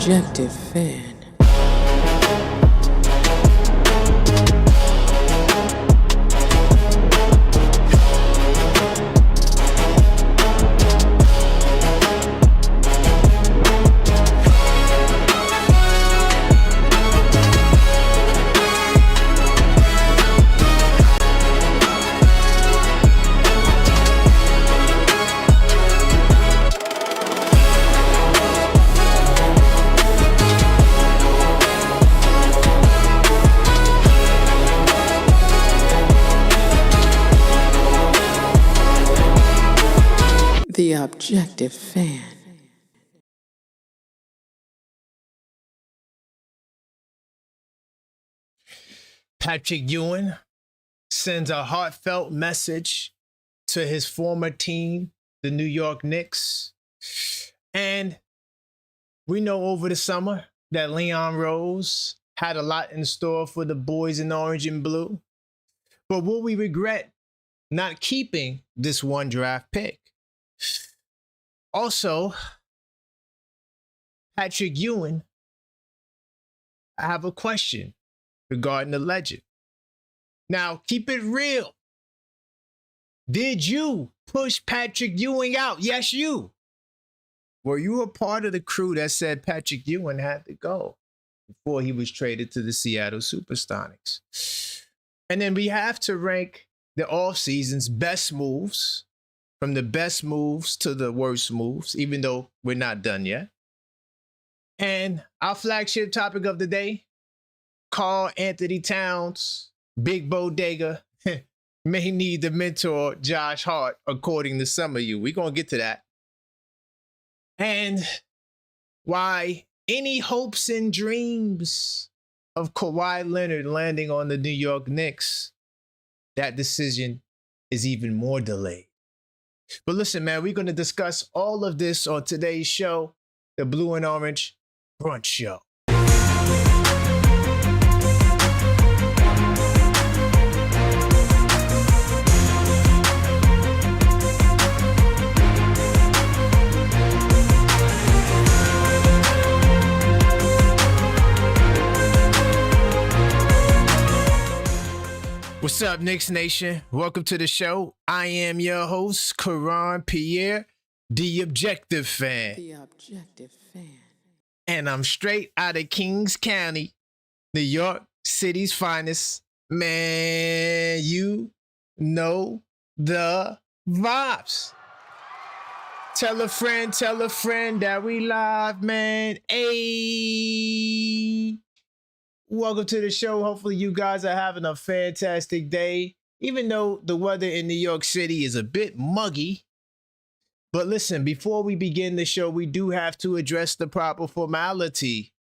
Objective Fan. The Objective Fan. Patrick Ewing sends a heartfelt message to his former team, the New York Knicks. And we know over the summer that Leon Rose had a lot in store for the boys in orange and blue. But will we regret not keeping this one draft pick? Also, Patrick Ewing, I have a question regarding the legend. Now, keep it real. Did you push Patrick Ewing out? Yes, you. Were you a part of the crew that said Patrick Ewing had to go before he was traded to the Seattle Supersonics? And then we have to rank the offseason's best moves, from the best moves to the worst moves, even though we're not done yet. And our flagship topic of the day, Karl-Anthony Towns, big bodega, may need to mentor Josh Hart, according to some of you. We're going to get to that. And why any hopes and dreams of Kawhi Leonard landing on the New York Knicks, that decision is even more delayed. But listen, man, we're going to discuss all of this on today's show, the Blue and Orange Brunch Show. What's up, Knicks Nation? Welcome to the show. I am your host, Karan Pierre, the Objective Fan. The Objective Fan. And I'm straight out of Kings County, New York City's finest. Man, you know the vibes. Tell a friend that we live, man. Ayy. Welcome to the show. Hopefully you guys are having a fantastic day, even though the weather in New York City is a bit muggy. But listen, before we begin the show, we do have to address the proper formality.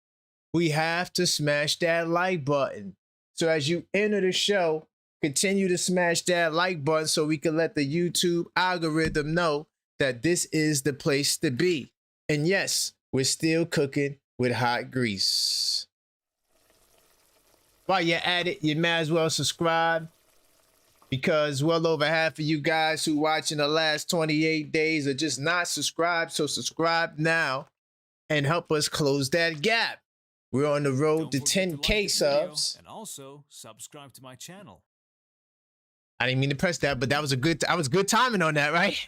We have to smash that like button. So as you enter the show, continue to smash that like button so we can let the YouTube algorithm know that this is the place to be. And yes, we're still cooking with hot grease. While you're at it, you might as well subscribe, because well over half of you guys who watching the last 28 days are just not subscribed. So subscribe now and help us close that gap. We're on the road to 10K subs. And also subscribe to my channel. I didn't mean to press that, but that was good timing on that, right?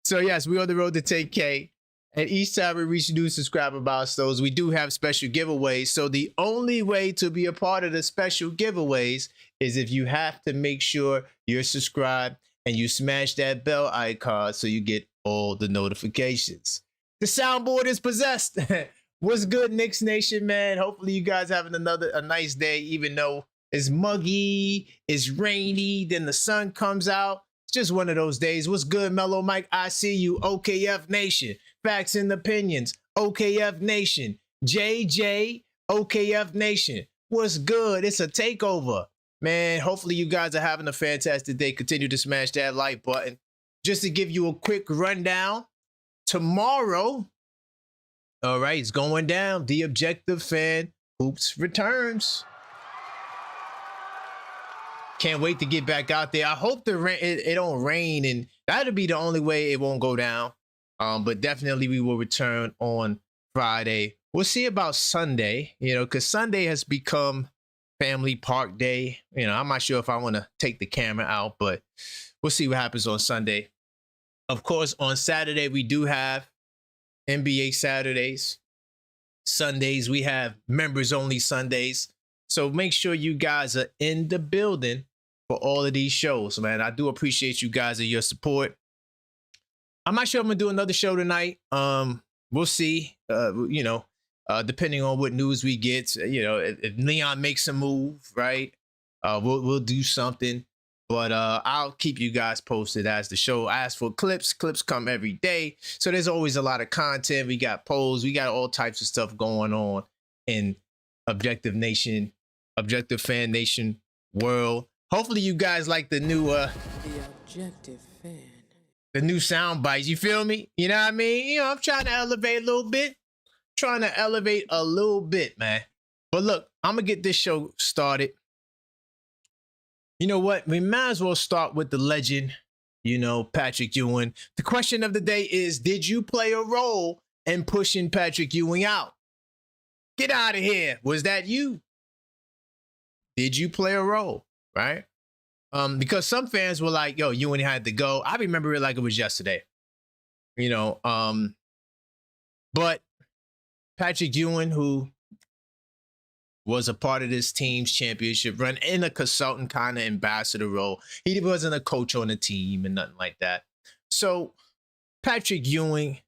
So yes, we're on the road to 10K. And each time we reach new subscriber milestones, we do have special giveaways. So the only way to be a part of the special giveaways is if you have to make sure you're subscribed and you smash that bell icon so you get all the notifications. The soundboard is possessed. What's good, Knicks Nation, man? Hopefully you guys having a nice day, even though it's muggy, it's rainy, then the sun comes out. It's just one of those days. What's good, Mellow Mike? I see you. OKF Nation. Facts and opinions. OKF Nation. JJ. OKF Nation. What's good? It's a takeover. Man, hopefully you guys are having a fantastic day. Continue to smash that like button. Just to give you a quick rundown, tomorrow, all right, it's going down. The Objective Fan Hoops returns. Can't wait to get back out there. I hope it don't rain, and that'll be the only way it won't go down. But definitely we will return on Friday We'll see about Sunday, because Sunday has become family park day. I'm not sure if I want to take the camera out, but we'll see what happens on Sunday. Of course, on Saturday, we do have NBA Saturdays. Sundays, we have members only Sundays. So make sure you guys are in the building for all of these shows, man. I do appreciate you guys and your support. I'm not sure I'm gonna do another show tonight. We'll see. Depending on what news we get, if Leon makes a move, right? We'll do something. But I'll keep you guys posted as the show asks for clips. Clips come every day. So there's always a lot of content. We got polls. We got all types of stuff going on in Objective Nation, Objective Fan Nation world. Hopefully you guys like the new The Objective Fan. the new sound bites. You feel me? You know what I mean? I'm trying to elevate a little bit. Man. But look, I'm going to get this show started. You know what? We might as well start with the legend, Patrick Ewing. The question of the day is, did you play a role in pushing Patrick Ewing out? Get out of here. Was that you? Did you play a role, right? Because some fans were like, yo, Ewing had to go. I remember it like it was yesterday. But Patrick Ewing, who was a part of this team's championship run in a consultant kind of ambassador role. He wasn't a coach on the team and nothing like that. So Patrick Ewing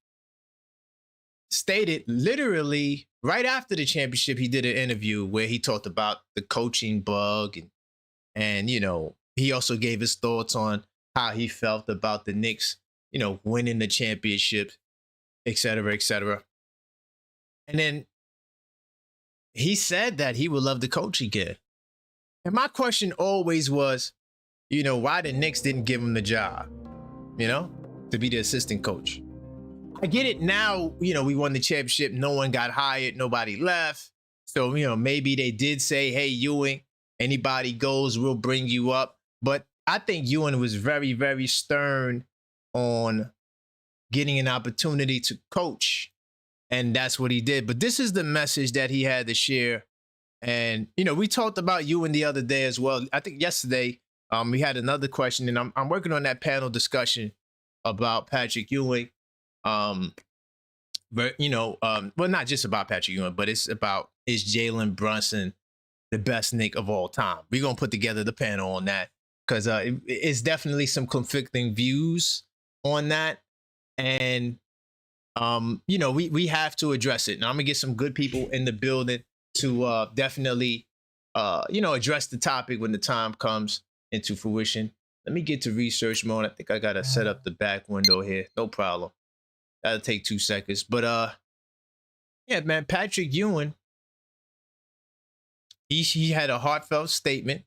stated literally right after the championship, he did an interview where he talked about the coaching bug and he also gave his thoughts on how he felt about the Knicks, winning the championship, et cetera, et cetera. And then he said that he would love to coach again. And my question always was, why the Knicks didn't give him the job, to be the assistant coach. I get it now, we won the championship. No one got hired. Nobody left. So, maybe they did say, hey, Ewing, anybody goes, we'll bring you up. But I think Ewing was very, very stern on getting an opportunity to coach. And that's what he did. But this is the message that he had to share. And, we talked about Ewing the other day as well. I think yesterday we had another question, and I'm working on that panel discussion about Patrick Ewing. Well, not just about Patrick Ewing, but it's about, is Jalen Brunson the best Knick of all time? We're going to put together the panel on that because it's definitely some conflicting views on that. And we have to address it. And I'm gonna get some good people in the building to definitely, address the topic when the time comes into fruition. Let me get to research mode. I think I gotta set up the back window here. No problem. That'll take 2 seconds. But yeah, man, Patrick Ewing, he had a heartfelt statement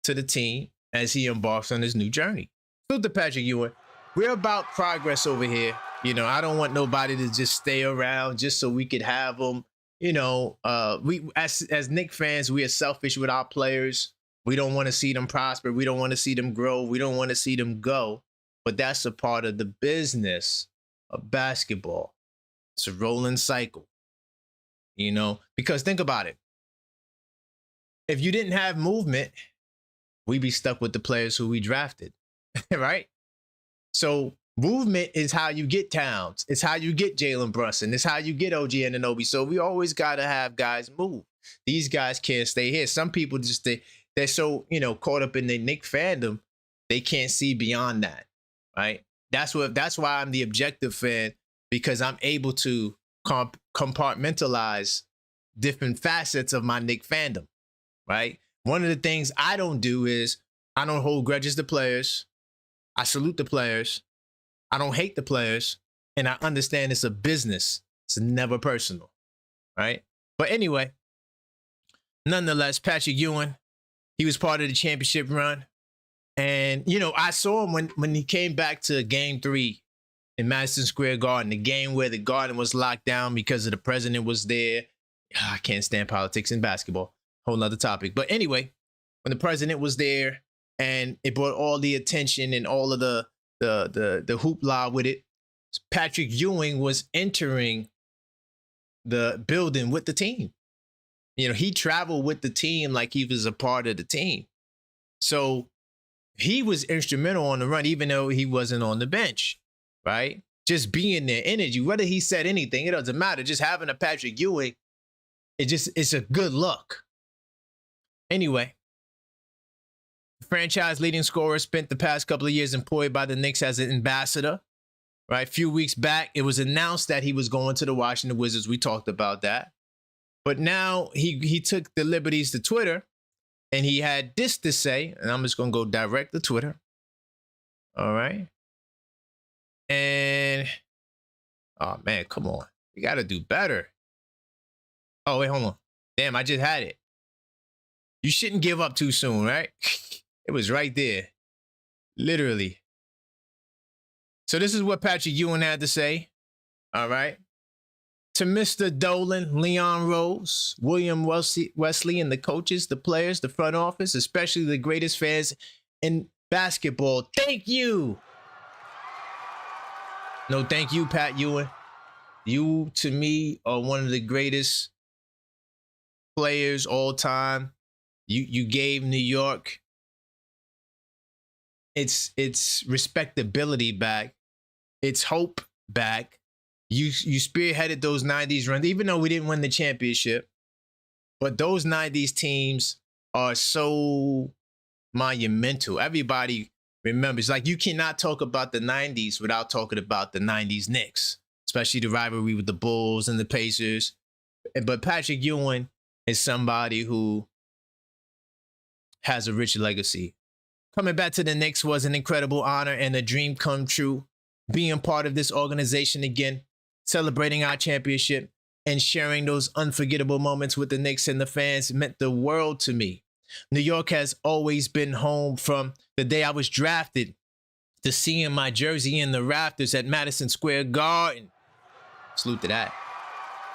to the team as he embarks on his new journey. Salute to Patrick Ewing. We're about progress over here. I don't want nobody to just stay around just so we could have them. We as Knicks fans, we are selfish with our players. We don't want to see them prosper. We don't want to see them grow. We don't want to see them go. But that's a part of the business of basketball. It's a rolling cycle. Because think about it. If you didn't have movement, we'd be stuck with the players who we drafted, right? So movement is how you get Towns. It's how you get Jalen Brunson. It's how you get OG Anunoby. So we always got to have guys move. These guys can't stay here. Some people just, they're so, caught up in the Knicks fandom, they can't see beyond that, right? That's why I'm the objective fan, because I'm able to compartmentalize different facets of my Knicks fandom, right? One of the things I don't do is I don't hold grudges to players. I salute the players. I don't hate the players. And I understand it's a business. It's never personal, right? But anyway, nonetheless, Patrick Ewing, he was part of the championship run. And, I saw him when he came back to Game 3 in Madison Square Garden, the game where the Garden was locked down because of the president was there. I can't stand politics in basketball. Whole nother topic. But anyway, when the president was there and it brought all the attention and all of the hoopla with it, Patrick Ewing was entering the building with the team. You know, he traveled with the team like he was a part of the team. So he was instrumental on the run, even though he wasn't on the bench, right? Just being there, energy, whether he said anything, it doesn't matter. Just having a Patrick Ewing, it's a good look. Anyway, franchise leading scorer, spent the past couple of years employed by the Knicks as an ambassador, right? A few weeks back, it was announced that he was going to the Washington Wizards. We talked about that. But now he took the liberties to Twitter, and he had this to say, and I'm just going to go direct to Twitter. All right. And, oh, man, come on. We got to do better. Oh, wait, hold on. Damn, I just had it. You shouldn't give up too soon, right? It was right there. Literally. So this is what Patrick Ewing had to say. All right. To Mr. Dolan, Leon Rose, William Wesley, and the coaches, the players, the front office, especially the greatest fans in basketball, thank you. No, thank you, Pat Ewing. You, to me, are one of the greatest players all time. You gave New York its respectability back, its hope back. You spearheaded those 90s runs, even though we didn't win the championship. But those 90s teams are so monumental. Everybody remembers. Like, you cannot talk about the 90s without talking about the 90s Knicks, especially the rivalry with the Bulls and the Pacers. But Patrick Ewing is somebody who has a rich legacy. Coming back to the Knicks was an incredible honor and a dream come true. Being part of this organization again, celebrating our championship, and sharing those unforgettable moments with the Knicks and the fans meant the world to me. New York has always been home from the day I was drafted to seeing my jersey in the rafters at Madison Square Garden. Salute to that.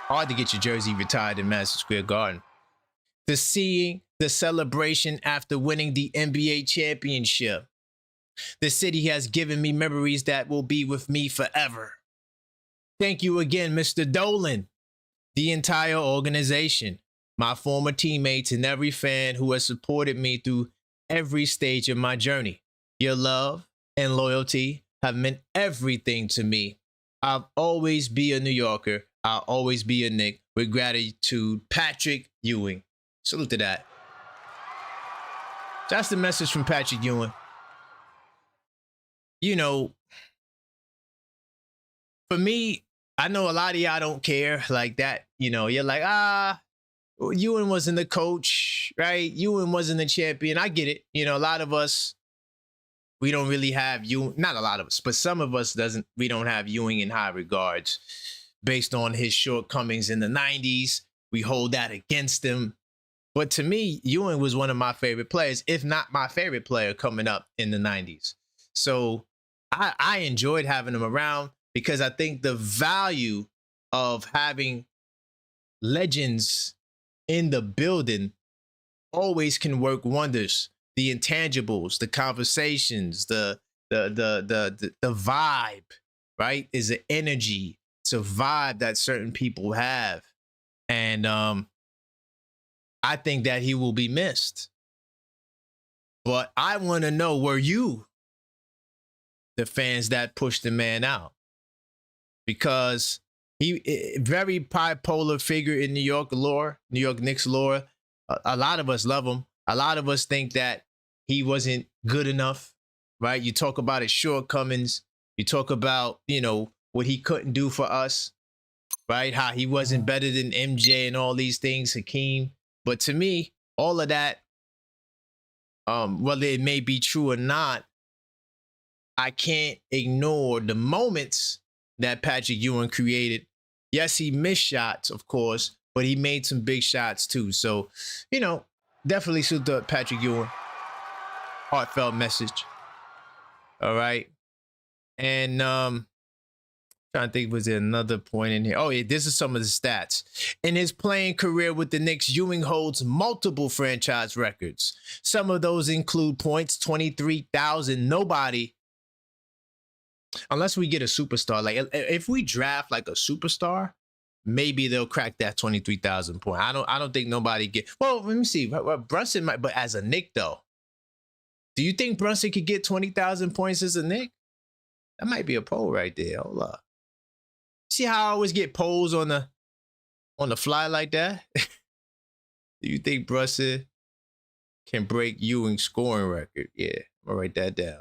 Hard to get your jersey retired in Madison Square Garden. To seeing the celebration after winning the NBA championship. The city has given me memories that will be with me forever. Thank you again, Mr. Dolan, the entire organization, my former teammates, and every fan who has supported me through every stage of my journey. Your love and loyalty have meant everything to me. I'll always be a New Yorker. I'll always be a Knick. With gratitude, Patrick Ewing. Salute to that. That's the message from Patrick Ewing. You know, for me, I know a lot of y'all don't care like that. You know, you're like, Ewing wasn't the coach, right? Ewing wasn't the champion. I get it. You know, a lot of us, we don't really have Ewing. Not a lot of us, but some of us we don't have Ewing in high regards based on his shortcomings in the 90s. We hold that against him. But to me, Ewing was one of my favorite players, if not my favorite player coming up in the 90s. So I enjoyed having him around because I think the value of having legends in the building always can work wonders. The intangibles, the conversations, the vibe, right? Is the energy. It's a vibe that certain people have. And I think that he will be missed. But I want to know, were you the fans that pushed the man out? Because he very bipolar figure in New York lore, New York Knicks lore. A lot of us love him. A lot of us think that he wasn't good enough, right? You talk about his shortcomings. You talk about, you know, what he couldn't do for us, right? How he wasn't better than MJ and all these things, Hakeem. But to me, all of that, whether it may be true or not, I can't ignore the moments that Patrick Ewing created. Yes, he missed shots, of course, but he made some big shots too. So, you know, definitely salute to Patrick Ewing. Heartfelt message. All right. And trying to think, was there another point in here? Oh, yeah, this is some of the stats. In his playing career with the Knicks, Ewing holds multiple franchise records. Some of those include points, 23,000. Nobody, unless we get a superstar. Like, if we draft like a superstar, maybe they'll crack that 23,000 point. I don't think nobody get. Well, let me see. Well, Brunson might, but as a Knick though, do you think Brunson could get 20,000 points as a Knick? That might be a poll right there. Hold up. See how I always get polls on the fly like that? Do you think Brunson can break Ewing's scoring record? Yeah, I'm gonna write that down.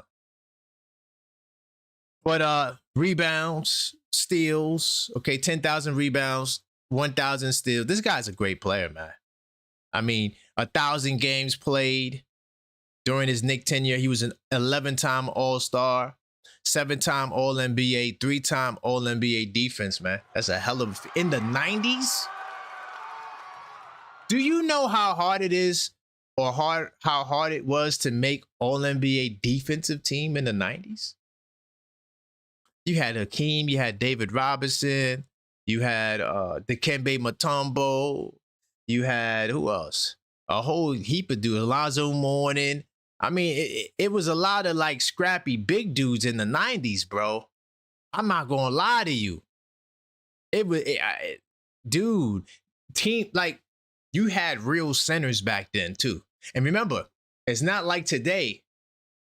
But rebounds, steals, okay, 10,000 rebounds, 1,000 steals. This guy's a great player, man. I mean, 1,000 games played during his Knick tenure. He was an 11-time All-Star, 7-time All-NBA, 3-time All-NBA defense, man. That's a hell of in the 90s. Do you know how hard it is or how hard it was to make All-NBA defensive team in the 90s? You had Hakeem, you had David Robinson, you had Dikembe Mutombo, you had who else? A whole heap of dudes, Alonzo Mourning. I mean, it was a lot of like scrappy big dudes in the 90s, bro. I'm not gonna lie to you. Dude, team, like, you had real centers back then too. And remember, it's not like today.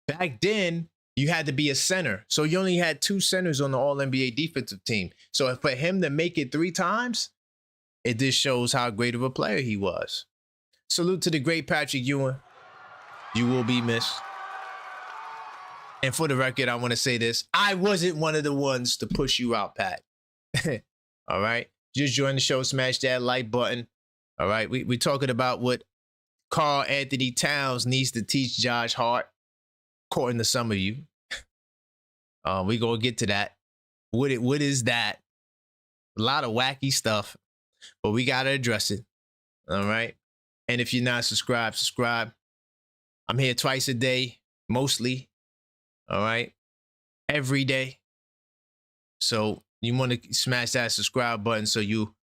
Back then, you had to be a center. So you only had 2 centers on the All-NBA defensive team. So for him to make it 3 times, it just shows how great of a player he was. Salute to the great Patrick Ewing. You will be missed. And for the record, I want to say this. I wasn't one of the ones to push you out, Pat. All right? Just join the show. Smash that like button. All right? We're talking about what Karl-Anthony Towns needs to teach Josh Hart, according to some of you. We're going to get to that. What is that? A lot of wacky stuff, but we got to address it. All right? And if you're not subscribed, subscribe. I'm here twice a day, mostly. All right? Every day. So you want to smash that subscribe button so you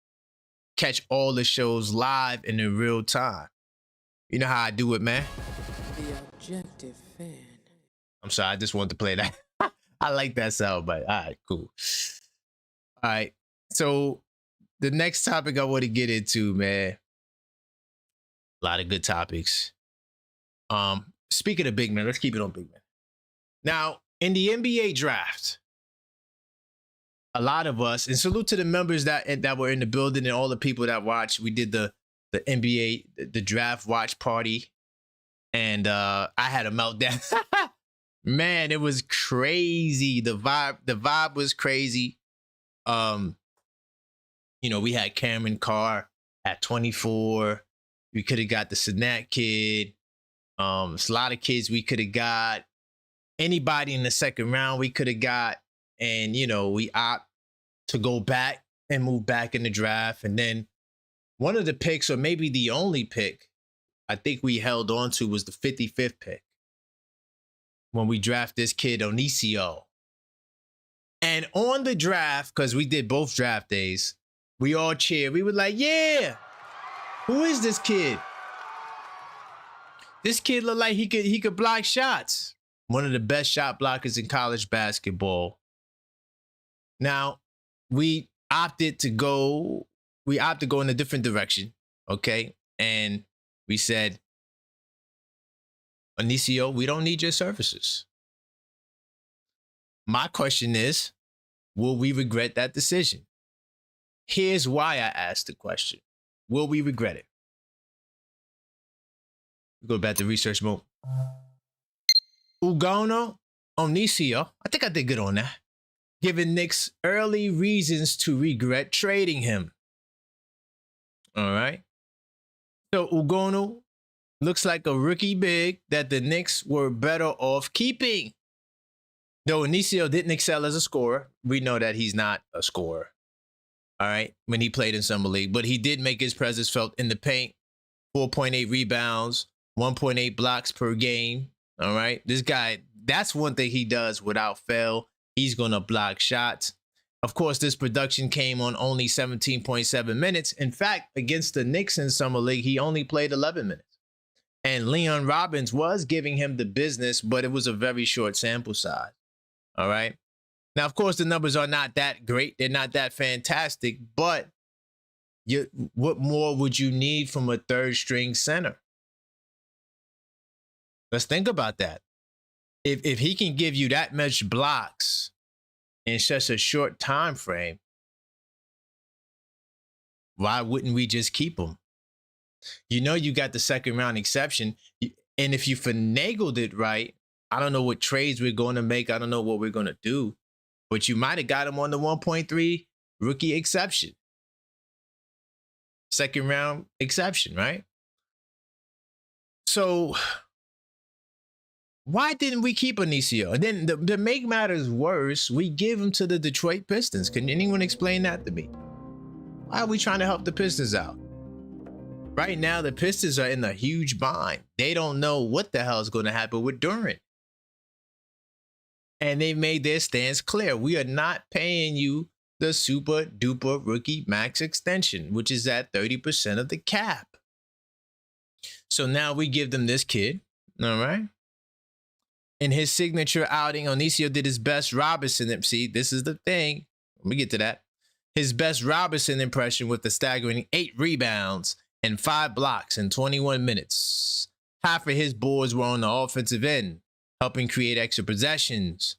catch all the shows live and in real time. You know how I do it, man. The Objective Fan. I'm sorry, I just wanted to play that. I like that sound bite. All right, cool. All right, so the next topic I want to get into, man. A lot of good topics. Speaking of big men, let's keep it on big men. Now, in the NBA draft, a lot of us, and salute to the members that were in the building and all the people that watched. We did the NBA, the draft watch party, and I had a meltdown. Man, it was crazy. The vibe was crazy. We had Cameron Carr at 24. We could have got the Sinat kid. It's a lot of kids we could have got. Anybody in the second round we could have got. And, we opt to go back and move back in the draft. And then one of the picks, or maybe the only pick, I think we held on to was the 55th pick when we draft this kid, Onicio. And on the draft, because we did both draft days, we all cheered. We were like, yeah, who is this kid? This kid looked like he could block shots. One of the best shot blockers in college basketball. Now, we opted to go in a different direction, okay? And we said, Onicio, we don't need your services. My question is, will we regret that decision? Here's why I asked the question. Will we regret it? Go back to research mode. Ugonna Onicio, I think I did good on that. Giving Knicks early reasons to regret trading him. All right. So Ugonna looks like a rookie big that the Knicks were better off keeping. Though Onicio didn't excel as a scorer, we know that he's not a scorer. All right, when he played in Summer League, but he did make his presence felt in the paint. 4.8 rebounds, 1.8 blocks per game. All right, this guy, that's one thing he does without fail. He's going to block shots. Of course, this production came on only 17.7 minutes. In fact, against the Knicks in Summer League, he only played 11 minutes. And Leon Robbins was giving him the business, but it was a very short sample size. All right. Now, of course, the numbers are not that great. They're not that fantastic, but what more would you need from a third string center? Let's think about that. If he can give you that much blocks in such a short time frame, why wouldn't we just keep him? You know, you got the second round exception. And if you finagled it right, I don't know what trades we're going to make. I don't know what we're going to do, but you might have got him on the 1.3 rookie exception. Second round exception, right? So why didn't we keep Anicio? And then to make matters worse, we give him to the Detroit Pistons. Can anyone explain that to me? Why are we trying to help the Pistons out? Right now, the Pistons are in a huge bind. They don't know what the hell is going to happen with Durant. And they made their stance clear. We are not paying you the super duper rookie max extension, which is at 30% of the cap. So now we give them this kid, all right? In his signature outing, Onicio did his best Robinson. See, this is the thing. Let me get to that. His best Robinson impression with the staggering 8 rebounds and 5 blocks in 21 minutes. Half of his boards were on the offensive end, helping create extra possessions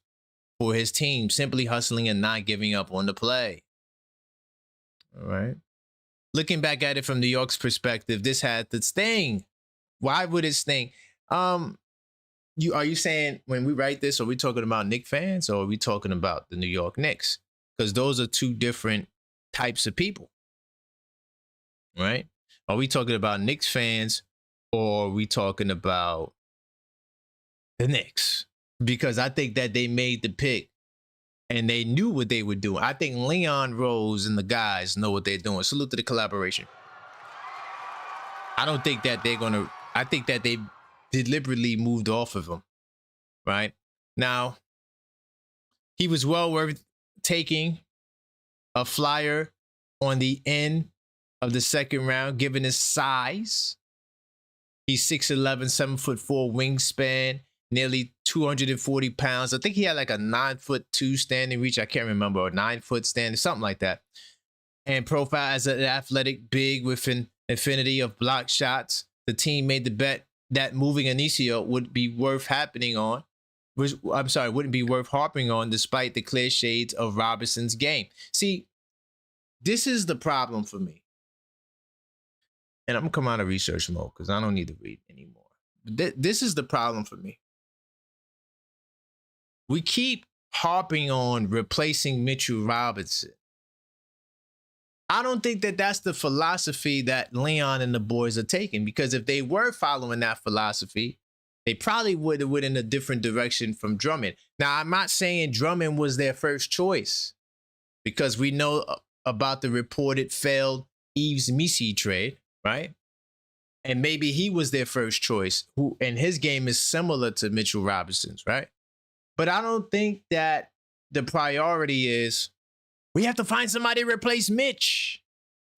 for his team, simply hustling and not giving up on the play. All right. Looking back at it from New York's perspective, this had to sting. Why would it sting? Are you saying when we write this, are we talking about Knicks fans or are we talking about the New York Knicks? Because those are two different types of people, right? Are we talking about Knicks fans or are we talking about the Knicks? Because I think that they made the pick and they knew what they were doing. I think Leon Rose and the guys know what they're doing. Salute to the collaboration. I don't think that they're going to, I think that they deliberately moved off of him, right? Now, he was well worth taking a flyer on the end of the second round, given his size. He's 6'11", 7'4" wingspan, nearly 240 pounds. I think he had like a 9'2" standing reach. I can't remember, or 9-foot standing, something like that. And profile as an athletic big with an infinity of block shots. The team made the bet that moving Anicio would be worth happening on. Wouldn't be worth harping on despite the clear shades of Robinson's game. See, this is the problem for me. And I'm gonna come out of research mode because I don't need to read anymore. This is the problem for me. We keep harping on replacing Mitchell Robinson. I don't think that that's the philosophy that Leon and the boys are taking, because if they were following that philosophy, they probably would have went in a different direction from Drummond. Now, I'm not saying Drummond was their first choice, because we know about the reported failed Yves Missi trade, right? And maybe he was their first choice, and his game is similar to Mitchell Robinson's, right? But I don't think that the priority is, we have to find somebody to replace Mitch.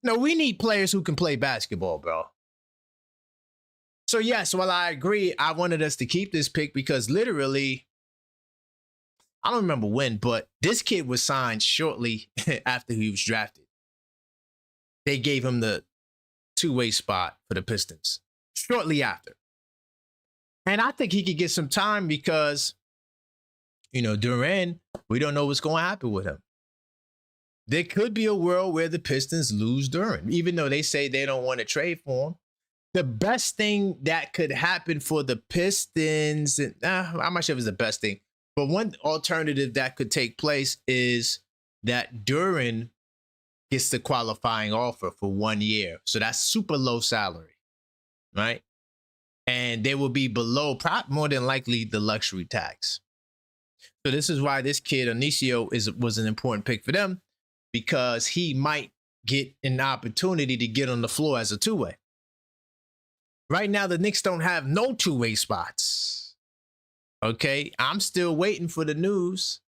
No, we need players who can play basketball, bro. So yes, while I agree, I wanted us to keep this pick because literally, I don't remember when, but this kid was signed shortly after he was drafted. They gave him the two-way spot for the Pistons shortly after. And I think he could get some time because, you know, Durant, we don't know what's going to happen with him. There could be a world where the Pistons lose Durant, even though they say they don't want to trade for him. The best thing that could happen for the Pistons, and I'm not sure if it's the best thing, but one alternative that could take place is that Durant gets the qualifying offer for 1 year. So that's super low salary, right? And they will be below, more than likely, the luxury tax. So this is why this kid, Anicio, was an important pick for them, because he might get an opportunity to get on the floor as a two-way. Right now, the Knicks don't have no two-way spots. Okay, I'm still waiting for the news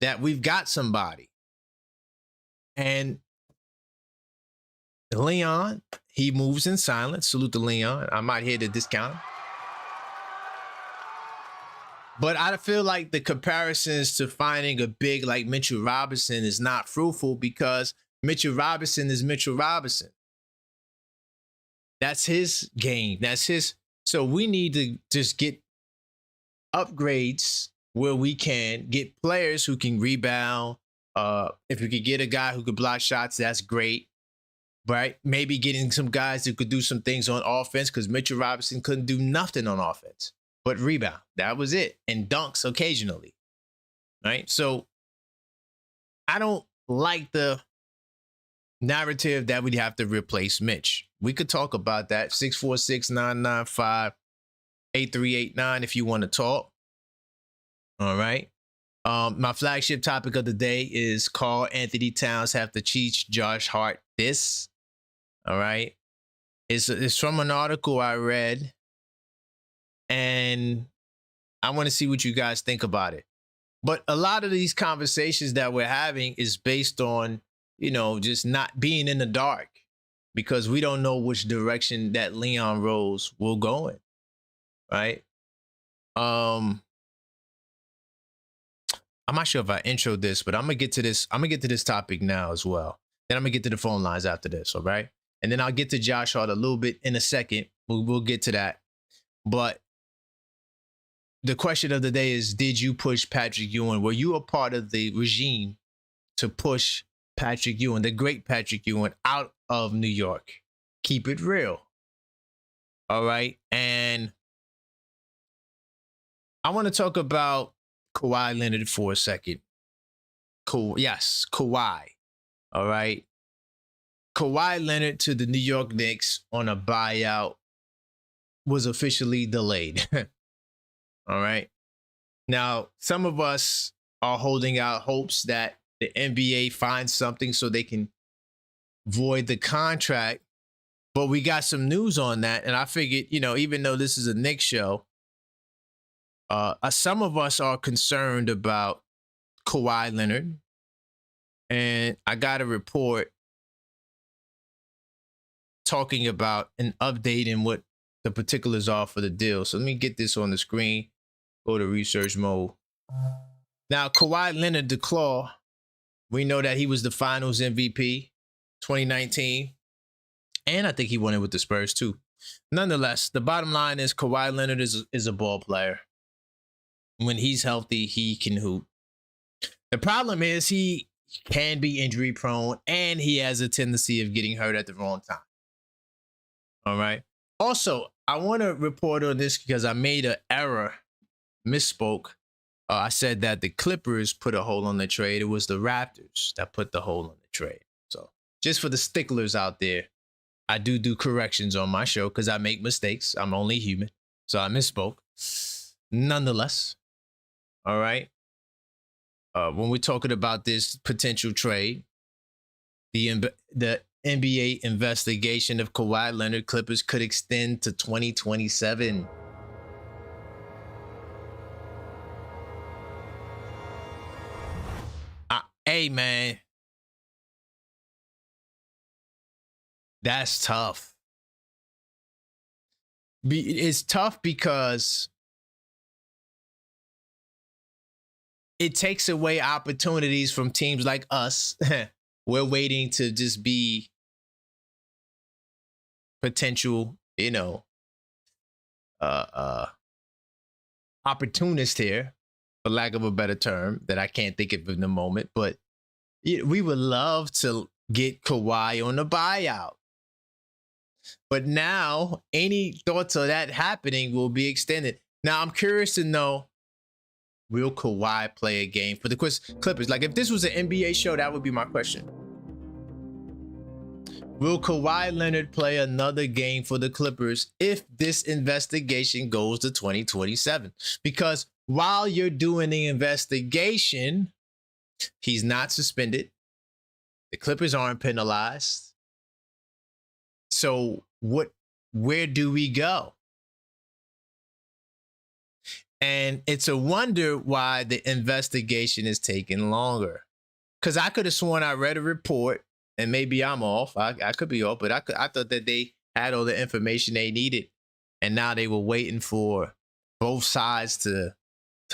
that we've got somebody. And Leon, he moves in silence. Salute to Leon. I might hear the discount. But I feel like the comparisons to finding a big like Mitchell Robinson is not fruitful, because Mitchell Robinson is Mitchell Robinson. That's his game. That's his. So we need to just get upgrades where we can get players who can rebound. If we could get a guy who could block shots, that's great. Right? Maybe getting some guys who could do some things on offense, because Mitchell Robinson couldn't do nothing on offense but rebound. That was it. And dunks occasionally. Right? So I don't like the narrative that we'd have to replace Mitch. We could talk about that. 646-995-8389 if you want to talk. All right. My flagship topic of the day is Karl-Anthony Towns have to teach Josh Hart this. All right. It's from an article I read, and I want to see what you guys think about it. But a lot of these conversations that we're having is based on, just not being in the dark, because we don't know which direction that Leon Rose will go in. Right. I'm not sure if I introed this, but I'm gonna get to this. I'm gonna get to this topic now as well. Then I'm gonna get to the phone lines after this. All right. And then I'll get to Josh Hart a little bit in a second. We'll get to that. But the question of the day is, did you push Patrick Ewing? Were you a part of the regime to push Patrick Ewing, the great Patrick Ewing, out of New York? Keep it real. All right. And I want to talk about Kawhi Leonard for a second. Yes, Kawhi. All right. Kawhi Leonard to the New York Knicks on a buyout was officially delayed. All right. Now, some of us are holding out hopes that the NBA finds something so they can void the contract. But we got some news on that. And I figured, even though this is a Knicks show, some of us are concerned about Kawhi Leonard. And I got a report talking about an update in what the particulars are for the deal. So let me get this on the screen. Go to research mode. Now, Kawhi Leonard, the Claw, we know that he was the Finals MVP 2019. And I think he won it with the Spurs too. Nonetheless, the bottom line is Kawhi Leonard is a ball player. When he's healthy, he can hoop. The problem is he can be injury prone, and he has a tendency of getting hurt at the wrong time. All right. Also, I want to report on this because I made an error, misspoke. I said that the Clippers put a hole on the trade. It was the Raptors that put the hole on the trade. So just for the sticklers out there, I do corrections on my show because I make mistakes. I'm only human. So I misspoke. Nonetheless, all right. When we're talking about this potential trade, the NBA investigation of Kawhi Leonard Clippers could extend to 2027. Hey, man. That's tough. It's tough because it takes away opportunities from teams like us. We're waiting to just be potential, opportunist here, for lack of a better term that I can't think of in the moment. But we would love to get Kawhi on a buyout. But now any thoughts of that happening will be extended. Now I'm curious to know, will Kawhi play a game for the Clippers? Like if this was an NBA show, that would be my question. Will Kawhi Leonard play another game for the Clippers if this investigation goes to 2027? Because while you're doing the investigation, he's not suspended. The Clippers aren't penalized. So where do we go? And it's a wonder why the investigation is taking longer. Because I could have sworn I read a report, and maybe I'm off. I could be off, but I thought that they had all the information they needed, and now they were waiting for both sides to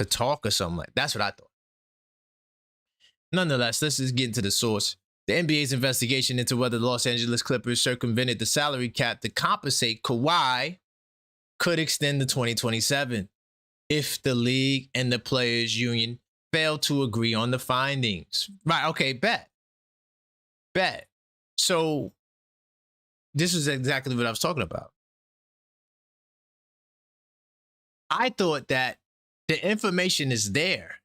talk or something like that. That's what I thought. Nonetheless, let's just get into the source. The NBA's investigation into whether the Los Angeles Clippers circumvented the salary cap to compensate Kawhi could extend to 2027 if the league and the players' union fail to agree on the findings. Right, okay, bet. So this is exactly what I was talking about. I thought that the information is there.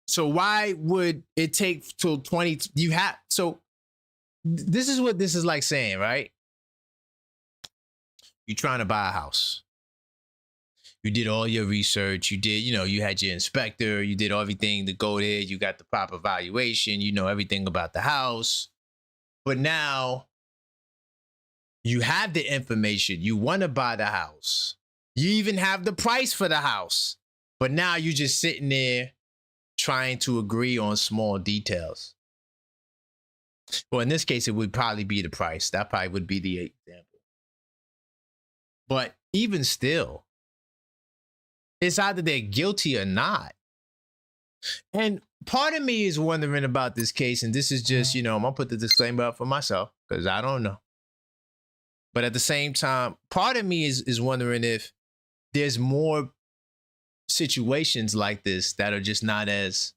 So why would it take till 20? This is what this is like saying, right? You're trying to buy a house. You did all your research. You did, you had your inspector. You did everything to go there. You got the proper valuation. You know everything about the house. But now you have the information. You want to buy the house. You even have the price for the house. But now you're just sitting there trying to agree on small details. Well, in this case, it would probably be the price. That probably would be the example. But even still, it's either they're guilty or not. And part of me is wondering about this case, and this is just, I'm going to put the disclaimer up for myself because I don't know. But at the same time, part of me is wondering if there's more situations like this that are just not as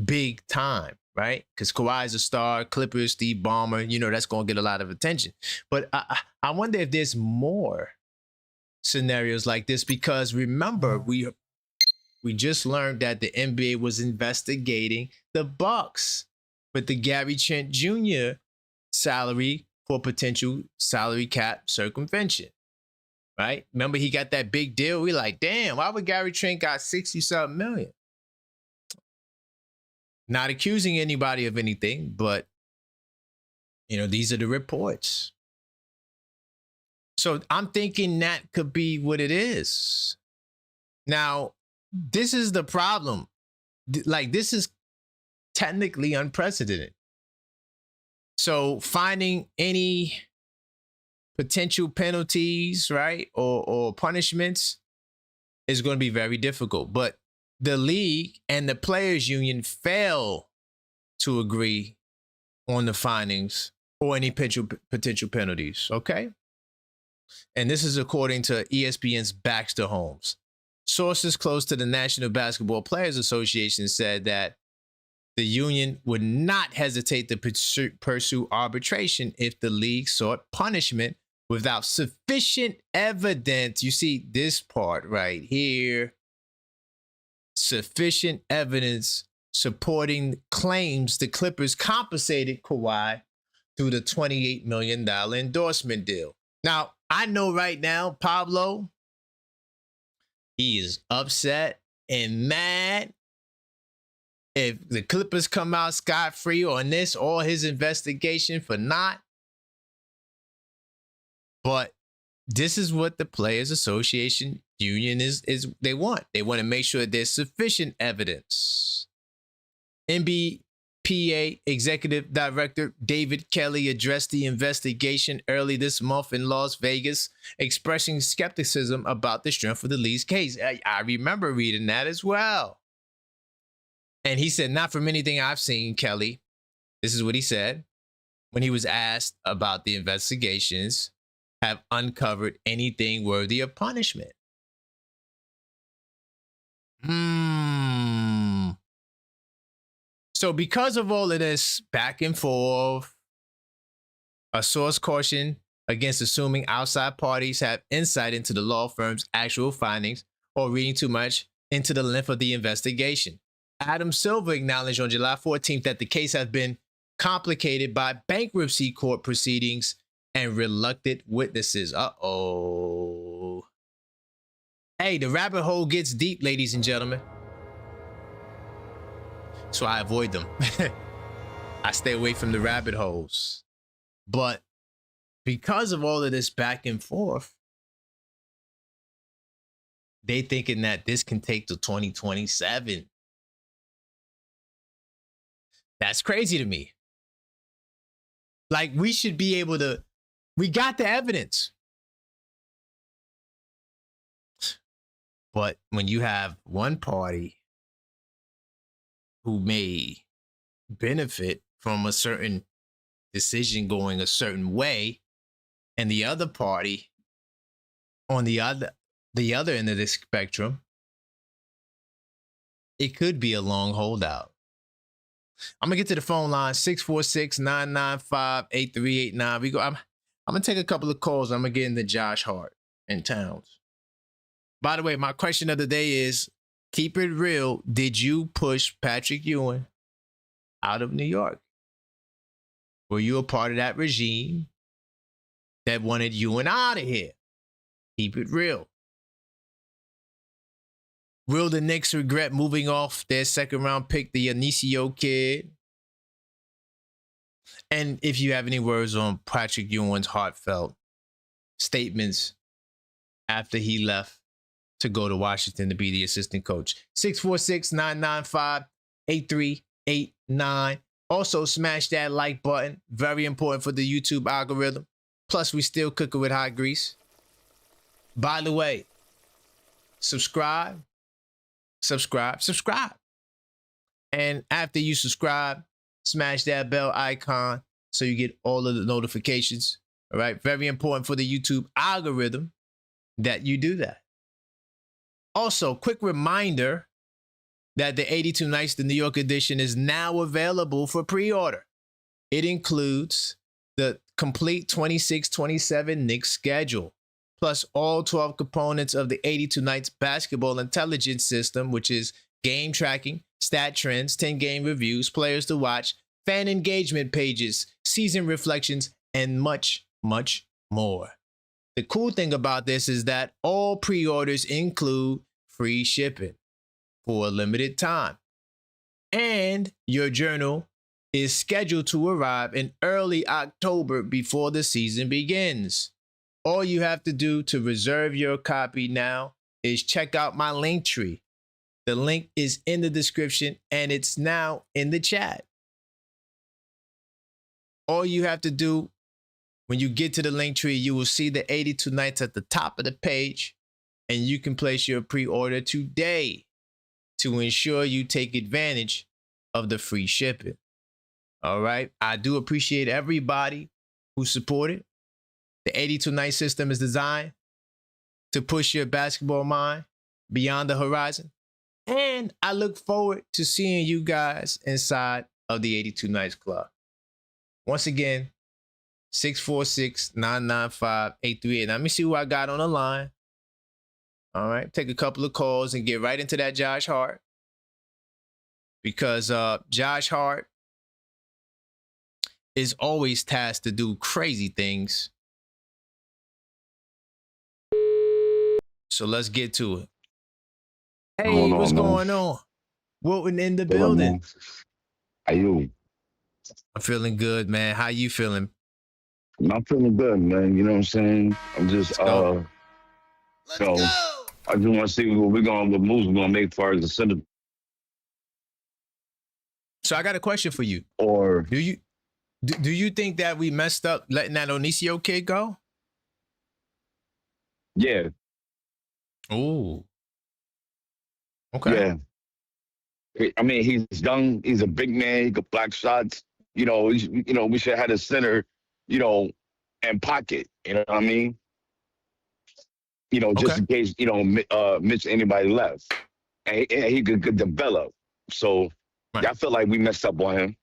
big time, right? Because Kawhi's a star, Clippers, Steve Ballmer, that's going to get a lot of attention. But I wonder if there's more scenarios like this, because remember, we just learned that the NBA was investigating the Bucks with the Gary Trent Jr. salary for potential salary cap circumvention. Right? Remember, he got that big deal. We like, damn, why would Gary Trent got 60-something million? Not accusing anybody of anything, but, these are the reports. So I'm thinking that could be what it is. Now, this is the problem. Like, this is technically unprecedented. So finding any potential penalties, right, or punishments is going to be very difficult. But the league and the players union fail to agree on the findings or any potential penalties, okay? And this is according to ESPN's Baxter Holmes. Sources close to the National Basketball Players Association said that the union would not hesitate to pursue arbitration if the league sought punishment without sufficient evidence. You see this part right here. Sufficient evidence supporting claims the Clippers compensated Kawhi through the $28 million endorsement deal. Now, I know right now, Pablo, he is upset and mad. If the Clippers come out scot-free on this or his investigation for not. But this is what the Players Association Union is they want. They want to make sure there's sufficient evidence. NBPA Executive Director David Kelly addressed the investigation early this month in Las Vegas, expressing skepticism about the strength of the league's case. I remember reading that as well. And he said, not from anything I've seen, Kelly. This is what he said when he was asked about the investigations have uncovered anything worthy of punishment. So because of all of this back and forth, a source cautioned against assuming outside parties have insight into the law firm's actual findings or reading too much into the length of the investigation. Adam Silver acknowledged on July 14th that the case has been complicated by bankruptcy court proceedings and reluctant witnesses. Uh-oh. Hey, the rabbit hole gets deep, ladies and gentlemen. So I avoid them. I stay away from the rabbit holes. But because of all of this back and forth, they thinking that this can take to 2027. That's crazy to me. Like, we should be able to, we got the evidence. But when you have one party who may benefit from a certain decision going a certain way, and the other party on the other end of the spectrum, it could be a long holdout. I'm gonna get to the phone line 646-995-8389. I'm gonna take a couple of calls. I'm gonna get into Josh Hart and Towns. By the way, my question of the day is, keep it real. Did you push Patrick Ewing out of New York? Were you a part of that regime that wanted Ewing out of here? Keep it real. Will the Knicks regret moving off their second round pick, the Anicio kid? And if you have any words on Patrick Ewing's heartfelt statements after he left to go to Washington to be the assistant coach. 646-995-8389. Also, smash that like button. Very important for the YouTube algorithm. Plus, we still cooking with hot grease. By the way, subscribe. And after you subscribe, smash that bell icon so you get all of the notifications. All right. Very important for the YouTube algorithm that you do that. Also, quick reminder that the 82 Nights, the New York edition, is now available for pre-order. It includes the complete 26-27 Knicks schedule, plus all 12 components of the 82 Nights basketball intelligence system, which is game tracking, stat trends, 10-game reviews, players to watch, fan engagement pages, season reflections, and much, much more. The cool thing about this is that all pre-orders include free shipping for a limited time. And your journal is scheduled to arrive in early October before the season begins. All you have to do to reserve your copy now is check out my link tree. The link is in the description and it's now in the chat. All you have to do when you get to the link tree, you will see the 82 Nights at the top of the page, and you can place your pre-order today to ensure you take advantage of the free shipping. All right. I do appreciate everybody who supported. The 82 Night system is designed to push your basketball mind beyond the horizon. And I look forward to seeing you guys inside of the 82 Nights Club. Once again, 646-995-838. Let me see who I got on the line. All right. Take a couple of calls and get right into that Josh Hart. Because Josh Hart is always tasked to do crazy things. So let's get to it. Hey, what's going on? Wilton in the building. How you? I'm feeling good, man. How you feeling? I'm feeling good, man. You know what I'm saying? I'm just Let's go. I just want to see what moves we're gonna make as far as the center. So I got a question for you. Or do you think that we messed up letting that Onicio kid go? Yeah. Oh. Okay. Yeah. I mean, he's young. He's a big man. He could block shots. We should have had a center, and pocket. You know what I mean? Just in case, Mitch anybody left, and he could develop. So I feel like we messed up on him.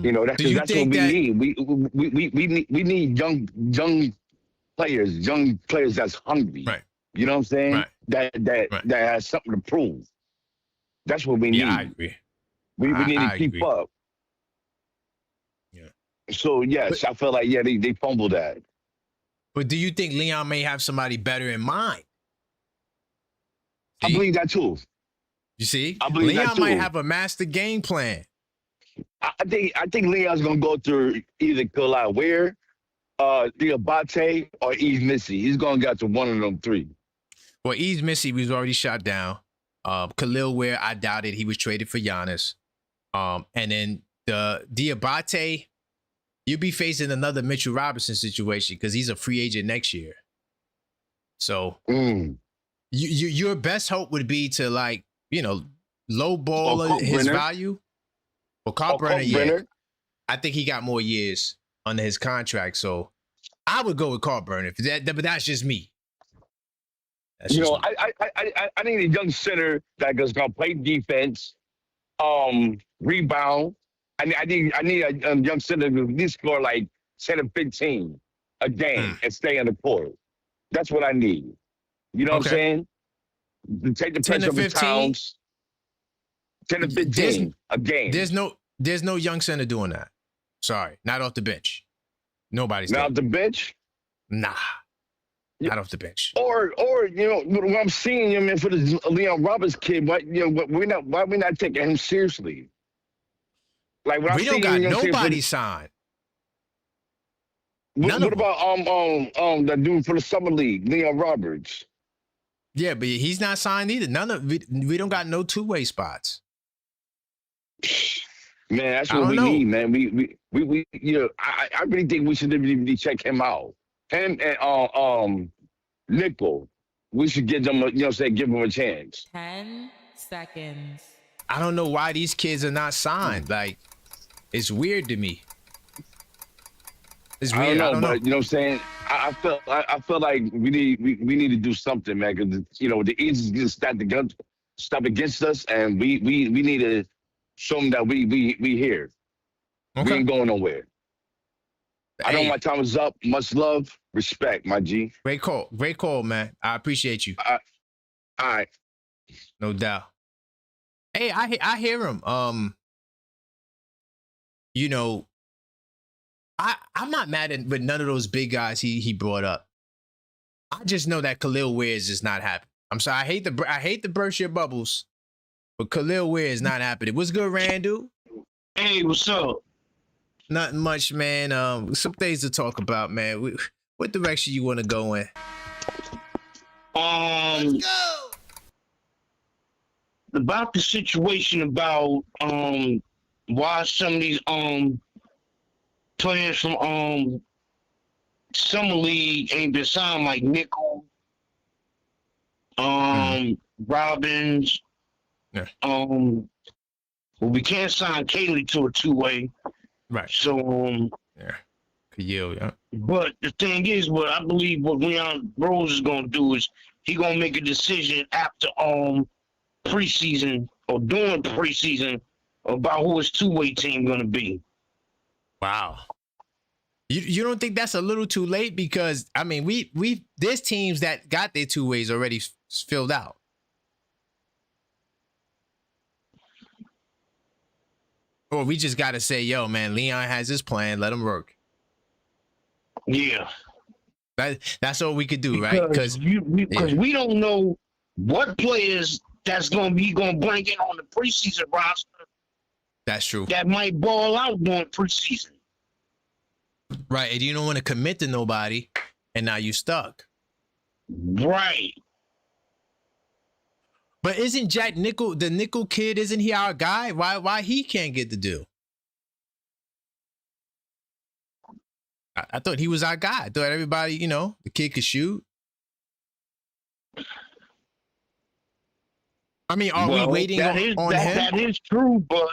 That's what we need. We need young players that's hungry. Right. You know what I'm saying? Right. That has something to prove. That's what we need. Yeah, I agree. We need to keep up. Yeah. So yes, I feel like they fumbled that. But do you think Leon may have somebody better in mind? I believe that too. You see? I believe Leon that too. might have a master game plan. I think Leon's gonna go through either Khalil Ware, Diabate, or Eve Missy. He's gonna get to one of them three. Well, Eve Missy was already shot down. Khalil Ware, I doubted he was traded for Giannis. And then the Diabate, you'll be facing another Mitchell Robinson situation because he's a free agent next year. So your best hope would be to lowball his value. Well, Carl Brenner, yeah. Brenner. I think he got more years under his contract, so I would go with Carl Brenner. But that's just me. That's You just know, me. I need a young center that is gonna play defense, rebound. I need a young center to at least score like 10 or 15 a game and stay on the court. That's what I need. You know what I'm saying? To take the 10 pressure to off the 15? Towns. 10 to 15 a game. There's no young center doing that. Sorry, not off the bench. Nobody's Not doing off the bench. Nah, not off the bench. Or you know what I'm seeing, you know, man, for the Leon Roberts kid, why we not taking him seriously? Like when We don't got nobody signed. What about that dude for the summer league, Leon Roberts? Yeah, but he's not signed either. We don't got no two-way spots. Man, that's what we need, man. We you know, I really think we should really check him out. Him and Nickel. We should give them give them a chance. 10 seconds. I don't know why these kids are not signed. Like, it's weird to me. It's weird. I don't know, but you know what I'm saying? I feel like we need to do something, man, because you know the East is stop against us, and we need to show them that we here. Okay. We ain't going nowhere. I know my time is up. Much love, respect, my G. Great call, man. I appreciate you. All right, no doubt. Hey, I hear him. You know, I'm not mad at with none of those big guys he brought up. I just know that Khalil Ware is just not happening. I'm sorry. I hate to burst your bubbles, but Khalil Ware is not happening. What's good, Randall? Hey, what's up? Nothing much, man. Some things to talk about, man. What direction you want to go in? Let's go. About the situation about why some of these players from summer league ain't been signed, like Nickel, Robbins. Yeah. Well, we can't sign Kaylee to a two-way. Right. So yeah. Yeah. But the thing is, what I believe what Leon Rose is gonna do is he gonna make a decision after preseason or during preseason about who his two-way team gonna be. Wow. You don't think that's a little too late? Because I mean, there's teams that got their two ways already filled out. Or we just got to say, yo, man, Leon has his plan. Let him work. Yeah. That's all we could do, right? Because we don't know what players that's going to bring in on the preseason roster. That's true. That might ball out during preseason. Right. And you don't want to commit to nobody, and now you stuck. Right. But isn't Jack Nickel, the Nickel kid, isn't he our guy? Why he can't get the deal? I thought he was our guy. I thought everybody, the kid could shoot. I mean, are we waiting on him? That is true, but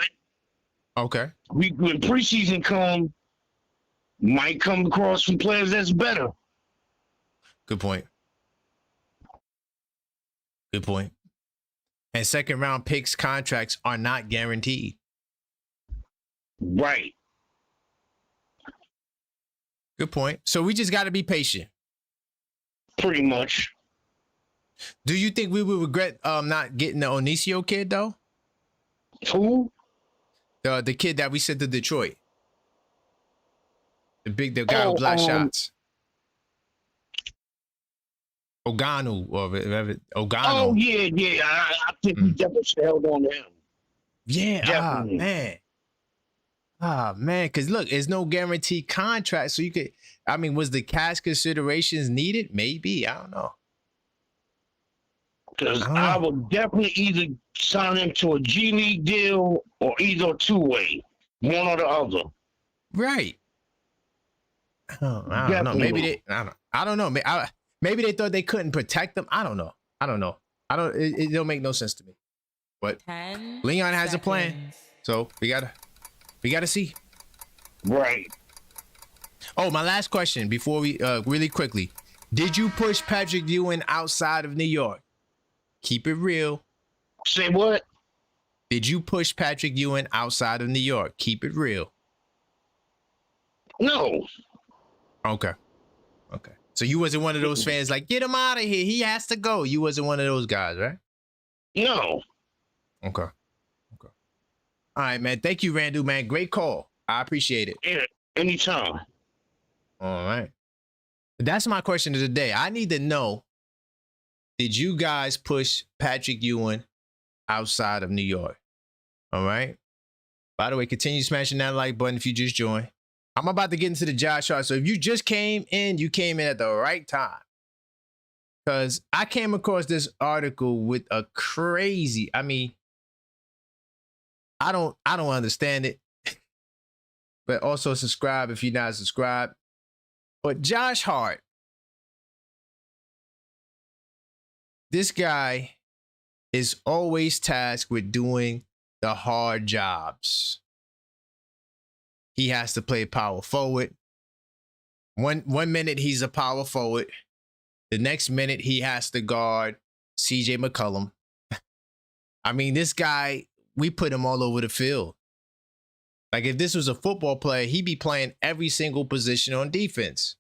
okay. When preseason might come across some players that's better. Good point. And second round picks contracts are not guaranteed. Right. Good point. So we just got to be patient. Pretty much. Do you think we would regret not getting the Onicio kid though? Who? The kid that we sent to Detroit. The guy with black shots. Oganu or Ogano. Oh yeah. I think we definitely should have held on to him. Yeah, definitely. Man. Because look, there's no guaranteed contract, so you could. I mean, was the cash considerations needed? Maybe, I don't know. Because I would definitely either sign him to a G League deal or either a two-way, one or the other. Right. I don't know. Maybe I don't know. Maybe they thought they couldn't protect them. I don't know. It don't make no sense to me. But Leon has a plan, so we gotta We got to see. Right. Oh, my last question before we really quickly. Did you push Patrick Ewing outside of New York? Keep it real. Say what? Did you push Patrick Ewing outside of New York? Keep it real. No. Okay. So you wasn't one of those fans like, get him out of here. He has to go. You wasn't one of those guys, right? No. Okay. All right, man. Thank you, Randall, man. Great call. I appreciate it. Yeah. Anytime. All right. That's my question of the day. I need to know, did you guys push Patrick Ewing outside of New York? All right. By the way, continue smashing that like button if you just joined. I'm about to get into the Josh Hart. So if you just came in, you came in at the right time. Because I came across this article with a crazy, I don't understand it. But also subscribe if you're not subscribed. But Josh Hart, this guy is always tasked with doing the hard jobs. He has to play power forward. One minute he's a power forward. The next minute he has to guard CJ McCollum. This guy, we put him all over the field. Like if this was a football player, he'd be playing every single position on defense.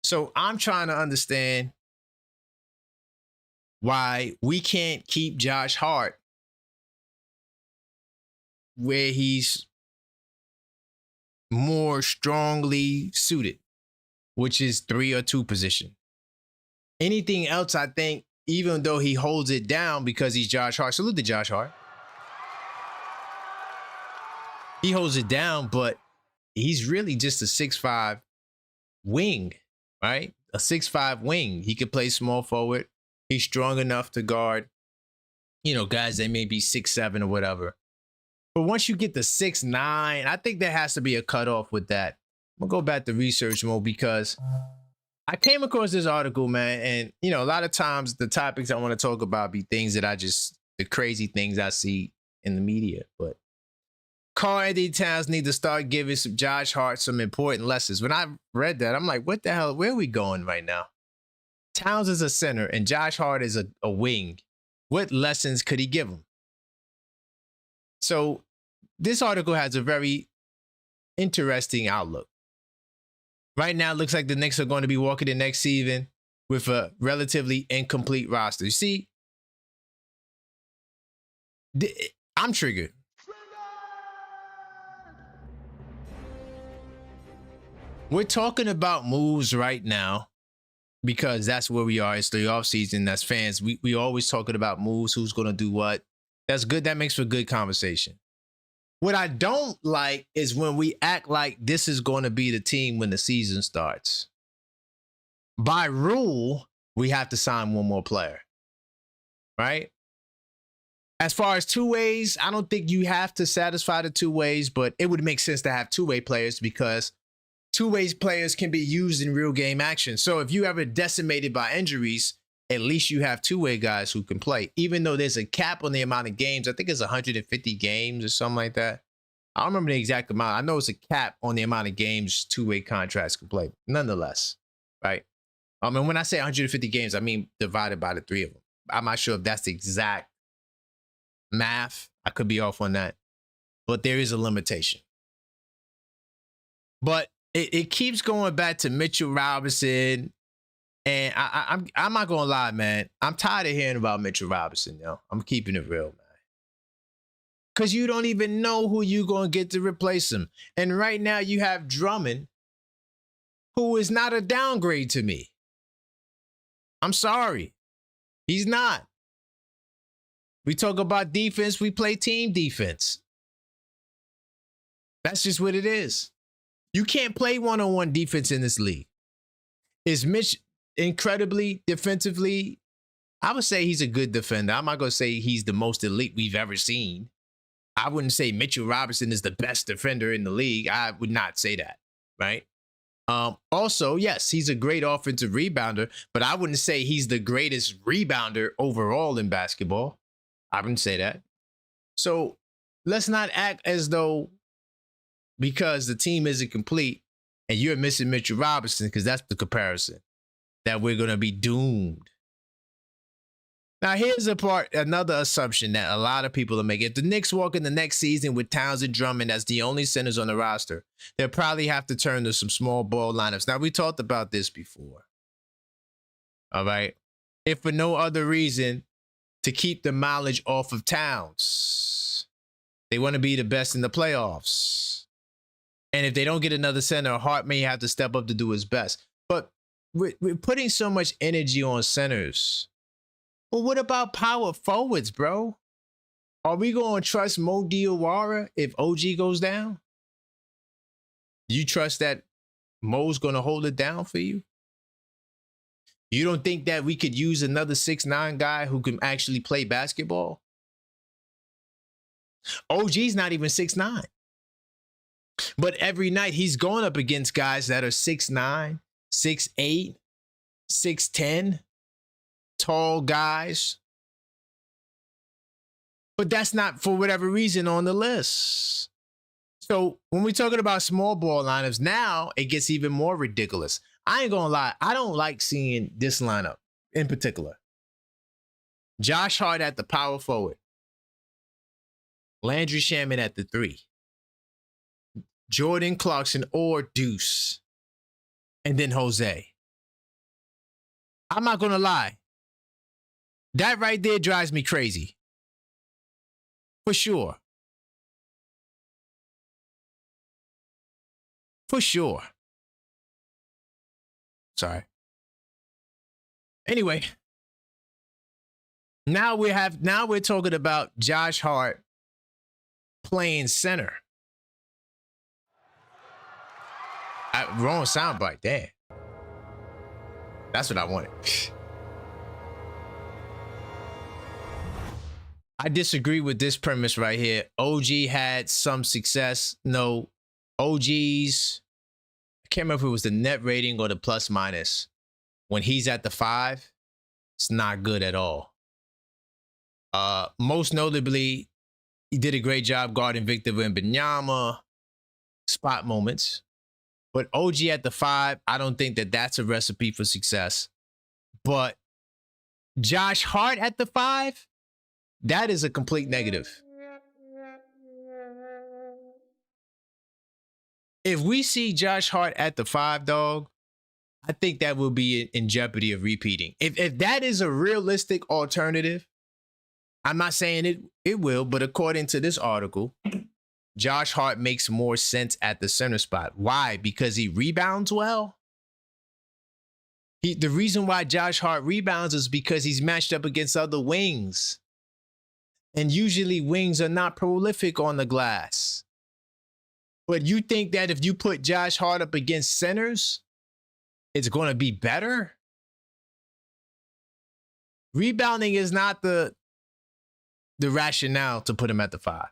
So I'm trying to understand why we can't keep Josh Hart where he's more strongly suited, which is 3 or 2 position. Anything else, I think, even though he holds it down because he's Josh Hart. Salute to Josh Hart. He holds it down, but he's really just a 6'5" wing, right? A 6'5" wing. He could play small forward. He's strong enough to guard, guys that may be 6'7" or whatever. But once you get to 6'9", I think there has to be a cutoff with that. I'm going to go back to research mode because I came across this article, man. And, a lot of times the topics I want to talk about be things that the crazy things I see in the media. But Karl-Anthony Towns need to start giving Josh Hart some important lessons. When I read that, I'm like, what the hell? Where are we going right now? Towns is a center and Josh Hart is a wing. What lessons could he give him? So this article has a very interesting outlook. Right now, it looks like the Knicks are going to be walking the next season with a relatively incomplete roster. You see, I'm triggered. We're talking about moves right now because that's where we are. It's the offseason. As fans, we always talking about moves, who's going to do what. That's good. That makes for good conversation. What I don't like is when we act like this is going to be the team when the season starts. By rule, we have to sign one more player, right? As far as two ways, I don't think you have to satisfy the 2 ways, but it would make sense to have 2-way players because 2-way players can be used in real game action. So if you ever decimated by injuries, at least you have 2-way guys who can play, even though there's a cap on the amount of games. I think it's 150 games or something like that. I don't remember the exact amount. I know it's a cap on the amount of games 2-way contracts can play. Nonetheless, right? And when I say 150 games, I mean divided by the 3 of them. I'm not sure if that's the exact math. I could be off on that. But there is a limitation. But it keeps going back to Mitchell Robinson. And I'm not going to lie, man. I'm tired of hearing about Mitchell Robinson, yo. I'm keeping it real, man. Because you don't even know who you're going to get to replace him. And right now you have Drummond, who is not a downgrade to me. I'm sorry. He's not. We talk about defense. We play team defense. That's just what it is. You can't play one-on-one defense in this league. Is Mitch incredibly defensively? I would say he's a good defender. I'm not going to say he's the most elite we've ever seen. I wouldn't say Mitchell Robinson is the best defender in the league. I would not say that, right? Also, yes, he's a great offensive rebounder, but I wouldn't say he's the greatest rebounder overall in basketball. I wouldn't say that. So let's not act as though because the team isn't complete and you're missing Mitchell Robinson, because that's the comparison, that we're going to be doomed. Now, here's another assumption that a lot of people are making. If the Knicks walk in the next season with Towns and Drummond as the only centers on the roster, they'll probably have to turn to some small ball lineups. Now, we talked about this before. All right. If for no other reason, to keep the mileage off of Towns. They want to be the best in the playoffs. And if they don't get another center, Hart may have to step up to do his best. But we're putting so much energy on centers. Well, what about power forwards, bro? Are we going to trust Mo Diawara if OG goes down? You trust that Mo's going to hold it down for you? You don't think that we could use another 6'9" guy who can actually play basketball? OG's not even 6'9". But every night he's going up against guys that are 6'9", 6'8", 6'10", tall guys. But that's not, for whatever reason, on the list. So when we're talking about small ball lineups, now it gets even more ridiculous. I ain't gonna lie, I don't like seeing this lineup in particular. Josh Hart at the power forward. Landry Shamet at the 3. Jordan Clarkson or Deuce. And then Jose. I'm not gonna lie. That right there drives me crazy. For sure. For sure. Sorry. Anyway, now we're talking about Josh Hart playing center. Wrong soundbite. Damn. That's what I wanted. I disagree with this premise right here. OG had some success. No, OG's, I can't remember if it was the net rating or the plus minus. When he's at the 5, it's not good at all. Most notably, he did a great job guarding Victor Wembanyama, spot moments. But OG at the 5, I don't think that that's a recipe for success. But Josh Hart at the 5, that is a complete negative. If we see Josh Hart at the 5, dog, I think that will be in jeopardy of repeating. If that is a realistic alternative, I'm not saying it will, but according to this article, Josh Hart makes more sense at the center spot. Why? Because he rebounds well. The reason why Josh Hart rebounds is because he's matched up against other wings. And usually wings are not prolific on the glass. But you think that if you put Josh Hart up against centers, it's going to be better? Rebounding is not the rationale to put him at the 5.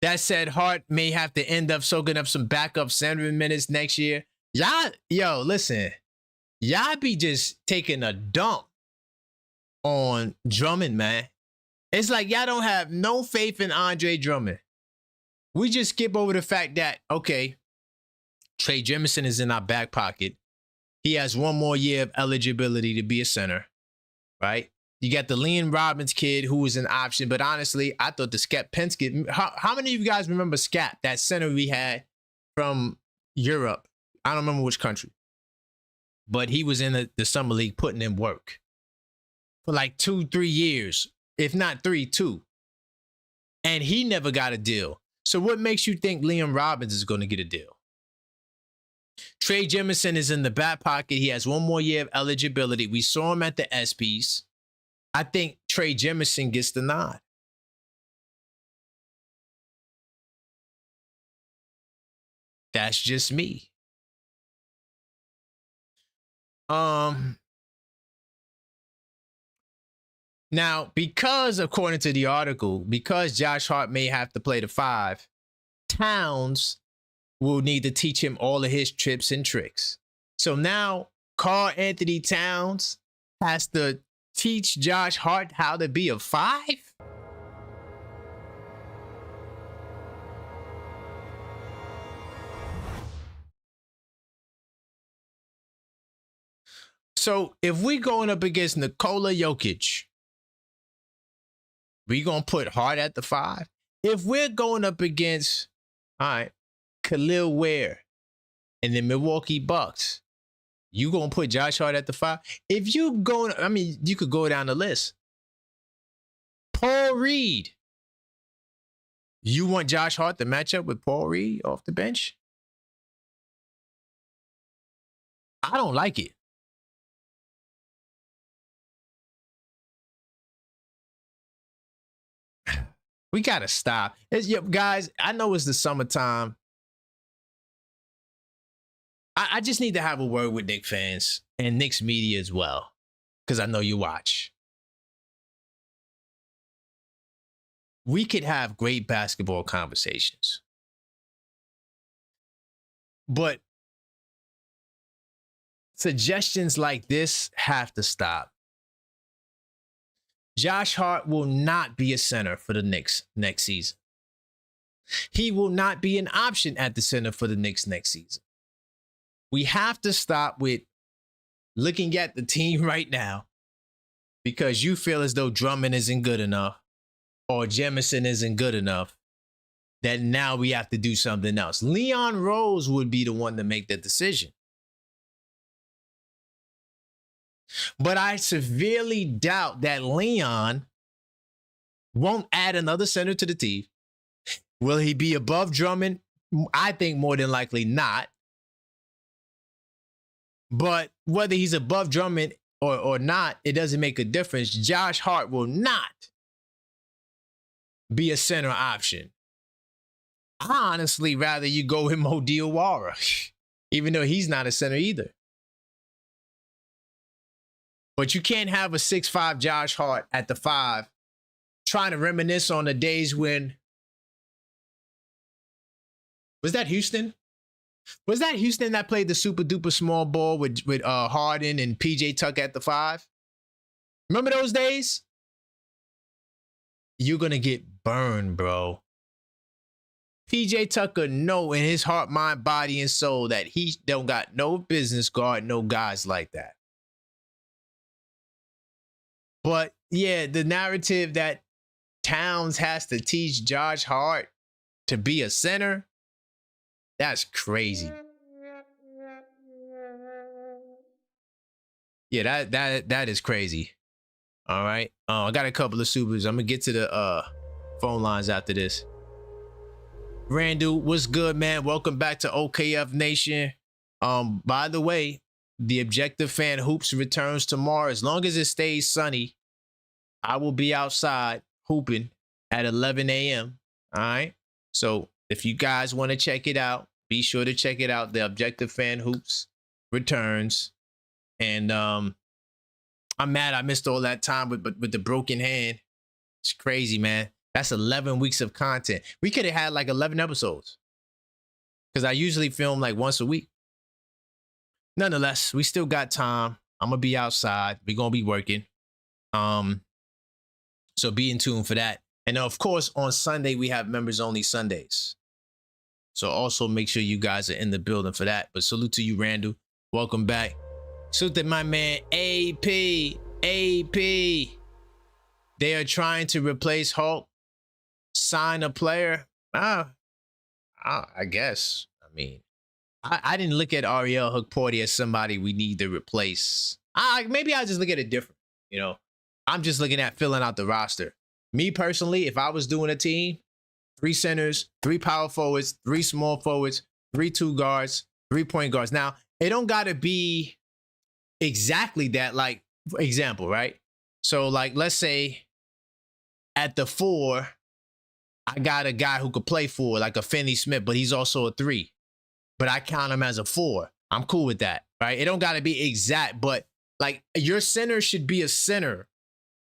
That said, Hart may have to end up soaking up some backup centering minutes next year. Listen, y'all be just taking a dump on Drummond, man. It's like y'all don't have no faith in Andre Drummond. We just skip over the fact that, okay, Trey Jemison is in our back pocket. He has one more year of eligibility to be a center, right? You got the Liam Robbins kid who was an option, but honestly, I thought the Skep Penske. How many of you guys remember Skep, that center we had from Europe? I don't remember which country, but he was in the summer league putting in work for like 2-3 years, if not 2. And he never got a deal. So what makes you think Liam Robbins is going to get a deal? Trey Jemison is in the back pocket. He has one more year of eligibility. We saw him at the ESPYs. I think Trey Jemison gets the nod. That's just me. Now, because according to the article, because Josh Hart may have to play the 5, Towns will need to teach him all of his tips and tricks. So now Karl-Anthony Towns has to teach Josh Hart how to be a 5? So if we going up against Nikola Jokic, we gonna put Hart at the 5. If we're going up against, all right, Khalil Ware and the Milwaukee Bucks, you gonna put Josh Hart at the 5? If you going, I mean, you could go down the list. Paul Reed. You want Josh Hart to match up with Paul Reed off the bench? I don't like it. We gotta stop. Guys, I know it's the summertime. I just need to have a word with Knicks fans and Knicks media as well, because I know you watch. We could have great basketball conversations, but suggestions like this have to stop. Josh Hart will not be a center for the Knicks next season. He will not be an option at the center for the Knicks next season. We have to stop with looking at the team right now because you feel as though Drummond isn't good enough or Jemison isn't good enough, that now we have to do something else. Leon Rose would be the one to make that decision. But I severely doubt that Leon won't add another center to the team. Will he be above Drummond? I think more than likely not. But whether he's above Drummond or not, it doesn't make a difference. Josh Hart will not be a center option. I honestly rather you go with Mo Diawara, even though he's not a center either. But you can't have a 6'5" Josh Hart at the 5 trying to reminisce on the days when, was that Houston? Was that Houston that played the super duper small ball with Harden and PJ Tucker at the 5? Remember those days? You're going to get burned, bro. PJ Tucker know in his heart, mind, body, and soul that he don't got no business guard, no guys like that. But yeah, the narrative that Towns has to teach Josh Hart to be a center, that's crazy. Yeah, that is crazy. All right. I got a couple of supers. I'm gonna get to the phone lines after this. Randall, what's good, man? Welcome back to OKF Nation. By the way, the Objective Fan Hoops returns tomorrow. As long as it stays sunny, I will be outside hooping at 11 a.m. All right. So if you guys want to check it out, be sure to check it out. The Objective Fan Hoops returns. And I'm mad I missed all that time with the broken hand. It's crazy, man. That's 11 weeks of content. We could have had like 11 episodes because I usually film like once a week. Nonetheless, we still got time. I'm going to be outside. We're going to be working. So be in tune for that. And of course, on Sunday, we have members only Sundays. So also make sure you guys are in the building for that. But salute to you, Randall. Welcome back. Salute to my man, AP. They are trying to replace Hulk. Sign a player. I guess. I mean, I didn't look at Ariel Hukporti as somebody we need to replace. Maybe I'll just look at it different. You know, I'm just looking at filling out the roster. Me personally, if I was doing a team, 3 centers, 3 power forwards, 3 small forwards, 3 2 guards, 3 point guards. Now, it don't got to be exactly that. Like, for example, right? So, like, let's say at the 4, I got a guy who could play 4, like a Finney Smith, but he's also a 3. But I count him as a 4. I'm cool with that, right? It don't got to be exact, but like your center should be a center,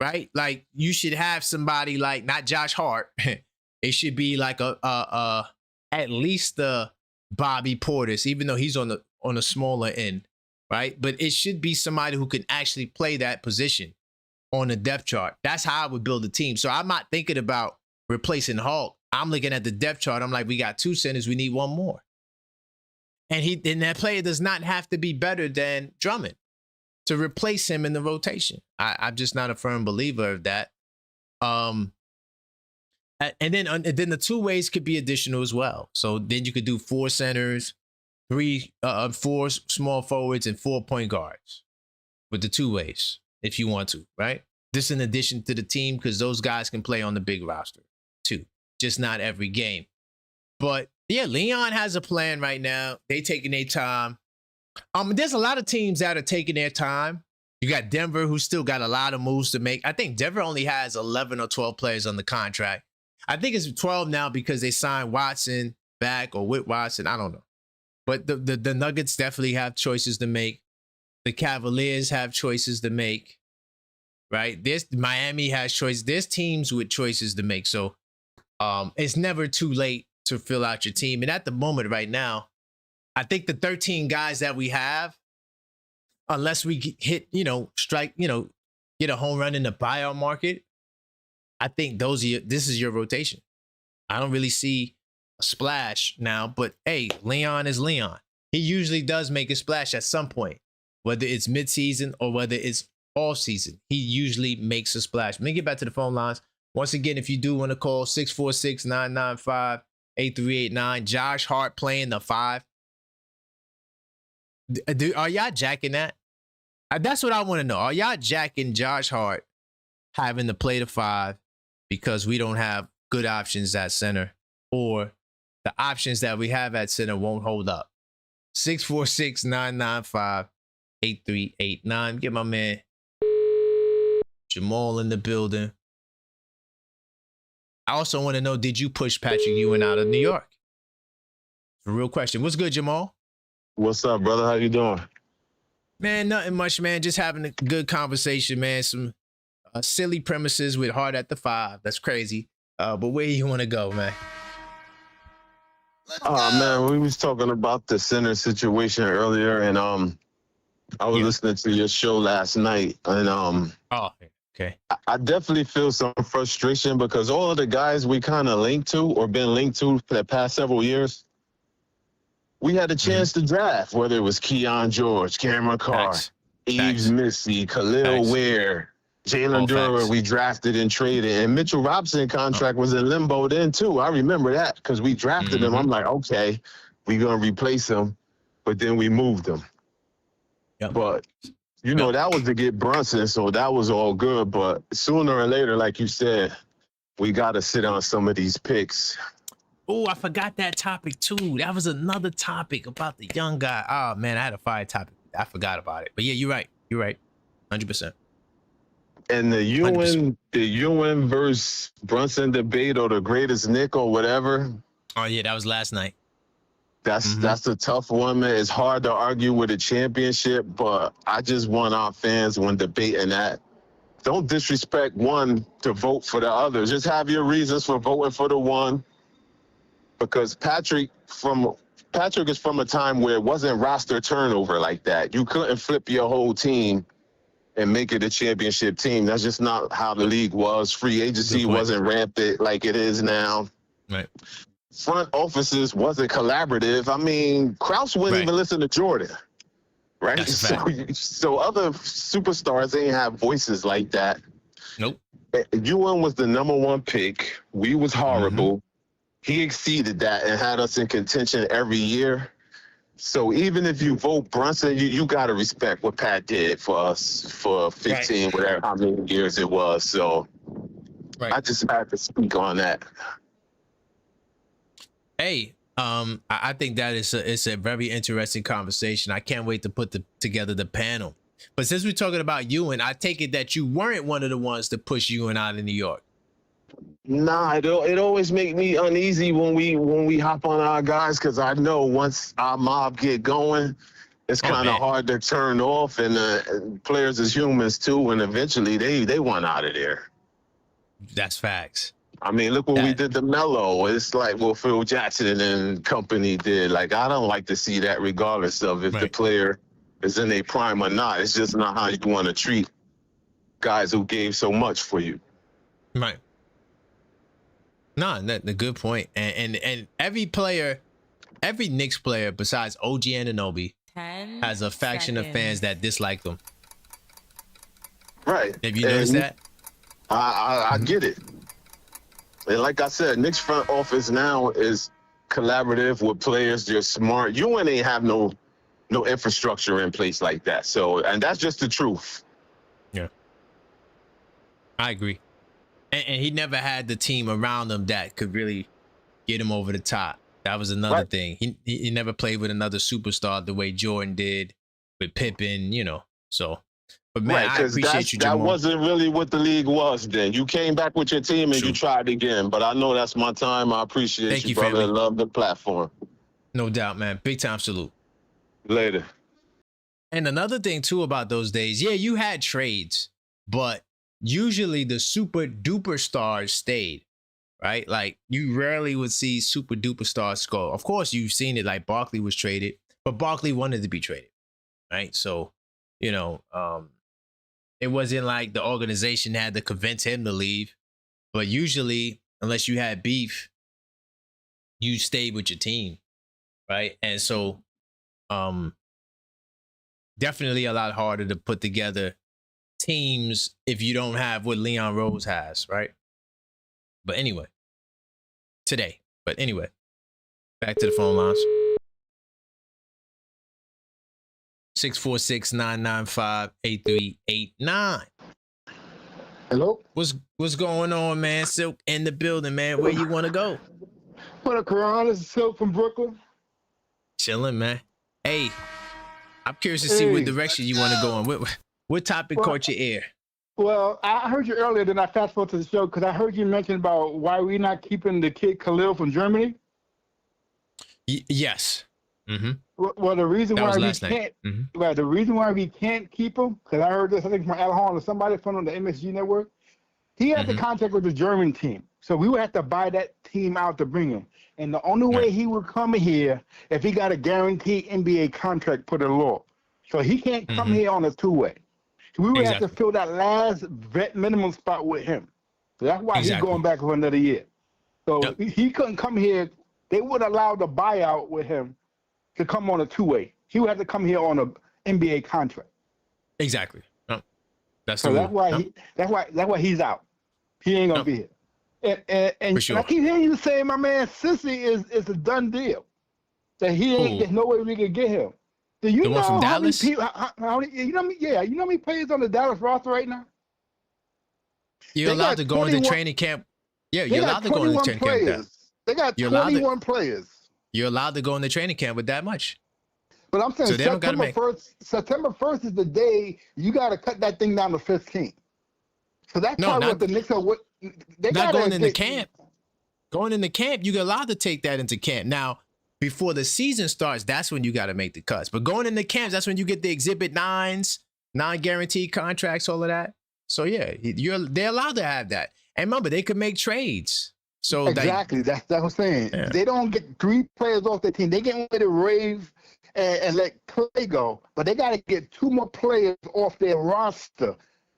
right? Like you should have somebody like not Josh Hart. It should be like at least the Bobby Portis, even though he's on the smaller end, right? But it should be somebody who can actually play that position on the depth chart. That's how I would build a team. So I'm not thinking about replacing Hulk. I'm looking at the depth chart. I'm like, we got 2 centers. We need 1 more. And that player does not have to be better than Drummond to replace him in the rotation. I'm just not a firm believer of that. And then the two ways could be additional as well. So then you could do 4 centers, 4 small forwards, and 4 point guards with the two ways if you want to, right? This in addition to the team, because those guys can play on the big roster too, just not every game. But yeah, Leon has a plan right now. They taking their time. There's a lot of teams that are taking their time. You got Denver, who still got a lot of moves to make. I think Denver only has 11 or 12 players on the contract. I think it's 12 now because they signed Watson back or with Watson. I don't know. But the Nuggets definitely have choices to make. The Cavaliers have choices to make. Right? Miami has choices. There's teams with choices to make. So it's never too late to fill out your team. And at the moment right now, I think the 13 guys that we have, unless we hit, strike, get a home run in the buyout market, I think this is your rotation. I don't really see a splash now, but hey, Leon is Leon. He usually does make a splash at some point, whether it's midseason or whether it's off season. He usually makes a splash. Let me get back to the phone lines. Once again, if you do want to call 646-995-8389, Josh Hart playing the 5. Are y'all jacking that? That's what I want to know. Are y'all jacking Josh Hart having to play the 5 because we don't have good options at center, or the options that we have at center won't hold up? 646-995-8389. Get my man Jamal in the building. I also want to know, did you push Patrick Ewing out of New York? It's a real question. What's good, Jamal? What's up, brother? How you doing? Man, nothing much, man. Just having a good conversation, man. Some silly premises with Hart at the 5. That's crazy. But where you want to go, man? Man, we was talking about the center situation earlier, and I was listening to your show last night, and okay. I definitely feel some frustration because all of the guys we kind of linked to or been linked to for the past several years, we had a chance to draft, whether it was Keon George, Cameron Carr, Eves Missy, Khalil Ware, Jalen Durer, we drafted and traded. And Mitchell Robinson contract was in limbo then, too. I remember that because we drafted him. I'm like, okay, we're going to replace him. But then we moved him. Yep. But, that was to get Brunson, so that was all good. But sooner or later, like you said, we got to sit on some of these picks. Oh, I forgot that topic, too. That was another topic about the young guy. Oh, man, I had a fire topic. I forgot about it. But yeah, you're right. You're right. 100%. And the Ewing versus Brunson debate, or the greatest Knick or whatever. Oh yeah, that was last night. That's a tough one, man. It's hard to argue with a championship, but I just want our fans, when debating that, don't disrespect one to vote for the other. Just have your reasons for voting for the one. Because Patrick is from a time where it wasn't roster turnover like that. You couldn't flip your whole team and make it a championship team. That's just not how the league was. Free agency wasn't rampant like it is now. Right. Front offices wasn't collaborative. I mean, Krause wouldn't even listen to Jordan. Right? So other superstars ain't have voices like that. Nope. Ewing was the number 1 pick. We was horrible. He exceeded that and had us in contention every year. So even if you vote Brunson, you got to respect what Pat did for us for 15, whatever, how many years it was. So I just had to speak on that. Hey, I think that it's a very interesting conversation. I can't wait to put together the panel. But since we're talking about Ewing, I take it that you weren't one of the ones to push Ewing out of New York. Nah, it always make me uneasy when we hop on our guys, because I know once our mob get going, it's kind of hard to turn off, and players as humans too, and eventually they want out of there. That's facts. I mean, look what we did to Melo. It's like what Phil Jackson and company did. Like, I don't like to see that, regardless of if the player is in their prime or not. It's just not how you want to treat guys who gave so much for you. Right. No, that's a good point. And every player, every Knicks player besides OG Anunoby has a faction of fans that dislike them. Right. Have you noticed that? I get it. And like I said, Knicks front office now is collaborative with players. They're smart. You ain't have no infrastructure in place like that. So, and that's just the truth. Yeah, I agree. And he never had the team around him that could really get him over the top. That was another thing. He never played with another superstar the way Jordan did with Pippen, you know. So, but man, I appreciate you, Jamal. That wasn't really what the league was then. You came back with your team and you tried again. But I know that's my time. I appreciate you, brother. I love the platform. No doubt, man. Big time salute. Later. And another thing too about those days, yeah, you had trades, but usually the super duper stars stayed, right? Like you rarely would see super duper stars go. Of course, you've seen it, like Barkley was traded, but Barkley wanted to be traded, right? So, you know, it wasn't like the organization had to convince him to leave, but usually, unless you had beef, you stayed with your team, right? And so, definitely a lot harder to put together teams if you don't have what Leon Rose has, right? But anyway, back to the phone lines. 646-995-8389. Hello? What's going on, man? Silk in the building, man. Where you want to go? What up, Karan? This is Silk from Brooklyn. Chilling, man. Hey, I'm curious to see what direction you want to go in. What topic caught your ear? Well, I heard you earlier, then I fast forward to the show because I heard you mention about why we not keeping the kid Khalil from Germany. Yes. Mm-hmm. Well, the reason why we can't, the reason why we can't keep him, because I heard this, I think from Al Horn or somebody from the MSG network. He had the contract with the German team, so we would have to buy that team out to bring him. And the only way he would come here if he got a guaranteed NBA contract per the law. So he can't come here on a two-way. We would have to fill that last vet minimum spot with him. So that's why he's going back for another year. So he couldn't come here. They would allow the buyout with him to come on a two-way. He would have to come here on an NBA contract. Exactly. No. That's so that's why that's why he's out. He ain't gonna be here. And I keep hearing you say, my man, Sissy is a done deal. That he ain't. There's no way we can get him. Do you know from how Dallas? many people? You know me? Yeah, you know how many players on the Dallas roster right now? You're allowed to go into training camp. Yeah, you're allowed to go into training camp. They got 21 players. You're allowed to go into training camp with that much. But I'm saying September 1st is the day you got to cut that thing down to 15. So that's what the Knicks are. Not going into camp. Going into camp, you're allowed to take that into camp. Now, before the season starts, that's when you got to make the cuts. But going into camps, that's when you get the Exhibit 9s, non-guaranteed contracts, all of that. So yeah, they're allowed to have that. And remember, they could make trades. So exactly, that's what I'm saying. Yeah. They don't get 3 players off their team. They get away to Rave and let Clay go, but they got to get 2 more players off their roster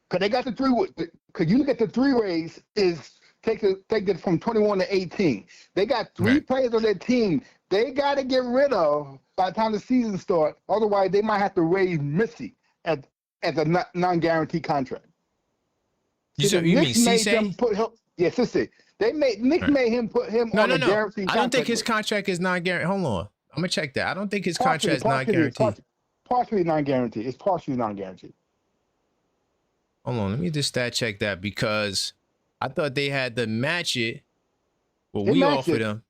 because they got the 3. Because you look at the 3-ways is take it from 21 to 18. They got 3 players on their team. They got to get rid of by the time the season starts. Otherwise, they might have to raise Missy as a non-guaranteed contract. You mean Cisse? Yes, Cisse. Knicks made him put him on a guaranteed contract. I don't think his contract is non-guaranteed. Hold on. I'm going to check that. I don't think his contract is non-guaranteed. Partially non-guaranteed. It's partially non-guaranteed. Hold on. Let me just stat check that because I thought they had to match it. Well, we offered them.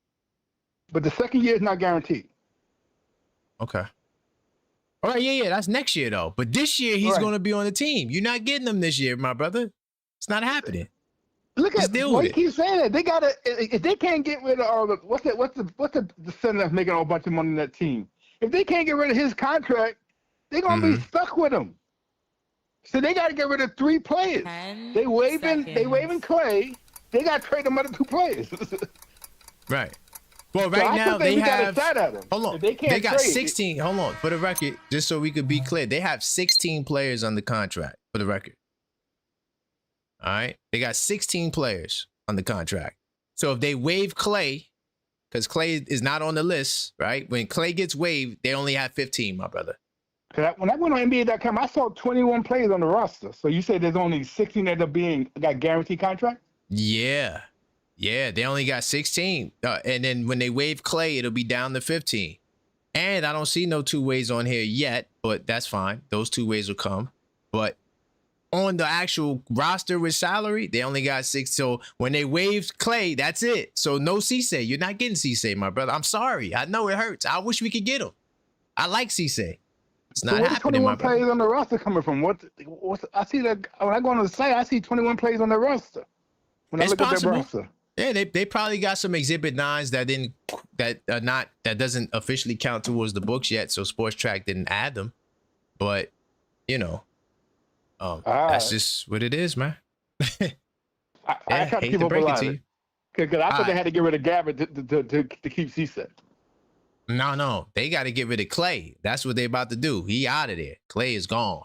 But the second year is not guaranteed. Okay. All right, yeah. That's next year, though. But this year, he's going to be on the team. You're not getting him this year, my brother. It's not happening. Look at why you keep saying that. They gotta if they can't get rid of all the what's the center that's making a whole bunch of money in that team. If they can't get rid of his contract, they're gonna be stuck with him. So they gotta get rid of 3 players. They waving Clay. They gotta trade them other 2 players. Right. Well, right now they have. Hold on. They got 16. Hold on. For the record, just so we could be clear, they have 16 players on the contract. For the record. All right. They got 16 players on the contract. So if they waive Clay, because Clay is not on the list, right? When Clay gets waived, they only have 15, my brother. When I went on NBA.com, I saw 21 players on the roster. So you say there's only 16 that got guaranteed contracts? Yeah. Yeah, they only got 16. And then when they waive Clay, it'll be down to 15. And I don't see no two ways on here yet, but that's fine. Those two ways will come. But on the actual roster with salary, they only got 6. So when they waived Clay, that's it. So no Cisse. You're not getting Cisse, my brother. I'm sorry. I know it hurts. I wish we could get him. I like Cisse. It's not happening, my brother. 21 players on the roster coming from? I see that when I go on the site, I see 21 players on the roster. When I look at their roster. Yeah, they probably got some Exhibit 9s that doesn't officially count towards the books yet, so Sports Track didn't add them. But that's just what it is, man. I try to keep up alive because I thought they had to get rid of Gabbard to keep Cisse. No, they got to get rid of Clay. That's what they about to do. He out of there. Clay is gone.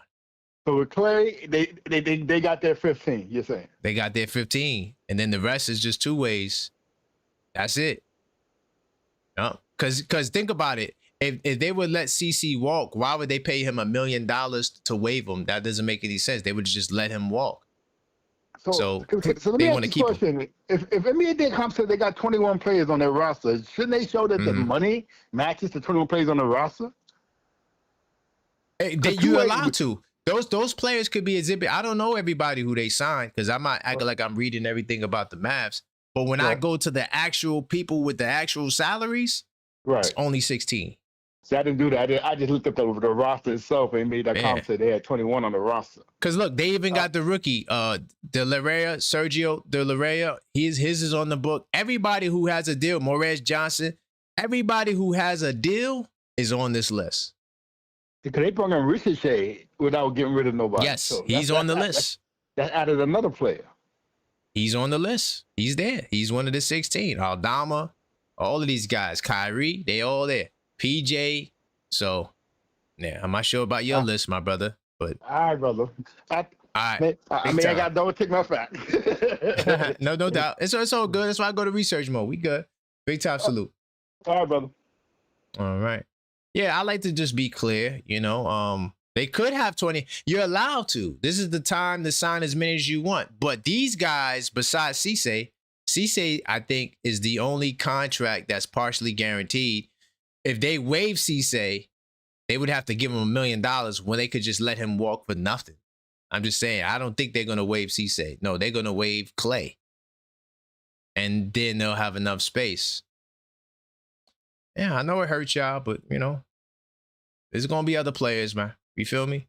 So with Clay, they got their 15. You're saying they got their 15, and then the rest is just two ways. That's it. No, because think about it. If they would let CC walk, why would they pay him $1 million to waive him? That doesn't make any sense. They would just let him walk. So they want to keep him. If NBA.com said they got 21 players on their roster, shouldn't they show that the money matches the 21 players on the roster? You're allowed to. Those players could be exhibit. I don't know everybody who they signed because I'm not acting like I'm reading everything about the Mavs. But when I go to the actual people with the actual salaries, it's only 16. So I didn't do that. I just looked up the roster itself, and NBA.com said they had 21 on the roster. Because look, they even got the rookie, Sergio De La Rey. His is on the book. Everybody who has a deal, Morez Johnson, everybody who has a deal is on this list. Because they brought in Ricochet without getting rid of nobody. Yes, so he's on the list. That added another player. He's on the list. He's there. He's one of the 16. Aldama, all of these guys. Kyrie, they all there. PJ. So, yeah, I'm not sure about your list, my brother. But all right, brother. I got to double check my fact. No doubt. It's all good. That's why I go to research mode. We good. Big time salute. All right, brother. All right. Yeah, I like to just be clear, they could have 20. You're allowed to. This is the time to sign as many as you want. But these guys, besides Cisse, I think, is the only contract that's partially guaranteed. If they waive Cisse, they would have to give him $1 million when they could just let him walk for nothing. I'm just saying, I don't think they're going to waive Cisse. No, they're going to waive Clay. And then they'll have enough space. Yeah, I know it hurts y'all, but, there's going to be other players, man. You feel me?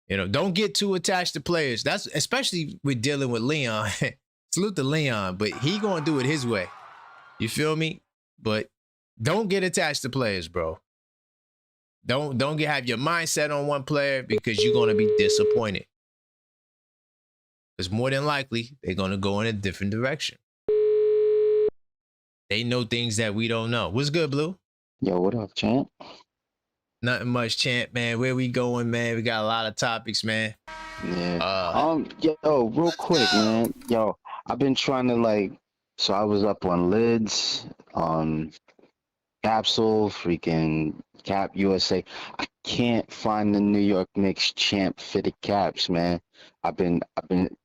Don't get too attached to players. That's especially with dealing with Leon. Salute to Leon, but he going to do it his way. You feel me? But don't get attached to players, bro. Don't have your mindset on one player because you're going to be disappointed. Because more than likely, they're going to go in a different direction. They know things that we don't know. What's good, Blue? Yo, what up, champ? Nothing much, champ, man. Where we going, man? We got a lot of topics, man. Yeah. Yo, real quick, man. Yo, I've been trying to so I was up on Lids, Capsule, freaking Cap USA. I can't find the New York Knicks champ fitted caps, man. I've been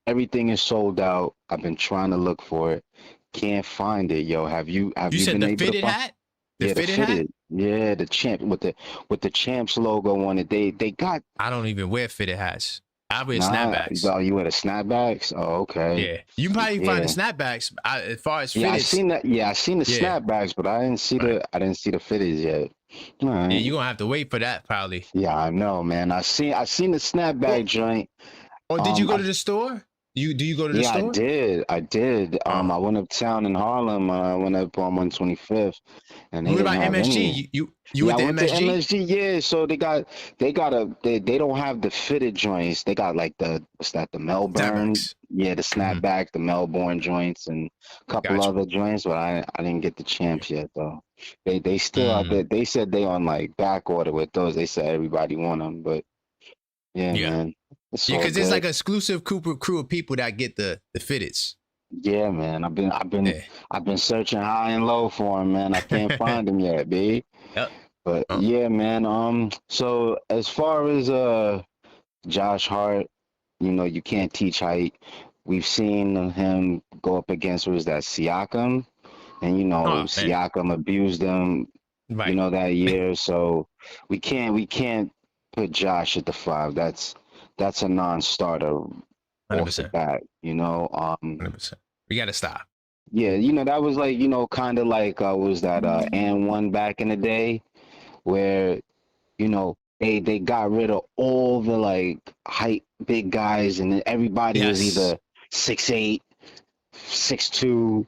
everything is sold out. I've been trying to look for it. Can't find it, yo. Have you said been the able fitted to find hat? The fitted hat? Yeah, the champ with the champs logo on it. They got. I don't even wear fitted hats. I wear snapbacks. Oh, you wear the snapbacks? Oh, okay. Yeah, you probably find the snapbacks. As far as fitted, I seen that. Yeah, I seen the snapbacks, but I didn't see the fitteds yet. All right. Yeah, you're gonna have to wait for that probably. Yeah, I know, man. I seen the snapback joint. Oh, did you go to the store? Do you go to the store? Yeah, I did. I went uptown in Harlem. I went up on 125th. And what about MSG? You went to MSG? To MSG, yeah. So they don't have the fitted joints. They got the Melbourne, the snapback, the Melbourne joints, and a couple other joints. But I didn't get the champs yet though. They still out there. They said they on back order with those. They said everybody want them, but man. Because there's an exclusive crew of people that get the fitteds. Yeah, man. I've been searching high and low for them, man. I can't find them yet, B. Yep. But yeah, man. So as far as Josh Hart, you can't teach height. We've seen him go up against Siakam, and Siakam abused him, that year. So we can't put Josh at the 5. That's a non-starter 100%. off the bat. 100%. We gotta stop. Yeah, that was like kind of like was that and one back in the day where they got rid of all the like height big guys and then everybody was either 6'8", 6'2".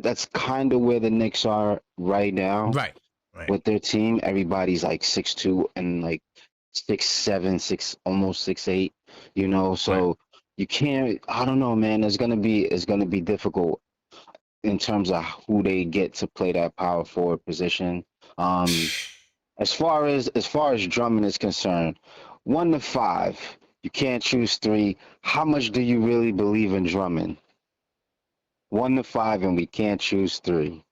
That's kind of where the Knicks are right now. Right. With their team, everybody's like 6'2" and like 6'7", almost 6'8". So you can't. I don't know, man. It's gonna be difficult in terms of who they get to play that power forward position. As far as Drummond is concerned, 1 to 5, you can't choose 3. How much do you really believe in Drummond? 1 to 5, and we can't choose 3.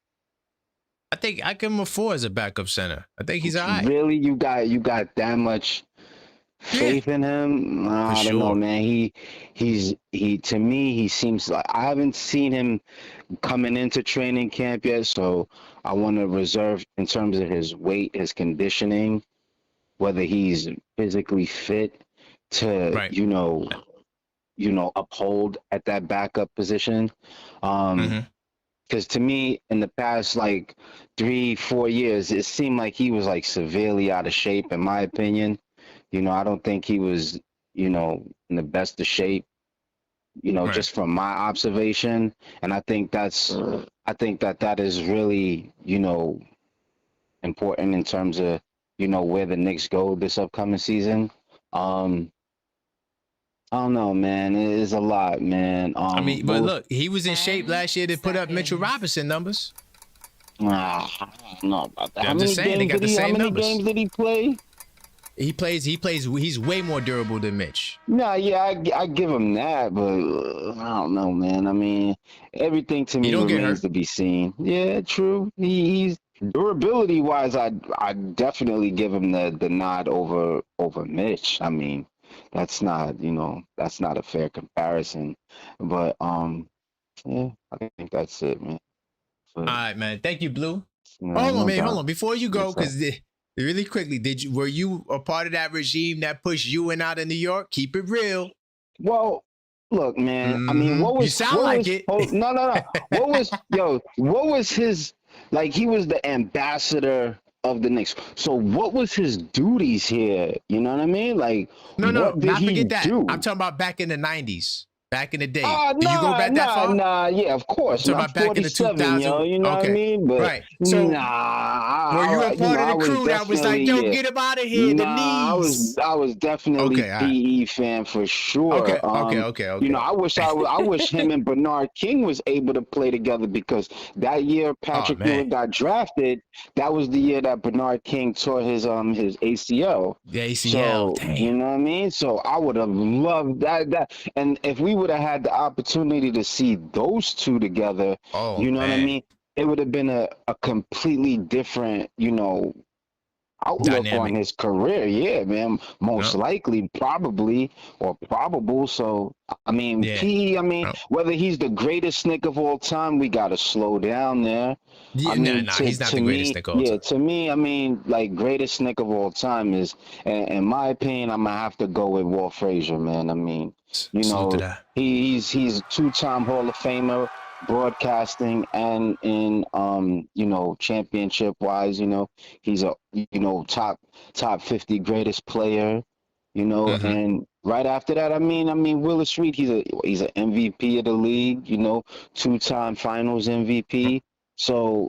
I think I give him a 4 as a backup center. I think he's all right. Really, you got that much faith in him? I don't know, man. He to me, he seems like I haven't seen him coming into training camp yet, so I want to reserve in terms of his weight, his conditioning, whether he's physically fit to uphold at that backup position. Because to me, in the past like 3-4 years, it seemed like he was like severely out of shape, in my opinion. I don't think he was, in the best of shape, just from my observation. And I think that is really, important in terms of, where the Knicks go this upcoming season. I don't know, man. It is a lot, man. But look, he was in shape last year to put up Mitchell Robinson numbers. I don't know about that. I'm just saying, they got the same numbers. How many games did he play? He plays. He's way more durable than Mitch. No, yeah, I give him that, but I don't know, man. Everything to me remains to be seen. Yeah, true. He's durability wise, I definitely give him the nod over Mitch. That's not a fair comparison. But yeah, I think that's it, man. All right, man. Thank you, Blue. Hold on. Before you go, because really quickly, were you a part of that regime that pushed you and out of New York? Keep it real. Well, look, man. What was? You sound like it. Oh, no. What was his? Like, he was the ambassador of the Knicks. So what was his duties here? You know what I mean? Like, no, what did not he forget that. do? I'm talking about back in the 90s. Back in the day. Do you go back that far? Nah, yeah, of course. I'm talking about back in the 2000s. You know what I mean? But right. So, were you a part of the crew that was like, yo, get him out of here, the knees? I was definitely PE fan for sure. Okay. I wish him and Bernard King was able to play together, because that year Patrick Ewing got drafted, that was the year that Bernard King tore his ACL. The ACL. So, you know what I mean? So I would have loved that. And if we would have had the opportunity to see those two together, what I mean? It would have been a completely different, outlook on his career. Yeah, man. Most likely, probably, or probable. So, whether he's the greatest Knick of all time, we got to slow down there. Yeah, he's not the greatest Knick of all time. Yeah, to me, like, greatest Knick of all time is, in my opinion, I'm going to have to go with Walt Frazier, man. He's a 2-time Hall of Famer, broadcasting and in championship wise. He's a top 50 greatest player. And right after that, Willis Reed, he's an MVP of the league. 2-time Finals MVP. So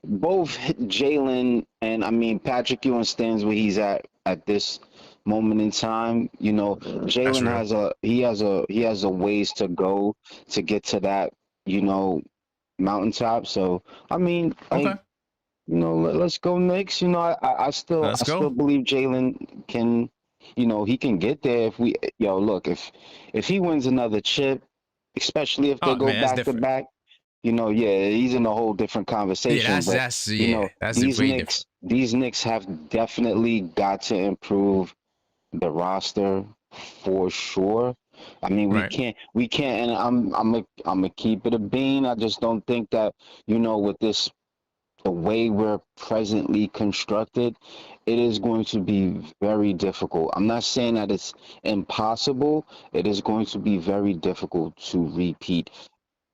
both Jalen and Patrick Ewing stands where he's at this moment in time. Jalen has a ways to go to get to that mountaintop. So let's go Knicks. I still believe Jalen can, he can get there if he wins another chip, especially if they go back to back. he's in a whole different conversation. Yeah, but that's a great difference. These Knicks have definitely got to improve the roster for sure. I mean, we can't, and I'm gonna keep it a bean. I just don't think that, with the way we're presently constructed, it is going to be very difficult. I'm not saying that it's impossible. It is going to be very difficult to repeat.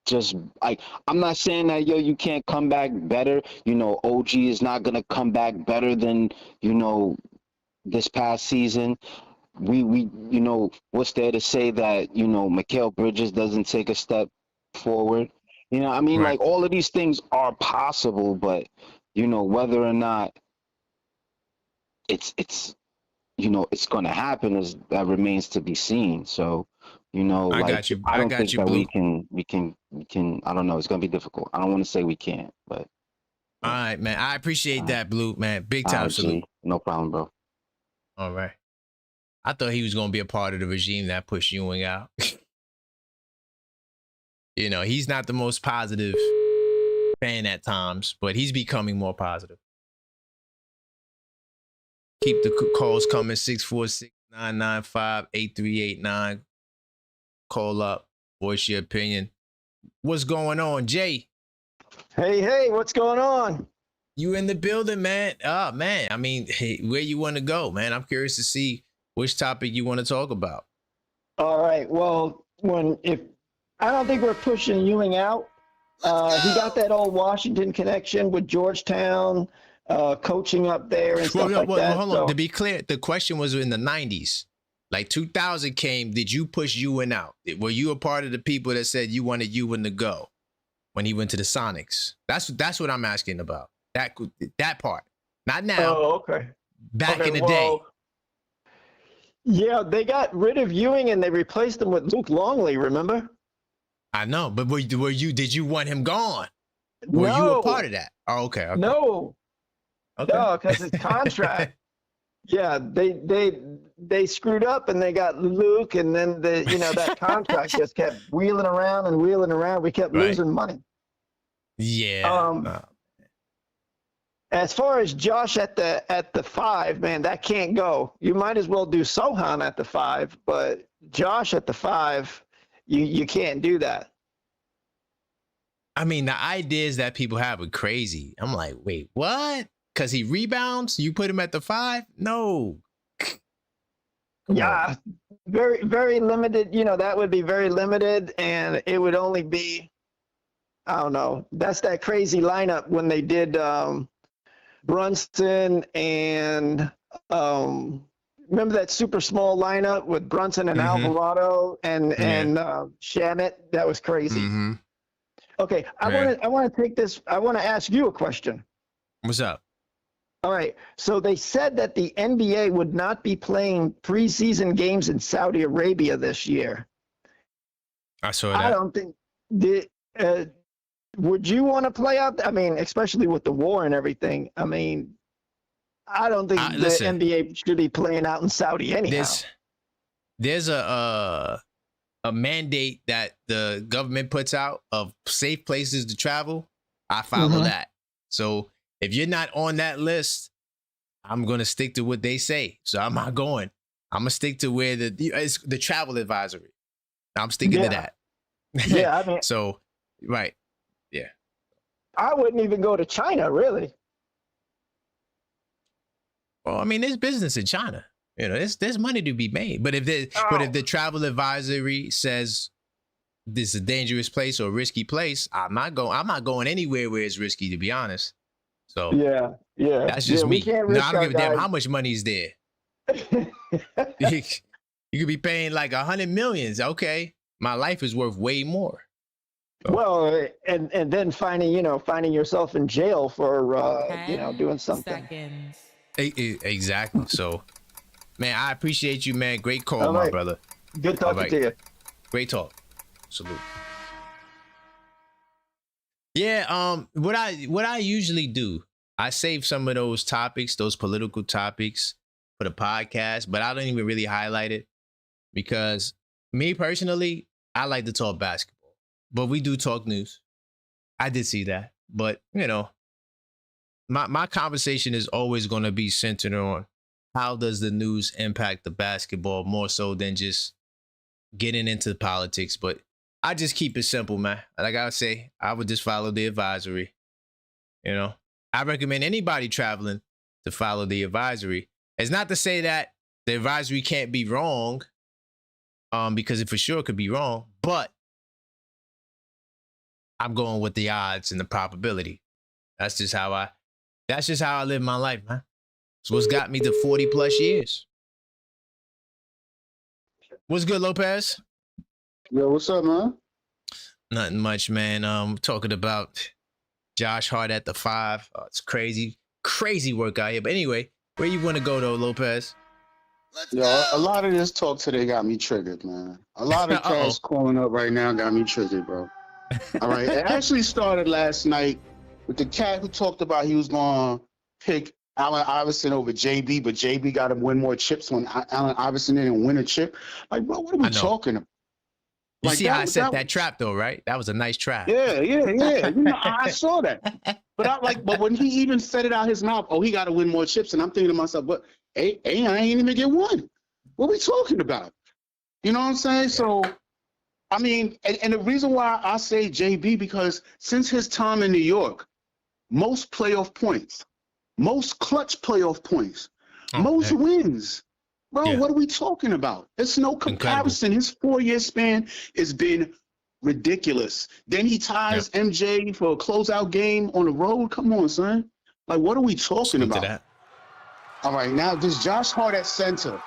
Just like, I'm not saying that you can't come back better. OG is not gonna come back better than this past season. We what's there to say that Mikal Bridges doesn't take a step forward? I mean, like, all of these things are possible, but whether or not it's going to happen that remains to be seen. So I got you. I don't think that Blue. we can. I don't know. It's going to be difficult. I don't want to say we can't, but. All right, man. I appreciate that, Blue, man. Big time salute. No problem, bro. All right. I thought he was going to be a part of the regime that pushed Ewing out. He's not the most positive fan at times, but he's becoming more positive. Keep the calls coming, 646-995-8389. Call up, voice your opinion. What's going on, Jay? Hey, what's going on? You in the building, man? Oh, man. I mean, where you want to go, man? I'm curious to see which topic you want to talk about. All right. Well, if I don't think we're pushing Ewing out. He got that old Washington connection with Georgetown, coaching up there and stuff like that. Hold on. To be clear, the question was in the 90s. Like 2000 came, did you push Ewing out? Were you a part of the people that said you wanted Ewing to go when he went to the Sonics? That's what I'm asking about. That part. Not now. Oh, okay. Back in the day. Yeah, they got rid of Ewing and they replaced him with Luke Longley, remember? I know, but did you want him gone? Were you a part of that? Oh, okay. No. Okay. No, because his contract. Yeah, they screwed up and they got Luke, and then that contract just kept wheeling around and wheeling around. We kept losing money. Yeah. As far as Josh at the 5, man, that can't go. You might as well do Sohan at the 5, but Josh at the 5, you can't do that. I mean, the ideas that people have are crazy. I'm like, wait, what? Because he rebounds, you put him at the 5? No. Yeah, very, very limited. That would be very limited, and it would only be, I don't know. That's that crazy lineup when they did Brunson and remember that super small lineup with Brunson and Alvarado and Shamit? That was crazy. Mm-hmm. Okay, I want to take this. I want to ask you a question. What's up? All right. So they said that the NBA would not be playing preseason games in Saudi Arabia this year. I saw that. I don't think would you want to play out? I mean, especially with the war and everything. I mean, I don't think the NBA should be playing out in Saudi anyhow. There's a mandate that the government puts out of safe places to travel. I follow that. So if you're not on that list, I'm going to stick to what they say. So I'm not going. I'm going to stick to where it's the travel advisory. I'm sticking to that. Yeah, I mean. So, right. Yeah. I wouldn't even go to China, really. Well, I mean, there's business in China. There's money to be made. But if the travel advisory says this is a dangerous place or a risky place, I'm not going anywhere where it's risky, to be honest. So yeah, that's just me. I don't give a damn how much money is there. You could be paying like 100 million. Okay, my life is worth way more. So. Well, and then finding yourself in jail for doing something. Seconds. Exactly. So, man, I appreciate you, man. Great call, my brother. Good talking to you. Great talk. Salute. Yeah, what I usually do, I save some of those topics, those political topics for the podcast, but I don't even really highlight it because me personally, I like to talk basketball, but we do talk news. I did see that. But, you know, my conversation is always going to be centered on how does the news impact the basketball more so than just getting into politics. But I just keep it simple, man. Like I say, I would just follow the advisory. You know, I recommend anybody traveling to follow the advisory. It's not to say that the advisory can't be wrong, because it for sure could be wrong, but I'm going with the odds and the probability. That's just how I live my life, man. It's what's got me to 40 plus years. What's good, Lopez? Yo, what's up, man? Nothing much, man. Talking about Josh Hart at the 5. It's crazy work out here. But anyway, where you want to go though, Lopez? Yo, a lot of this talk today got me triggered, man. A lot of cats calling up right now got me triggered, bro. All right, it actually started last night with the cat who talked about he was going to pick Allen Iverson over JB, but JB got him win more chips when Allen Iverson didn't win a chip. Like, bro, what are we talking about? You like see how I set that trap though, right? That was a nice trap. Yeah. You know, I saw that. But when he even said it out his mouth, oh, he got to win more chips, and I'm thinking to myself, but I ain't even get one. What are we talking about? You know what I'm saying? So, I mean, and the reason why I say JB, because since his time in New York, most playoff points, most clutch playoff points, most wins. Bro, what are we talking about? There's no comparison. Incredible. His 4-year span has been ridiculous. Then he ties MJ for a closeout game on the road. Come on, son. Like, what are we talking about? All right, now this Josh Hart at center.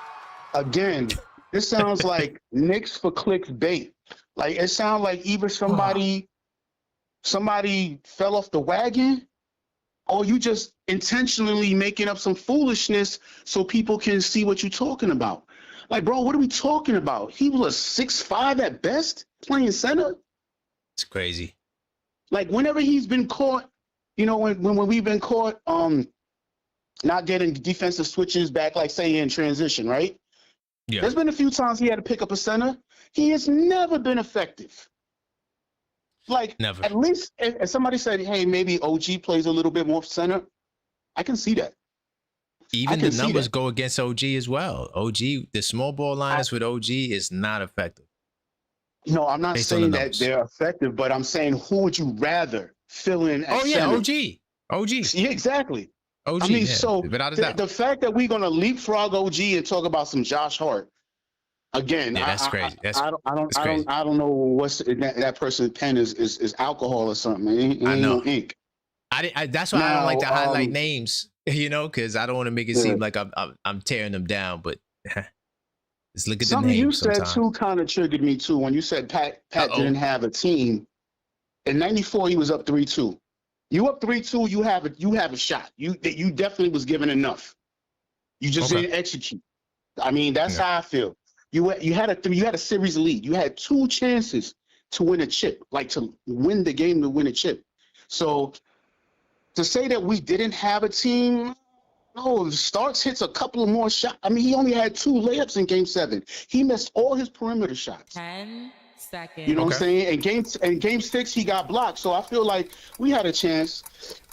Again, this sounds like Knicks for clicks bait. Like, it sounds like either somebody fell off the wagon, or you just intentionally making up some foolishness so people can see what you're talking about. Like, bro, what are we talking about? He was a 6'5" at best playing center. It's crazy. Like, whenever he's been caught, you know, when we've been caught not getting defensive switches back, like say in transition, right? Yeah. There's been a few times he had to pick up a center. He has never been effective. Like, never. At least if somebody said, hey, maybe OG plays a little bit more center, I can see that. Even the numbers go against OG as well. OG, the small ball lines with OG is not effective. No, I'm not saying that they're effective, but I'm saying who would you rather fill in at center? OG. Yeah, exactly. OG, I mean, so the fact that we're going to leapfrog OG and talk about some Josh Hart, again, that's crazy. I don't know what's that person's pen is alcohol or something. I know. No ink. That's why I don't like to highlight names, you know, because I don't want to make it seem like I'm tearing them down. But just look at the names. Something you said too kind of triggered me too when you said Pat didn't have a team. In '94, he was up 3-2. You up 3-2, you have a shot. You definitely was given enough. You just didn't execute. I mean, that's how I feel. You had a series lead. You had 2 chances to win a chip, like to win the game to win a chip. So to say that we didn't have a team, no, Starks hits a couple of more shots. I mean, he only had 2 layups in Game 7. He missed all his perimeter shots. 10 seconds. You know what I'm saying? And game 6, he got blocked. So I feel like we had a chance.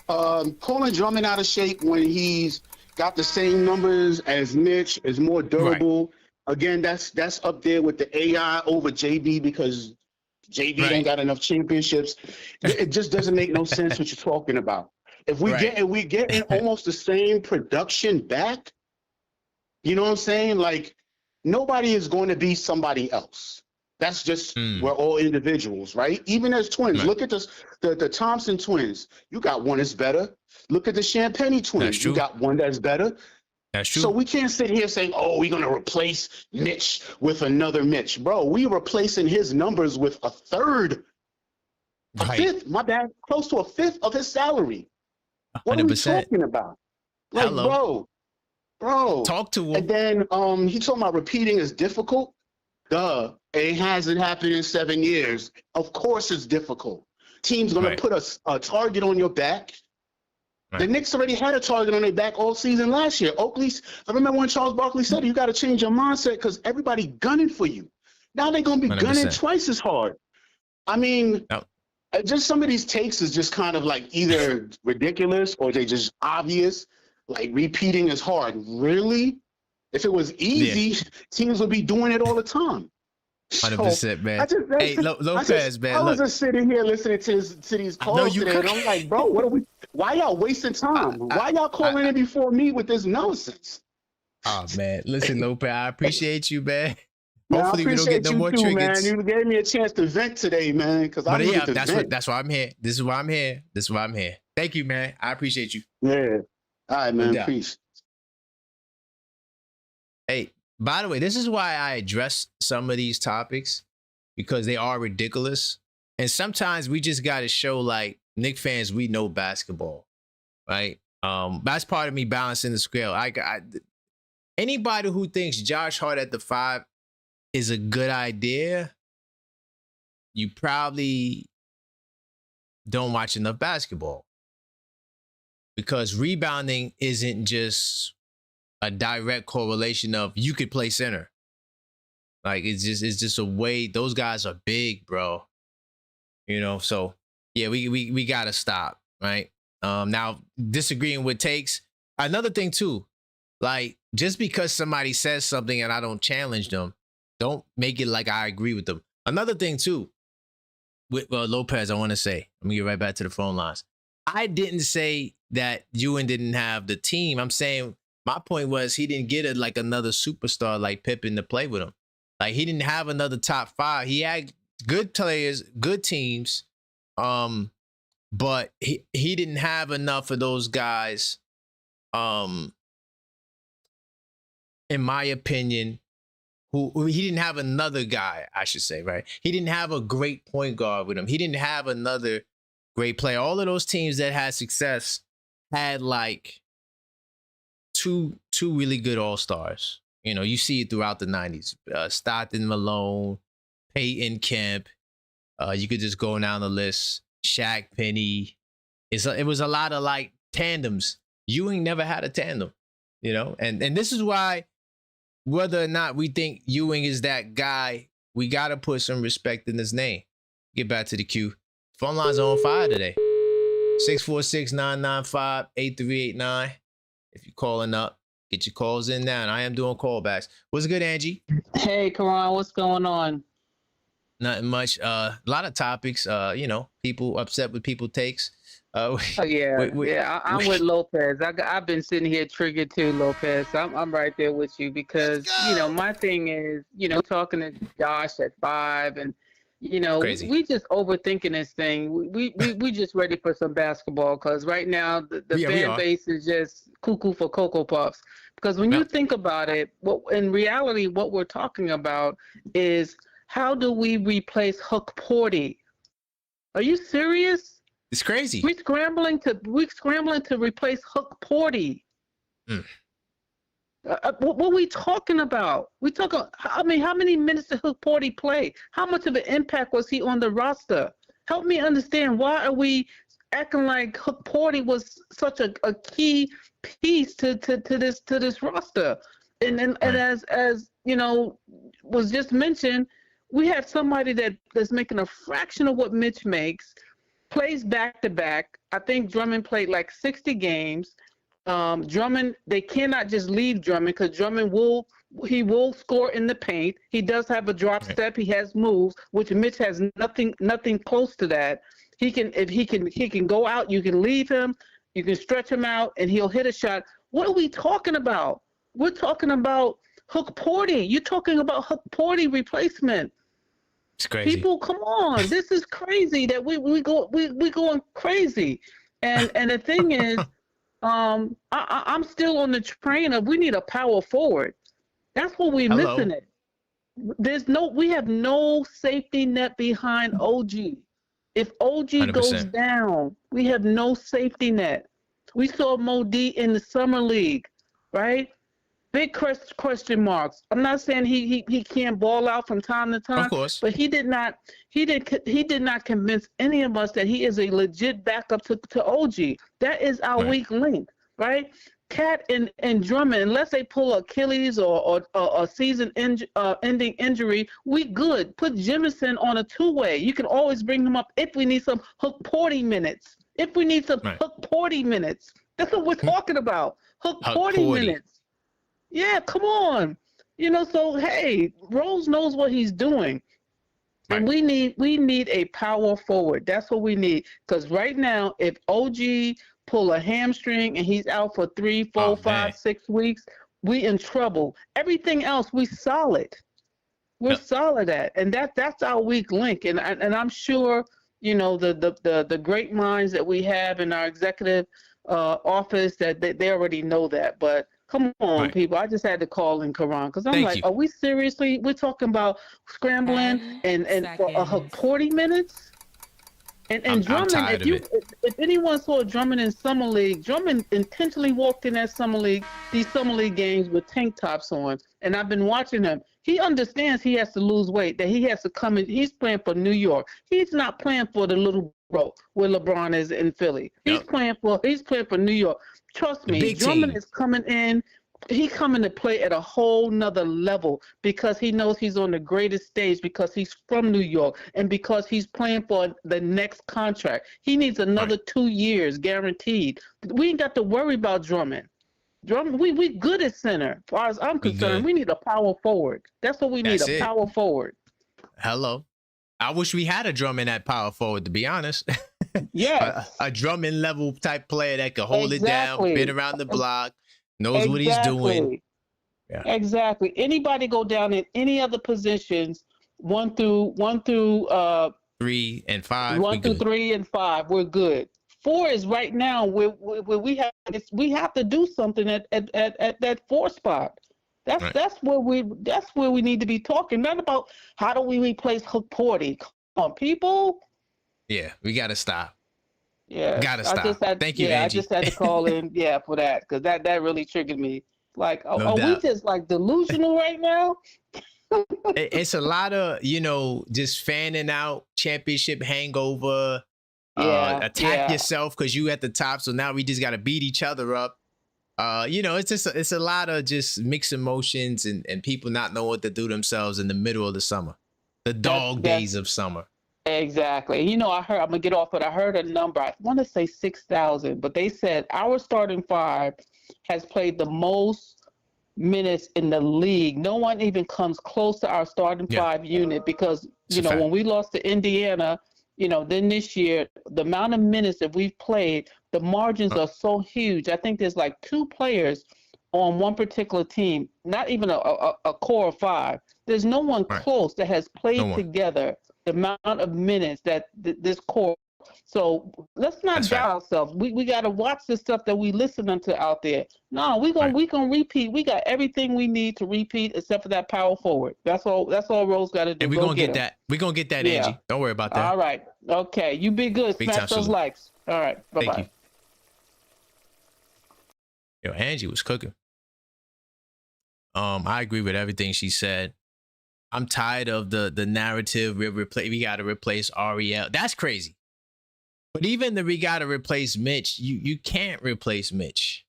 Calling Drummond out of shape when he's got the same numbers as Mitch, is more durable. Right. Again, that's up there with the AI over JB because JB ain't got enough championships. It just doesn't make no sense what you're talking about. If we get almost the same production back, you know what I'm saying? Like, nobody is going to be somebody else. That's just we're all individuals, right? Even as twins. Right. Look at the Thompson twins. You got one that's better. Look at the Champagny twins. You got one that's better. That's true. So we can't sit here saying, oh, we're going to replace Mitch with another Mitch. Bro, we replacing his numbers with a third, a fifth, my bad, close to a fifth of his salary. What 100%. Are we talking about? Like, bro. Talk to him. And then he talking about repeating is difficult. Duh. It hasn't happened in 7 years. Of course it's difficult. Team's going to put a target on your back. Right. The Knicks already had a target on their back all season last year. Oakley's, I remember when Charles Barkley said, you got to change your mindset because everybody gunning for you. Now they're going to be 100%. Gunning twice as hard. I mean, just some of these takes is just kind of like either ridiculous or they just obvious. Like repeating is hard. Really? If it was easy, teams would be doing it all the time. 100%, man. Hey, Lopez, man. I was just sitting here listening to these calls today, and I'm like, bro, why y'all wasting time? Why y'all calling in before me with this nonsense? Oh, man. Listen, Lopez, I appreciate you, man. Man, hopefully we don't get no more triggers. Man. You gave me a chance to vent today, man. Because I needed to vent. That's why I'm here. This is why I'm here. Thank you, man. I appreciate you. Yeah. All right, man. Peace. Hey, by the way, this is why I address some of these topics, because they are ridiculous. And sometimes we just got to show, like, Knicks fans, we know basketball, right? That's part of me balancing the scale. Anybody who thinks Josh Hart at the 5 is a good idea, you probably don't watch enough basketball, because rebounding isn't just a direct correlation of you could play center. Like it's just a way. Those guys are big, bro. You know, so yeah, we gotta stop, right? Now disagreeing with takes. Another thing too, like just because somebody says something and I don't challenge them, don't make it like I agree with them. Another thing too, with Lopez, I want to say, let me get right back to the phone lines. I didn't say that Ewing didn't have the team. I'm saying my point was he didn't get like another superstar like Pippen to play with him. Like he didn't have another top 5. He had good players, good teams, but he didn't have enough of those guys. In my opinion, who he didn't have another guy, I should say, right? He didn't have a great point guard with him. He didn't have another great player. All of those teams that had success had like two really good all-stars. You know, you see it throughout the 90s. Stockton, Malone, Peyton, Kemp. You could just go down the list. Shaq, Penny. It was a lot of like tandems. Ewing never had a tandem, you know? And this is why, whether or not we think Ewing is that guy, we got to put some respect in his name. Get back to the queue. Phone lines are on fire today. 646-995-8389. If you're calling up, get your calls in now. And I am doing callbacks. What's good, Angie? Hey, Karan, what's going on? Nothing much. A lot of topics. You know, people upset with people takes. I'm with Lopez. I've been sitting here triggered too, Lopez. I'm right there with you because you know my thing is talking to Josh at 5 and crazy. We just overthinking this thing. We just ready for some basketball because right now the fan base is just cuckoo for Cocoa Puffs. Because when you think about it, in reality what we're talking about is how do we replace Hook Porty? Are you serious? It's crazy. We're scrambling to replace Hook Porty. What are we talking about? How many minutes did Hook Porty play? How much of an impact was he on the roster? Help me understand, why are we acting like Hook Porty was such a key piece to this roster? And as was just mentioned, we have somebody that's making a fraction of what Mitch makes, plays back-to-back. I think Drummond played like 60 games. Drummond, they cannot just leave Drummond because Drummond will score in the paint. He does have a drop step. He has moves, which Mitch has nothing close to that. He can go out. You can leave him. You can stretch him out, and he'll hit a shot. What are we talking about? We're talking about Hook Porty. You're talking about Hook Porty replacement. It's crazy. People, come on. This is crazy that we going crazy. And the thing is, I'm still on the train of we need a power forward. That's what we're missing it. We have no safety net behind OG. If OG 100%. Goes down, we have no safety net. We saw Mo D in the summer league, right? Big question marks. I'm not saying he can't ball out from time to time, of course, but he did not convince any of us that he is a legit backup to OG. That is our weak link, right? Cat and Drummond, unless they pull Achilles or a season-ending injury, we good. Put Jemison on a two-way. You can always bring him up if we need some Hook Porty minutes. If we need some Hook Porty minutes. That's what we're talking about. Hook Porty minutes. Yeah, come on. You know, so hey, Rose knows what he's doing. And we need a power forward. That's what we need. Because right now, if OG pull a hamstring and he's out for 3, 4, 5, 6 weeks, we in trouble. Everything else, we solid. We're solid at, and that's our weak link. And I'm sure, you know, the great minds that we have in our executive office that they already know that. But come on, people. I just had to call in Karan because I'm are we seriously? We're talking about scrambling and for a Hook Porty minutes? And Drummond, if anyone saw Drummond in Summer League, Drummond intentionally walked in that these Summer League games with tank tops on. And I've been watching him. He understands he has to lose weight, that he has to come in. He's playing for New York. He's not playing for the little bro where LeBron is in Philly. He's playing for New York. Trust me, Drummond is coming in. He coming to play at a whole nother level because he knows he's on the greatest stage because he's from New York and because he's playing for the next contract. He needs another 2 years guaranteed. We ain't got to worry about Drummond. We good at center. As far as I'm concerned, we need a power forward. That's what we need, a power forward. Hello. I wish we had a Drummond at power forward, to be honest. Yeah. a Drummond level type player that could hold it down, been around the block, knows what he's doing. Yeah. Exactly. Anybody go down in any other positions, 1 through 3 and 5. 1 through 3 and 5, we're good. 4 is right now where we have to do something at that 4 spot. That's where we need to be talking. Not about how do we replace Hook Porty. Come on, people. Yeah, we gotta stop. Yeah, gotta stop. Thank you, Angie. I just had to call in, for that because that really triggered me. Like, are we just like delusional right now? It's a lot of just fanning out, championship hangover. Attack yourself because you at the top, so now we just gotta beat each other up. It's a lot of just mixed emotions and people not knowing what to do themselves in the middle of the summer, the dog days of summer. Exactly. I'm gonna get off, but I heard a number. I want to say 6,000, but they said our starting 5 has played the most minutes in the league. No one even comes close to our starting 5 unit because when we lost to Indiana, then this year the amount of minutes that we've played, the margins are so huge. I think there's like 2 players on one particular team, not even a core of 5. There's no one close that has played together the amount of minutes that this core. So let's not doubt ourselves. We got to watch the stuff that we listening to out there. No, we gonna repeat. We got everything we need to repeat except for that power forward. That's all Rose got to do. And we're gonna get that. We're gonna get that, Angie. Don't worry about that. All right. Okay. You be good. Smash those likes. All right. Bye bye. Yo, Angie was cooking. I agree with everything she said. I'm tired of the narrative. We got to replace Ariel. That's crazy. But even we got to replace Mitch. You can't replace Mitch.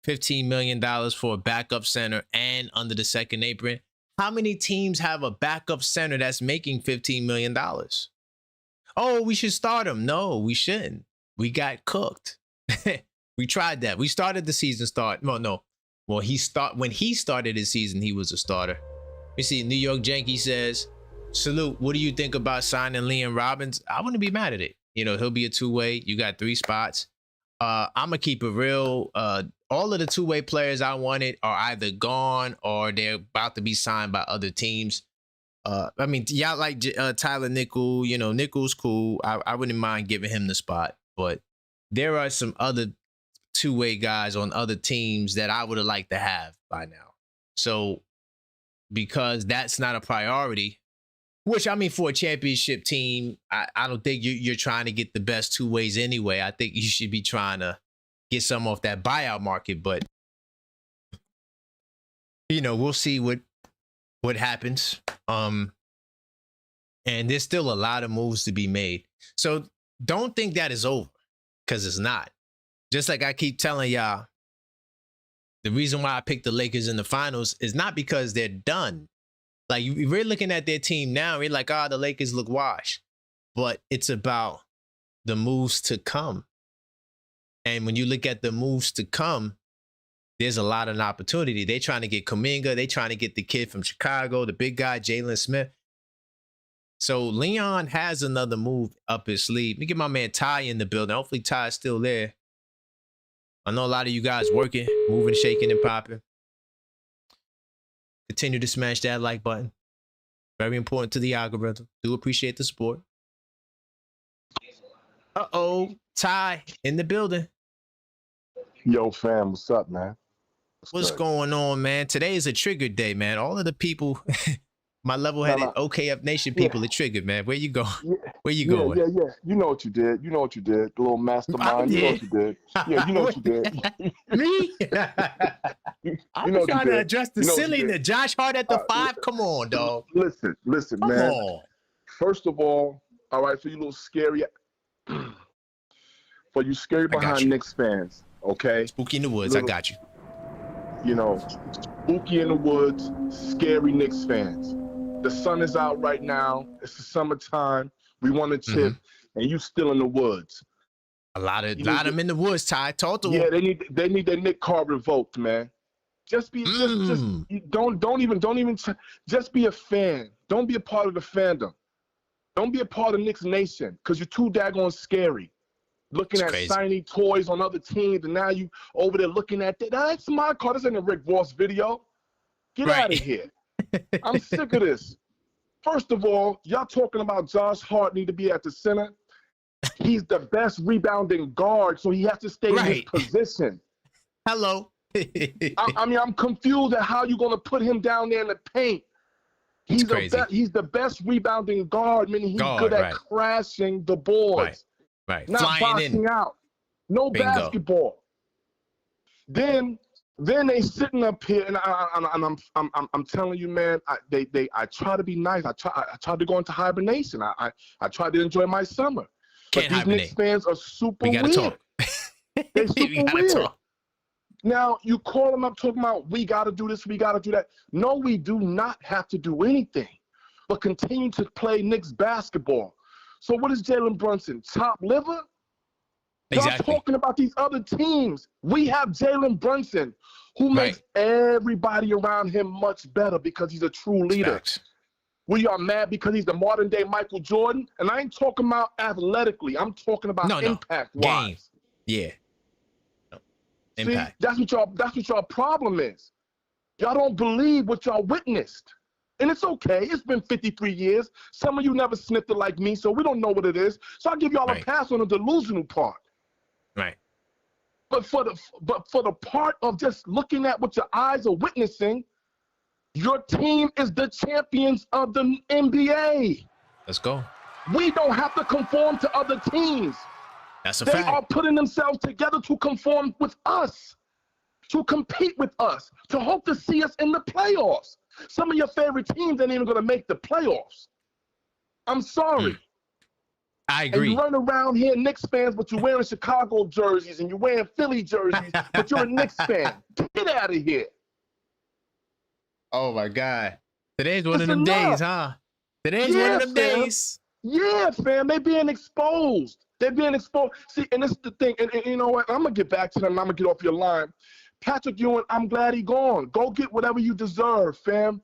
$15 million for a backup center and under the second apron. How many teams have a backup center that's making $15 million? Oh, we should start him. No, we shouldn't. We got cooked. We tried that. We started the season no. Well, when he started his season, he was a starter. You see, New York Yankee says, salute. What do you think about signing Liam Robbins? I wouldn't be mad at it. He'll be a 2-way. You got 3 spots. I'm going to keep it real. All of the 2-way players I wanted are either gone or they're about to be signed by other teams. Y'all like Tyler Nickel. Nickel's cool. I wouldn't mind giving him the spot. But there are some other 2-way guys on other teams that I would have liked to have by now. So because that's not a priority, which for a championship team, I don't think you're trying to get the best 2-ways anyway. I think you should be trying to get some off that buyout market, but we'll see what happens. And there's still a lot of moves to be made. So don't think that is over, because it's not. Just like I keep telling y'all, the reason why I picked the Lakers in the finals is not because they're done. Like, we're looking at their team now, we're like, the Lakers look washed. But it's about the moves to come. And when you look at the moves to come, there's a lot of opportunity. They're trying to get Kuminga. They're trying to get the kid from Chicago, the big guy, Jalen Smith. So Leon has another move up his sleeve. Let me get my man Ty in the building. Hopefully Ty's still there. I know a lot of you guys working, moving, shaking, and popping. Continue to smash that like button. Very important to the algorithm. Do appreciate the support. Uh-oh, Ty in the building. Yo, fam, what's up, man? What's going on, man? Today is a triggered day, man. All of the people, my level-headed OKF Nation people are triggered, man. Where you going? Where you going? Yeah. You know what you did. You know what you did. The little mastermind. You know what you did. Yeah, you know what you did. Me? I'm trying to address the silliness. Josh Hart at the 5. Come on, dog. Listen, Come man. on. First of all right, for you little scary, for you scary behind Knicks fans, okay? Spooky in the woods, I got you. You know, spooky in the woods, scary Knicks fans. The sun is out right now. It's the summertime. We want a chip, and you still in the woods. A lot of them in the woods, Ty. Talk to them. Yeah, they need their Nick Carr revoked, man. Just be don't even just be a fan. Don't be a part of the fandom. Don't be a part of Knicks Nation, because you're too daggone scary. Looking at shiny toys on other teams, and now you over there looking at that. That's my car. This ain't a Rick Ross video. Get out of here. I'm sick of this. First of all, y'all talking about Josh Hart need to be at the center. He's the best rebounding guard, so he has to stay in his position. Hello. I'm confused at how you're going to put him down there in the paint. He's the best rebounding guard, meaning he's good at crashing the boards. Right. Not flying boxing out. No basketball. Then they sitting up here, and I'm telling you, man. I try to be nice. I try to go into hibernation. I try to enjoy my summer. Can't but these Knicks fans are super weird. Talk. They're super weird. Talk. Now you call them up talking about we got to do this, we got to do that. No, we do not have to do anything, but continue to play Knicks basketball. So what is Jalen Brunson? Top liver? Y'all talking about these other teams. We have Jalen Brunson, who makes everybody around him much better because he's a true leader. Facts. We are mad because he's the modern day Michael Jordan. And I ain't talking about athletically. I'm talking about impact-wise. Yeah. Impact. See, that's what y'all problem is. Y'all don't believe what y'all witnessed. And it's okay. It's been 53 years. Some of you never sniffed it like me, so we don't know what it is. So I'll give y'all a pass on the delusional part. Right. But for the part of just looking at what your eyes are witnessing, your team is the champions of the NBA. Let's go. We don't have to conform to other teams. That's a fact. They are putting themselves together to conform with us, to compete with us, to hope to see us in the playoffs. Some of your favorite teams ain't even going to make the playoffs. I'm sorry. I agree. And you run around here, Knicks fans, but you're wearing Chicago jerseys and you're wearing Philly jerseys, but you're a Knicks fan. Get out of here. Oh, my God. Today's one of them days, huh? Today's one of them days. Yeah, fam. They're being exposed. They're being exposed. See, and this is the thing. And you know what? I'm going to get back to them. I'm going to get off your line. Patrick Ewing, I'm glad he gone. Go get whatever you deserve, fam.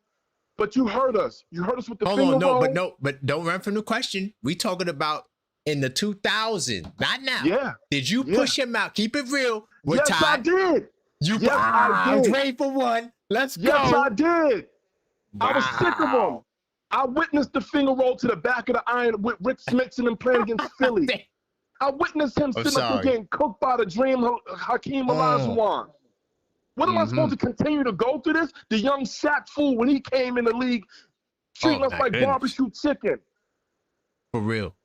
But you heard us. You heard us with the finger roll. But don't run from the question. We talking about in the 2000s, not now. Yeah. Did you push him out? Keep it real. Yes, I did. I did. Trade for one. Let's go. Yes, I did. Wow. I was sick of him. I witnessed the finger roll to the back of the iron with Rick Smithson and playing against Philly. I witnessed him sitting up there getting cooked by the dream Hakeem Olajuwon. What am I supposed to continue to go through this? The young Shaq fool, when he came in the league, treating us like barbecue chicken. For real.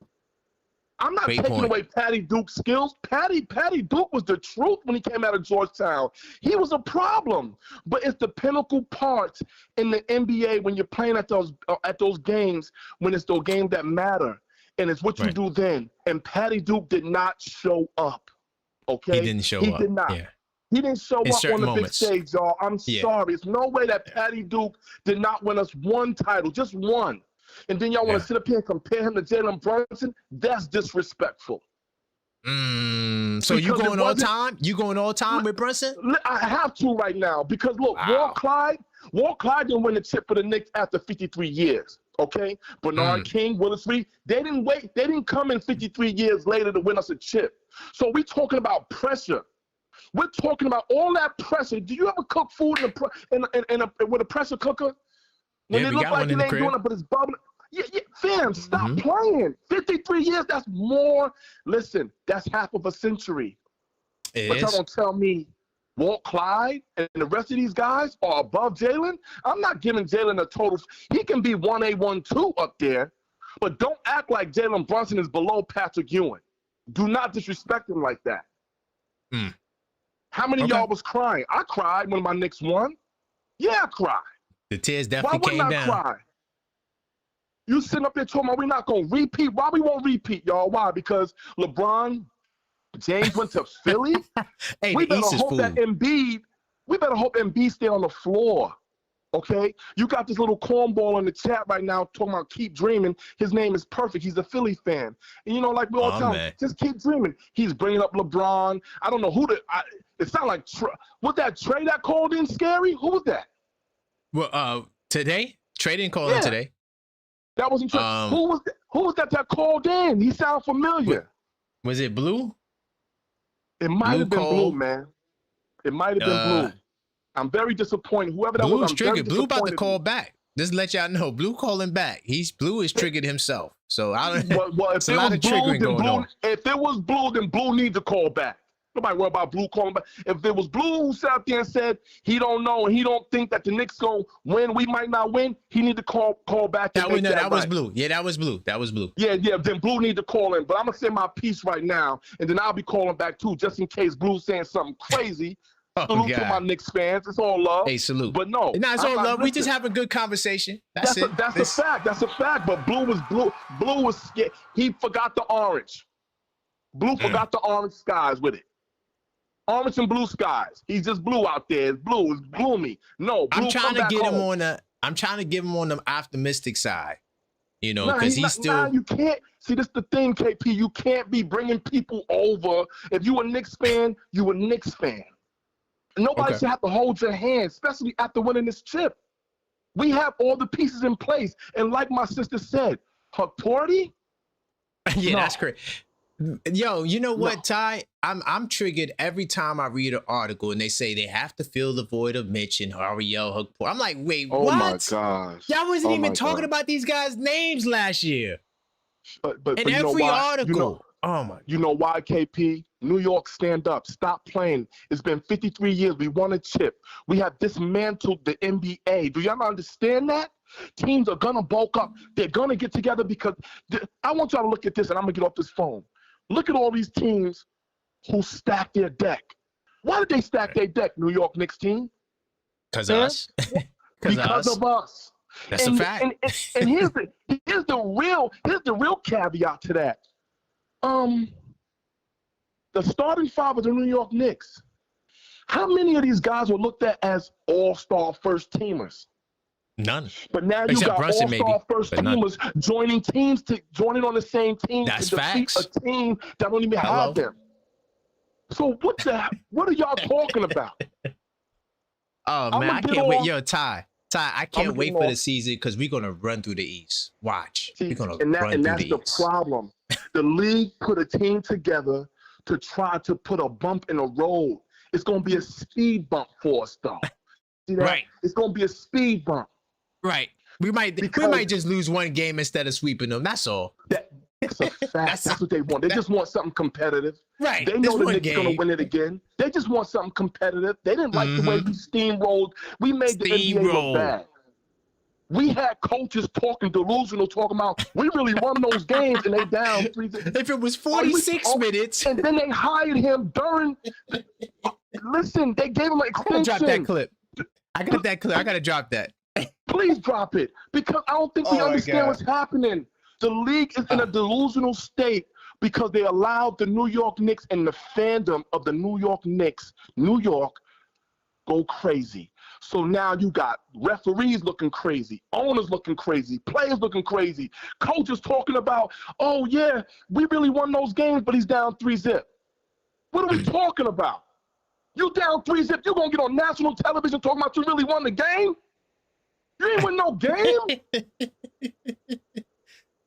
I'm not taking away Patty Duke's skills. Patty Duke was the truth when he came out of Georgetown. He was a problem. But it's the pinnacle part in the NBA when you're playing at those games, when it's those games that matter. And it's what you do then. And Patty Duke did not show up. Okay? He didn't show up. He did not. Yeah. He didn't show up on the moments. big stage, y'all. I'm sorry. There's no way that Patty Duke did not win us one title, just one. And then y'all want to sit up here and compare him to Jalen Brunson? That's disrespectful. So you going all time? You going all time with Brunson? I have to right now because look, Walt Clyde didn't win the chip for the Knicks after 53 years. Okay, Bernard King, Willis Reed, they didn't wait. They didn't come in 53 years later to win us a chip. So we're talking about pressure. We're talking about all that pressure. Do you ever cook food with a pressure cooker? When it looks like it ain't doing it, but it's bubbling. Yeah, fam, stop playing. 53 years, that's more. Listen, that's half of a century. But y'all don't tell me Walt Clyde and the rest of these guys are above Jalen. I'm not giving Jalen a total. He can be 1A, 1-2 up there, but don't act like Jalen Brunson is below Patrick Ewing. Do not disrespect him like that. How many of y'all was crying? I cried when my Knicks won. Yeah, I cried. The tears definitely came down. Why wouldn't I cry? You sitting up there talking about we're not going to repeat. Why we won't repeat, y'all? Why? Because LeBron James went to Philly? Hey, we better hope that Embiid stay on the floor, okay? You got this little cornball in the chat right now talking about keep dreaming. His name is Perfect. He's a Philly fan. And, you know, like we all tell him, just keep dreaming. He's bringing up LeBron. I don't know who it sounded like, was that Trey that called in scary? Who was that? Well, today? Trey didn't call in today. That wasn't Trey. Who was that called in? He sounded familiar. Was it Blue? It might have been Blue, man. It might have been Blue. I'm very disappointed. Whoever that was, I'm triggered. Very Blue about to call back. Just let y'all know, Blue calling back. Blue is triggered himself. So if it was Blue, then Blue needs to call back. Nobody worry about Blue calling back. If there was Blue who sat there and said he don't know and he don't think that the Knicks gonna win, we might not win, he need to call back. That was Blue. Yeah, that was Blue. That was Blue. Yeah. Then Blue need to call in. But I'm gonna say my piece right now, and then I'll be calling back too, just in case Blue's saying something crazy. Salute to my Knicks fans. It's all love. Hey, salute. But no, it's all love. We just have a good conversation. That's it. That's a fact. That's a fact. But Blue was scared. He forgot the orange. Blue forgot the orange skies with it. Orange and blue skies. He's just blue out there. It's blue. It's gloomy. No, Blue, I'm trying to get him on the optimistic side. You know, because he's still. Nah, you can't. See, this is the thing, KP. You can't be bringing people over. If you a Knicks fan, you a Knicks fan. Nobody should have to hold your hand, especially after winning this chip. We have all the pieces in place, and like my sister said, Hart-Porty. Yeah, that's great. Yo, you know what, Ty? I'm triggered every time I read an article and they say they have to fill the void of Mitch and Ariel Hart-Porty. I'm like, wait, what? Oh my gosh. Y'all wasn't even talking about these guys' names last year. But in every article. You know why, KP? New York, stand up. Stop playing. It's been 53 years. We won a chip. We have dismantled the NBA. Do y'all not understand that? Teams are going to bulk up. They're going to get together because I want y'all to look at this, and I'm going to get off this phone. Look at all these teams who stack their deck. Why did they stack their deck, New York Knicks team? Because of us. Because of us. That's a fact. And here's the real caveat to that. The starting five of the New York Knicks. How many of these guys were looked at as all-star first teamers? None. But now you got all-star first teamers joining on the same team to defeat a team that don't even have them. So what are y'all talking about? Oh man, I can't wait. Yo, Ty, I can't wait for the season because we're gonna run through the East. Watch. We're gonna run through the East. And that's the problem. The league put a team together to try to put a bump in the road. It's gonna be a speed bump for us, though. See that? Right. It's gonna be a speed bump. Right. We might just lose one game instead of sweeping them. That's all. That's a fact. That's what they want. They just want something competitive. Right. They know the Knicks are going to win it again. They just want something competitive. They didn't like the way we steamrolled. We made the NBA look bad. We had coaches delusional, talking about we really won those games and they down 3-0. If it was 46 minutes. And then they hired him during. Listen, they gave him an extension. I gotta drop that clip. I got to drop that. Please drop it because I don't think we understand what's happening. The league is in a delusional state, because they allowed the New York Knicks and the fandom of the New York Knicks, New York, go crazy. So now you got referees looking crazy, owners looking crazy, players looking crazy, coaches talking about, oh yeah, we really won those games, but he's down 3-0. What are we talking about? You down 3-0, you gonna get on national television talking about you really won the game? You ain't win no game.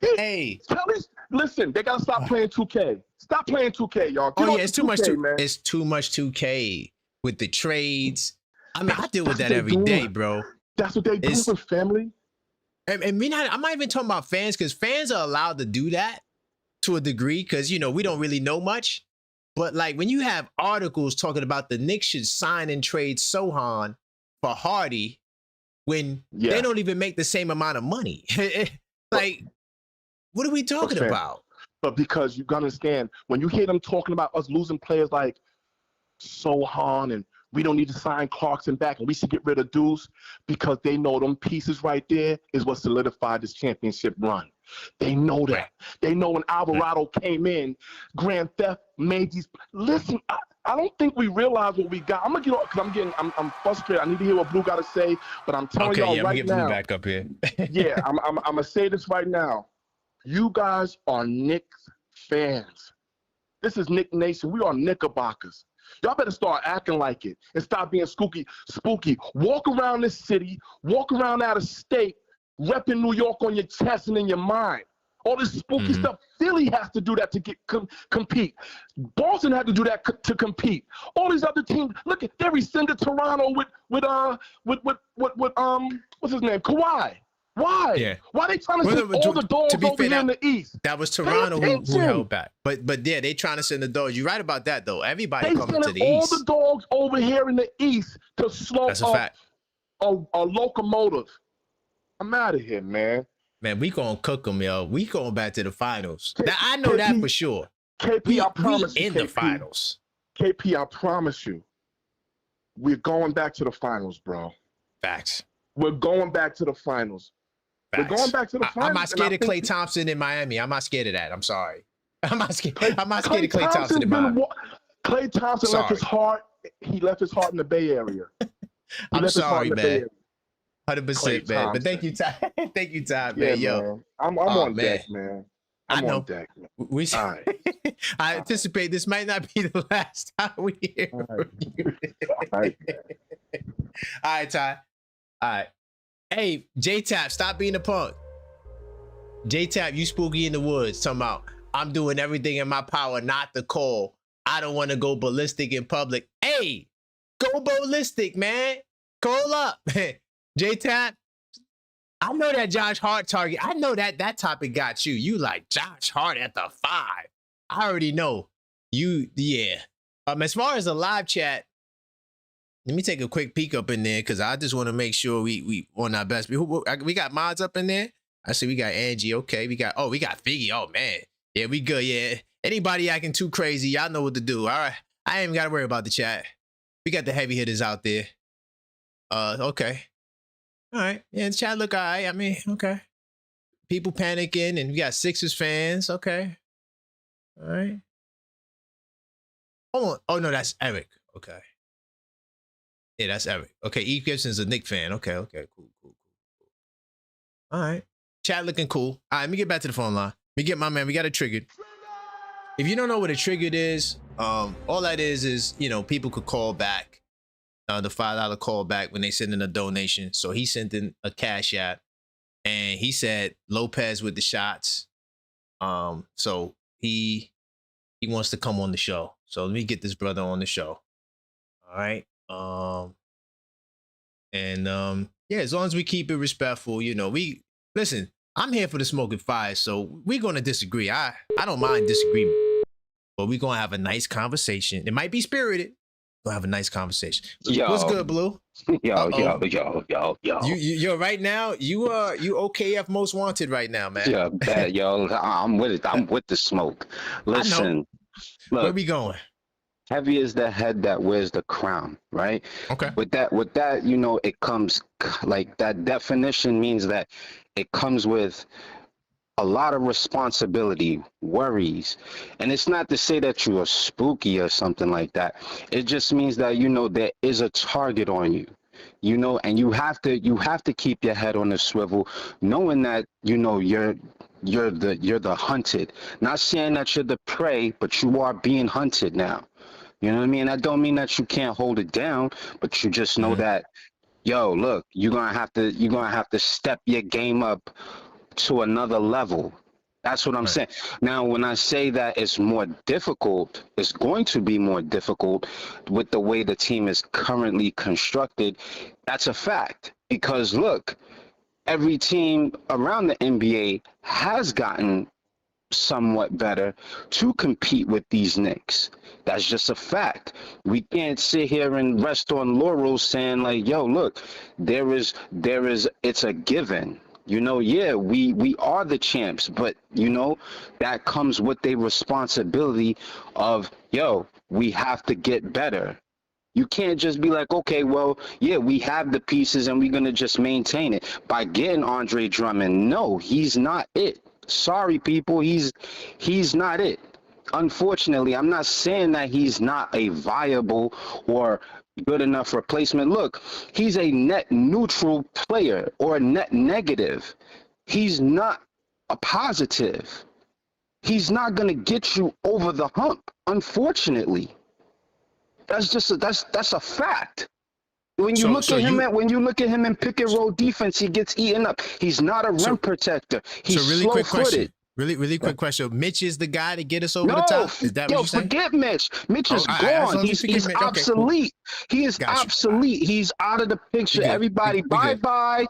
Hey, listen, they gotta stop playing 2K. Stop playing 2K, y'all. Get it's too 2K, much. It's too much 2K with the trades. I mean, I deal with that every day, bro. That's what they do with family. And I'm not even talking about fans, because fans are allowed to do that to a degree, because we don't really know much. But like when you have articles talking about the Knicks should sign and trade Sohan for Hardy, when they don't even make the same amount of money. Like, what are we talking about? But because you gotta understand, when you hear them talking about us losing players like Sohan and we don't need to sign Clarkson back and we should get rid of Deuce, because they know them pieces right there is what solidified this championship run. They know that. They know when Alvarado came in, Grand Theft made these. Listen, I don't think we realize what we got. I'm gonna get off because I'm frustrated. I need to hear what Blue got to say, but I'm telling y'all right now. Blue back up here. Yeah, I'm gonna say this right now. You guys are Knicks fans. This is Knick Nation. We are Knickerbockers. Y'all better start acting like it and stop being spooky. Walk around this city, walk around out of state, repping New York on your chest and in your mind. All this spooky stuff. Philly has to do that to get compete. Boston had to do that to compete. All these other teams, look at they rescinded Toronto with what's his name? Kawhi. Why? Yeah. Why are they trying to send all the dogs over here in the East? That was Toronto who held back. But yeah, they trying to send the dogs. You're right about that though. Everybody coming to the East. All the dogs over here in the East to slow up a locomotive. I'm out of here, man. Man, we gonna cook them, yo. We going back to the finals. Now I know that for sure. KP, I promise you, in the finals. KP, I promise you, we're going back to the finals, bro. Facts. We're going back to the finals. We're going back to the finals. I'm not scared of Klay Thompson in Miami. I'm not scared of that. I'm sorry. I'm not scared of Klay Thompson in Miami. Klay Thompson left his heart. He left his heart in the Bay Area. I'm sorry, man. 100%, man. But thank you, Ty. Thank you, Ty, man. Yeah, yo, man. I'm on deck, man. I'm on deck. We. I anticipate this might not be the last time we hear from you. All right, Ty. All right. Hey, J-Tap, stop being a punk. J-Tap, you spooky in the woods. Talking about, I'm doing everything in my power not to call. I don't want to go ballistic in public. Hey, go ballistic, man. Call up. J-Tap, I know that Josh Hart target. I know that topic got you. You like Josh Hart at the 5. I already know. Yeah. As far as the live chat, let me take a quick peek up in there because I just want to make sure we on our best. We got mods up in there. I see we got Angie. Okay, we got Figgy. Oh man, yeah, we good. Yeah, anybody acting too crazy, y'all know what to do. All right, I ain't even got to worry about the chat. We got the heavy hitters out there. Okay, all right. Yeah, the chat look all right. I mean, okay. People panicking, and we got Sixers fans. Okay, all right. Hold on. Oh no, that's Eric. Okay. Yeah, that's Eric. Okay, Eve Gibson's a Knicks fan. Okay, cool. All right. Chat looking cool. All right, let me get back to the phone line. Let me get my man. We got it triggered. If you don't know what a triggered is, all that is, people could call back, the $5 call back when they send in a donation. So he sent in a cash app and he said Lopez with the shots. So he wants to come on the show. So let me get this brother on the show. All right. Yeah, as long as we keep it respectful, listen, I'm here for the smoking fire, so we're gonna disagree. I don't mind disagreement, but we're gonna have a nice conversation. It might be spirited. We'll have a nice conversation. What's good, Blue? Yo. You right now, you OKF most wanted right now, man. Yeah, bad, yo. I'm with it. I'm with the smoke. Listen, look, where we going? Heavy is the head that wears the crown, right? Okay. With that, it comes like that definition means that it comes with a lot of responsibility, worries. And it's not to say that you are spooky or something like that. It just means that, you know, there is a target on you, you know, and you have to keep your head on the swivel, knowing that, you know, you're the hunted. Not saying that you're the prey, but you are being hunted now. You know what I mean? That don't mean that you can't hold it down, but you just know that, yo, look, you're gonna have to step your game up to another level. That's what I'm saying. Now, when I say that it's more difficult, it's going to be more difficult with the way the team is currently constructed. That's a fact. Because look, every team around the NBA has gotten somewhat better to compete with these Knicks. That's just a fact. We can't sit here and rest on laurels saying like, yo, look, it's a given. You know, yeah, we are the champs, but you know, that comes with a responsibility of, yo, we have to get better. You can't just be like, okay, well, yeah, we have the pieces and we're going to just maintain it by getting Andre Drummond. No, he's not it. Sorry, people, he's not it. Unfortunately, I'm not saying that he's not a viable or good enough replacement. Look, he's a net neutral player or a net negative. He's not a positive. He's not going to get you over the hump, unfortunately. That's just that's a fact. When you look at him in pick and roll defense, he gets eaten up. He's not a rim protector. He's slow-footed. Really quick question. Mitch is the guy to get us over the top? Is that what you're saying? Forget Mitch. Mitch is gone. He's obsolete. He is obsolete. He's out of the picture. Everybody, bye,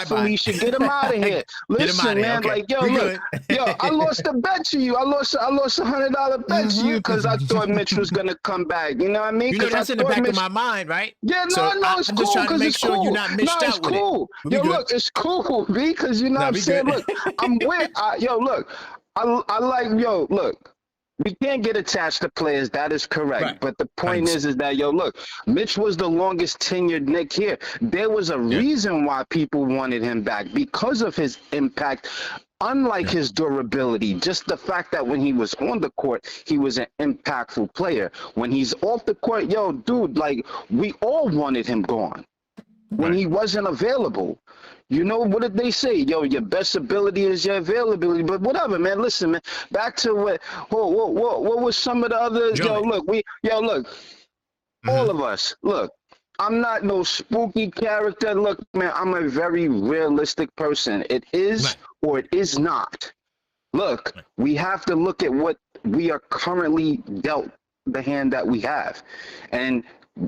Felicia. Get him out of here. Listen, man, like, yo, look, I lost a bet to you. I lost $100 bet to you because I thought Mitch was gonna come back. You know what I mean? You know that's in the back of my mind, right? Yeah, no, it's cool. I'm just trying to make sure you're not mixed out with it. Yo, look, it's cool, B, because you know what I'm saying. Look, I'm with. Yo, look. I like, yo, look, we can't get attached to players. That is correct. Right. But the point is that, yo, look, Mitch was the longest tenured Knick here. There was a reason why people wanted him back because of his impact. Unlike his durability, just the fact that when he was on the court, he was an impactful player. When he's off the court, yo, dude, like, we all wanted him gone when he wasn't available. You know, what did they say? Yo, your best ability is your availability. But whatever, man. Listen, man. Back to what was some of the other? All of us. Look, I'm not no spooky character. Look, man, I'm a very realistic person. It is or it is not. Look, we have to look at what we are currently dealt, the hand that we have. And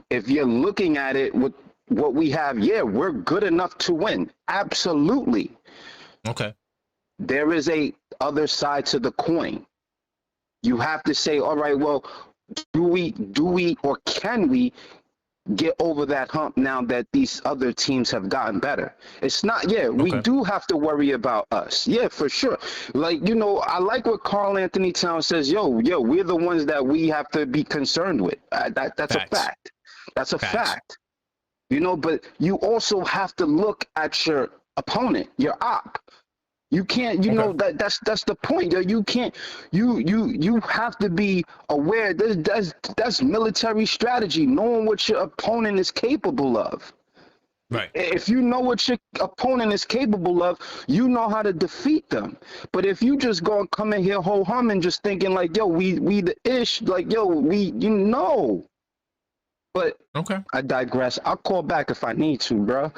if you're looking at it with what we have, we're good enough to win. Absolutely. Okay. There is a other side to the coin. You have to say, all right, well, do we or can we get over that hump now that these other teams have gotten better? It's not, we do have to worry about us. Yeah, for sure. Like, you know, I like what Karl-Anthony Towns says, yo, we're the ones that we have to be concerned with. That's a fact. That's a fact. You know, but you also have to look at your opponent, your op. You can't, you know, that's the point. You can't, you have to be aware. That's military strategy, knowing what your opponent is capable of. Right. If you know what your opponent is capable of, you know how to defeat them. But if you just go and come in here ho hum and just thinking like, yo, we the ish, like, yo, you know. But I digress. I'll call back if I need to, bro.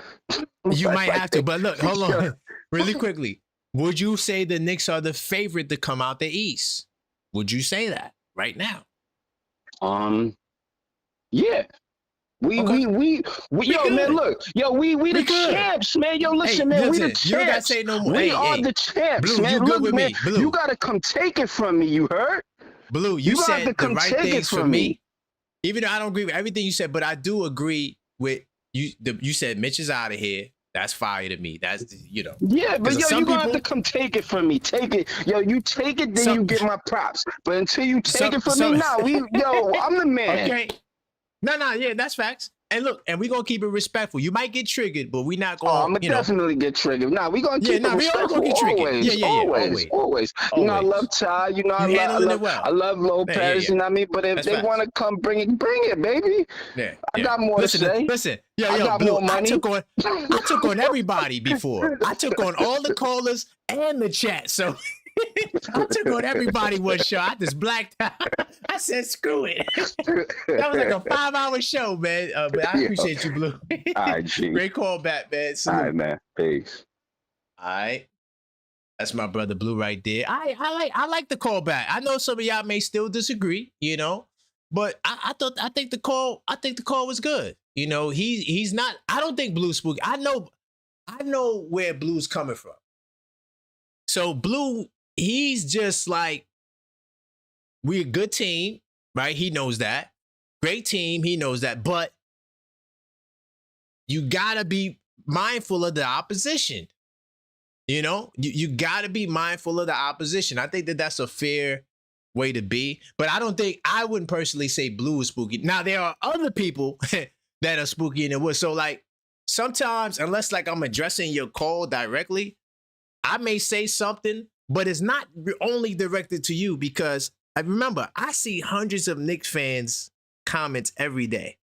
You might have to, but look, hold on. Really quickly. Would you say the Knicks are the favorite to come out the East? Would you say that right now? Yeah. We yo, man, look. Yo, we the champs, man. Yo, listen, man, we the champs. You gotta say no more. We are the champs, Blue, man. you good Look, with man, me. Blue. You gotta come take it from me, you heard? Blue, you said gotta come the right take things it for from me. Even though I don't agree with everything you said, but I do agree with you. You said Mitch is out of here. That's fire to me. That's, you know. Yeah, but yo, you gonna have to come take it from me. Take it. Yo, you take it, then you get my props. But until you take it from me now, I'm the man. Okay. No, yeah, that's facts. And look, and we're gonna keep it respectful. You might get triggered, but we're not gonna. I'm gonna definitely get triggered. Nah, we gonna keep it respectful. Get triggered. Always. You know, I love Ty. You know, I love Lopez. You know what I mean? But if they want to come, bring it, baby. Yeah. I got more to say. Listen, I got more money. I took on everybody before. I took on all the callers and the chat. So I took on everybody one show. I just blacked out. I said, screw it. That was like a 5-hour show, man. But I appreciate you, Blue. All right, G. Great call back, man. Salute. All right, man. Peace. All right. That's my brother Blue right there. I like the call back. I know some of y'all may still disagree, you know, but I think the call was good. You know, he's not. I don't think Blue's spooky. I know where Blue's coming from. So Blue, he's just like, we're a good team, right? He knows that. Great team, he knows that. But you gotta be mindful of the opposition. You know, you gotta be mindful of the opposition. I think that's a fair way to be. But I wouldn't personally say Blue is spooky. Now, there are other people that are spooky in the woods. So like sometimes, unless like I'm addressing your call directly, I may say something, but it's not only directed to you, because I remember I see hundreds of Knicks fans comments every day,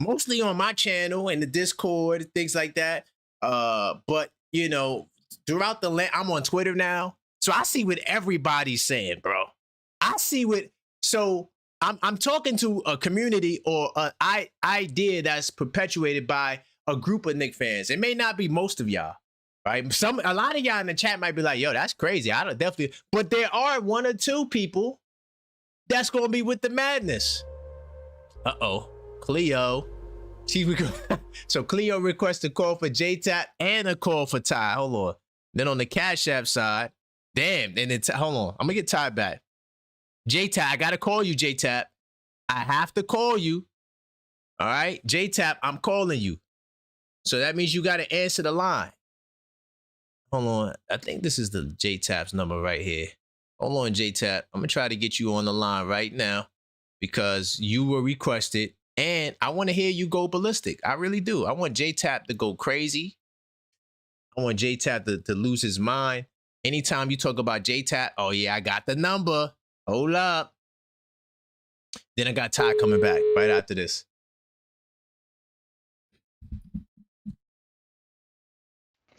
mostly on my channel and the Discord, things like that. But you know, throughout the land, I'm on Twitter now, so I see what everybody's saying, bro. I see what. So I'm talking to a community or an idea that's perpetuated by a group of Knicks fans. It may not be most of y'all, right? A lot of y'all in the chat might be like, "Yo, that's crazy." I don't definitely, but there are 1 or 2 people that's gonna be with the madness. Cleo. So Cleo requests a call for J-Tap and a call for Ty. Hold on. Then on the Cashapp side, damn. And then hold on. I'm gonna get Ty back. J-Tap, I gotta call you, J-Tap. I have to call you. All right, J-Tap, I'm calling you. So that means you gotta answer the line. Hold on. I think this is the J-Tap's number right here. Hold on, J-Tap. I'm gonna try to get you on the line right now because you were requested. And I want to hear you go ballistic. I really do. I want J-Tap to go crazy. I want J-Tap to lose his mind. Anytime you talk about J-Tap, oh yeah, I got the number. Hold up. Then I got Ty coming back right after this.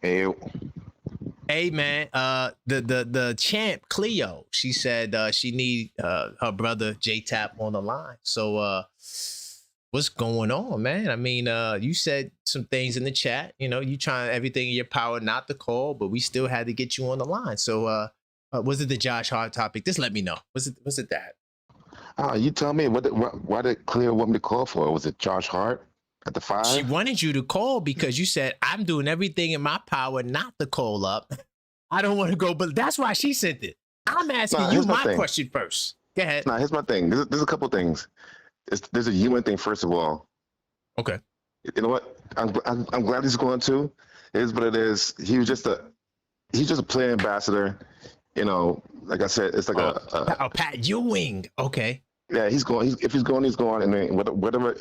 Hey man, the champ Cleo, she said she need her brother J-Tap on the line. So what's going on, man? I mean, you said some things in the chat. You know, you trying everything in your power not to call, but we still had to get you on the line. So, was it the Josh Hart topic? Just let me know. Was it that? You tell me. Why did Cleo want me to call for? Was it Josh Hart at the 5? She wanted you to call because you said I'm doing everything in my power not to call up. I don't want to go, but that's why she sent it. I'm asking you my question first. Go ahead. Here's my thing. There's a couple things. There's a human thing, first of all. Okay. You know what? I'm glad he's going to. It is what it is. He's just a player ambassador. You know, like I said, it's like a Pat Ewing. Okay. Yeah, he's going. If he's going, he's going. And then whatever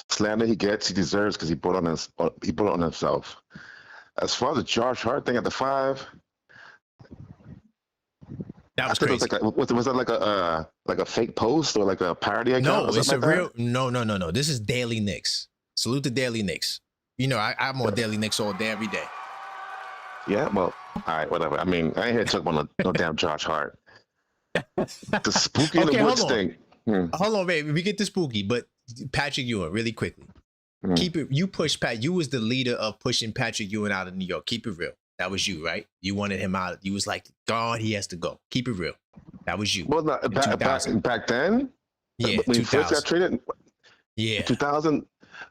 slander he gets, he deserves because he put it on himself. As far as the Josh Hart thing at the 5. That was crazy. Was that like a fake post or like a parody account? No, it's a real. No. This is Daily Knicks. Salute to Daily Knicks. You know, I'm on Daily Knicks all day, every day. Yeah, well, all right, whatever. I mean, I ain't here to talk about no damn Josh Hart. The spooky in the woods thing. Hold on, baby. We get the spooky, but Patrick Ewing, really quickly. Keep it. You push Pat. You was the leader of pushing Patrick Ewing out of New York. Keep it real. That was you, right? You wanted him out. You was like, God, he has to go. Keep it real. That was you. Well, back then? Yeah, when he first got traded? Yeah. 2000?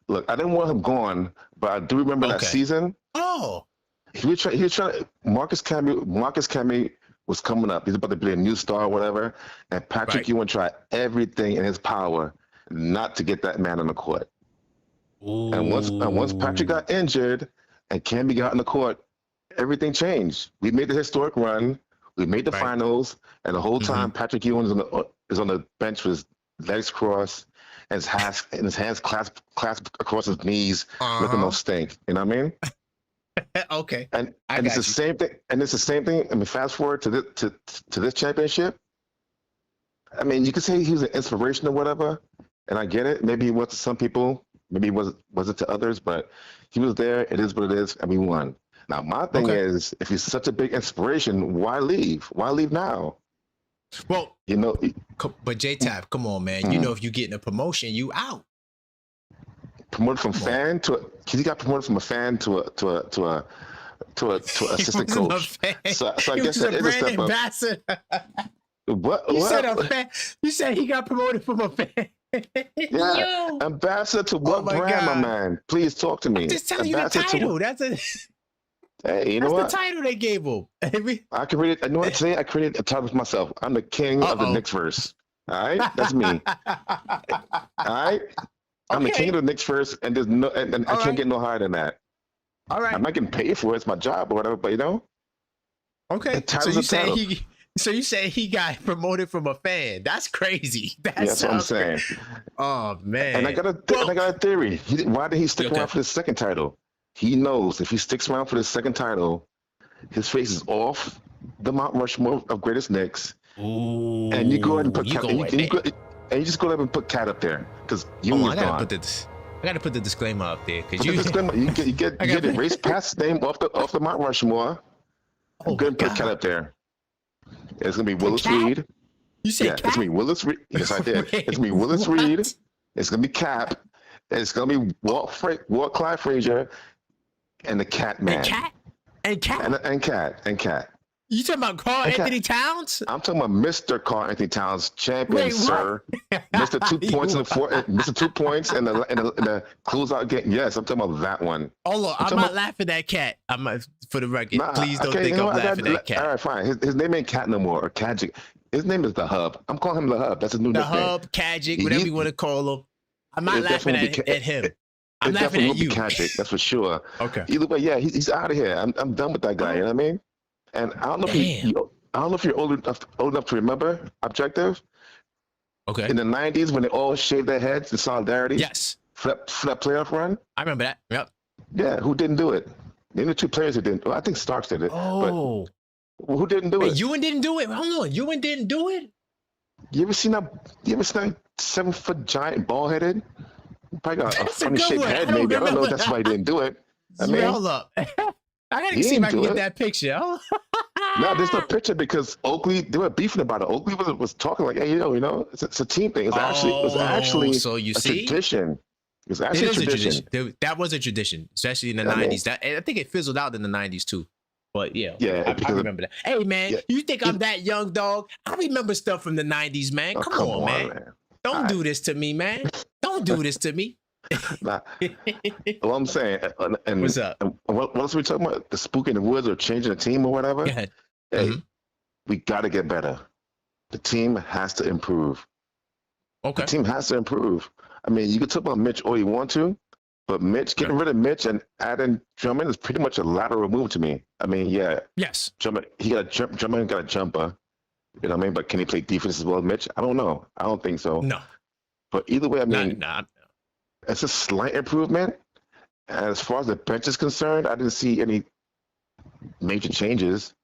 Look, I didn't want him gone, but I do remember that season. Oh. He was trying Marcus Camby was coming up. He's about to be a new star or whatever. And Patrick Ewing tried everything in his power not to get that man on the court. Ooh. And once Patrick got injured and Camby got on the court, everything changed. We made the historic run. We made the finals, and the whole time Patrick Ewing is on the bench with his legs crossed, and his hands clasped across his knees, looking no stink. You know what I mean? Okay. And it's the same thing. And it's the same thing. I mean, fast forward to this championship. I mean, you could say he was an inspiration or whatever, and I get it. Maybe he was to some people, maybe he wasn't to others, but he was there. It is what it is, and we won. Now, my thing is, if he's such a big inspiration, why leave? Why leave now? Well, you know, but J-Tap, come on, man. You know, if you're getting a promotion, you out. Promoted from fan to he got promoted from a fan to a assistant coach. So I guess that is a step ambassador. What? You said a fan. You said he got promoted from a fan. Yeah, ambassador to what brand, my man? Please talk to me. I'm just telling you the title. That's a. Hey, you know what? That's the title they gave him. I can read it. I know what today I created a title for myself. I'm the king of the Knicks verse. All right, that's me. All right. I'm the king of the Knicks first, and there's no, and I can't get no higher than that. All right, I'm not getting paid for it. It's my job or whatever, but you know. Okay, so you say he got promoted from a fan? That's crazy. That's what I'm saying. Oh man! And I got a theory. Why did he stick around for the second title? He knows if he sticks around for the second title, his face is off the Mount Rushmore of greatest Knicks. Ooh, and you go ahead and put and you just go ahead and put Cat up there because you I gotta put the disclaimer up there because you get erased past his name off the Mount Rushmore. Go ahead and put Cat up there. It's gonna be Willis Reed. You said Cat? It's gonna be Willis Reed. Yes, I did. It's gonna be Willis Reed. It's gonna be Cap. It's gonna be Walt Clyde Frazier, and the Cat Man. And Cat. You talking about Karl-Anthony Towns? I'm talking about Mr. Karl-Anthony Towns, champion, sir. Mr. 2 points in the Mr. 2 points in the closeout game. Yes, I'm talking about that one. Oh look, I'm not laughing at Cat. For the record, please don't think I'm laughing at Cat. All right, fine. His name ain't Cat no more or Kajic. His name is the Hub. I'm calling him the Hub. That's his new nickname. The Hub, Kajic, whatever you want to call him. I'm not laughing at him. I'm laughing at you. Kajic, that's for sure. Okay. Either way, yeah, he's out of here. I'm done with that guy. You know what I mean? And I don't know if you're old enough to remember Objective. Okay. In the 90s when they all shaved their heads in solidarity. Yes. For that playoff run. I remember that. Yep. Yeah. Who didn't do it? The only two players who didn't. Well, I think Starks did it. Oh. But who didn't do it? Ewan didn't do it. Hold on. Ewan didn't do it. You ever seen that 7-foot giant bald headed? Probably got a funny shaped head. Maybe I don't know if that's why he didn't do it. I mean, hold up. I gotta see if I can get that picture. No, there's no picture because Oakley, they were beefing about it. Oakley was talking like, hey, you know, it's a team thing. It was actually so you a see? tradition. It's actually a tradition. That was a tradition, especially in the 90s. I think it fizzled out in the 90s too. But yeah, I remember that. Hey man, you think I'm that young, dog? I remember stuff from the 90s, man. Come on, man. Don't do this to me, man. Don't do this to me. Nah. What I'm saying, and what's up? What else are we talking about? The spook in the woods or changing the team or whatever? Hey, we got to get better. The team has to improve. Okay. The team has to improve. I mean, you can talk about Mitch all you want to, but getting rid of Mitch and adding Drummond is pretty much a lateral move to me. I mean, yeah. Yes. Drummond got a jumper. You know what I mean? But can he play defense as well as Mitch? I don't know. I don't think so. No. But either way, I mean, it's a slight improvement. And as far as the bench is concerned, I didn't see any major changes.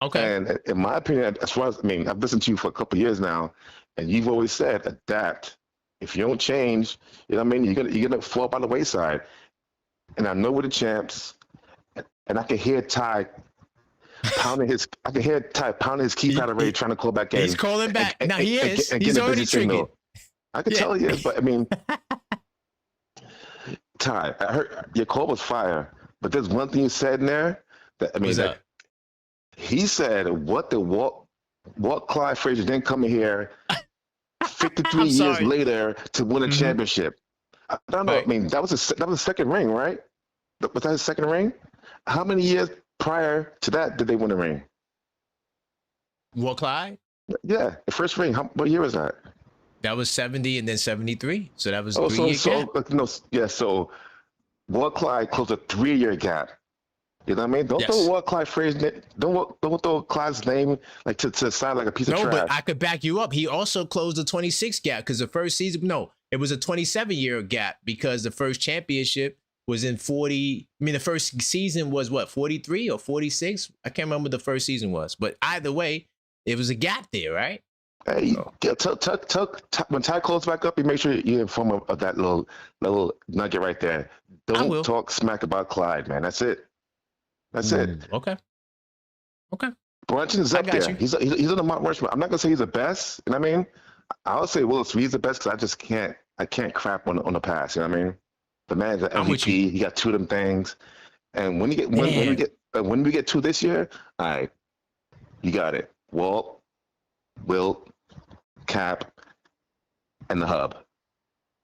Okay. And in my opinion, as far as, I mean, I've listened to you for a couple of years now, and you've always said adapt. If you don't change, you know what I mean, you're gonna fall by the wayside. And I know we're the champs, and I can hear Ty pounding his keypad already, trying to call back in. He's calling back. Now he is. He's already triggered. I can tell you, but I mean, Ty, I heard your call was fire, but there's one thing you said in there that, I mean, he said, what the Walt Clyde Frazier didn't come in here 53 years later to win a championship. I don't know. Right. I mean, that was a second ring, right? Was that his second ring? How many years prior to that did they win a ring? Walt Clyde? Yeah, the first ring. What year was that? That was 70 and then 73. So that was a 3-year gap. So Walt Clyde closed a 3-year gap. You know what I mean? Don't throw what Clyde Frazier. Don't throw Clyde's name like to the side like a piece of trash. No, but I could back you up. He also closed the 26 gap because the first season. No, it was a 27-year gap because the first championship was in 40. I mean, the first season was what, 43 or 46? I can't remember what the first season was, but either way, it was a gap there, right? Hey, when Ty closes back up, you make sure you inform of that little nugget right there. Don't talk smack about Clyde, man. That's it. That's it. Okay. Brunson's up there. He's on the Mount Rushmore. I'm not gonna say he's the best. You know what I mean? I'll say Willis Reed's the best because I just can't crap on the pass. You know what I mean? The man's an MVP. He got 2 of them things. And when we get 2 this year, all right, you got it. Walt, Wilt, Cap, and the hub.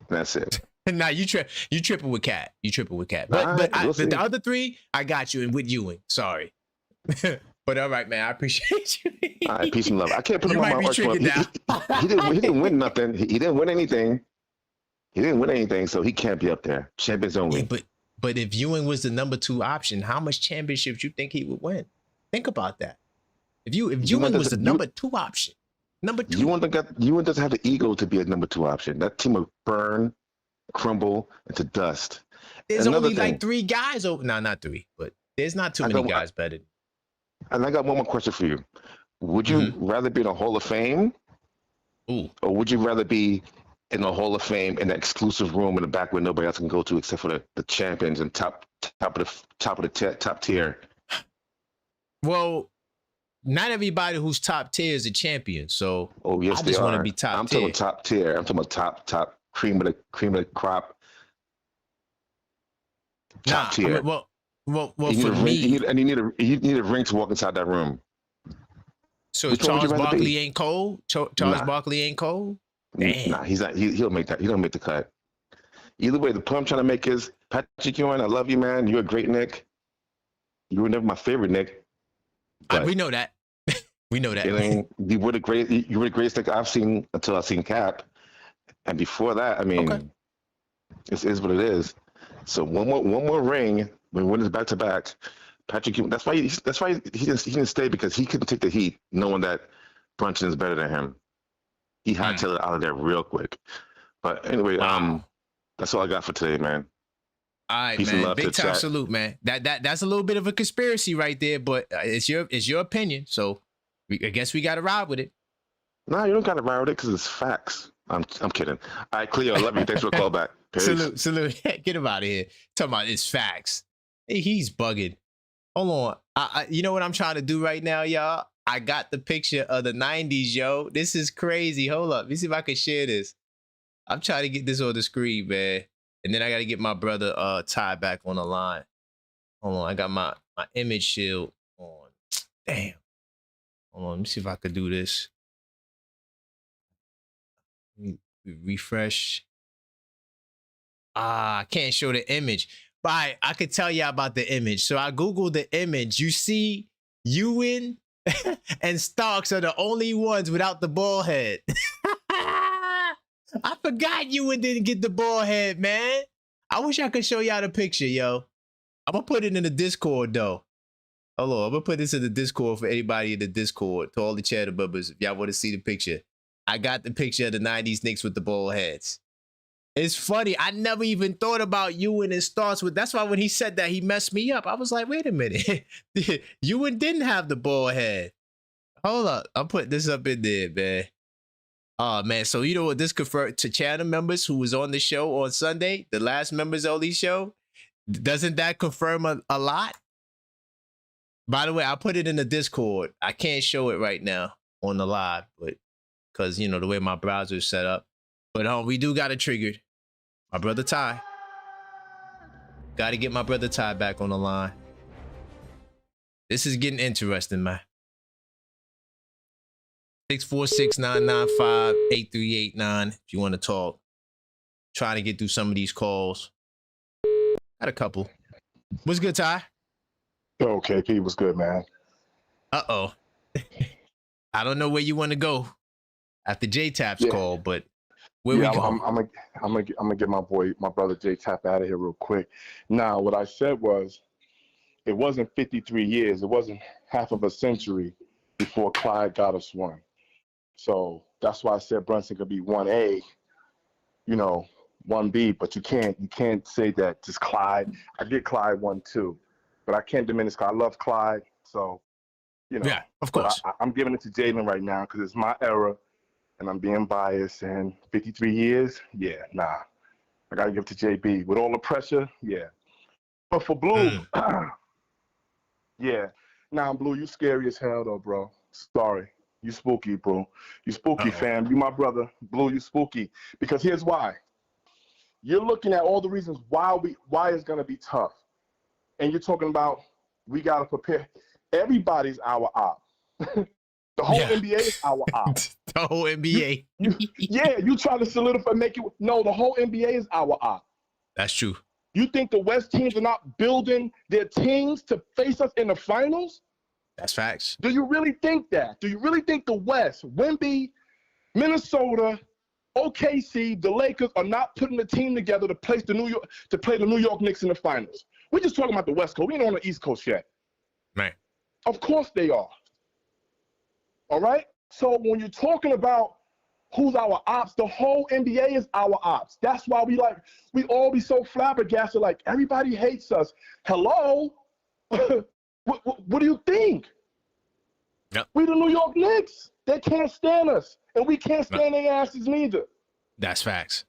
That's it. Nah, you tripping with Cat. But the other 3, I got you. And with Ewing, sorry. But all right, man, I appreciate you. All right, peace and love. I can't put him on my Rushmore. He didn't win nothing. He didn't win anything. So he can't be up there. Champions only. Yeah, but if Ewing was the number 2 option, how much championships you think he would win? Think about that. If Ewing was the number 2 option, number 2. Ewing doesn't have the ego to be a number 2 option. That team would burn, crumble into dust. There's only like 3 guys. No, not 3, but there's not too many guys better. And I got one more question for you. Would you rather be in a Hall of Fame? Or would you rather be in the Hall of Fame in an exclusive room in the back where nobody else can go to except for the champions and top tier? Well, not everybody who's top tier is a champion. So yes, I just want to be top tier. I'm talking top tier. I'm talking about top cream of the crop. Top tier. Well, for me, you need a ring to walk inside that room. So Charles Barkley ain't cold. Charles Barkley ain't cold. Damn. Nah, he's not. He'll make that. He don't make the cut. Either way, the point I'm trying to make is Patrick Ewing. I love you, man. You're a great Knick. You were never my favorite Knick. We know that. We know that. You were the greatest Knick I've seen until I've seen Cap, and before that, I mean, it is what it is. So one more ring. When we win this back to back, Patrick Ewing. That's why he didn't stay because he couldn't take the heat, knowing that Brunson is better than him. He hightailed it out of there real quick. But anyway, that's all I got for today, man. All right, man. Big time salute, man. That's a little bit of a conspiracy right there, but it's your opinion. So I guess we got to ride with it. No, you don't got to ride with it because it's facts. I'm kidding. All right, Cleo, I love you. Thanks for the call back. Salute. Get him out of here. Talking about it's facts. Hey, he's bugging. Hold on. You know what I'm trying to do right now, y'all? I got the picture of the 90s, yo. This is crazy. Hold up. Let me see if I can share this. I'm trying to get this on the screen, man. And then I got to get my brother Ty back on the line. Hold on. I got my image shield on. Damn. Hold on. Let me see if I could do this. Let me refresh. I can't show the image. But I could tell you about the image. So I Googled the image. You see Ewing and Starks are the only ones without the ball head. I forgot Ewing didn't get the ball head, man. I wish I could show y'all the picture, yo. I'm going to put it in the Discord, though. Hold on. I'm going to put this in the Discord for anybody in the Discord, to all the chatter bubbers, if y'all want to see the picture. I got the picture of the 90s Knicks with the ball heads. It's funny. I never even thought about Ewing and Starks with. That's why when he said that, he messed me up. I was like, wait a minute. Ewing didn't have the ball head. Hold up. I'll put this up in there, man. Oh, man. So you know what this confirmed to channel members who was on the show on Sunday, the last members only show? Doesn't that confirm a lot? By the way, I put it in the Discord. I can't show it right now on the live, but because, you know, the way my browser is set up. But we do got it triggered. My brother Ty. Got to get my brother Ty back on the line. This is getting interesting, man. 646-995-8389 if you want to talk. Trying to get through some of these calls. Got a couple. What's good, Ty? Yo, KP, what's good, man? Uh-oh. I don't know where you want to go after J-Tap's call, but where we go? I'm gonna get my brother J-Tap out of here real quick. Now, what I said was, it wasn't 53 years. It wasn't half of a century before Clyde got us one. So that's why I said Brunson could be 1A, 1B, but you can't say that just Clyde. I get Clyde 1, 2, but I can't diminish Clyde. I love Clyde, so Yeah, of course. I'm giving it to Jalen right now because it's my era, and I'm being biased. And 53 years, yeah, nah. I gotta give it to JB with all the pressure, yeah. But for Blue, yeah. Nah, Blue, you scary as hell though, bro. Sorry. You spooky, bro. You spooky, fam. You my brother. Blue, you spooky. Because here's why. You're looking at all the reasons why it's gonna be tough. And you're talking about we gotta prepare. Everybody's our op. The whole NBA is our op. The whole NBA. You try to solidify, make it. No, the whole NBA is our op. That's true. You think the West teams are not building their teams to face us in the finals? That's facts. Do you really think that? Do you really think the West, Wemby, Minnesota, OKC, the Lakers are not putting the team together to play the New York Knicks in the finals? We're just talking about the West Coast. We ain't on the East Coast yet. Right. Of course they are. All right? So when you're talking about who's our ops, the whole NBA is our ops. That's why we all be so flabbergasted, like everybody hates us. Hello? What do you think? Yep. We the New York Knicks. They can't stand us. And we can't stand their asses neither. That's facts.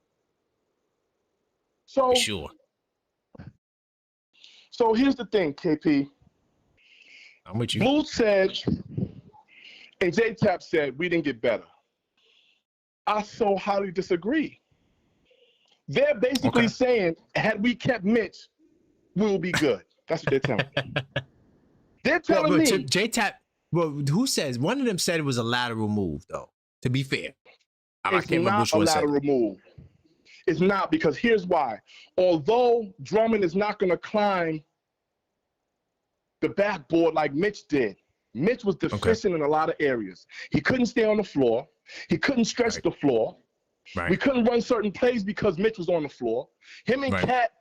So sure. So here's the thing, KP. I'm with you. Blue said, and J-Tap said, we didn't get better. I so highly disagree. They're basically saying, had we kept Mitch, we'll be good. That's what they're telling me. They're telling me. J-Tap, well, who says? One of them said it was a lateral move, though, to be fair. It's not a lateral move. It's not, because here's why. Although Drummond is not going to climb the backboard like Mitch did, Mitch was deficient in a lot of areas. He couldn't stay on the floor. He couldn't stretch the floor. Right. We couldn't run certain plays because Mitch was on the floor. Him and Cat,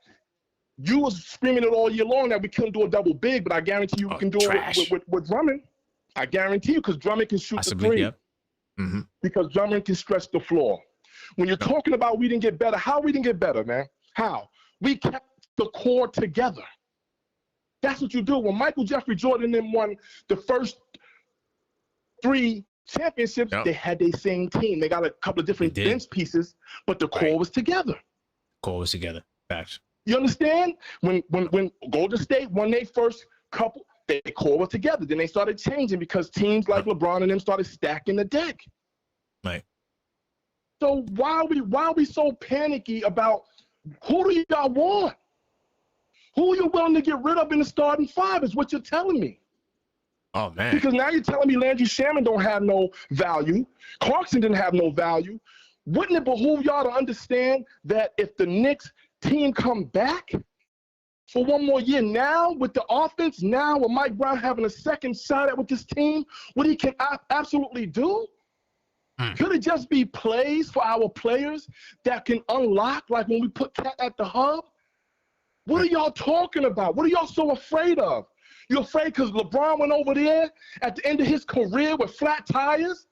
you was screaming it all year long that we couldn't do a double big, but I guarantee you we can do it with Drummond. I guarantee you, because Drummond can shoot the three. Yep. Mm-hmm. Because Drummond can stretch the floor. When you're talking about we didn't get better, how we didn't get better, man? How? We kept the core together. That's what you do. When Michael Jeffrey Jordan then won the first 3 championships, they had their same team. They got a couple of different bench pieces, but the core was together. Core was together. Facts. You understand? When Golden State won their first couple, their core was together. Then they started changing because teams like LeBron and them started stacking the deck. Right. So why are we so panicky about who do y'all want? Who are you willing to get rid of in the starting 5 is what you're telling me. Oh, man. Because now you're telling me Landry Shaman don't have no value. Clarkson didn't have no value. Wouldn't it behoove y'all to understand that if the Knicks team come back for one more year now with the offense, now with Mike Brown having a second shot at with this team, what he can absolutely do? Could it just be plays for our players that can unlock, like when we put Cat at the hub? What are y'all talking about? What are y'all so afraid of? You're afraid because LeBron went over there at the end of his career with flat tires?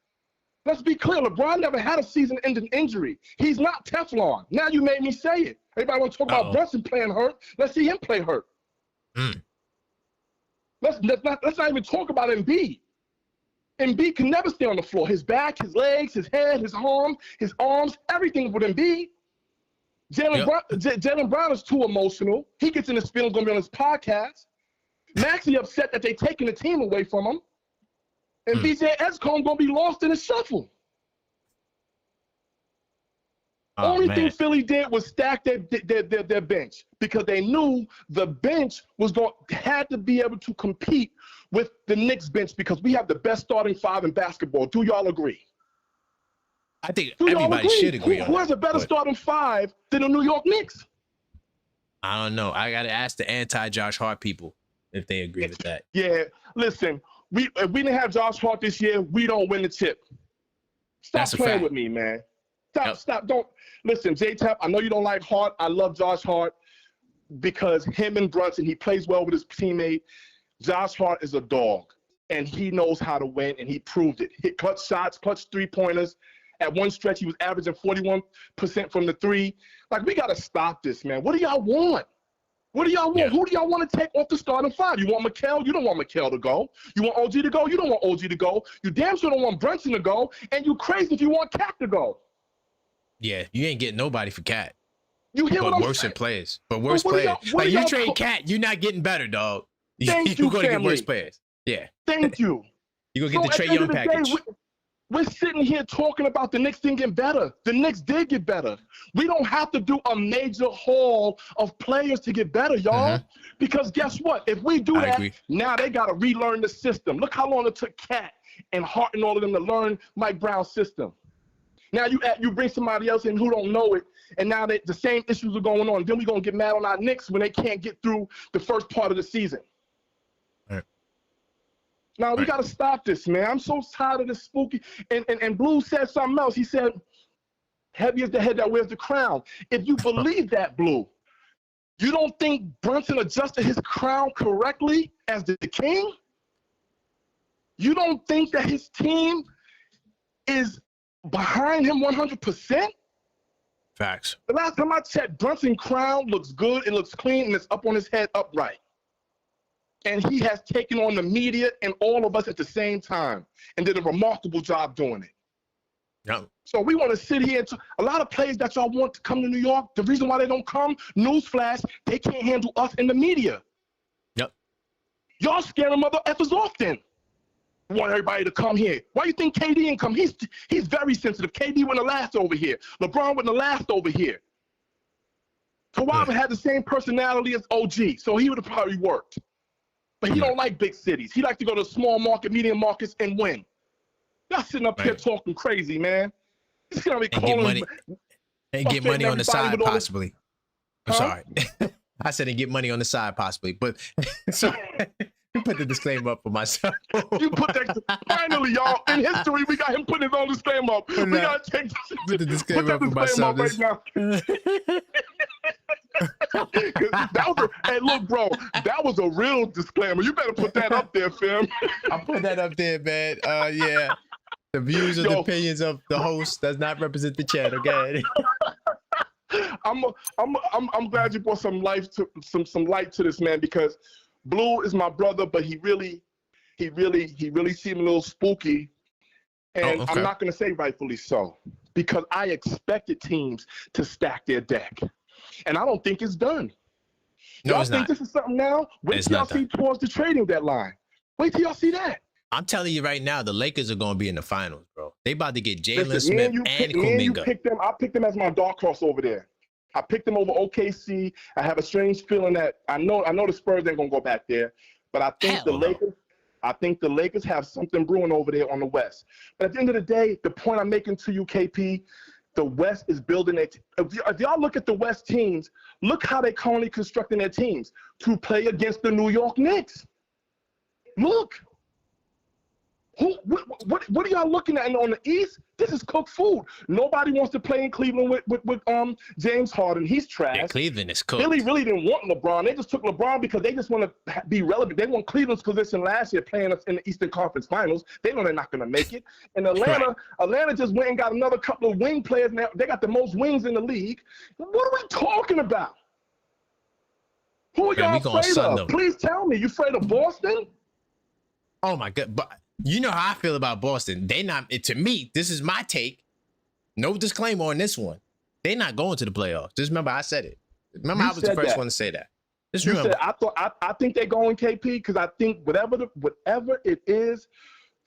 Let's be clear. LeBron never had a season-ending injury. He's not Teflon. Now you made me say it. Everybody want to talk about Brunson playing hurt. Let's see him play hurt. Let's not even talk about Embiid. Embiid can never stay on the floor. His back, his legs, his head, his arms, everything with Embiid. Jaylen Brown is too emotional. He gets in his feelings, going to be on his podcast. Maxey upset that they're taking the team away from him. And BJ Escombe going to be lost in the shuffle. Only thing Philly did was stack their bench because they knew the bench had to be able to compete with the Knicks bench because we have the best starting 5 in basketball. Do y'all agree? I think everybody should agree on that. Who has a better starting 5 than the New York Knicks? I don't know. I got to ask the anti-Josh Hart people if they agree with that. Yeah, listen, if we didn't have Josh Hart this year, we don't win the chip. Stop playing with me, man. Stop. Don't listen, J-Tap. I know you don't like Hart. I love Josh Hart. because him and Brunson, he plays well with his teammate. Josh Hart is a dog, and he knows how to win, and he proved it. Hit clutch shots, clutch three-pointers. At one stretch, he was averaging 41% from the three. Like, we got to stop this, man. What do y'all want? What do y'all want? Yeah. Who do y'all want to take off the starting five? You want Mikal? You don't want Mikal to go. You want OG to go? You don't want OG to go. You damn sure don't want Brunson to go. And you crazy if you want Cat to go. Yeah, you ain't getting nobody for Cat. You hear but what I'm worse saying? players. But worse players. Like, you trade Cat, you're not getting better, dog. Thank You're you, going to get family. worse players. Yeah. Thank you. You're going to get the Trae Young package. We're sitting here talking about the Knicks didn't get better. The Knicks did get better. We don't have to do a major haul of players to get better, y'all. Because guess what? If we do that, now they got to relearn the system. Look how long it took Cat and Hart and all of them to learn Mike Brown's system. Now you bring somebody else in who don't know it, and now the same issues are going on. Then we're going to get mad on our Knicks when they can't get through the first part of the season. Now, we got to stop this, man. I'm so tired of this spooky. And Blue said something else. He said, heavy is the head that wears the crown. If you believe that, Blue, you don't think Brunson adjusted his crown correctly as the king? You don't think that his team is behind him 100%? Facts. The last time I checked, Brunson's crown looks good, it looks clean, and it's up on his head upright. And he has taken on the media and all of us at the same time and did a remarkable job doing it. No. So we want to sit here and a lot of players that y'all want to come to New York, the reason why they don't come, newsflash, they can't handle us in the media. Yep. Y'all scaring mother effers often. Want everybody to come here. Why you think KD didn't come? He's very sensitive. KD wouldn't have last over here. LeBron wouldn't have last over here. Kawhi had the same personality as OG, so he would have probably worked. But he don't like big cities. He likes to go to small market, medium markets, and win. Y'all sitting up here talking crazy, man. He's gonna be calling and get money on the side, possibly. I'm sorry. I said and get money on the side, possibly. But so put the disclaimer up for myself. You put that finally, y'all. In history, we got him putting his own disclaimer up. We gotta take put the disclaimer up for myself right now. Hey, look, bro, that was a real disclaimer. You better put that up there, fam. I'll put that up there, man. Yeah. The views or the opinions of the host does not represent the channel, okay? I'm glad you brought some light to this, man, because Blue is my brother, but he really seemed a little spooky. And I'm not gonna say rightfully so, because I expected teams to stack their deck. And I don't think it's done. No, y'all think this is something now? Wait till y'all see towards the trading deadline. Wait till y'all see that. I'm telling you right now, the Lakers are going to be in the finals, bro. They about to get Jalen Smith and Kuminga. I picked them as my dark horse over there. I picked them over OKC. I have a strange feeling that I know the Spurs ain't going to go back there, but I think the Lakers have something brewing over there on the West. But at the end of the day, the point I'm making to you, KP, the West is building it. If y'all look at the West teams, look how they currently constructing their teams to play against the New York Knicks. Look. What are y'all looking at on the East? This is cooked food. Nobody wants to play in Cleveland with James Harden. He's trash. Yeah, Cleveland is cooked. Philly really didn't want LeBron. They just took LeBron because they just want to be relevant. They want Cleveland's position last year playing us in the Eastern Conference Finals. They know they're not going to make it. And Atlanta just went and got another couple of wing players. Now they got the most wings in the league. What are we talking about? Who are y'all afraid of? Please tell me. You afraid of Boston? Oh my God! But you know how I feel about Boston. They not, to me, this is my take. No disclaimer on this one. They're not going to the playoffs. Just remember I said it. Remember I was the first one to say that. Just remember. I think they're going, KP, because I think whatever it is,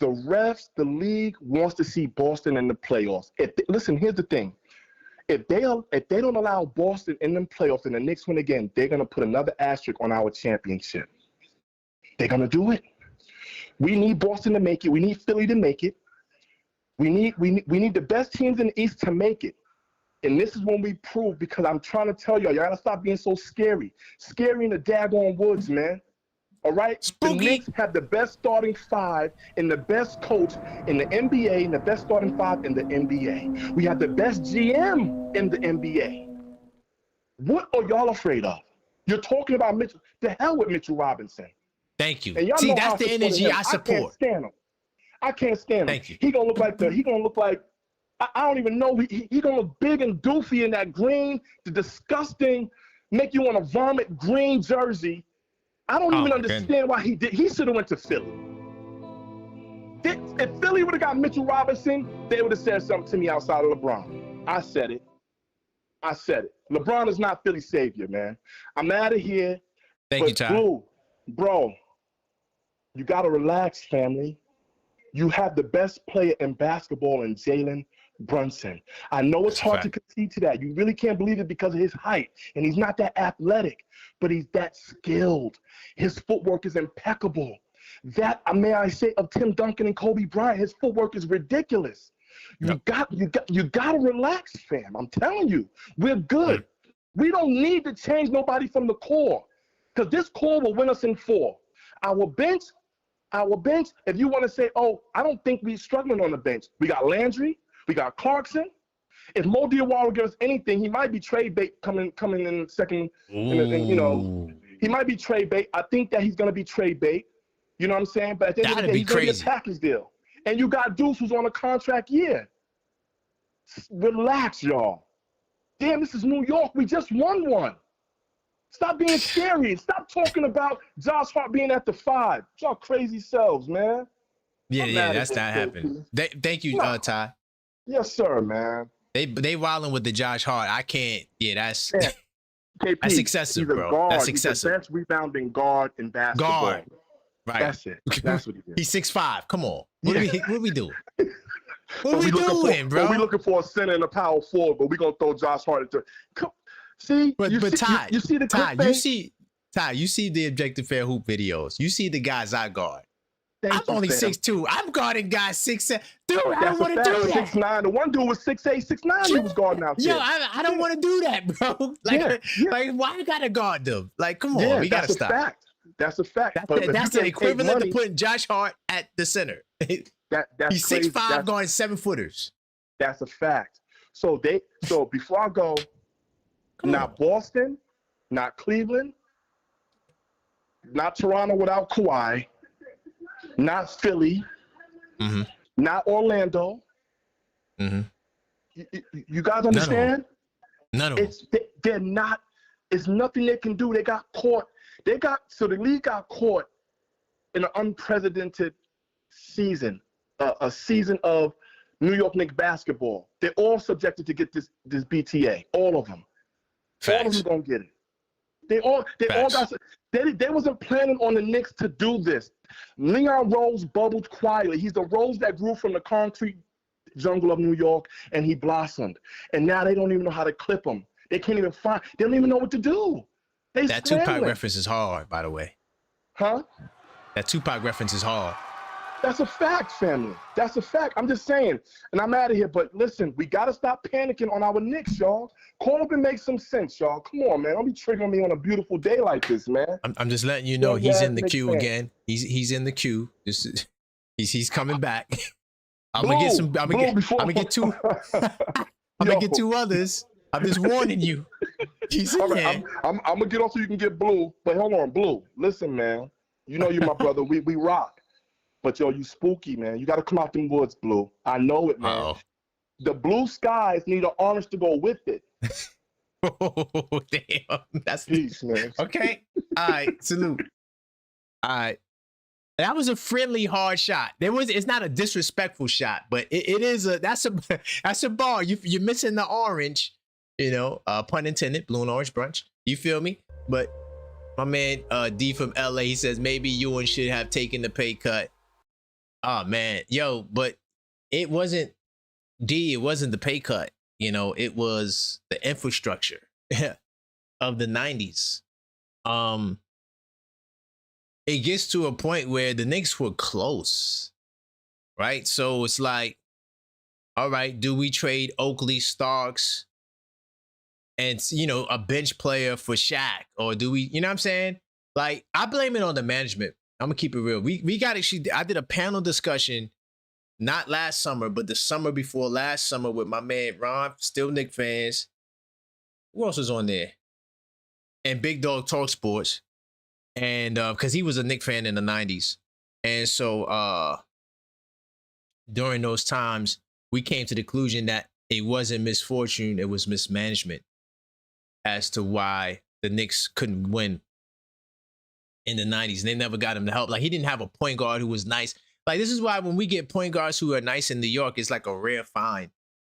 the refs, the league wants to see Boston in the playoffs. Listen, here's the thing. If they don't allow Boston in the playoffs and the Knicks win again, they're going to put another asterisk on our championship. They're going to do it. We need Boston to make it. We need Philly to make it. We need the best teams in the East to make it. And this is when we prove, because I'm trying to tell y'all got to stop being so scary. Scary in the daggone woods, man. All right? Spooky. The Knicks have the best starting five and the best coach in the NBA and the best starting five in the NBA. We have the best GM in the NBA. What are y'all afraid of? You're talking about Mitchell. The hell with Mitchell Robinson. Thank you. And y'all See, know that's the energy I support. I can't stand him. I can't stand him. Thank you. He gonna look like I don't even know. He gonna look big and doofy in that green, the disgusting, make you want to vomit green jersey. I don't even understand why he did. He should have went to Philly. If Philly would have got Mitchell Robinson, they would have said something to me outside of LeBron. I said it. LeBron is not Philly's savior, man. I'm out of here. Thank you, Ty. Blue, bro, you got to relax, family. You have the best player in basketball in Jalen Brunson. I know it's hard to concede to that. You really can't believe it because of his height, and he's not that athletic, but he's that skilled. His footwork is impeccable. That, may I say, of Tim Duncan and Kobe Bryant, his footwork is ridiculous. You got to relax, fam. I'm telling you, we're good. We don't need to change nobody from the core, because this core will win us in 4. Our bench, if you want to say, oh, I don't think we're struggling on the bench. We got Landry, we got Clarkson. If Mo Diawara gives us anything, he might be trade bait coming in second. He might be trade bait. I think that he's going to be trade bait. You know what I'm saying? But at the end of the day, he's going to be a package deal. And you got Deuce, who's on a contract year. Relax, y'all. Damn, this is New York. We just won one. Stop being scary. Stop talking about Josh Hart being at the 5. Y'all crazy selves, man. Yeah, that's not happening. Thank you, Ty. Yes, sir, man. They wilding with the Josh Hart. I can't. Yeah, that's KP, that's excessive, bro. Guard. That's excessive. He's the best rebounding guard in basketball. Guard. Right. That's it. That's what he is. He's 6'5". Come on. What are we doing? What are we doing, bro? We're looking for a center and a power forward, but we're gonna throw Josh Hart into. See, but Ty, you see the Ty, you see the Objective Fan Hoop videos. You see the guys I guard. I'm only 6'2". I'm guarding guys 6'7". Dude, I don't want to do that. 6'9". The one dude was 6'8", 6'9". He was guarding out there. Yo, I don't want to do that, bro. Like why I gotta guard them? Like, come on, we gotta stop. Fact. That's a fact. That's the equivalent of putting Josh Hart at the center. That's he's 6'5", guarding 7-footers. That's a fact. So before I go, not Boston, not Cleveland, not Toronto without Kawhi, not Philly, not Orlando. You guys understand? None of them. They're not. It's nothing they can do. They got caught. So the league got caught in an unprecedented season, a season of New York Knicks basketball. They're all subjected to get this BTA. All of them. Facts. All of them gonna get it. They all got. They wasn't planning on the Knicks to do this. Leon Rose bubbled quietly. He's the rose that grew from the concrete jungle of New York, and he blossomed. And now they don't even know how to clip him. They can't even find. They don't even know what to do. That Tupac reference is hard, by the way. Huh? That Tupac reference is hard. That's a fact, family. That's a fact. I'm just saying, and I'm out of here. But listen, we got to stop panicking on our Knicks, y'all. Call up and make some sense, y'all. Come on, man. Don't be triggering me on a beautiful day like this, man. I'm just letting you know he's in the queue again. He's in the queue. He's coming back. I'm gonna get two others. I'm just warning you. All right, I'm gonna get off so you can get Blue. But hold on, Blue. Listen, man. You know you're my brother. We rock. But yo, you spooky, man. You gotta come out them woods, Blue. I know it, man. The blue skies need an orange to go with it. Oh, damn. That's peace, man. Okay. All right. Salute. All right. That was a friendly hard shot. It's not a disrespectful shot, but that's a bar. You're missing the orange. You know, pun intended, blue and orange brunch. You feel me? But my man D from LA, he says maybe Ewan should have taken the pay cut. Oh man, yo, but it wasn't D. It wasn't the pay cut. You know, it was the infrastructure of the 90s. It gets to a point where the Knicks were close, right? So it's like, all right, do we trade Oakley, Starks, and, you know, a bench player for Shaq? Or do we, you know what I'm saying? Like, I blame it on the management. I'm going to keep it real. We got actually, I did a panel discussion, not last summer, but the summer before last summer with my man Ron, still Knicks fans. Who else was on there? and Big Dog Talk Sports, and because he was a Knicks fan in the 90s. And so during those times, we came to the conclusion that it wasn't misfortune, it was mismanagement as to why the Knicks couldn't win in the 90s. And they never got him to help. Like, he didn't have a point guard who was nice. Like, this is why when we get point guards who are nice in New York, it's like a rare find,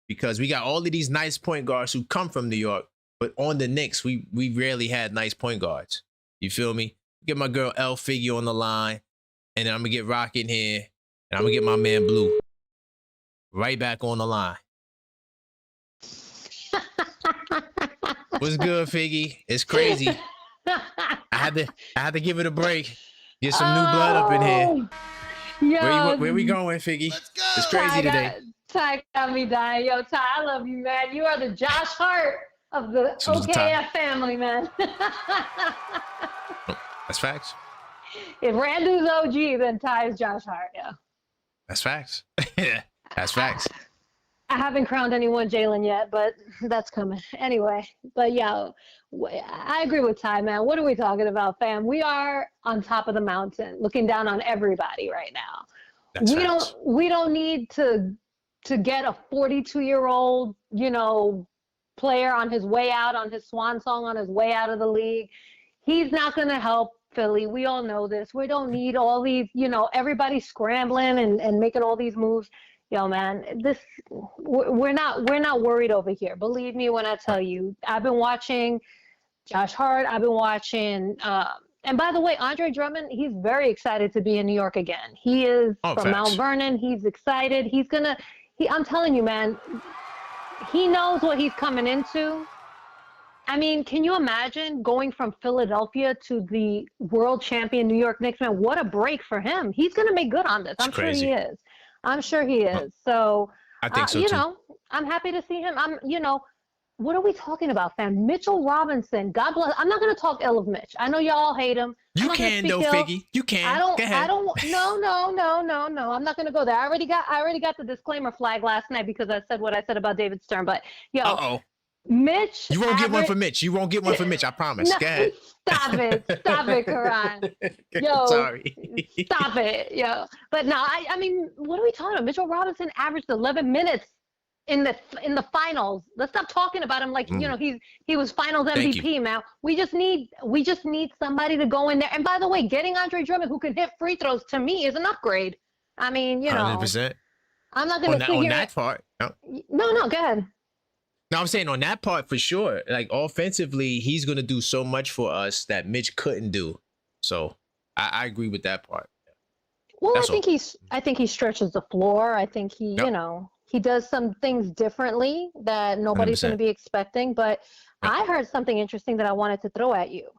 because we got all of these nice point guards who come from New York, but on the Knicks, we rarely had nice point guards. You feel me? Get my girl L Figure on the line, and then I'm gonna get Rock in here, and I'm gonna get my man Blue right back on the line. What's good, Figgy? It's crazy. I had to give it a break. Get some new blood up in here. Yo, Where we going, Figgy? It's crazy today. Ty got me dying. Yo, Ty, I love you, man. You are the Josh Hart of the OKF family, man. That's facts. If Randu's OG, then Ty is Josh Hart, yeah. That's facts. That's facts. I haven't crowned anyone Jalen yet, but that's coming. Anyway, but yeah, I agree with Ty, man. What are we talking about, fam? We are on top of the mountain, looking down on everybody right now. We don't need to get a 42-year-old, player on his way out, on his swan song, on his way out of the league. He's not going to help Philly. We all know this. We don't need all these, everybody scrambling and making all these moves. Yo, man, we're not worried over here. Believe me when I tell you, I've been watching Josh Hart. I've been watching, and by the way, Andre Drummond, he's very excited to be in New York again. He is from Mount Vernon. He's excited. I'm telling you, man, he knows what he's coming into. I mean, can you imagine going from Philadelphia to the world champion New York Knicks, man? What a break for him. He's going to make good on this. I'm sure he is. I'm sure he is. So, I think so too. I'm happy to see him. What are we talking about, fam? Mitchell Robinson, God bless. I'm not going to talk ill of Mitch. I know y'all hate him. You can though, Figgy. You can. Go ahead. No. I'm not going to go there. I already got the disclaimer flag last night because I said what I said about David Stern. But Mitch. You won't get one for Mitch. You won't get one for Mitch. I promise. No, go ahead. Stop it, Karan. Yo, sorry. Stop it, yo. But no, I mean, what are we talking about? Mitchell Robinson averaged 11 minutes in the finals. Let's stop talking about him like he was finals MVP, man. We just need somebody to go in there. And by the way, getting Andre Drummond who can hit free throws to me is an upgrade. I mean, 100%. I'm not going to sit here. On that part. No, go ahead. No, I'm saying on that part for sure. Like offensively, he's going to do so much for us that Mitch couldn't do. So I agree with that part. Well, I think he stretches the floor. I think he does some things differently that nobody's going to be expecting. But I heard something interesting that I wanted to throw at you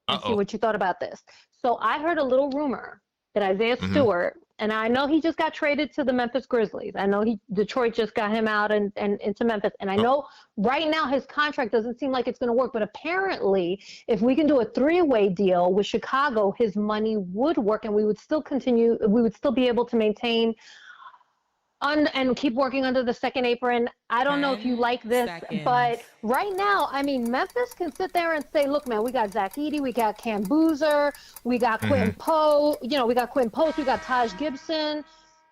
and see what you thought about this. So I heard a little rumor that Isaiah Stewart, and I know he just got traded to the Memphis Grizzlies. I know Detroit just got him out and into Memphis. And I know right now his contract doesn't seem like it's going to work. But apparently, if we can do a three-way deal with Chicago, his money would work, and we would still be able to maintain and keep working under the second apron. I don't know if you like this, but right now, I mean, Memphis can sit there and say, look, man, we got Zach Edey, we got Cam Boozer, we got Quentin Post, we got Taj Gibson.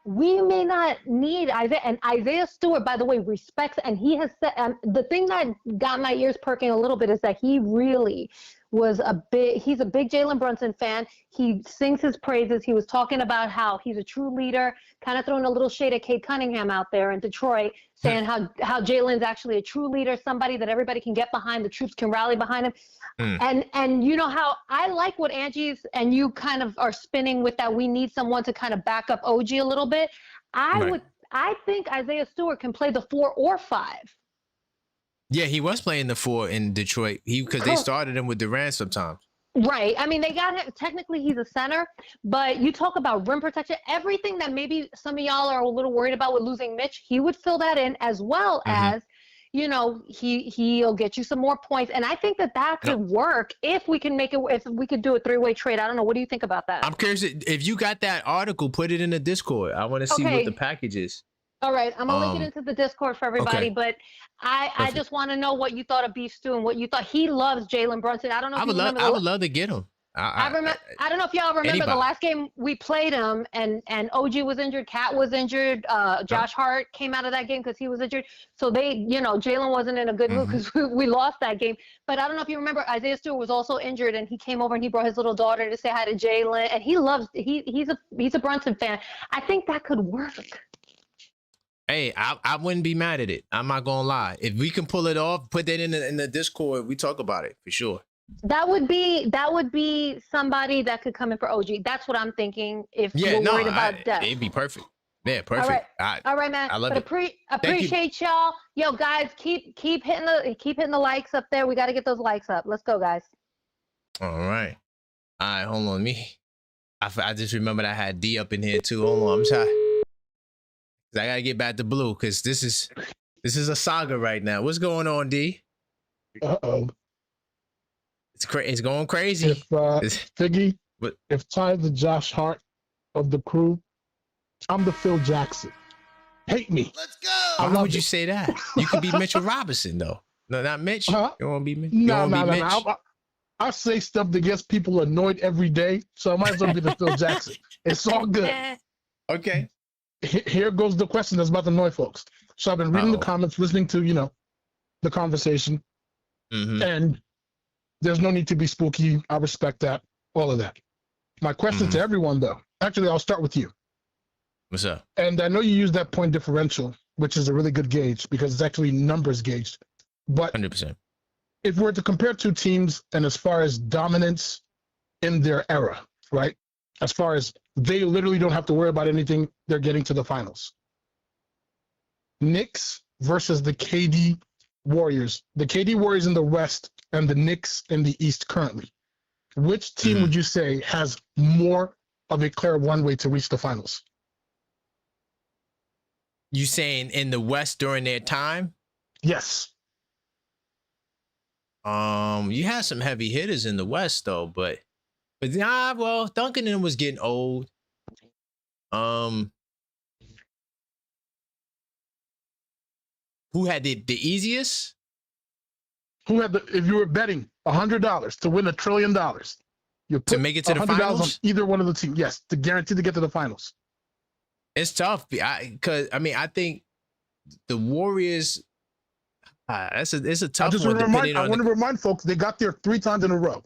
We may not need Isaiah. And Isaiah Stewart, by the way, respects, and he has said, the thing that got my ears perking a little bit is that he really he's a big Jalen Brunson fan. He sings his praises. He was talking about how he's a true leader, kind of throwing a little shade at Cade Cunningham out there in Detroit, saying how Jalen's actually a true leader, somebody that everybody can get behind, the troops can rally behind him. And you know how I like what Angie's and you kind of are spinning with that we need someone to kind of back up OG a little bit. I think Isaiah Stewart can play the 4 or 5. Yeah, he was playing the 4 in Detroit. Because they started him with Durant sometimes. Right. I mean, they got him. Technically, he's a center, but you talk about rim protection, everything that maybe some of y'all are a little worried about with losing Mitch, he would fill that in, as well as, he'll get you some more points. And I think that could work if we can if we could do a 3-way trade. I don't know. What do you think about that? I'm curious if you got that article, put it in the Discord. I want to see what the package is. All right, I'm gonna link it into the Discord for everybody, but I just want to know what you thought of Beef Stew and what you thought. He loves Jalen Brunson. I don't know if you remember. I would love to get him. I remember. I don't know if y'all remember the last game we played him, and OG was injured, Cat was injured, Josh Hart came out of that game because he was injured. So they, Jalen wasn't in a good mood because we lost that game. But I don't know if you remember, Isaiah Stewart was also injured, and he came over and he brought his little daughter to say hi to Jalen, and he loves. He's a Brunson fan. I think that could work. Hey, I wouldn't be mad at it. I'm not gonna lie. If we can pull it off, put that in the Discord. We talk about it for sure. That would be somebody that could come in for OG. That's what I'm thinking. If we're worried about depth, it'd be perfect. Yeah, perfect. All right, man. I love it. Appreciate y'all. Yo, guys, keep hitting the likes up there. We got to get those likes up. Let's go, guys. All right. Hold on me. I just remembered I had D up in here too. Hold on, I'm sorry. I gotta get back to blue because this is a saga right now. What's going on, D? It's going crazy. If Figgy, if Ty's the Josh Hart of the crew, I'm the Phil Jackson. Hate me. Let's go. Why would you say that? You could be Mitchell Robinson though. No, not Mitch. You want to be Mitch? No. I say stuff that gets people annoyed every day, so I might as well be the Phil Jackson. It's all good. Okay. Here goes the question that's about to annoy folks. So I've been reading the comments, listening to, the conversation, and there's no need to be spooky. I respect that, all of that. My question to everyone, though, actually, I'll start with you. What's up? And I know you use that point differential, which is a really good gauge because it's actually numbers gauged. But 100%. If we're to compare two teams and as far as dominance in their era, right? As far as they literally don't have to worry about anything, they're getting to the finals. Knicks versus the KD Warriors. The KD Warriors in the West and the Knicks in the East currently. Which team would you say has more of a clear runway to reach the finals? You saying in the West during their time? Yes. You had some heavy hitters in the West though, but well, Duncan was getting old. Who had the easiest? Who had if you were betting $100 to win $1 trillion, you put to make it to the finals on either one of the teams. Yes, to guarantee to get to the finals. It's tough because I think the Warriors. It's a tough one. I want to remind folks they got there 3 times in a row.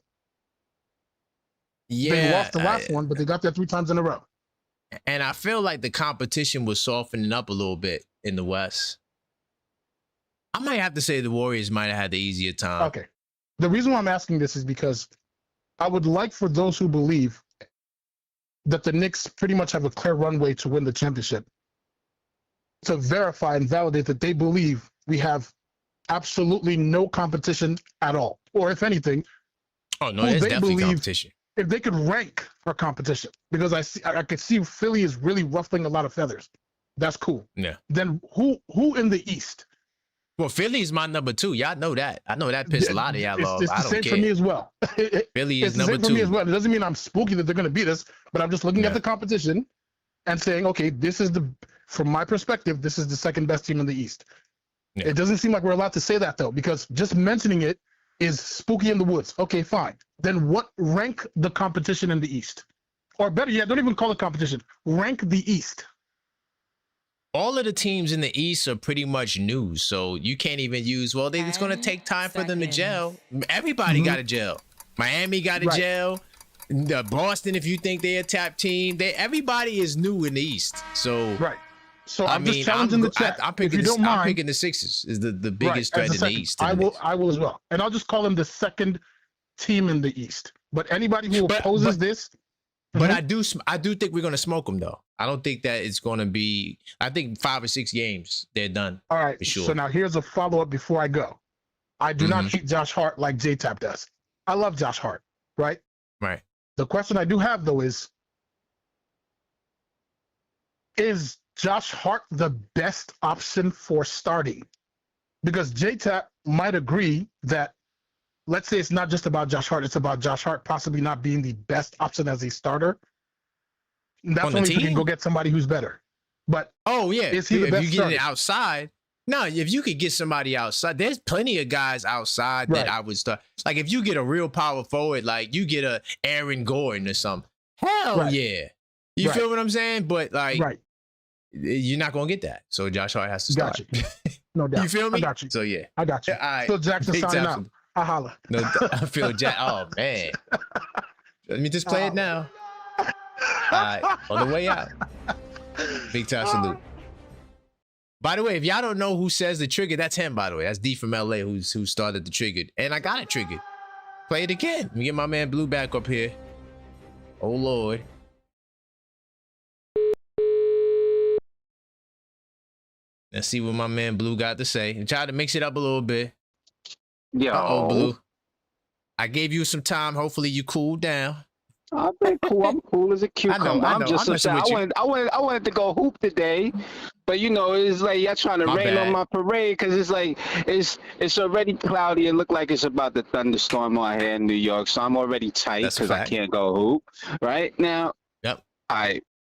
Yeah, they lost the last one, but they got there 3 times in a row. And I feel like the competition was softening up a little bit in the West. I might have to say the Warriors might have had the easier time. Okay. The reason why I'm asking this is because I would like for those who believe that the Knicks pretty much have a clear runway to win the championship to verify and validate that they believe we have absolutely no competition at all. Or if anything, there's definitely competition. If they could rank our competition, because I could see Philly is really ruffling a lot of feathers. That's cool. Yeah. Then who in the East? Well, Philly is my number 2. Y'all know that. I know that pissed a lot of y'all off. It's the same for me as well. Philly is number 2. It's the same for me as well. It doesn't mean I'm spooky that they're going to beat us, but I'm just looking at the competition and saying, okay, from my perspective, this is the second best team in the East. Yeah. It doesn't seem like we're allowed to say that though, because just mentioning it is spooky in the woods. Okay, fine. Then rank the competition in the East? Or better yet, don't even call it competition. Rank the East. All of the teams in the East are pretty much new, so you can't even use, it's going to take time for them to gel. Everybody got to gel. Miami got to gel. Boston, if you think they're a top team, everybody is new in the East. So right. So I'm just challenging the chat. I'm picking the Sixers is the biggest threat in the East. I will as well. And I'll just call them the second team in the East. But anybody who opposes this. But I do think we're going to smoke them, though. I don't think that it's going to be. I think 5 or 6 games, they're done. All right. For sure. So now here's a follow-up before I go. I do not treat Josh Hart like J-Tap does. I love Josh Hart, right? Right. The question I do have, though, is Josh Hart the best option for starting? Because J-Tap might agree that, let's say it's not just about Josh Hart, it's about Josh Hart possibly not being the best option as a starter. That's only if you can go get somebody who's better. But is he the best if you get starter? it outside, no, if you could get somebody outside, there's plenty of guys outside that I would start. Like if you get a real power forward, like you get a Aaron Gordon or something, hell yeah. You feel what I'm saying? But like, you're not gonna get that. So Josh Hart has to start. Got you. No doubt. You feel me? I got you. So yeah, I got you. All right. Phil Jackson signing out. I holla. No, I feel Jack. Oh man, let me just play it now. All right, on the way out. Big time salute. By the way, if y'all don't know who says the trigger, that's him, by the way. That's D from LA who started the trigger. And I got it triggered. Play it again. Let me get my man Blue back up here. Oh, Lord. Let's see what my man Blue got to say. And try to mix it up a little bit. Yo. Uh-oh, Blue. I gave you some time. Hopefully you cooled down. I've been cool. I'm cool as a cucumber. I know. I'm just upset. I wanted to go hoop today, but you know, it's like y'all trying to rain on my parade because it's like it's already cloudy. It looked like it's about to thunderstorm out here in New York, so I'm already tight because I can't go hoop. Right now,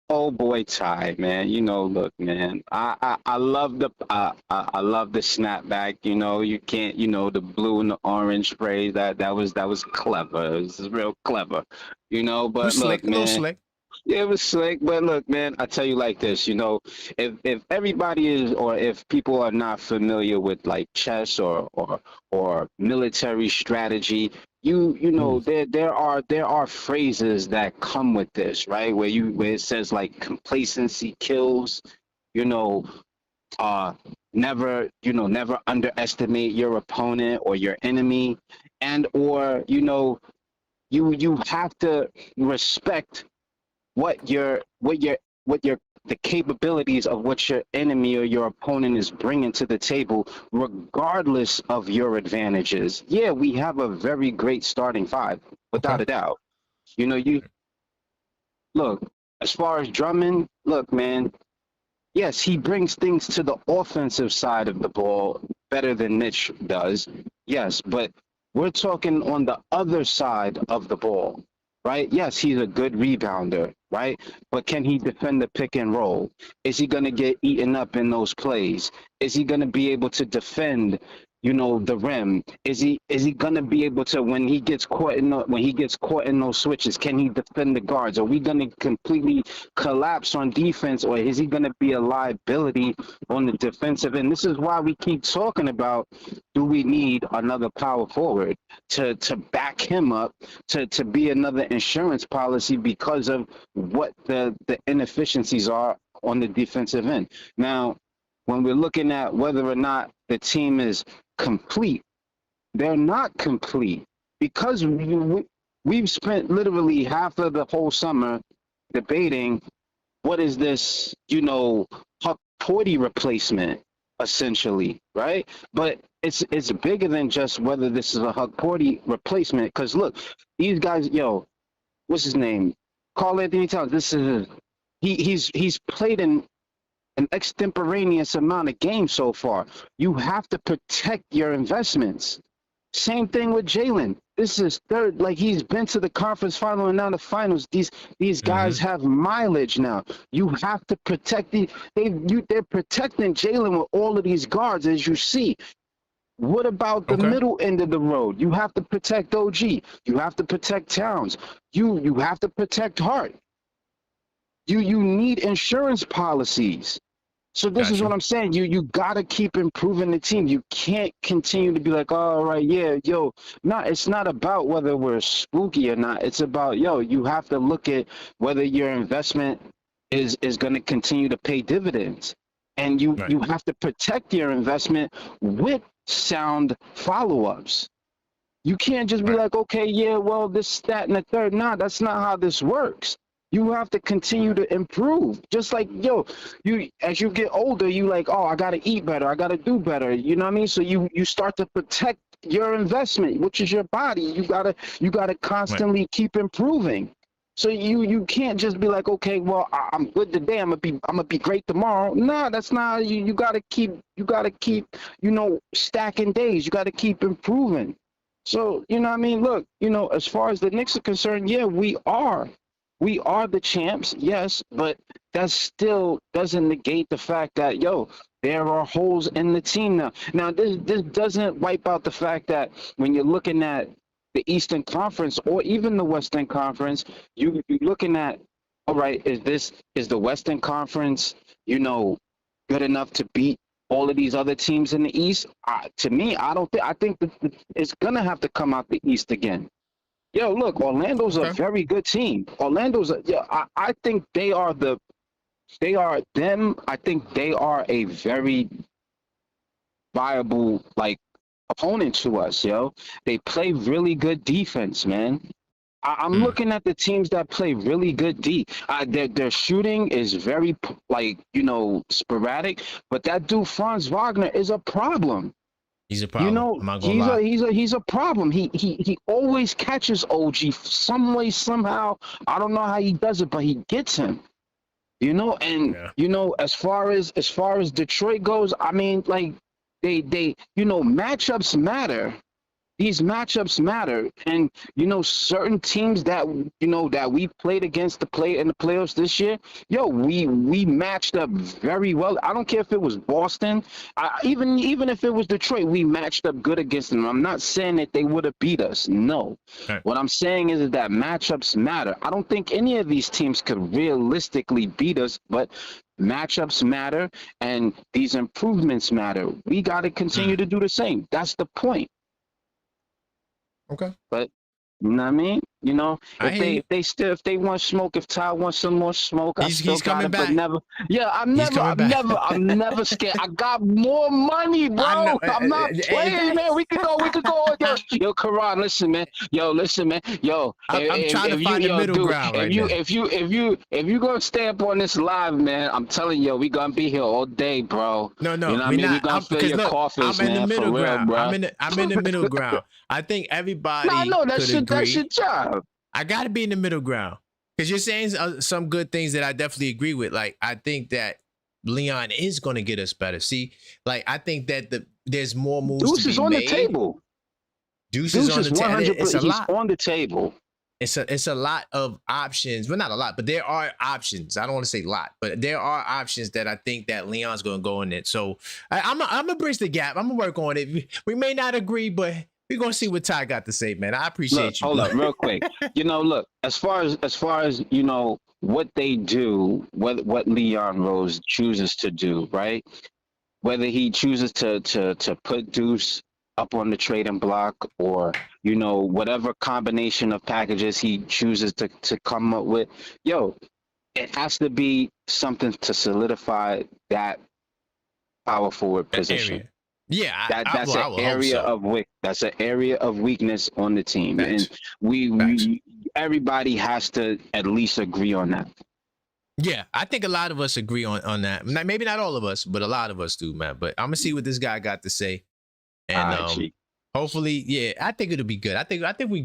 oh boy, Ty, man. You know, look, man. I love the I love the snapback. You know, you can't. You know, the blue and the orange spray. That was clever. It was real clever. You know, but look, man. Slick. Yeah, it was slick, but look, man, I tell you like this, you know, if everybody is, or if people are not familiar with like chess or military strategy, you know, there are phrases that come with this, right? Where it says like complacency kills, you know, never underestimate your opponent or your enemy, and or you know, you have to respect the capabilities of what your enemy or your opponent is bringing to the table, regardless of your advantages. Yeah, we have a very great starting five, without a doubt. You know, look, as far as Drummond, look, man, yes, he brings things to the offensive side of the ball better than Mitch does. Yes, but we're talking on the other side of the ball. Right? Yes, he's a good rebounder, right? But can he defend the pick and roll? Is he going to get eaten up in those plays? Is he going to be able to defend, you know, the rim? Is he going to be able to, when he gets caught in those switches, can he defend the guards? Are we going to completely collapse on defense, or is he going to be a liability on the defensive end? This is why we keep talking about, do we need another power forward to back him up, to be another insurance policy because of what the inefficiencies are on the defensive end. Now, when we're looking at whether or not the team is complete, they're not complete, because we've spent literally half of the whole summer debating what is this, you know, Huck Porty replacement, essentially, right? But it's bigger than just whether this is a Huck Porty replacement, because look, these guys, yo, what's his name? Karl-Anthony Towns. This is he's played in an extemporaneous amount of games so far. You have to protect your investments. Same thing with Jalen. This is third. Like, he's been to the conference final and now the finals. These guys have mileage now. You have to protect they're protecting Jalen with all of these guards, as you see. What about the middle end of the road? You have to protect OG. You have to protect Towns. You have to protect Hart. You need insurance policies. So this is what I'm saying. You gotta keep improving the team. You can't continue to be like, all right, yeah, yo. No, it's not about whether we're spooky or not. It's about, yo, you have to look at whether your investment is going to continue to pay dividends. And you have to protect your investment with sound follow-ups. You can't just be like, okay, yeah, well, this, that, and the third. Nah, that's not how this works. You have to continue to improve. Just like, yo, as you get older, you like, oh, I got to eat better. I got to do better. You know what I mean? So you start to protect your investment, which is your body. You gotta constantly keep improving. So you can't just be like, okay, well, I'm good today. I'm gonna be great tomorrow. No, that's not. You gotta keep, you know, stacking days. You gotta keep improving. So, you know what I mean? Look, you know, as far as the Knicks are concerned, yeah, we are we are the champs, yes, but that still doesn't negate the fact that, yo, there are holes in the team now. Now, this doesn't wipe out the fact that when you're looking at the Eastern Conference or even the Western Conference, you're looking at, all right, is the Western Conference, you know, good enough to beat all of these other teams in the East? To me, I think it's gonna have to come out the East again. Yo, look, Orlando's a very good team. I think I think they are a very viable, like, opponent to us, yo. They play really good defense, man. I'm looking at the teams that play really good D. Their shooting is very, like, you know, sporadic, but that dude Franz Wagner is a problem. He's a problem. You know, he's a problem. He always catches OG some way, somehow. I don't know how he does it, but he gets him. You know, and you know, as far as Detroit goes, I mean, like, they you know, matchups matter. These matchups matter, and you know, certain teams that, you know, that we played against in the playoffs this year, yo, we matched up very well. I don't care if it was Boston, even if it was Detroit, we matched up good against them. I'm not saying that they would have beat us. No, what I'm saying is that matchups matter. I don't think any of these teams could realistically beat us, but matchups matter, and these improvements matter. We got to continue to do the same. That's the point. Okay. But you know what I mean? You know, if they want smoke, if Ty wants some more smoke, he's coming back. But never, I'm never scared. I got more money, bro. I'm not playing, man. We could go. Yo, Karan, listen, man. I'm trying to find the middle ground right now. If you gonna stay up on this live, man, I'm telling you, we gonna be here all day, bro. No, you know what I mean? We gonna fill your coffers, I'm in the middle ground, bro. I'm in the middle ground. I think everybody that's your job. I got to be in the middle ground, because you're saying some good things that I definitely agree with. Like, I think that Leon is going to get us better. See, like, I think that there's more moves Deuce to be is on made. The table. Deuce is on the table. It's a lot. He's on the table. It's a lot of options. Well, not a lot, but there are options. I don't want to say a lot, but there are options that I think that Leon's going to go in it. So I'm gonna bridge the gap. I'm gonna work on it. We may not agree, but we're gonna see what Ty got to say, man. I appreciate you. Hold up, real quick. You know, look, as far as you know, what they do, what Leon Rose chooses to do, right? Whether he chooses to put Deuce up on the trading block, or, you know, whatever combination of packages he chooses to come up with, yo, it has to be something to solidify that power forward position. Area. Yeah, that's an area of weakness on the team. Facts. And we everybody has to at least agree on that. Yeah, I think a lot of us agree on that. Maybe not all of us, but a lot of us do, man. But I'm gonna see what this guy got to say, and hopefully, yeah, I think it'll be good. I think we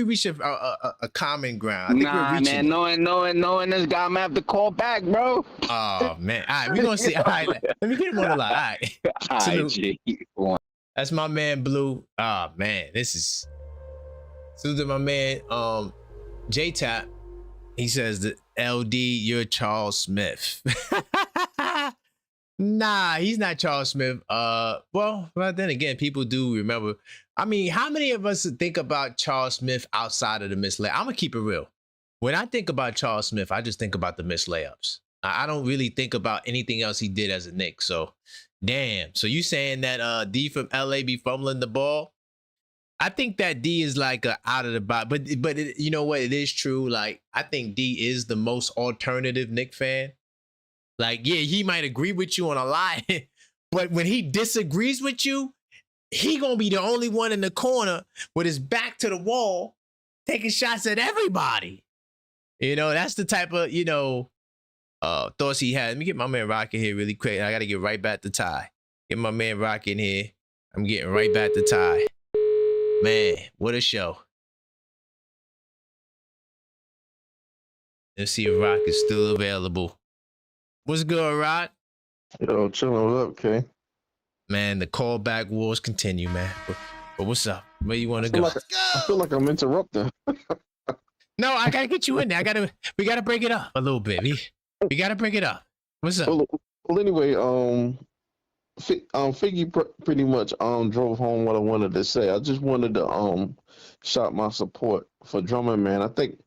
reached a common ground. I think man, knowing this guy, I'm gonna have to call back, bro. Oh man, all right, we're gonna see. All right, let me get him on the line. All right, G. That's my man Blue. Oh man, this is salute to my man J-Tap. He says that LD, you're Charles Smith. Nah, he's not Charles Smith. Well, then again, people do remember. I mean, how many of us think about Charles Smith outside of the missed layups? I'm gonna keep it real. When I think about Charles Smith, I just think about the missed layups. I don't really think about anything else he did as a Knick. So, damn. So you saying that D from LA be fumbling the ball? I think that D is like out of the box, but you know what? It is true. Like, I think D is the most alternative Knick fan. Like, yeah, he might agree with you on a lot, but when he disagrees with you, he gonna be the only one in the corner with his back to the wall, taking shots at everybody. You know, that's the type of, you know, thoughts he had. Let me get my man Rock in here really quick. I gotta get right back to Ty. Get my man Rock in here. I'm getting right back to Ty. Man, what a show. Let's see if Rock is still available. What's good, Rock? Yo, chilling. What up, K? Man, the callback wars continue, man. But what's up? Where you want to go? I feel like I'm interrupting. No, I gotta get you in there. We gotta break it up a little bit. We gotta break it up. What's up? Well, anyway, Figgy pretty much drove home what I wanted to say. I just wanted to shout my support for Drummond, man. I think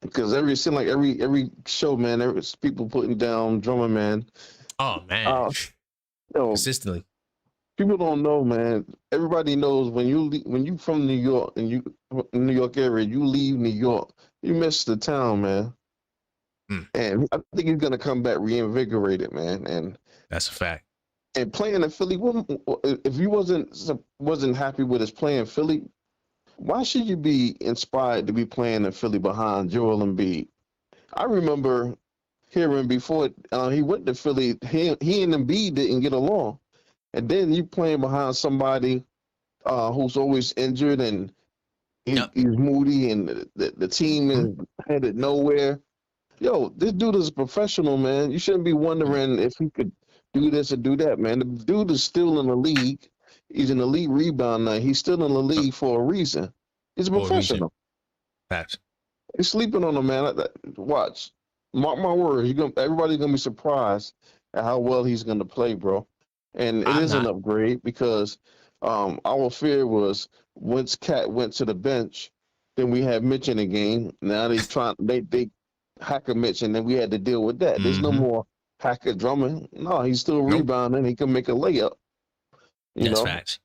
because every show, man, there's people putting down Drummond, man. Oh man, consistently. People don't know, man. Everybody knows when you from New York and you New York area, you leave New York, you miss the town, man. And I think he's gonna come back reinvigorated, man. And that's a fact. And playing in Philly, if you wasn't happy with his play in Philly, why should you be inspired to be playing in Philly behind Joel Embiid? I remember hearing before he went to Philly, he and Embiid didn't get along. And then you playing behind somebody who's always injured and he's moody and the team is headed nowhere. Yo, this dude is a professional, man. You shouldn't be wondering if he could do this or do that, man. The dude is still in the league. He's an elite rebounder. He's still in the league for a reason. He's a professional. Facts. He's sleeping on him, man. Watch. Mark my words. Everybody's going to be surprised at how well he's going to play, bro. And it is an upgrade because our fear was once Cat went to the bench, then we had Mitch in the game. Now they hacker Mitch, and then we had to deal with that. There's no more hacker Drummond. No, he's still rebounding. He can make a layup. That's facts.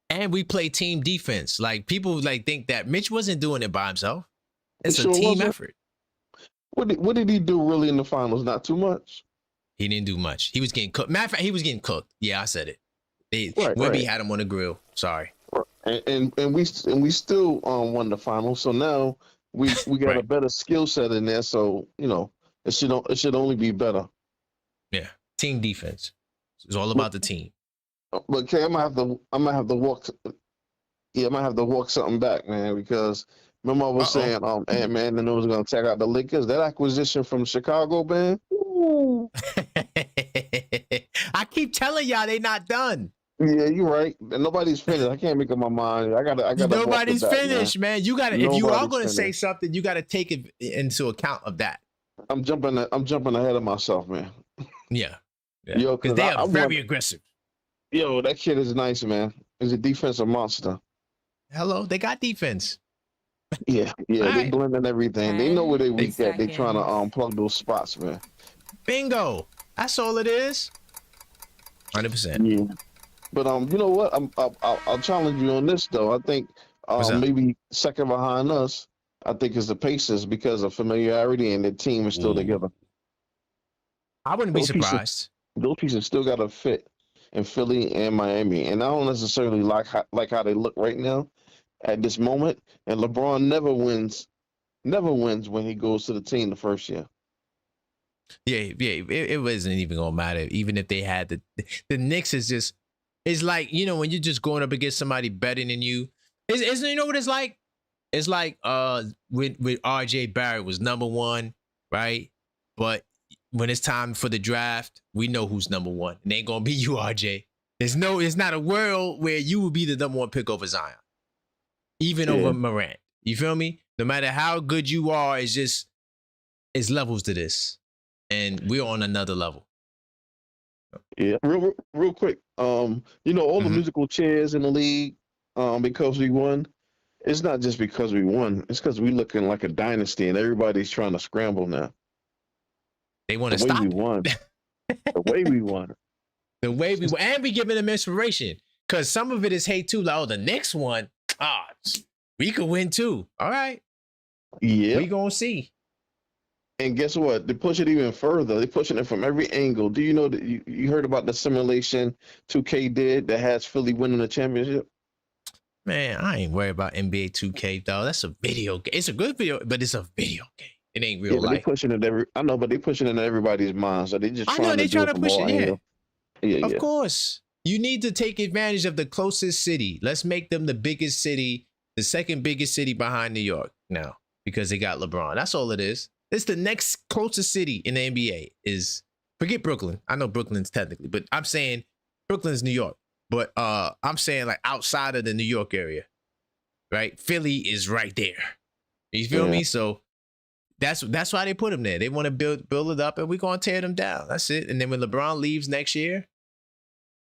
And we play team defense. Like people think that Mitch wasn't doing it by himself. It's a team effort. What did he do really in the finals? Not too much. He didn't do much. He was getting cooked. Matter of fact, he was getting cooked. Yeah, I said it. Webby had him on the grill. Sorry. And we still won the finals. So now we got a better skill set in there. So it should only be better. Yeah, team defense. It's all about the team. But okay, I'm gonna have to walk. Yeah, I might have to walk something back, man, because remember I was saying, Ant-Man and was gonna check out the Lakers. That acquisition from Chicago, man. I keep telling y'all they not done. Yeah, you're right. And nobody's finished. I can't make up my mind. I gotta. Nobody's finished, man. You gotta. If you are gonna say something, you gotta take it into account of that. I'm jumping ahead of myself, man. Yeah. Yo, because they are very aggressive. Yo, that kid is nice, man. He's a defensive monster. Hello, they got defense. Yeah, they blending everything. They know where they weak at. They trying to plug those spots, man. Bingo. That's all it is. 100%. Yeah. But you know what? I'll challenge you on this though. I think maybe second behind us, I think is the Pacers because of familiarity and the team is still together. I wouldn't be surprised. Those pieces still got to fit in Philly and Miami, and I don't necessarily like how they look right now at this moment. And LeBron never wins when he goes to the team the first year. Yeah, it wasn't even gonna matter. Even if they had the Knicks it's like, when you're just going up against somebody better than you. It's you know what it's like? It's like with RJ Barrett was number one, right? But when it's time for the draft, we know who's number one. It ain't gonna be you, RJ. It's not a world where you will be the number one pick over Zion, even over Morant. You feel me? No matter how good you are, it's levels to this, and we're on another level. Yeah, real quick. All the musical chairs in the league, because we won. It's not just because we won. It's because we looking like a dynasty, and everybody's trying to scramble now. They want to stop. We won. The way we won. The way we won, and we giving them inspiration because some of it is hate too. Like, the next one, we could win too. All right. Yeah, we gonna see. And guess what? They push it even further. They're pushing it from every angle. Do you know that you heard about the simulation 2K did that has Philly winning the championship? Man, I ain't worried about NBA 2K though. That's a video game. It's a good video, but it's a video game. It ain't real life. They pushing it I know, but they pushing it in everybody's mind. So they just trying to push it. Yeah. Of course. You need to take advantage of the closest city. Let's make them the biggest city, the second biggest city behind New York now, because they got LeBron. That's all it is. It's the next closest city in the NBA is, forget Brooklyn. I know Brooklyn's technically, but I'm saying Brooklyn's New York. But I'm saying like outside of the New York area, right? Philly is right there. You feel me? So that's why they put him there. They want to build it up, and we're gonna tear them down. That's it. And then when LeBron leaves next year,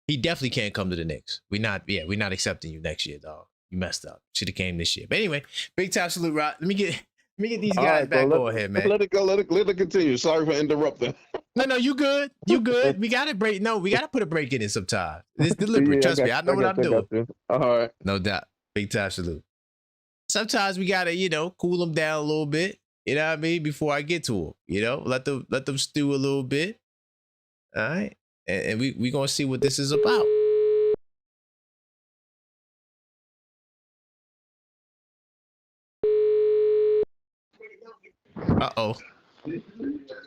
he definitely can't come to the Knicks. We're not accepting you next year, dog. You messed up. Should have came this year. But anyway, big time salute, Rock. Let me get these guys back on here, man. Let it go. Let it continue. Sorry for interrupting. No, you good. You good. We gotta put a break in it sometime. It's deliberate. Trust me, I know what I'm doing. All right. No doubt. Big time salute. Sometimes we gotta, cool them down a little bit. You know what I mean? Before I get to them, let them stew a little bit. All right, and we gonna see what this is about. Uh-oh.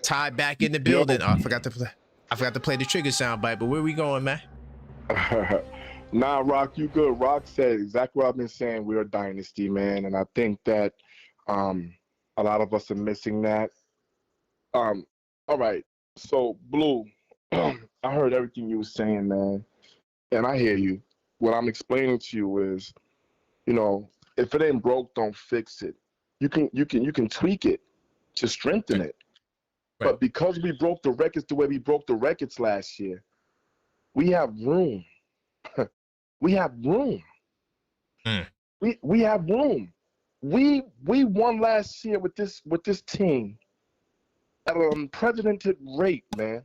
Ty back in the building. Oh, I forgot to play the trigger soundbite, but where we going, man? Nah, Rock, you good. Rock said exactly what I've been saying. We're a dynasty, man. And I think that a lot of us are missing that. All right. So, Blue, I heard everything you were saying, man. And I hear you. What I'm explaining to you is, if it ain't broke, don't fix it. You can tweak it to strengthen it. Right. But because we broke the records the way we broke the records last year, we have room. We have room. We have room. We won last year with this team at an unprecedented rate, man.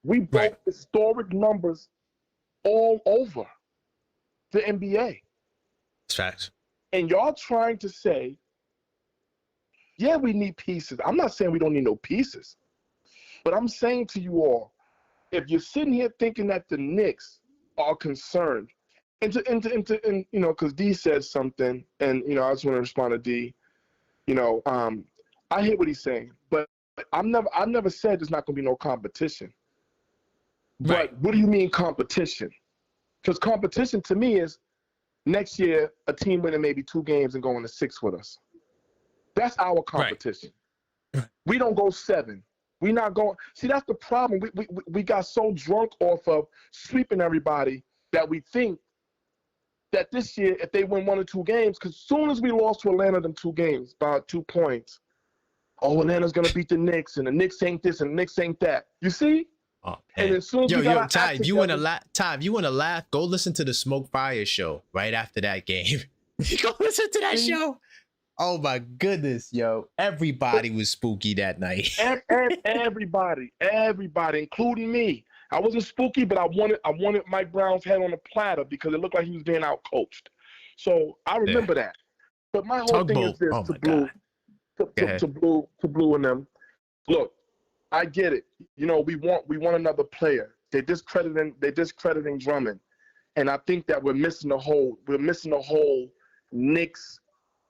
We broke historic numbers all over the NBA. Facts. And y'all trying to say, yeah, we need pieces. I'm not saying we don't need no pieces. But I'm saying to you all, if you're sitting here thinking that the Knicks are concerned, and because D said something, and I just want to respond to D. I hear what he's saying, but I never said there's not going to be no competition. Right. But what do you mean competition? Because competition to me is next year a team winning maybe 2 games and going to 6 with us. That's our competition. Right. We don't go 7. We not going. See, that's the problem. We got so drunk off of sweeping everybody that we think that this year, if they win 1 or 2 games, because as soon as we lost to Atlanta them 2 games by 2 points, Atlanta's gonna beat the Knicks, and the Knicks ain't this, and the Knicks ain't that. You see? Oh, and as soon as Ty, if you want to laugh, go listen to the Smoke Fire show right after that game. Go listen to that show. Oh my goodness, yo! Everybody was spooky that night. Everybody, including me. I wasn't spooky, but I wanted Mike Brown's head on a platter because it looked like he was being outcoached. So I remember that. But my whole thing is this: to Blue and them. Look, I get it. We want another player. They're discrediting Drummond, and I think that we're missing the whole Knicks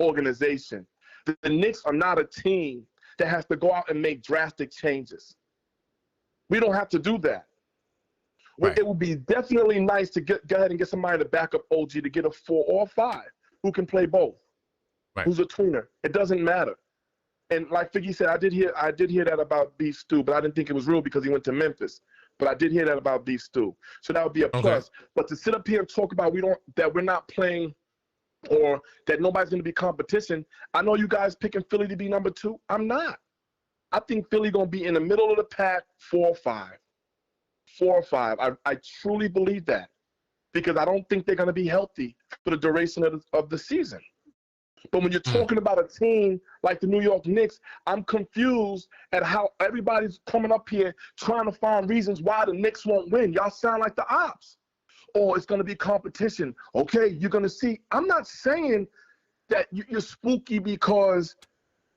organization. The Knicks are not a team that has to go out and make drastic changes. We don't have to do that. Right. It would be definitely nice to go ahead and get somebody to back up OG to get a 4 or 5 who can play both. Right. Who's a tweener. It doesn't matter. And like Figgy said, I did hear that about Beef Stew, but I didn't think it was real because he went to Memphis. But I did hear that about Beef Stew. So that would be a plus. But to sit up here and talk about that we're not playing or that nobody's going to be competition. I know you guys picking Philly to be number 2. I'm not. I think Philly going to be in the middle of the pack, 4 or 5. 4 or 5. I truly believe that because I don't think they're going to be healthy for the duration of the season. But when you're talking about a team like the New York Knicks, I'm confused at how everybody's coming up here trying to find reasons why the Knicks won't win. Y'all sound like the ops. Or it's going to be competition. Okay, you're going to see. I'm not saying that you're spooky because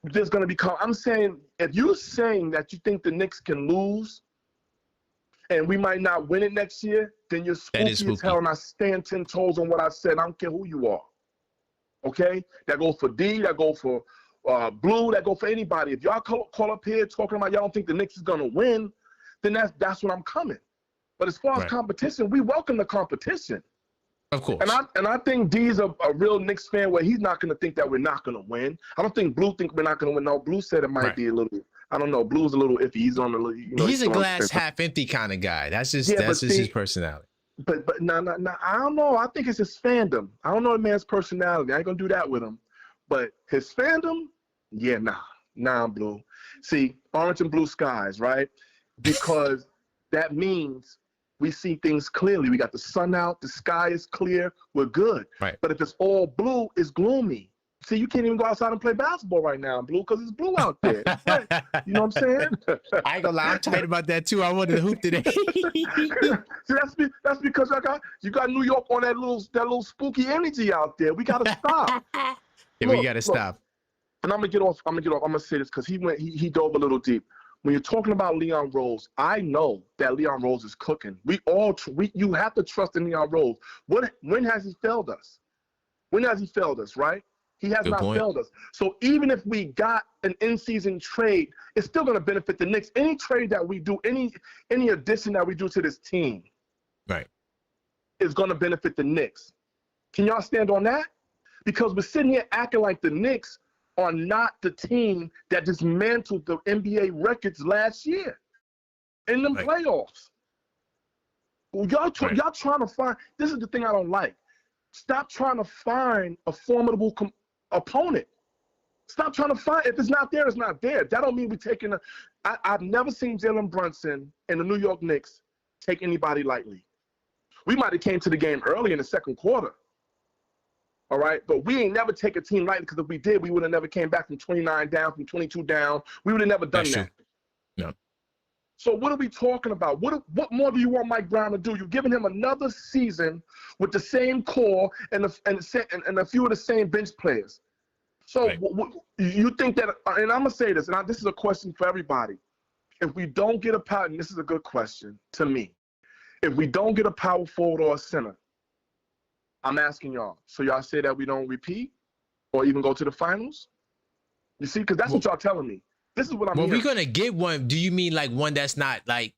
there's going to be I'm saying if you're saying that you think the Knicks can lose and we might not win it next year, then you're spooky as hell, and I stand 10 toes on what I said. I don't care who you are. Okay? That goes for D, that goes for Blue, that goes for anybody. If y'all call up here talking about y'all don't think the Knicks is going to win, then that's when I'm coming. But as far as competition, we welcome the competition. Of course. And I think D's a real Knicks fan where he's not going to think that we're not going to win. I don't think Blue think we're not going to win. No, Blue said it might be a little, I don't know. Blue's a little iffy. He's on the, he's a glass half empty kind of guy. That's just his personality. But no, I don't know. I think it's his fandom. I don't know the man's personality. I ain't going to do that with him. But his fandom, Yeah, nah, Blue. See, orange and blue skies, right? Because that means we see things clearly. We got the sun out, the sky is clear, we're good. Right. But if it's all blue, it's gloomy. See, you can't even go outside and play basketball right now, Blue, because it's blue out there. Right. You know what I'm saying? I ain't gonna lie, I'm tight about that too. I wanted to hoop today. See, that's because you got New York on that little spooky energy out there. We gotta stop. We gotta stop. And I'm gonna say this because he dove a little deep. When you're talking about Leon Rose, I know that Leon Rose is cooking. You have to trust in Leon Rose. When has he failed us? When has he failed us, right? He has not failed us. So even if we got an in-season trade, it's still going to benefit the Knicks. Any trade that we do, any addition that we do to this team, right, is going to benefit the Knicks. Can y'all stand on that? Because we're sitting here acting like the Knicks are not the team that dismantled the NBA records last year in the playoffs. Y'all trying to find. This is the thing I don't like. Stop trying to find a formidable opponent. Stop trying to find. If it's not there, it's not there. That don't mean we're taking a. I've never seen Jalen Brunson and the New York Knicks take anybody lightly. We might have came to the game early in the second quarter. All right, but we ain't never take a team lightly, because if we did, we would have never came back from 29 down, from 22 down. We would have never done that. No. So what are we talking about? What more do you want Mike Brown to do? You're giving him another season with the same core and a few of the same bench players. So you think that? And I'm gonna say this, and this is a question for everybody. If we don't get a power, and this is a good question to me, if we don't get a power forward or a center, I'm asking y'all. So y'all say that we don't repeat or even go to the finals? You see, because that's what y'all telling me. This is what I'm hearing. We're going to get one. Do you mean like one that's not like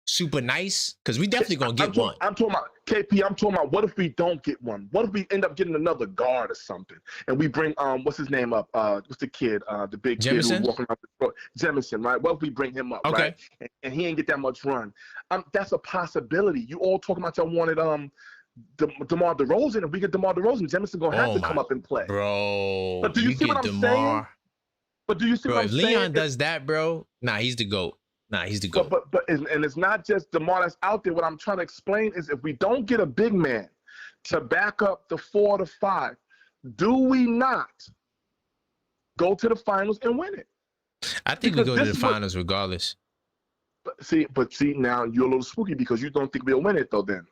super nice? Because we definitely going to get one. I'm talking about, KP, I'm talking about what if we don't get one? What if we end up getting another guard or something? And we bring, what's his name up? What's the kid? The big kid who's walking out the door. Jemison, right? What if we bring him up, right? And he ain't get that much run. That's a possibility. You all talking about y'all wanted DeMar DeRozan. If we get DeMar DeRozan, Jemison going to have to come up and play. Bro, but do you see what I'm saying? But do you see what I'm saying? If Leon does that, bro, he's the GOAT. He's the GOAT. But it's not just DeMar that's out there. What I'm trying to explain is if we don't get a big man to back up the 4 to 5, do we not go to the finals and win it? I think we go to the finals regardless. But see, now you're a little spooky because you don't think we'll win it though. Then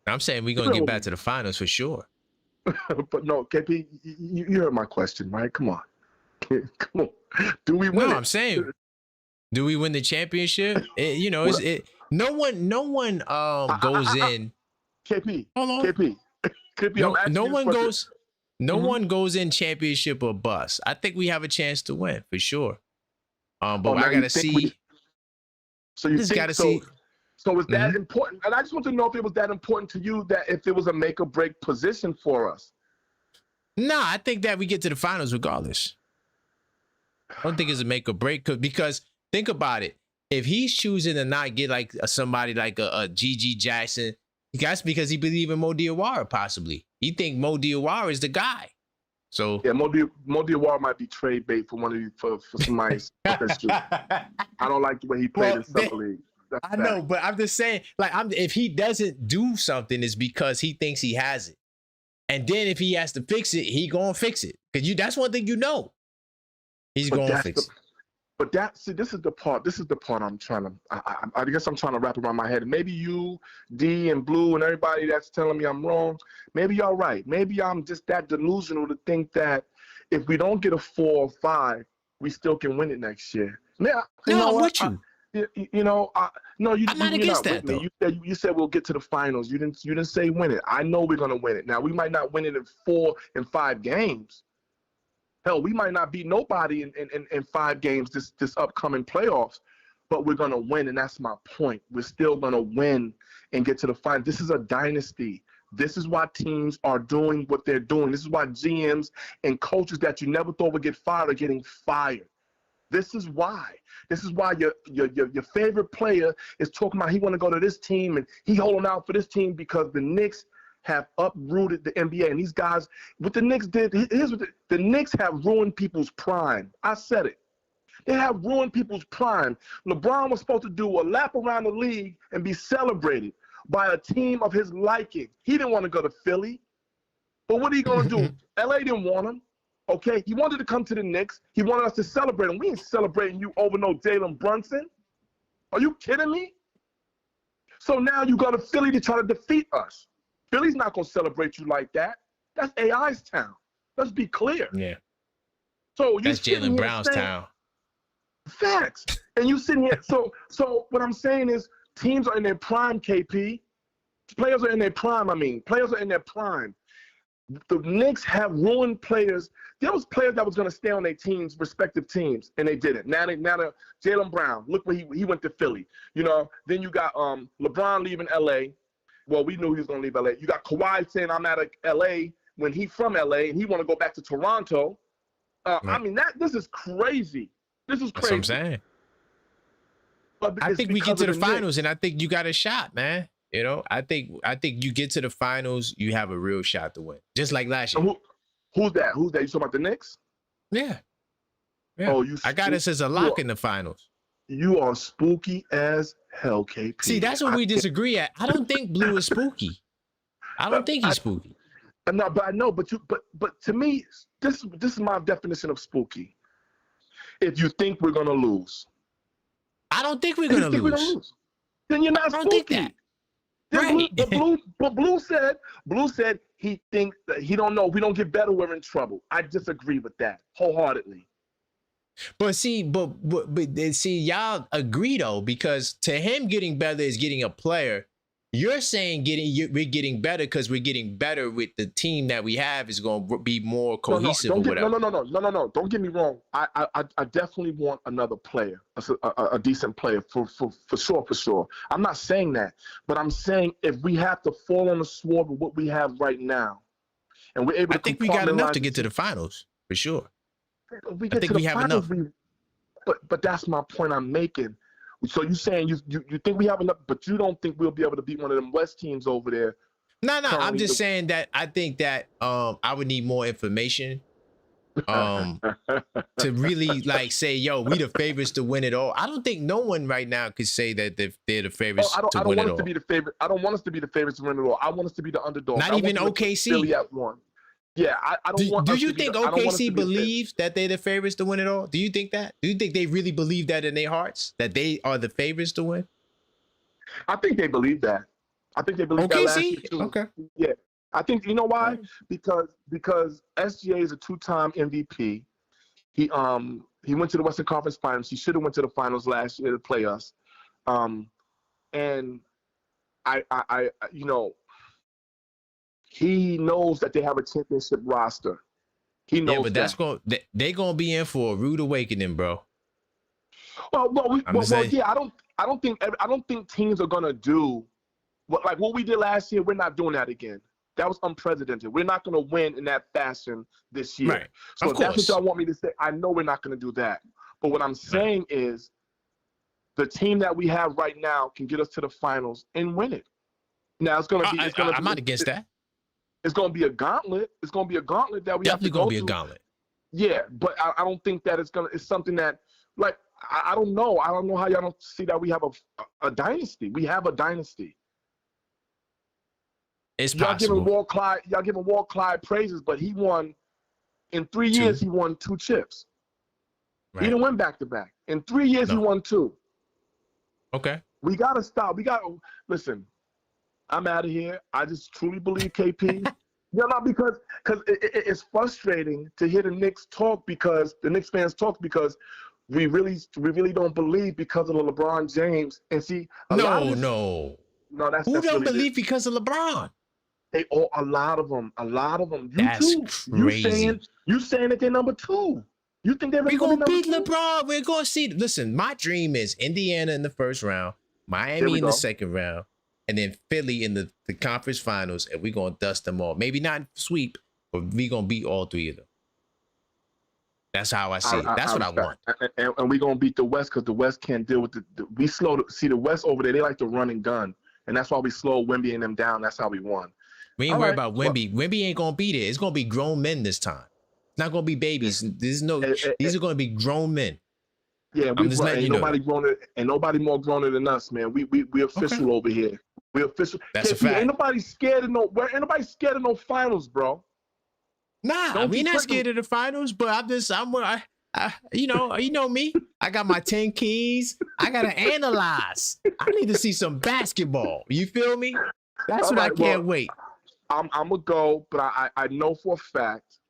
I'm saying we're gonna get back to the finals for sure. But no, KP, you heard my question, right? Come on. Come on. Do we win? No, I'm saying, do we win the championship? No one goes in. KP. Hold on. KP. No one goes in championship or bust. I think we have a chance to win for sure. But I gotta see. So you just gotta see. So is that important? And I just want to know if it was that important to you, that if it was a make or break position for us. Nah, I think that we get to the finals regardless. I don't think it's a make or break, because think about it. If he's choosing to not get like somebody like a G.G. Jackson, that's because he believes in Mo Diawara possibly. He think Mo Diawara is the guy. So yeah, Mo Diawara might be trade bait for one of you for somebody. I don't like the way he played in Summer League. I know, but I'm just saying, like, if he doesn't do something, it's because he thinks he has it. And then if he has to fix it, he gonna fix it. Because that's one thing you know. He's gonna fix it. But this is the part I'm trying to, I guess I'm trying to wrap around my head. Maybe you, D and Blue and everybody that's telling me I'm wrong, maybe y'all right. Maybe I'm just that delusional to think that if we don't get a 4 or 5, we still can win it next year. Yeah, I'm with you. No, I'm not against that though. You said we'll get to the finals. You didn't say win it. I know we're gonna win it. Now we might not win it in 4 and 5 games. Hell, we might not beat nobody in 5 games this upcoming playoffs, but we're gonna win, and that's my point. We're still gonna win and get to the final. This is a dynasty. This is why teams are doing what they're doing. This is why GMs and coaches that you never thought would get fired are getting fired. This is why. This is why your favorite player is talking about he want to go to this team and he holding out for this team because the Knicks have uprooted the NBA. And these guys, what the Knicks did, here's what the Knicks have ruined people's prime. I said it. They have ruined people's prime. LeBron was supposed to do a lap around the league and be celebrated by a team of his liking. He didn't want to go to Philly. But what are you going to do? LA didn't want him. Okay, he wanted to come to the Knicks. He wanted us to celebrate him. We ain't celebrating you over no Jalen Brunson. Are you kidding me? So now you go to Philly to try to defeat us. Philly's not going to celebrate you like that. That's AI's town. Let's be clear. Yeah. So that's Jalen Brown's town. Facts. And you sitting here. So what I'm saying is teams are in their prime, KP. Players are in their prime, Players are in their prime. The Knicks have ruined players. There was players that was going to stay on their teams, respective teams, and they didn't. Now Jalen Brown, look where he went to Philly. You know, then you got LeBron leaving LA. Well, we knew he was going to leave LA. You got Kawhi saying I'm out of LA when he's from LA and he want to go back to Toronto. This is crazy. This is crazy. That's what I'm saying. But I think we get to the finals, and I think you got a shot, man. You know, I think you get to the finals, you have a real shot to win, just like last year. Who's that? You talking about the Knicks? Yeah. Oh, I got us as a lock in the finals. You are spooky as hell, KP. See, that's what we disagree at. I don't think Blue is spooky. I don't think he's spooky. No, but I know, but to me, this is my definition of spooky. If you think we're gonna lose, I don't think we're gonna lose. Then you're not spooky. I don't think that. Right. But Blue said he thinks that he don't know. If we don't get better, we're in trouble. I disagree with that wholeheartedly. But see, but y'all agree though, because to him getting better is getting a player. You're saying we're getting better because we're getting better with the team that we have is going to be more cohesive. No. Don't get me wrong. I definitely want another player, a decent player for sure. I'm not saying that, but I'm saying if we have to fall on the sword with what we have right now, and we're able to, I think we got enough to get to the finals for sure. I think we have enough. But that's my point I'm making. So you saying you think we have enough, but you don't think we'll be able to beat one of them West teams over there? No. I'm just saying that I think that I would need more information to really like say, yo, we the favorites to win it all. I don't think no one right now could say that they're the favorites to win it all. I don't want us to be the favorite. I don't want us to be the favorites to win it all. I want us to be the underdog. Not even OKC. Philly at one. Yeah, I don't want. Do you think OKC believes that they're the favorites to win it all? Do you think that? Do you think they really believe that in their hearts, that they are the favorites to win? I think they believe that. I think they believe that last year too. Okay. Yeah, I think you know why? Because SGA is a 2-time MVP. He went to the Western Conference Finals. He should have went to the finals last year to play us. And I you know. He knows that they have a championship roster. He knows. Yeah, but they're gonna be in for a rude awakening, bro. Yeah. I don't think teams are gonna do what we did last year. We're not doing that again. That was unprecedented. We're not gonna win in that fashion this year. Right. So if that's what y'all want me to say, I know we're not gonna do that. But what I'm saying is, the team that we have right now can get us to the finals and win it. Now it's gonna be. I'm not against that. It's going to be a gauntlet. It's going to be a gauntlet that we definitely have to go going to be a gauntlet. Yeah, but I don't think that it's something that, like, I don't know. I don't know how y'all don't see that we have a dynasty. We have a dynasty. It's possible. Y'all giving Walt Clyde praises, but he won in 3 years. He won 2 chips. Right. He didn't win back-to-back. In 3 years, he won 2. Okay. We got to stop. Listen. I'm out of here. I just truly believe KP. Because it's frustrating to hear the Knicks talk, because the Knicks fans talk, because we really don't believe because of the LeBron James. And see, no, that's who don't believe because of LeBron. A lot of them. That's crazy. You saying that they're number 2. You think they're going to beat LeBron? We're going to see. Listen, my dream is Indiana in the first round, Miami in the second round, and then Philly in the conference finals, and we're going to dust them all. Maybe not sweep, but we're going to beat all 3 of them. That's how I see it. That's what I want. And we're going to beat the West, because the West can't deal with we slow to see the West over there. They like to run and gun. and that's why we slowed Wemby and them down. That's how we won. We ain't worried about Wemby. Wemby ain't gonna be there. It's gonna be grown men this time. It's not gonna be babies. These are gonna be grown men. Yeah, I'm just letting you know. Nobody more grown than us, man. We official over here. We official. That's a fact. Ain't nobody scared of no finals, bro. Nah, we not scared of the finals, but you know me. I got my 10 keys. I gotta analyze. I need to see some basketball. You feel me? That's what I can't wait. I'm gonna go, but I know for a fact.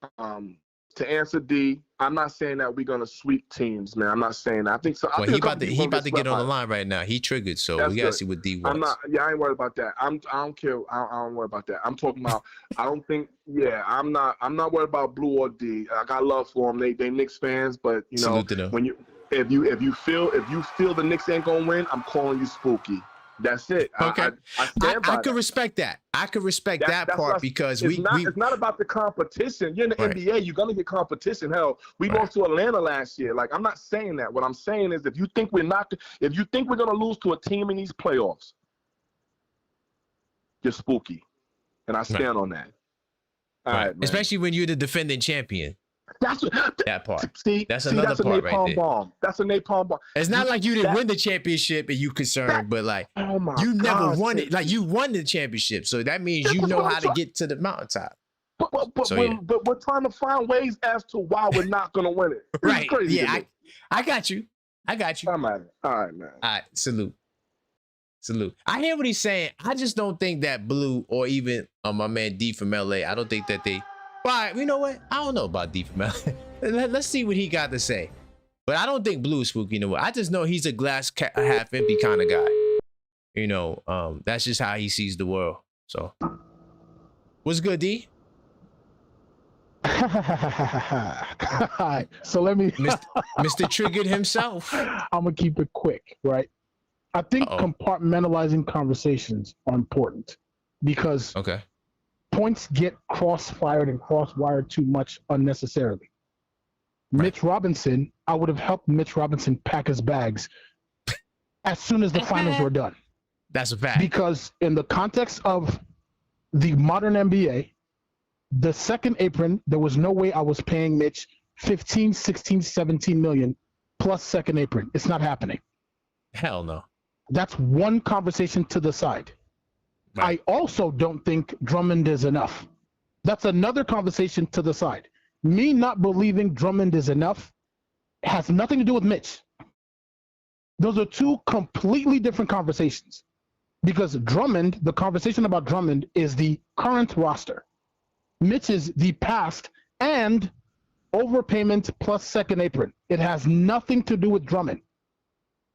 To answer D, I'm not saying that we're gonna sweep teams, man. I'm not saying that. I think so. Well, he about to get on the line right now. He triggered, so we gotta see what D wants. I ain't worried about that. I don't care. I don't worry about that. I'm talking about. I don't think. Yeah, I'm not worried about Blue or D. I got love for them. They Knicks fans, but you know, when if you feel the Knicks ain't gonna win, I'm calling you spooky. That's it. Okay. I could respect that. I could respect that part because it's not about the competition. You're in the NBA, you're gonna get competition. Hell, we lost to Atlanta last year. Like, I'm not saying that. What I'm saying is if you think we're gonna lose to a team in these playoffs, you're spooky. And I stand on that. All right, man. Especially when you're the defending champion. That part. That's a part right there. Bomb. That's a napalm bomb. It's not like you didn't win the championship and you concerned, but like you never won it. Like you won the championship, so that means you know how to get to the mountaintop. But we're trying to find ways as to why we're not gonna win it. Right? Yeah, I got you. I got you. All right, man. All right, salute. I hear what he's saying. I just don't think that Blue or even my man D from LA. I don't think that they. But you know what? I don't know about D from LA. Let's see what he got to say. But I don't think Blue is spooky no more. I just know he's a glass half empty kind of guy. You know, that's just how he sees the world. So, what's good, D? All right, so let me. Mr. Triggered himself. I'm gonna keep it quick, right? I think compartmentalizing conversations are important because points get cross-fired and cross-wired too much unnecessarily. Mitch Robinson, I would have helped Mitch Robinson pack his bags as soon as the finals were done. That's a fact. Because in the context of the modern NBA, the second apron, there was no way I was paying Mitch 15, 16, 17 million plus second apron. It's not happening. Hell no. That's one conversation to the side. Right. I also don't think Drummond is enough. That's another conversation to the side. Me not believing Drummond is enough has nothing to do with Mitch. Those are two completely different conversations. Because Drummond, the conversation about Drummond is the current roster. Mitch is the past and overpayment plus second apron. It has nothing to do with Drummond.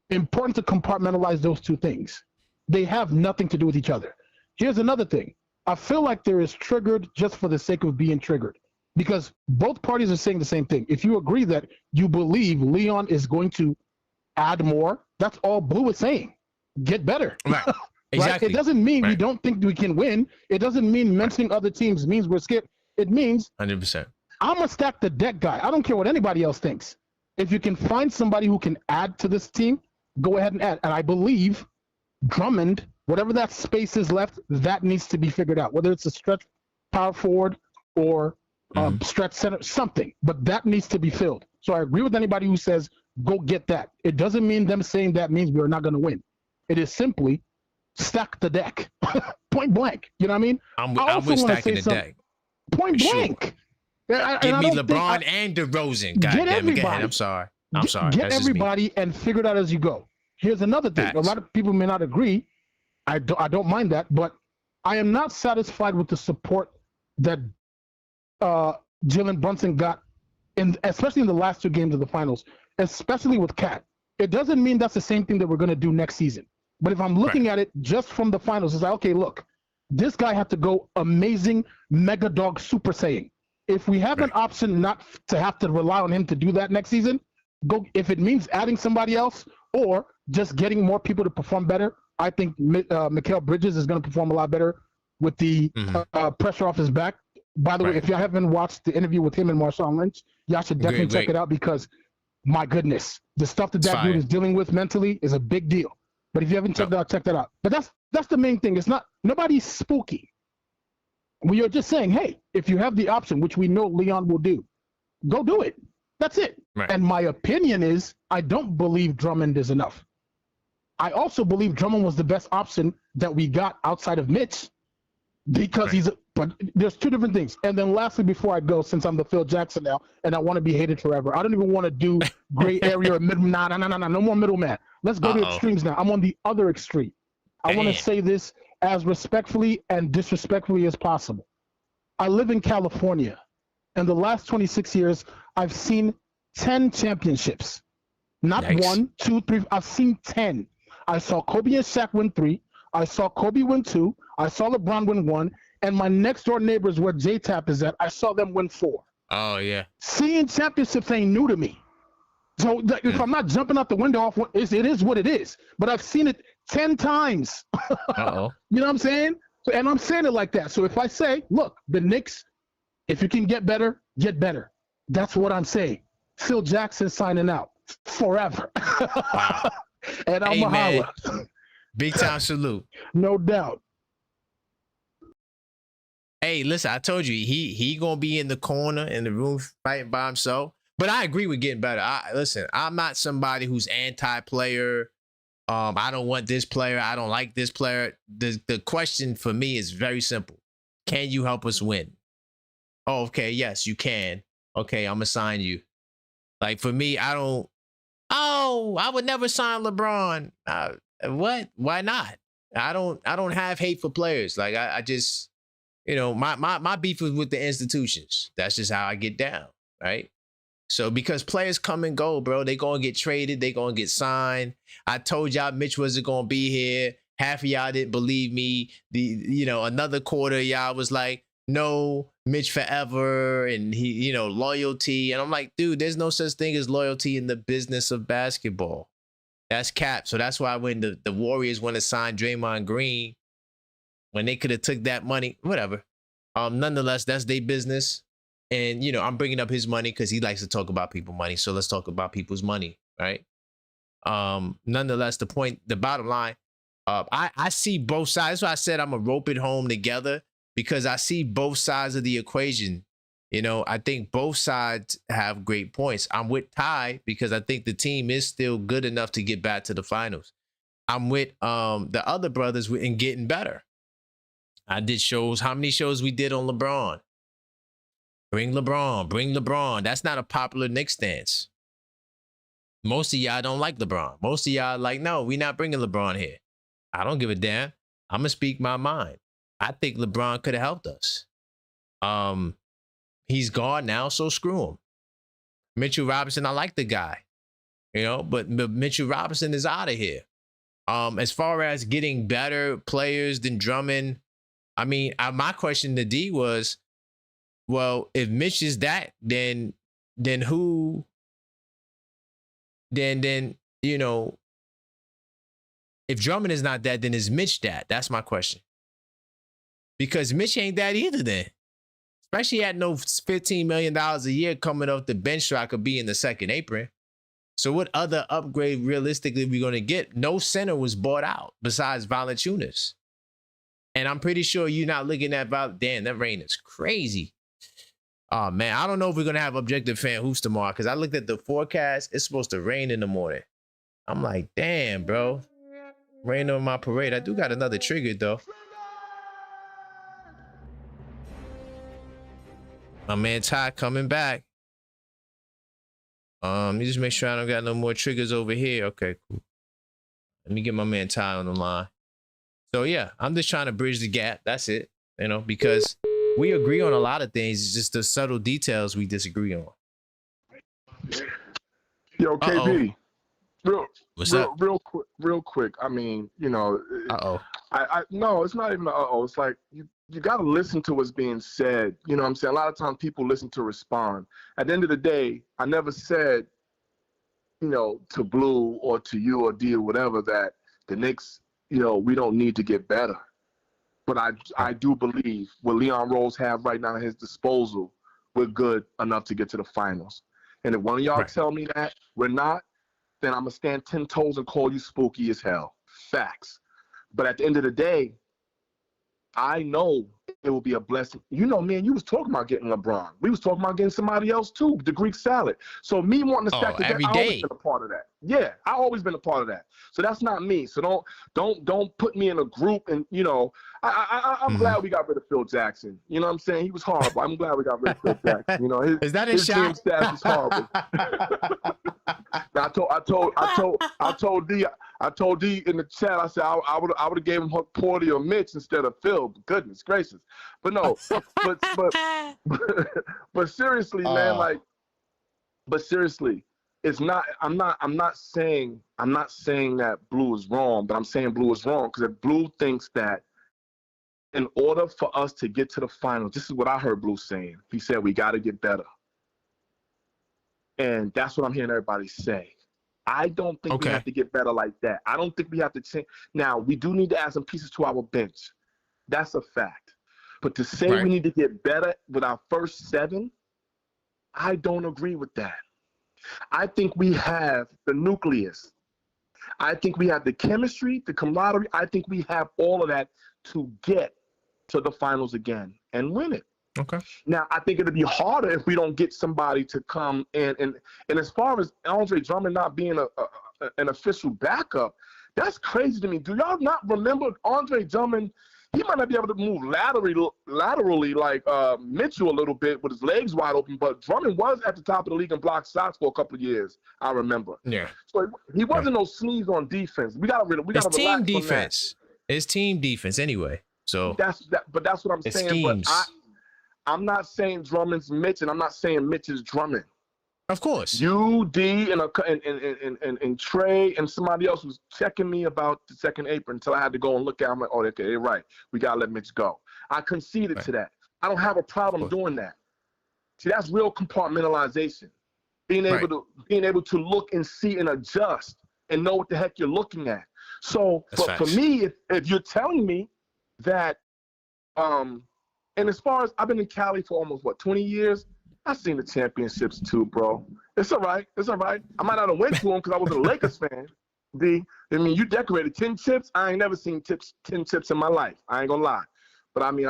Important to compartmentalize those two things. They have nothing to do with each other. Here's another thing. I feel like there is triggered just for the sake of being triggered because both parties are saying the same thing. If you agree that you believe Leon is going to add more, that's all Blue is saying. Get better. Right. Exactly. Right? It doesn't mean we don't think we can win. It doesn't mean mentioning other teams means we're scared. It means 100%. I'm a stack the deck guy. I don't care what anybody else thinks. If you can find somebody who can add to this team, go ahead and add. And I believe Drummond, whatever that space is left, that needs to be figured out. Whether it's a stretch power forward or stretch center, something. But that needs to be filled. So I agree with anybody who says, go get that. It doesn't mean them saying that means we are not going to win. It is simply stack the deck. Point blank. You know what I mean? I'm with stacking the deck. Point blank. Give me LeBron and DeRozan. God damn it. I'm sorry. Get everybody and figure it out as you go. Here's another thing. A lot of people may not agree. I don't mind that, but I am not satisfied with the support that Jalen Brunson got, especially in the last two games of the finals, especially with Cat. It doesn't mean that's the same thing that we're going to do next season. But if I'm looking at it just from the finals, it's like, okay, look, this guy had to go amazing, mega dog, super saiyan. If we have an option not to have to rely on him to do that next season, go. If it means adding somebody else or just getting more people to perform better, I think Mikal Bridges is going to perform a lot better with the pressure off his back. By the way, if you haven't watched the interview with him and Marshawn Lynch, y'all should definitely check it out because, my goodness, the stuff that dude is dealing with mentally is a big deal. But if you haven't checked it out, check that out. But that's That's the main thing. It's not, nobody's spooky. We are just saying, hey, if you have the option, which we know Leon will do, go do it. That's it. Right. And my opinion is, I don't believe Drummond is enough. I also believe Drummond was the best option that we got outside of Mitch, because but there's two different things. And then lastly, before I go, since I'm the Phil Jackson now, and I want to be hated forever, I don't even want to do gray area or middle. No more middleman. Let's go to extremes now. I'm on the other extreme. I want to say this as respectfully and disrespectfully as possible. I live in California. In the last 26 years, I've seen 10 championships. Not Yikes. 1, 2, 3. I've seen 10. I saw Kobe and Shaq win 3. I saw Kobe win 2. I saw LeBron win 1. And my next door neighbors, where J-Tap is at, I saw them win 4. Oh, yeah. Seeing championships ain't new to me. So if I'm not jumping out the window off, it is what it is. But I've seen it 10 times. Uh-oh. You know what I'm saying? So, and I'm saying it like that. So if I say, look, the Knicks, if you can get better, get better. That's what I'm saying. Phil Jackson signing out forever. Wow. And I'm a holla. Big time salute. No doubt. Hey, listen, I told you, he gonna be in the corner in the room fighting by himself. But I agree with getting better. Listen, I'm not somebody who's anti-player. I don't want this player. I don't like this player. The question for me is very simple. Can you help us win? Oh, okay, yes, you can. Okay, I'm gonna sign you. Like for me, I would never sign LeBron. What? Why not? I don't have hate for players. Like I just, my beef is with the institutions. That's just how I get down, right? So because players come and go, bro, they gonna get traded, they gonna get signed. I told y'all Mitch wasn't gonna be here. Half of y'all didn't believe me. Another quarter y'all was like, no, Mitch forever, and he, loyalty. And I'm like, dude, there's no such thing as loyalty in the business of basketball. That's cap. So that's why when the Warriors want to sign Draymond Green, when they could have took that money, whatever. Nonetheless, that's their business. And, I'm bringing up his money because he likes to talk about people's money. So let's talk about people's money, right? Nonetheless, the bottom line, I see both sides. That's why I said I'm going to rope it home together, because I see both sides of the equation. I think both sides have great points. I'm with Ty because I think the team is still good enough to get back to the finals. I'm with the other brothers in getting better. I did shows. How many shows we did on LeBron? Bring LeBron. That's not a popular Knicks stance. Most of y'all don't like LeBron. Most of y'all like, no, we're not bringing LeBron here. I don't give a damn. I'm going to speak my mind. I think LeBron could have helped us. He's gone now, so screw him. Mitchell Robinson, I like the guy, but Mitchell Robinson is out of here. As far as getting better players than Drummond, I mean, my question to D was, well, if Mitch is that, then who? Then if Drummond is not that, then is Mitch that? That's my question. Because Mitch ain't that either then. Especially at no $15 million a year coming off the bench so I could be in the second apron. So what other upgrade realistically we going to get? No center was bought out besides Valanciunas. And I'm pretty sure you're not looking at damn, that rain is crazy. Oh, man, I don't know if we're going to have Objective Fan Hoops tomorrow because I looked at the forecast. It's supposed to rain in the morning. I'm like, damn, bro. Rain on my parade. I do got another trigger, though. My man Ty coming back. Let me just make sure I don't got no more triggers over here. Okay, cool. Let me get my man Ty on the line. So, yeah, I'm just trying to bridge the gap. That's it, because we agree on a lot of things. It's just the subtle details we disagree on. Yo, KB. What's up? Real quick. I mean, Uh-oh. I no, it's not even uh-oh. It's like you got to listen to what's being said. You know what I'm saying? A lot of times people listen to respond. At the end of the day, I never said, to Blue or to you or D or whatever that the Knicks, we don't need to get better. But I do believe what Leon Rose have right now at his disposal, we're good enough to get to the finals. And if one of y'all tell me that we're not, then I'm going to stand 10 toes and call you spooky as hell. Facts. But at the end of the day, I know it will be a blessing. You know, man, you was talking about getting LeBron. We was talking about getting somebody else too, the Greek salad. So me wanting to stack together, I always been a part of that. Yeah, I always been a part of that. So that's not me. So don't put me in a group. And you know, I'm glad we got rid of Phil Jackson. You know what I'm saying? He was horrible. I'm glad we got rid of Phil Jackson. You know, his game stats was horrible. I told D in the chat. I said I would have gave him Porty or Mitch instead of Phil. Goodness gracious! But no, but seriously, man, but seriously, it's not. I'm not saying that Blue is wrong, but I'm saying Blue is wrong because if Blue thinks that in order for us to get to the finals, this is what I heard Blue saying. He said we got to get better, and that's what I'm hearing everybody say. I don't think we have to get better like that. I don't think we have to change. Now, we do need to add some pieces to our bench. That's a fact. But to say we need to get better with our first 7, I don't agree with that. I think we have the nucleus. I think we have the chemistry, the camaraderie. I think we have all of that to get to the finals again and win it. Okay. Now, I think it'll be harder if we don't get somebody to come in. And as far as Andre Drummond not being an official backup, that's crazy to me. Do y'all not remember Andre Drummond? He might not be able to move laterally like Mitchell a little bit with his legs wide open, but Drummond was at the top of the league in block shots for a couple of years. I remember. Yeah. So he wasn't no sneeze on defense. We gotta relax. It's team defense. It's team defense anyway. So but that's what I'm saying. Schemes. But I'm not saying Drummond's Mitch, and I'm not saying Mitch is Drummond. Of course. You, D, and Trey, and somebody else was checking me about the second apron until I had to go and look at it. I'm like, oh, okay, they're right. We got to let Mitch go. I conceded to that. I don't have a problem doing that. See, that's real compartmentalization. Being able to look and see and adjust and know what the heck you're looking at. So for me, if you're telling me that and as far as I've been in Cali for almost 20 years, I've seen the championships too, bro. It's all right. It's all right. I might not have went to them because I was a Lakers fan. D, I mean, you decorated 10 chips. I ain't never seen 10 chips in my life. I ain't gonna lie. But I mean,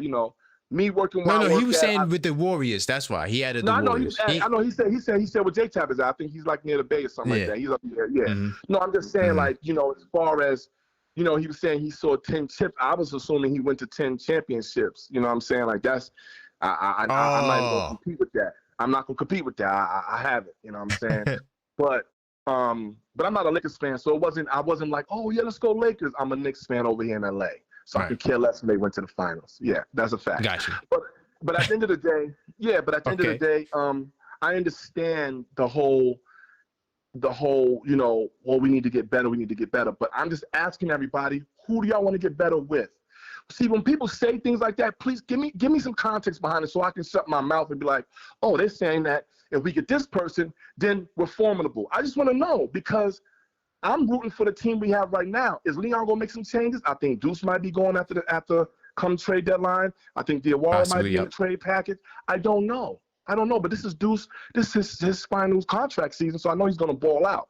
you know, me working. No, he was saying with the Warriors. That's why he added the Warriors. I know he said with J-Tab is. I think he's like near the Bay or something like that. He's up there. Yeah. No, I'm just saying like, you know, as far as, you know, he was saying he saw 10 chips. I was assuming he went to 10 championships. You know what I'm saying? Like that's, I'm not even gonna compete with that. I'm not gonna compete with that. I have it. You know what I'm saying? But I'm not a Lakers fan, so I wasn't like, oh yeah, let's go Lakers. I'm a Knicks fan over here in LA, so I could care less when they went to the finals. Yeah, that's a fact. Gotcha. But at the end of the day, I understand the whole, you know, well, we need to get better. But I'm just asking everybody, who do y'all want to get better with? See, when people say things like that, please give me some context behind it so I can shut my mouth and be like, oh, they're saying that if we get this person, then we're formidable. I just want to know because I'm rooting for the team we have right now. Is Leon gonna make some changes? I think Deuce might be going after come trade deadline. I think Diawara might be in the trade package. I don't know, but this is Deuce. This is his final contract season, so I know he's gonna ball out.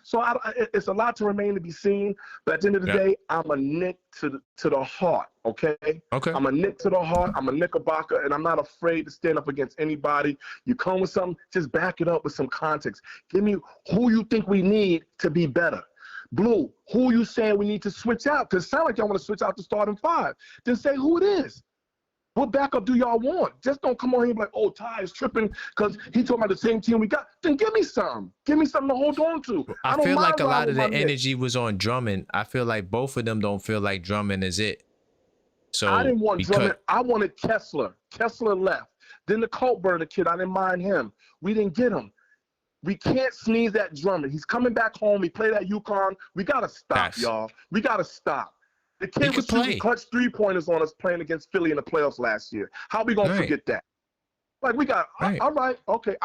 So it's a lot to remain to be seen. But at the end of the day, I'm a Knick to the heart, okay? Okay. I'm a Knick to the heart. I'm a Knickerbocker, and I'm not afraid to stand up against anybody. You come with something, just back it up with some context. Give me who you think we need to be better. Blue, who you saying we need to switch out? Because it sounds like y'all want to switch out the starting 5. Then say who it is. What backup do y'all want? Just don't come on here and be like, oh, Ty is tripping because he talking about the same team we got. Then give me some. Give me something to hold on to. I feel like a lot of the energy was on Drummond. I feel like both of them don't feel like Drummond is it. So I didn't want Drummond. I wanted Kessler. Kessler left. Then the Coltburn kid, I didn't mind him. We didn't get him. We can't sneeze at Drummond. He's coming back home. He played at UConn. We got to stop, y'all. We got to stop. The kid was shooting clutch 3-pointers on us playing against Philly in the playoffs last year. How we gonna forget that? Like we got all right, okay.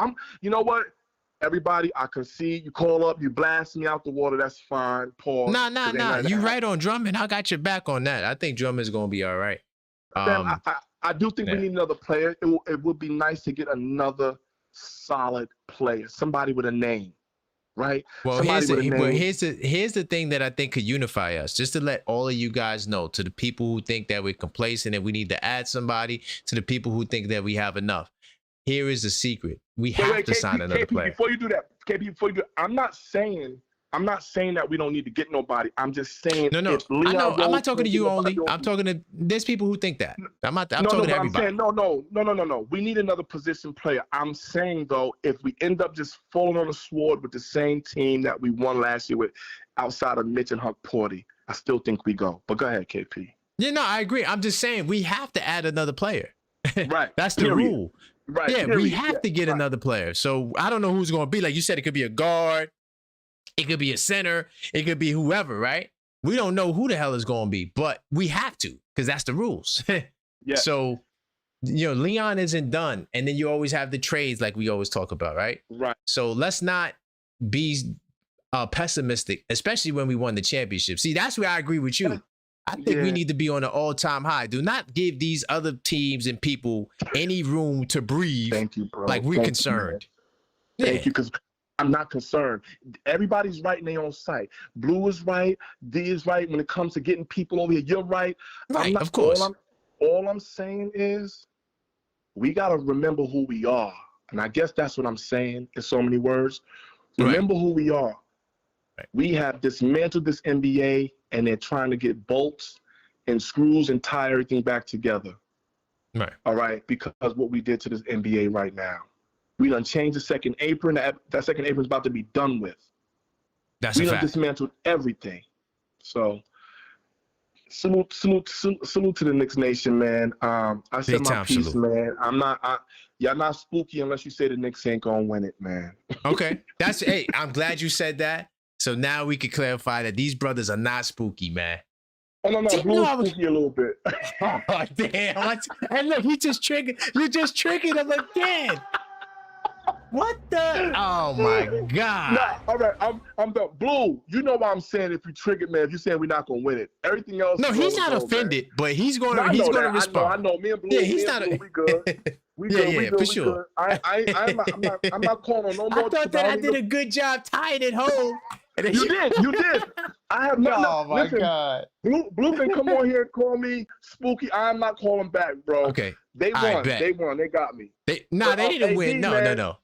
You know what? Everybody, I concede. You call up, you blast me out the water. That's fine. Pause. Nah. You right on Drummond. I got your back on that. I think Drummond's gonna be all right. I do think we need another player. It would be nice to get another solid player, somebody with a name. right? Well, Somebody with a name. here's the thing that I think could unify us. Just to let all of you guys know, to the people who think that we're complacent and we need to add somebody, to the people who think that we have enough. Here is the secret: we have to sign another player. Before you do that, KP, I'm not saying that we don't need to get nobody. I'm just saying. No. I know. I'm not talking to you only. I'm talking to. There's people who think that. I'm talking to everybody. I'm saying, no. We need another position player. I'm saying though, if we end up just falling on the sword with the same team that we won last year with, outside of Mitch and Huck Porty, I still think we go. But go ahead, KP. Yeah, no, I agree. I'm just saying we have to add another player. Right. That's the rule. Right. Yeah, we have to get another player. So I don't know who's going to be. Like you said, it could be a guard. It could be a center. It could be whoever, right? We don't know who the hell is going to be, but we have to because that's the rules. Yeah. So, Leon isn't done. And then you always have the trades like we always talk about, right? Right. So let's not be pessimistic, especially when we won the championship. See, that's where I agree with you. I think we need to be on an all-time high. Do not give these other teams and people any room to breathe. Thank you, bro. Like we're concerned. Thank you, because I'm not concerned. Everybody's right in their own sight. Blue is right. D is right. When it comes to getting people over here, you're right. Right, of course. All I'm saying is we got to remember who we are. And I guess that's what I'm saying in so many words. Remember who we are. Right. We have dismantled this NBA, and they're trying to get bolts and screws and tie everything back together. Right. All right. Because what we did to this NBA right now. We done changed the second apron. That second apron is about to be done with. That's a fact. We done dismantled everything. So salute to the Knicks Nation, man. I said my piece, man. Y'all not spooky unless you say the Knicks ain't gonna win it, man. Okay. Hey, I'm glad you said that. So now we can clarify that these brothers are not spooky, man. Oh, no, Blue's spooky a little bit. Oh, damn. And look, you just triggered him again. What the? Oh, my God. Nah, all right, I'm the Blue. You know why I'm saying if you triggered, man, if you're saying we're not going to win it. Everything else. No, he's not offended, man. But he's going to respond. I know. Me and Blue, we good. We for sure. I'm not calling on no more. I thought that I did a good job tying it home. You did. I have not. Oh my God. Blue can come on here and call me spooky. I'm not calling back, bro. Okay. They won. They got me. They didn't win. No.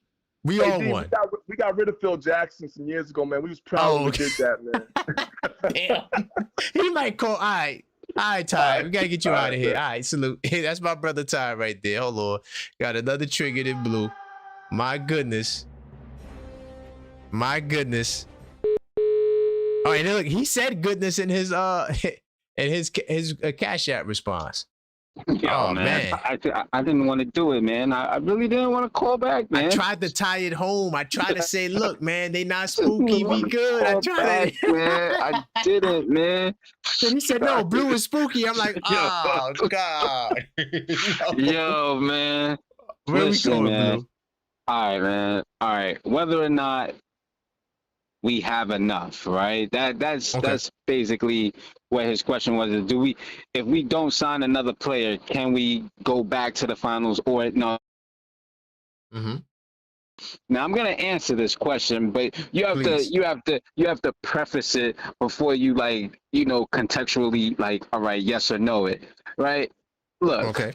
We all won. We got rid of Phil Jackson some years ago, man. We was proud we did that, man. Damn. He might call. All right, Ty. We gotta get you out of here. All right, salute. Hey, that's my brother Ty right there. Hold on. Got another triggered in Blue. My goodness. All right, look, he said goodness in his Cashapp response. Yo, man. I didn't want to do it, man. I really didn't want to call back, man. I tried to tie it home. I tried to say, look, man, they not spooky. We good. I tried it. Man, I didn't, man. And he said, no, Blue is spooky. I'm like, oh, God. Yo, man. Where Listen, we going, man. Blue? All right, man. All right. Whether or not we have enough, right? That's basically what his question was. If we don't sign another player, can we go back to the finals or no? Mm-hmm. Now I'm gonna answer this question, but you have to preface it before you contextually all right, yes or no it, right? Look. Okay.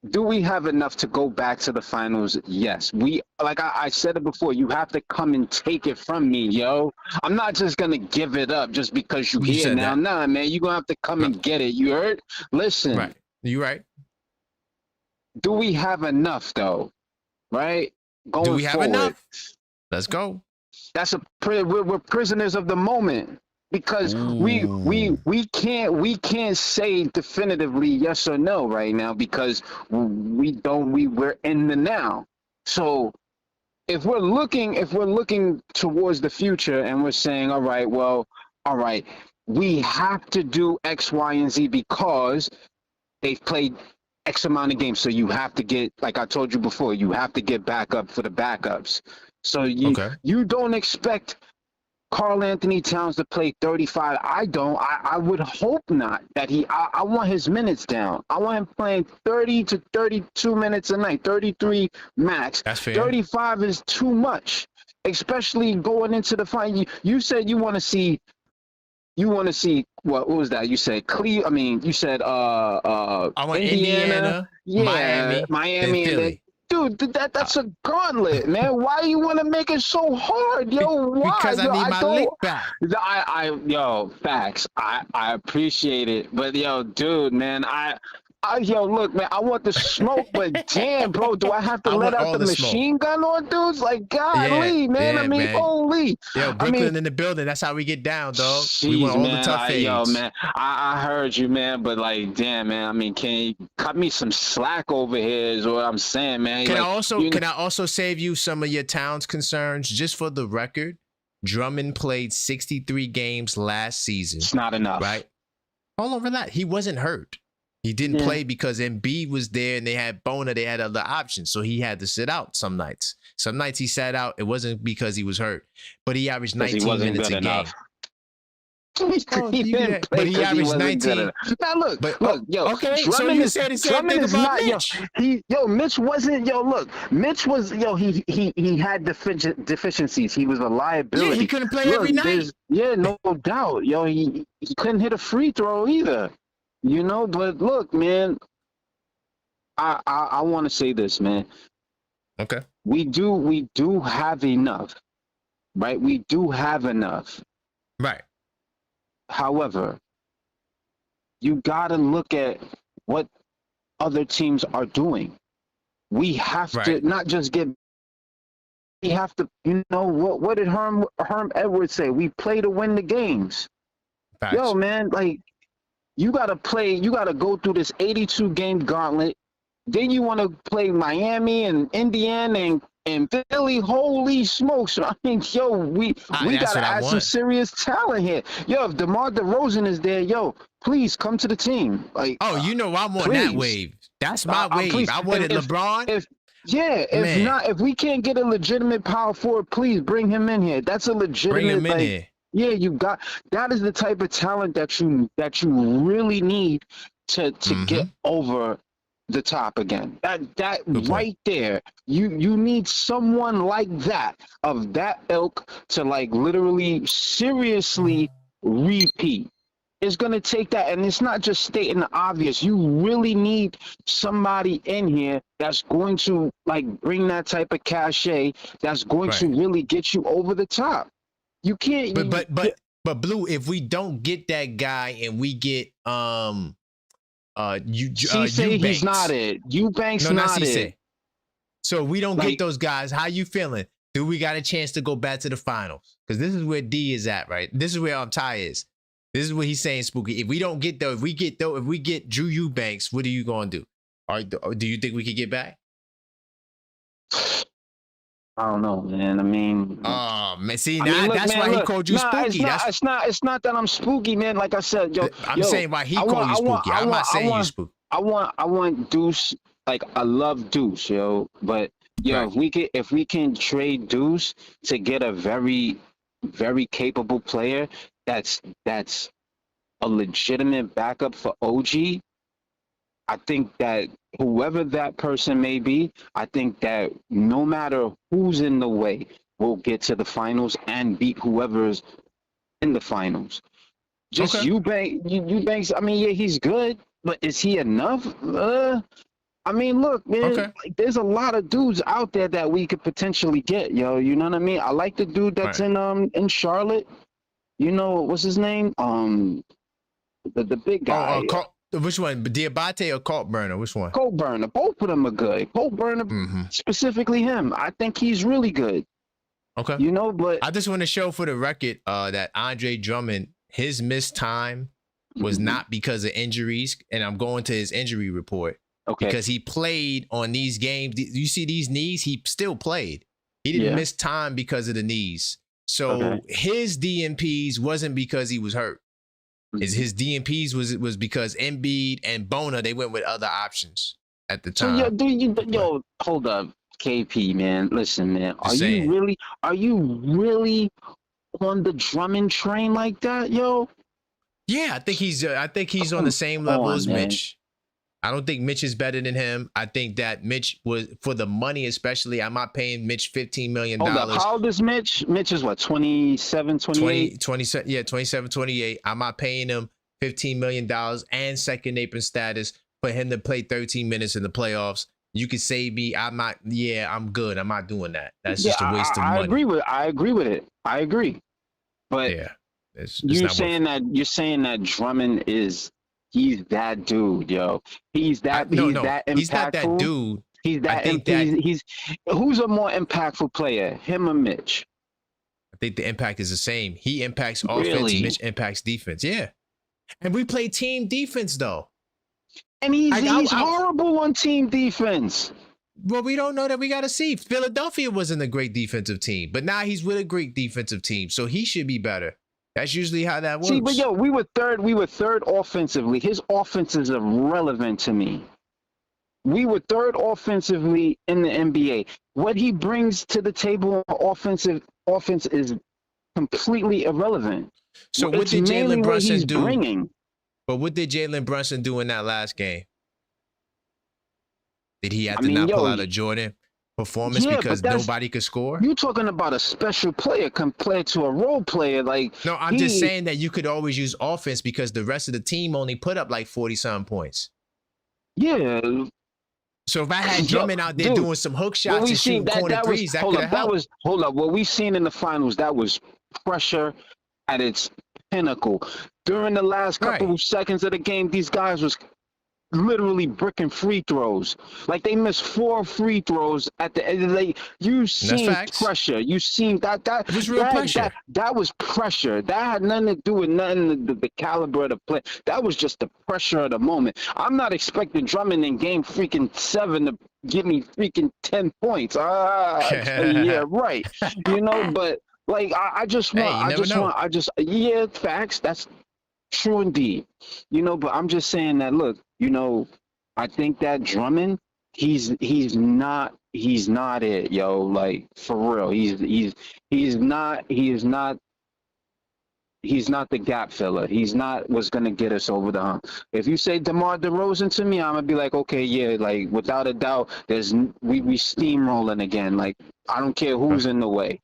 Do we have enough to go back to the finals? Yes. I said it before, you have to come and take it from me, yo. I'm not just going to give it up just because you're here now. Nah, man, you're going to have to come and get it. You heard? Listen. Right. You right. Do we have enough, though? Right? Going Do we have forward. enough? Let's go. We're prisoners of the moment. Because we can't say definitively yes or no right now because we're in the now. So if we're looking towards the future and we're saying, all right, we have to do X, Y, and Z because they've played X amount of games. So you have to get, like I told you before, you have to get backup for the backups. So you don't expect Karl-Anthony Towns to play 35. I don't. I would hope not. That I want his minutes down. I want him playing 30 to 32 minutes a night, 33 max. That's fair. 35 is too much, especially going into the final. You said you want to see. You want to see what was that? You said you said I want Indiana, Miami, Miami, and Philly. Dude, that's a gauntlet, man. Why you want to make it so hard, yo? Why? Because I need my lick back. Yo, facts. I appreciate it, but yo, dude, man, yo, look, man, I want the smoke, but damn, bro, do I have to let out the machine gun on dudes? Like, golly, man. I mean, holy. Yo, Brooklyn in the building. That's how we get down, dog. We want all the tough fades. Yo, man, I heard you, man, but like, damn, man. I mean, can you cut me some slack over here? Is what I'm saying, man. Can I also save you some of your Towns concerns? Just for the record, Drummond played 63 games last season. It's not enough, right? All over that, he wasn't hurt. He didn't play because Embiid was there and they had Bona. They had other options. So he had to sit out some nights. Some nights he sat out. It wasn't because he was hurt, but he averaged 19 minutes a game. But he averaged 19. Now look, yo. Okay, Drummond so you said the same thing about Mitch. Mitch wasn't. Yo, look, Mitch was. Yo, he had deficiencies. He was a liability. Yeah, he couldn't play every night. Yeah, no doubt. Yo, he couldn't hit a free throw either. You know, but look, man, I want to say this, man. Okay. We do have enough, right? We do have enough. Right. However, you got to look at what other teams are doing. We have to not just get. We have to, you know, what did Herm Edwards say? We play to win the games. Facts. Yo, man, like. You got to go through this 82-game gauntlet. Then you want to play Miami and Indiana and Philly. Holy smokes. I mean, yo, we got to add some serious talent here. Yo, if DeMar DeRozan is there, yo, please come to the team. Like, oh, you know I'm on that wave. That's my wave. I wanted LeBron. If we can't get a legitimate power forward, please bring him in here. That's a legitimate. Bring him in here. Yeah, that is the type of talent that you really need to get over the top again. That right there, you need someone like that, of that ilk, to like literally seriously repeat. It's gonna take that, and it's not just stating the obvious. You really need somebody in here that's going to like bring that type of cachet, that's going to really get you over the top. You can't. But Blue, if we don't get that guy and we get Eubanks, he's not it. Eubanks not it. So we don't get those guys. How you feeling? Do we got a chance to go back to the finals? Because this is where D is at, right? This is where Ty is. This is what he's saying, Spooky. If we don't get if we get Drew Eubanks, what are you gonna do? Do you think we could get back? I don't know, man. I mean, man, see, that's why he called you Spooky. It's not that I'm spooky, man. Like I said, I'm saying why he called you Spooky. I'm not saying you Spooky. I want Deuce. Like, I love Deuce, yo. But if we can trade Deuce to get a very, very capable player, that's a legitimate backup for OG. I think that whoever that person may be, I think that no matter who's in the way, we'll get to the finals and beat whoever's in the finals. Just Eubanks, I mean, yeah, he's good, but is he enough? I mean, look, man, like, there's a lot of dudes out there that we could potentially get, yo. You know what I mean? I like the dude that's in Charlotte. You know, what's his name? The big guy. Which one? Diabate or Colt Burner? Which one? Colt Burner. Both of them are good. Colt Burner, specifically him. I think he's really good. Okay. You know, but I just want to show for the record that Andre Drummond, his missed time was not because of injuries, and I'm going to his injury report. Okay. Because he played on these games. You see these knees? He still played. He didn't miss time because of the knees. So his DNPs wasn't because he was hurt. His DNPs was because Embiid and Bona, they went with other options at the time. So hold up, KP, man. Listen, man. Are you really on the Drummond train like that, yo? Yeah, I think he's on the same level as Mitch. I don't think Mitch is better than him. I think that Mitch was, for the money especially, I'm not paying Mitch $15 million. Hold up, how old is Mitch? Mitch is what, 27, 28? 27, yeah, 27, 28. I'm not paying him $15 million and second apron status for him to play 13 minutes in the playoffs. You could say me, I'm good. I'm not doing that. That's just a waste of money. I agree with it. I agree. But yeah, you're saying that Drummond he's that dude, yo. He's that impactful. He's not that dude. He's that who's a more impactful player, him or Mitch? I think the impact is the same. He impacts offense, Mitch impacts defense. Yeah. And we play team defense though. And he's horrible on team defense. Well, we don't know that. We got to see. Philadelphia wasn't a great defensive team, but now he's with a great defensive team, so he should be better. That's usually how that works. See, but yo, we were third offensively. His offense is irrelevant to me. We were third offensively in the NBA. What he brings to the table on offense is completely irrelevant. So what did Jalen Brunson do? But what did Jalen Brunson do in that last game? Did he have to pull out a Jordan performance because nobody could score? You talking about a special player compared to a role player? No, I'm just saying that you could always use offense because the rest of the team only put up like 40-something points. Yeah. So if I had Drummond out there doing some hook shots and shooting corner threes, that could have helped. Hold up. What we seen in the finals, that was pressure at its pinnacle. During the last couple of seconds of the game, these guys was literally bricking free throws. Like they missed 4 free throws at the end of the day. You seen pressure. You seen that it was real pressure. That was pressure. That had nothing to do with the caliber of the play. That was just the pressure of the moment. I'm not expecting Drummond in game freaking 7 to give me freaking 10 points. Yeah, right. But like yeah, facts. That's true indeed. But I'm just saying that, look, I think that Drummond, he's not it, yo. Like for real. He's not the gap filler. He's not what's gonna get us over the hump. If you say DeMar DeRozan to me, I'm gonna be like, okay, yeah, like without a doubt, we steamrolling again. Like I don't care who's in the way.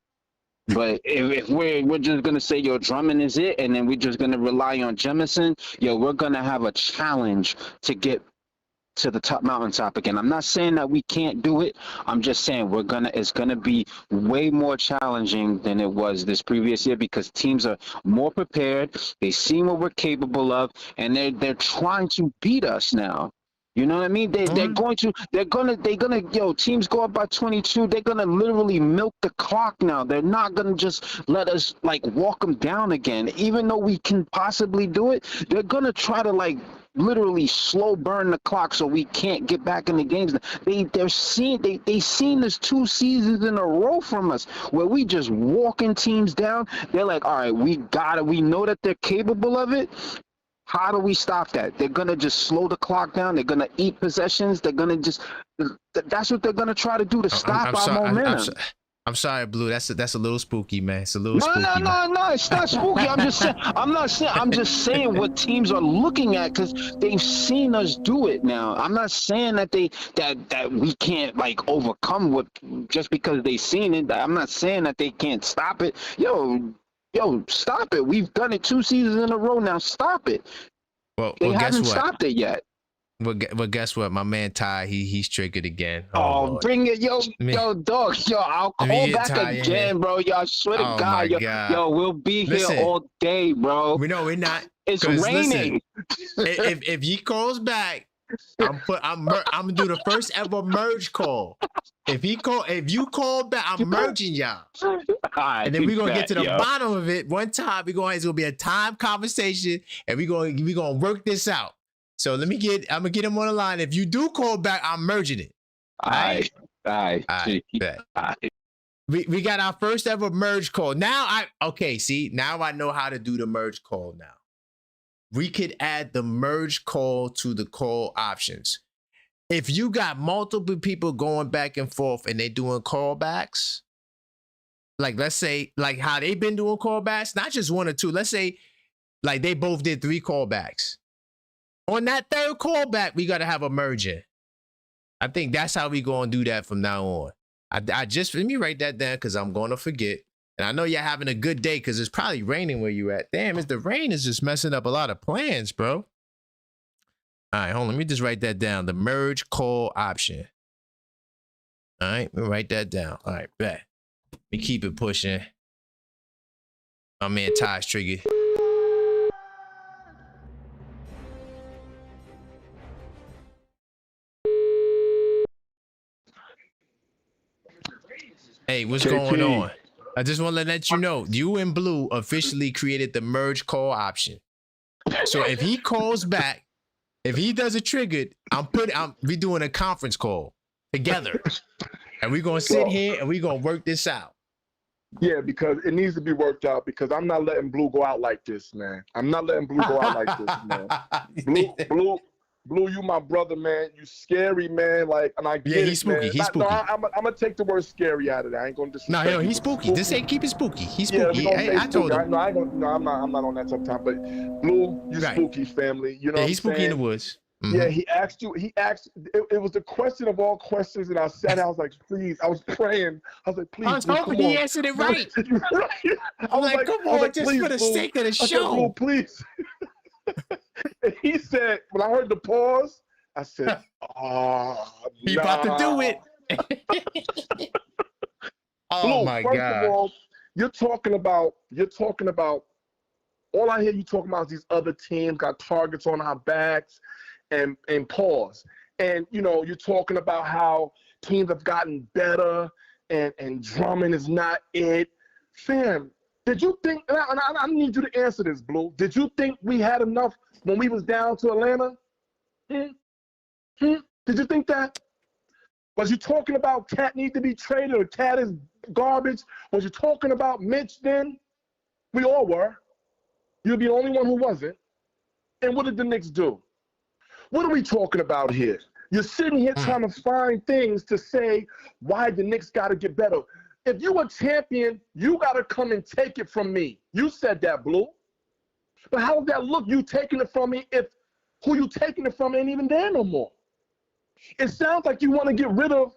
But if we're just gonna say, yo, Drummond is it, and then we're just gonna rely on Jemison, yo, we're gonna have a challenge to get to the mountaintop again. I'm not saying that we can't do it. I'm just saying it's gonna be way more challenging than it was this previous year because teams are more prepared. They see what we're capable of, and they're trying to beat us now. You know what I mean? They're gonna teams go up by 22. They're gonna literally milk the clock now. They're not gonna just let us like walk them down again. Even though we can possibly do it, they're gonna try to like literally slow burn the clock so we can't get back in the games. They seen this 2 seasons in a row from us where we just walking teams down. They're like, all right, we know that they're capable of it. How do we stop that? They're going to just slow the clock down. They're going to eat possessions. They're going to that's what they're going to try to do to stop our momentum. I'm sorry, Blue. That's a little spooky, man. It's a little spooky. No, it's not spooky. I'm just saying what teams are looking at because they've seen us do it now. I'm not saying that that we can't like overcome what just because they've seen it. I'm not saying that they can't stop it. Yo, stop it. We've done it 2 seasons in a row now. Stop it. They haven't stopped it yet. Well, guess what? My man Ty, he's triggered again. Oh, bring it, yo, dog, I'll call back again, bro. Yo, I swear to God, yo, we'll be here all day, bro. We know we're not. It's raining. Listen, if he calls back, I'm gonna do the first ever merge call. If you call back, I'm merging y'all. And then we're gonna get to the bottom of it one time. It's gonna be a time conversation, and we're gonna work this out. So I'm gonna get him on the line. If you do call back, I'm merging it. All right. We got our first ever merge call. Now I know how to do the merge call now. We could add the merge call to the call options. If you got multiple people going back and forth and they doing callbacks, like let's say like how they've been doing callbacks, not just one or two. Let's say like they both did 3 callbacks. On that 3rd callback, we got to have a merger. I think that's how we going to do that from now on. I just, let me write that down because I'm going to forget. And I know you're having a good day because it's probably raining where you at. Damn, the rain is just messing up a lot of plans, bro. All right, hold on. Let me just write that down. The merge call option. All right, let me write that down. All right, bet. Let me keep it pushing. My man Ty's triggered. Hey, what's going on? I just want to let you know, you and Blue officially created the merge call option. So if he calls back, if he does it triggered, we doing a conference call together. And we're going to sit here and we're going to work this out. Yeah, because it needs to be worked out because I'm not letting Blue go out like this, man. I'm not letting Blue go out like this, man. Blue, you my brother, man. You scary, man. Like, and I get it, he's spooky. Man. He's spooky. No, I'm gonna take the word scary out of that. I ain't gonna disrespect. No, he's spooky. Just say keep it spooky. He's spooky. Yeah, I told him. I'm not on that sometime. But Blue, you spooky family. You know, he's spooky in the woods. Mm-hmm. Yeah, he asked. It was the question of all questions, and I said, I was like, please. I was praying. I was like, please. I was hoping he answered it right. I'm like, come on, just for the sake of the show. Blue, please. And he said, when I heard the pause, I said, oh, he about to do it. Oh, Blue, my first God. of all, you're talking about, all I hear you talking about is these other teams got targets on our backs and pause. And, you know, you're talking about how teams have gotten better and Drummond is not it. Fam, did you think, and I need you to answer this, Blue. Did you think we had enough when we was down to Atlanta? Did you think that? Was you talking about Cat need to be traded or Cat is garbage? Was you talking about Mitch then? We all were. You're the only one who wasn't. And what did the Knicks do? What are we talking about here? You're sitting here trying to find things to say why the Knicks got to get better. If you a champion, you got to come and take it from me. You said that, Blue. But how does that look, you taking it from me, if who you taking it from ain't even there no more? It sounds like you want to get rid of,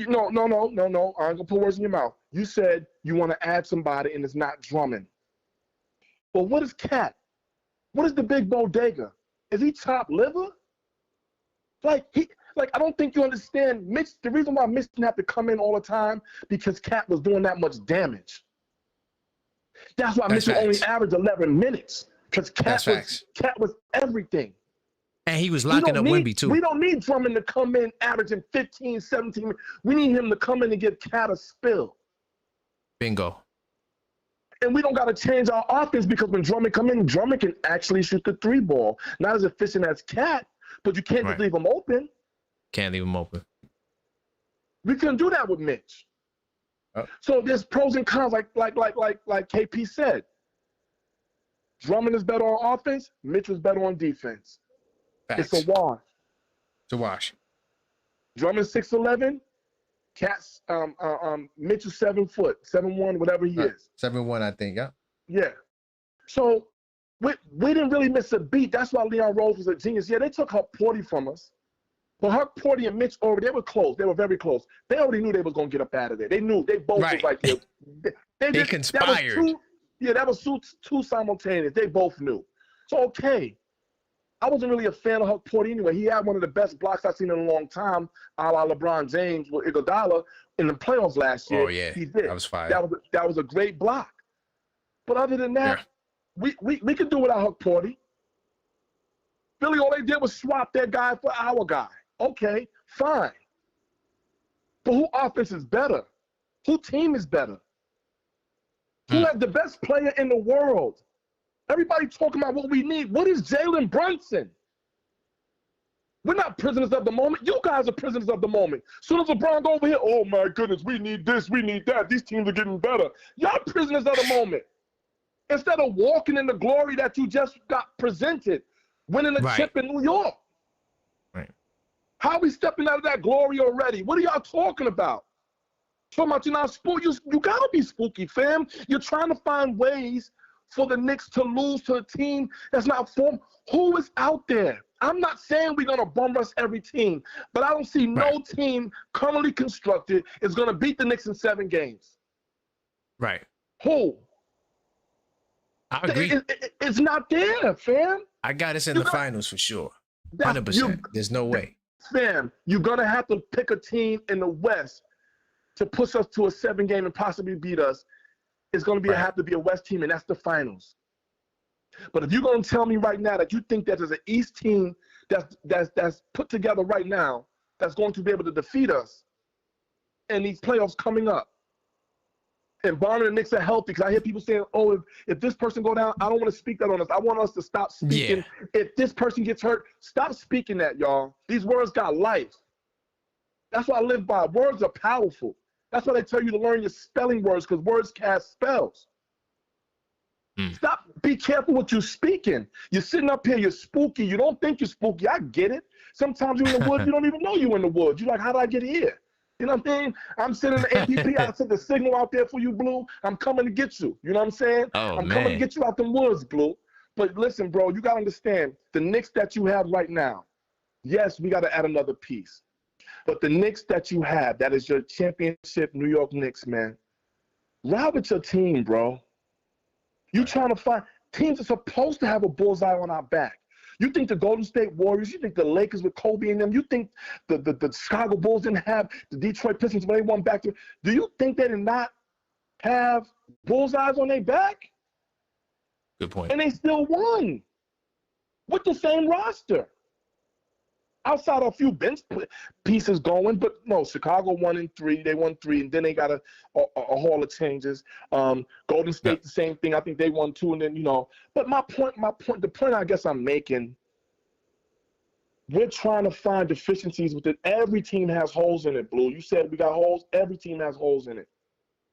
no. I ain't going to put words in your mouth. You said you want to add somebody and it's not Drummond. But what is Cat? What is the big bodega? Is he top liver? I don't think you understand. Mitch, the reason why Mitch didn't have to come in all the time because Cat was doing that much damage. That's why Mitch only averaged 11 minutes because Cat was everything. And he was locking up Wemby too. We don't need Drummond to come in averaging 15, 17 minutes. We need him to come in and give Cat a spill. Bingo. And we don't got to change our offense because when Drummond come in, Drummond can actually shoot the 3 ball. Not as efficient as Cat, but you can't just leave him open. Can't leave him open. We couldn't do that with Mitch. Oh. So there's pros and cons, like KP said. Drummond is better on offense. Mitch was better on defense. Facts. It's a wash. It's a wash. Drummond 6'11", Cat's Mitch is 7 foot, 7'1", whatever he is. 7'1", I think. Yeah. Yeah. So we didn't really miss a beat. That's why Leon Rose was a genius. Yeah, they took Hart-Porty from us. But Hart-Porty and Mitch they were close. They were very close. They already knew they was gonna get up out of there. They knew. They both was like they conspired. That was two simultaneous. They both knew. So okay. I wasn't really a fan of Hart-Porty anyway. He had one of the best blocks I've seen in a long time, a la LeBron James with Iguodala in the playoffs last year. Oh yeah, he did. That was fire. That was a great block. But other than that, we could do without Hart-Porty. Philly, all they did was swap their guy for our guy. Okay, fine. But who offense is better? Who team is better? Who has the best player in the world? Everybody talking about what we need. What is Jalen Brunson? We're not prisoners of the moment. You guys are prisoners of the moment. As soon as LeBron go over here, oh my goodness, we need this, we need that. These teams are getting better. Y'all prisoners of the moment. Instead of walking in the glory that you just got presented, winning a chip in New York. Right. How are we stepping out of that glory already? What are y'all talking about? So much you're not spooky. You gotta be spooky, fam. You're trying to find ways for the Knicks to lose to a team that's not formed. Who is out there? I'm not saying we're gonna bum rush every team, but I don't see no team currently constructed is gonna beat the Knicks in 7 games. Right. Who? I agree. It's not there, fam. I got us in the finals for sure. 100%. There's no way. Fam, you're gonna have to pick a team in the West to push us to a 7 game and possibly beat us. It's gonna have to be a West team, and that's the finals. But if you're gonna tell me right now that you think that there's an East team that's put together right now that's going to be able to defeat us in these playoffs coming up, and Barner and Knicks are healthy, because I hear people saying, "Oh, if this person go down, I don't want to speak that on us. I want us to stop speaking. Yeah. If this person gets hurt, stop speaking that, y'all. These words got life. That's what I live by. Words are powerful. That's why they tell you to learn your spelling words, because words cast spells. Stop. Be careful what you're speaking. You're sitting up here, you're spooky. You don't think you're spooky. I get it. Sometimes you're in the woods, you don't even know you're in the woods. You're like, how did I get here? You know what I'm saying? I'm sitting in the APP. I sent the signal out there for you, Blue. I'm coming to get you. You know what I'm saying? I'm coming to get you out the woods, Blue. But listen, bro, you got to understand, the Knicks that you have right now, yes, we got to add another piece. But the Knicks that you have, that is your championship New York Knicks, man, ride with your team, bro. You trying to find – teams are supposed to have a bullseye on our back. You think the Golden State Warriors, you think the Lakers with Kobe and them, you think the Chicago Bulls didn't have the Detroit Pistons when they won back to – do you think they did not have bullseyes on their back? Good point. And they still won with the same roster. Outside of a few bench pieces going, but no, Chicago 1-3. They won 3, and then they got a haul of changes. Golden State, the same thing. I think they won 2, and then, you know. But the point I guess I'm making, we're trying to find deficiencies with it. Every team has holes in it, Blue. You said we got holes. Every team has holes in it.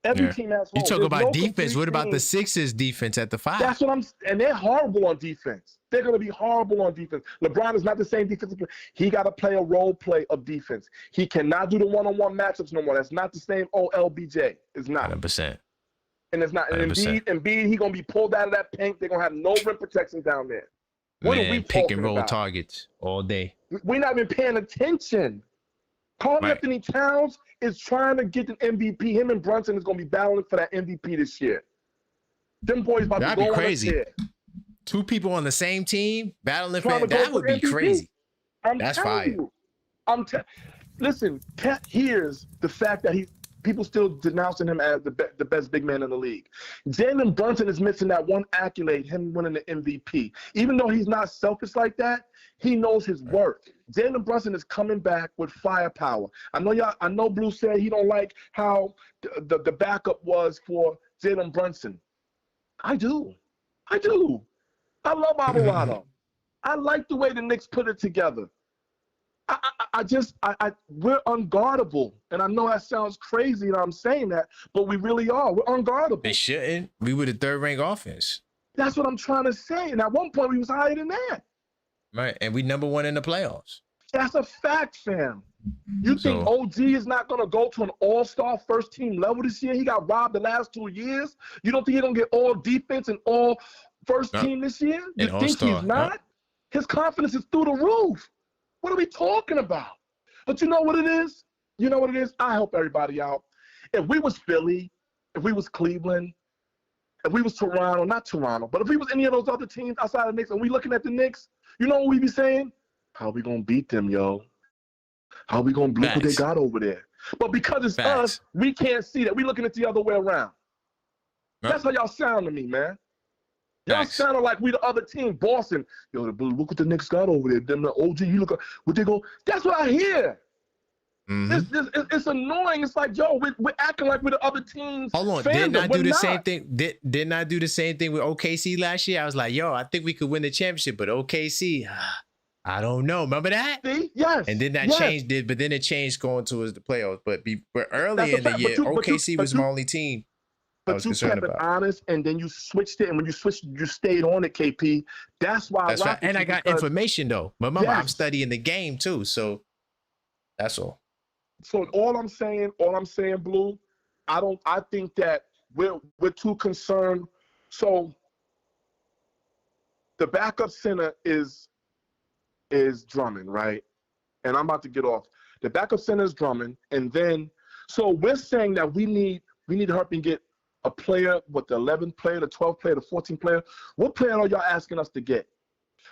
Every team has holes. You talk about defense. What about the Sixers defense at the 5? That's what and they're horrible on defense. They're going to be horrible on defense. LeBron is not the same defensive player. He got to play a role play of defense. He cannot do the one-on-one matchups no more. That's not the same LBJ. It's not. 100%. And it's not. And Embiid, he going to be pulled out of that paint. They're going to have no rim protection down there. What are we pick and roll about? Targets all day. We're not even paying attention. Karl-Anthony Towns is trying to get an MVP. Him and Brunson is going to be battling for that MVP this year. Them boys about to go crazy. Two people on the same team battling for that would be crazy. That's fire. Listen, Cat hears the fact that people still denouncing him as the best big man in the league. Jalen Brunson is missing that one accolade, him winning the MVP. Even though he's not selfish like that, he knows his worth. Jalen Brunson is coming back with firepower. I know Blue said he don't like how the backup was for Jalen Brunson. I do. I love Alvarado. I like the way the Knicks put it together. We're unguardable. And I know that sounds crazy that I'm saying that, but we really are. We're unguardable. They shouldn't. We were the 3rd-ranked offense. That's what I'm trying to say. And at one point, we was higher than that. Right. And we #1 in the playoffs. That's a fact, fam. You think OG is not going to go to an all-star first-team level this year? He got robbed the last 2 years. You don't think he's going to get all defense and all first team this year? You think he's not? His confidence is through the roof. What are we talking about? But you know what it is? I help everybody out. If we was Philly, if we was Cleveland, if we was Toronto, not Toronto, but if we was any of those other teams outside of the Knicks and we looking at the Knicks, you know what we be saying? How we going to beat them, yo? How we going to look what they got over there? But because it's us, we can't see that. We looking at the other way around. That's how y'all sound to me, man. Y'all sounded like we the other team, Boston. Yo, look what the Knicks got over there. Then the OG, you look at what they go. That's what I hear. It's annoying. It's like, yo, we're acting like we're the other teams. Hold on, didn't I do the same thing? Didn't I do the same thing with OKC last year? I was like, yo, I think we could win the championship, but OKC, I don't know. Remember that? See? Yes. And then that changed it, but then it changed going towards the playoffs. But early in the year, OKC was my only team. But you kept it honest, and then you switched it, and when you switched, you stayed on it, KP. That's why. That's right. And I got information though. But remember, I'm studying the game too, so that's all. So all I'm saying, Blue, I think that we're too concerned. So the backup center is Drummond, right? And I'm about to get off. The backup center is Drummond, and then so we're saying that we need to help and get a player, what, the 11th player, the 12th player, the 14th player. What player are y'all asking us to get?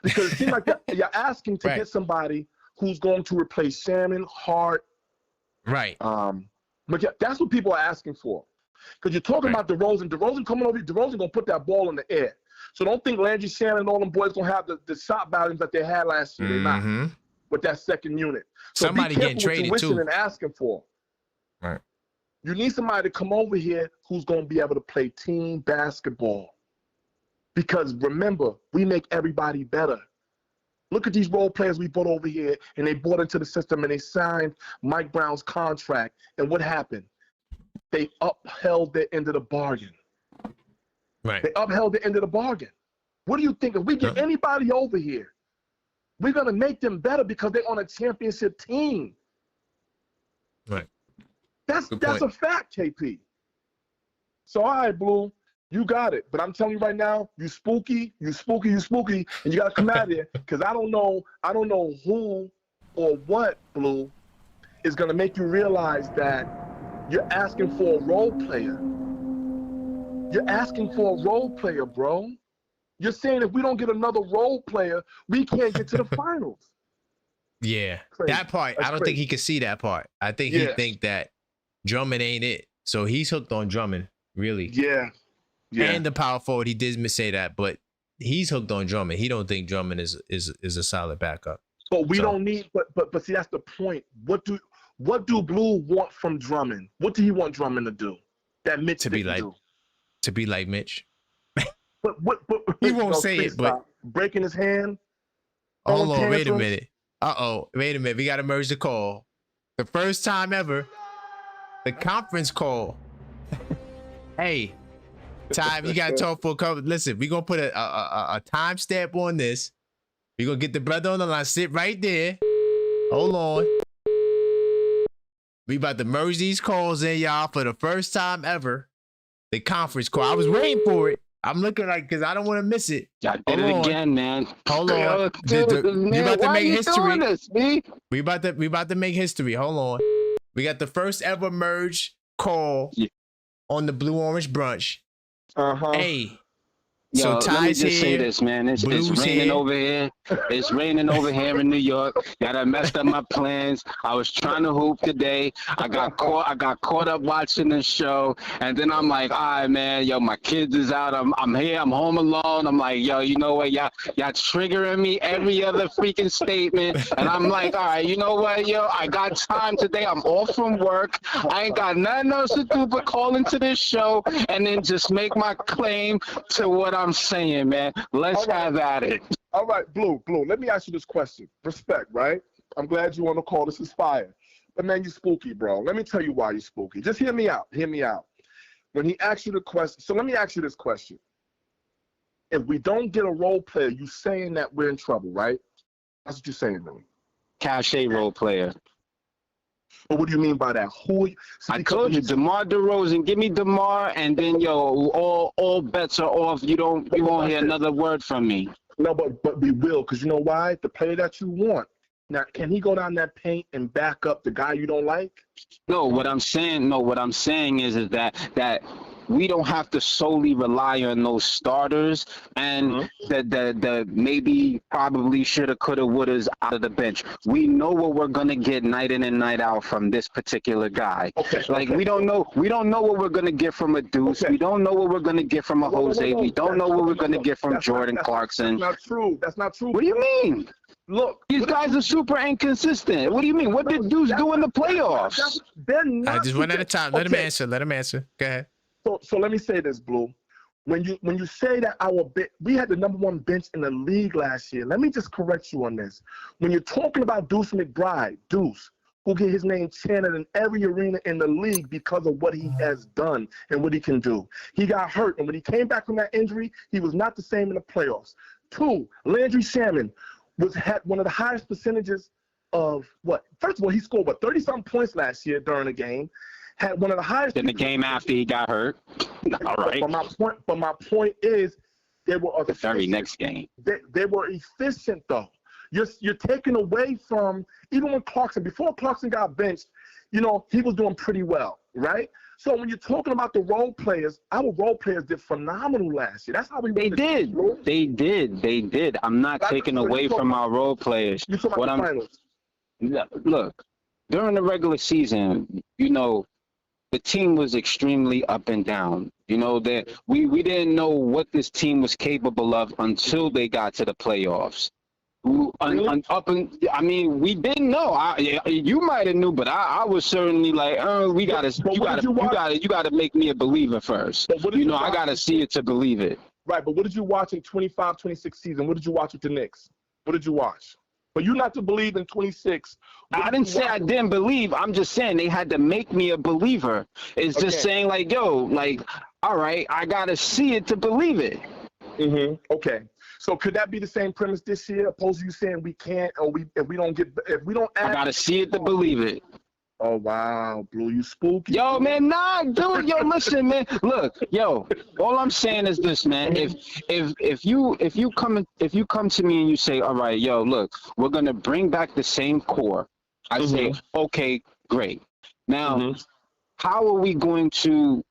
Because it seems like you're asking to get somebody who's going to replace Shannon, Hart. Right. But that's what people are asking for. Because you're talking about DeRozan. DeRozan coming over here, DeRozan going to put that ball in the air. So don't think Landry Shannon and all them boys going to have the shot volumes that they had last year. They're not with that second unit. So somebody getting traded too. And asking for. Right. You need somebody to come over here who's going to be able to play team basketball. Because remember, we make everybody better. Look at these role players we brought over here, and they bought into the system, and they signed Mike Brown's contract. And what happened? They upheld the end of the bargain. Right. They upheld the end of the bargain. What do you think? If we get anybody over here, we're going to make them better because they're on a championship team. Right. That's a fact, KP. So, all right, Blue, you got it. But I'm telling you right now, you spooky, and you got to come out here because I don't know who or what, Blue, is going to make you realize that you're asking for a role player. You're asking for a role player, bro. You're saying if we don't get another role player, we can't get to the finals. Yeah, crazy. That part, I don't think he could see that part. I think he think that Drummond ain't it. So he's hooked on Drummond, really. Yeah. And the power forward, he did say that, but he's hooked on Drummond. He don't think Drummond is a solid backup. But we don't need, but see, that's the point. What do Blue want from Drummond? What do he want Drummond to do? That Mitch to be like Mitch. But he won't say it, but breaking his hand. Hold on, wait a minute. Wait a minute. We gotta merge the call. The first time ever, the conference call. Hey, Ty, you gotta talk for a couple. Listen, we're gonna put a timestamp on this. We're gonna get the brother on the line. Sit right there. Hold on. We about to merge these calls in, y'all, for the first time ever. The conference call. I was waiting for it. I'm looking like, because I don't want to miss it. I did it again, man. Hold on. We about to make history. We about to make history. Hold on. We got the first ever merge call on the Blue Orange Brunch. Hey. Yo, let me just say this, man. It's raining over here. It's raining over here in New York. Y'all done messed up my plans. I was trying to hoop today. I got caught up watching the show, and then I'm like, all right, man, yo, my kids is out. I'm here. I'm home alone. I'm like, yo, you know what? Y'all triggering me every other freaking statement, and I'm like, all right, you know what, yo, I got time today. I'm off from work. I ain't got nothing else to do but call into this show and then just make my claim to what I'm saying, man. Let's have at it. All right, Blue, let me ask you this question. Respect, right? I'm glad you on the call. This is fire. But, man, you spooky, bro. Let me tell you why you spooky. Just hear me out. When he asks you the question, so let me ask you this question. If we don't get a role player, you saying that we're in trouble, right? That's what you're saying to me. Cashapp role player. But what do you mean by that? I told you, DeMar DeRozan. Give me DeMar, and then all bets are off. You won't hear another word from me. No, but we will, because you know why? The player that you want. Now, can he go down that paint and back up the guy you don't like? No, what I'm saying is that we don't have to solely rely on those starters and the maybe probably shoulda, coulda, wouldas out of the bench. We know what we're gonna get night in and night out from this particular guy. We don't know what we're gonna get from a Deuce. We don't know what we're gonna get from a Jose. We don't know what we're gonna get from Jordan Clarkson. That's not true. What do you mean? Look, these guys are super inconsistent. What do you mean? What did Deuce do in the playoffs? I just went at a time. Let him answer. Go ahead. So let me say this, Blue. When you say that we had the number one bench in the league last year, let me just correct you on this. When you're talking about Deuce McBride, who get his name chanted in every arena in the league because of what he has done and what he can do. He got hurt, and when he came back from that injury, he was not the same in the playoffs. 2, Landry Shaman had one of the highest percentages of what? First of all, he scored 30-something points last year during a game. had one of the highest. In the game after he got hurt. All right. But my point is, they were the very next game. They were efficient though. You're taking away from, even when before Clarkson got benched, he was doing pretty well, right? So when you're talking about the role players, our role players did phenomenal last year. That's how we. They did. I'm not taking away from our role players. Look, during the regular season, the team was extremely up and down. That we didn't know what this team was capable of until they got to the playoffs. We didn't know. You might have knew, but I was certainly like, you gotta make me a believer first. I gotta see it to believe it. Right, but what did you watch in 25-26 season? What did you watch with the Knicks? What did you watch? But you not to believe in 26. I didn't say I didn't believe. I'm just saying they had to make me a believer. It's just saying like, all right, I gotta see it to believe it. Okay. So could that be the same premise this year? Opposed to you saying we can't, or if we don't I gotta see it to believe it. Oh wow, Blue, you spooky. Yo, man, nah, dude. Yo, listen, man. Look, all I'm saying is this, man. If you come to me and you say, all right, look, we're gonna bring back the same core, I say, okay, great. Now, how are we going to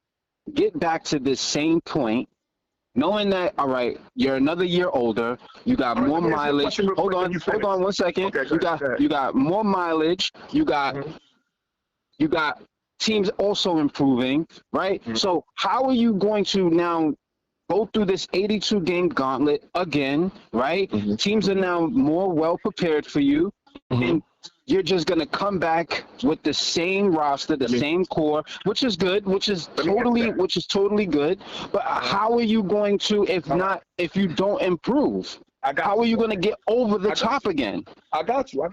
get back to this same point? Knowing that, all right, you're another year older, you got more mileage. Hold on 1 second. You got more mileage. You got teams also improving, right? So how are you going to now go through this 82 game gauntlet again, right? Teams are now more well prepared for you, and you're just gonna come back with the same roster, the same core, which is good, which is totally good. But how are you going to, if you don't improve? How are you going to get over the top again? I got you.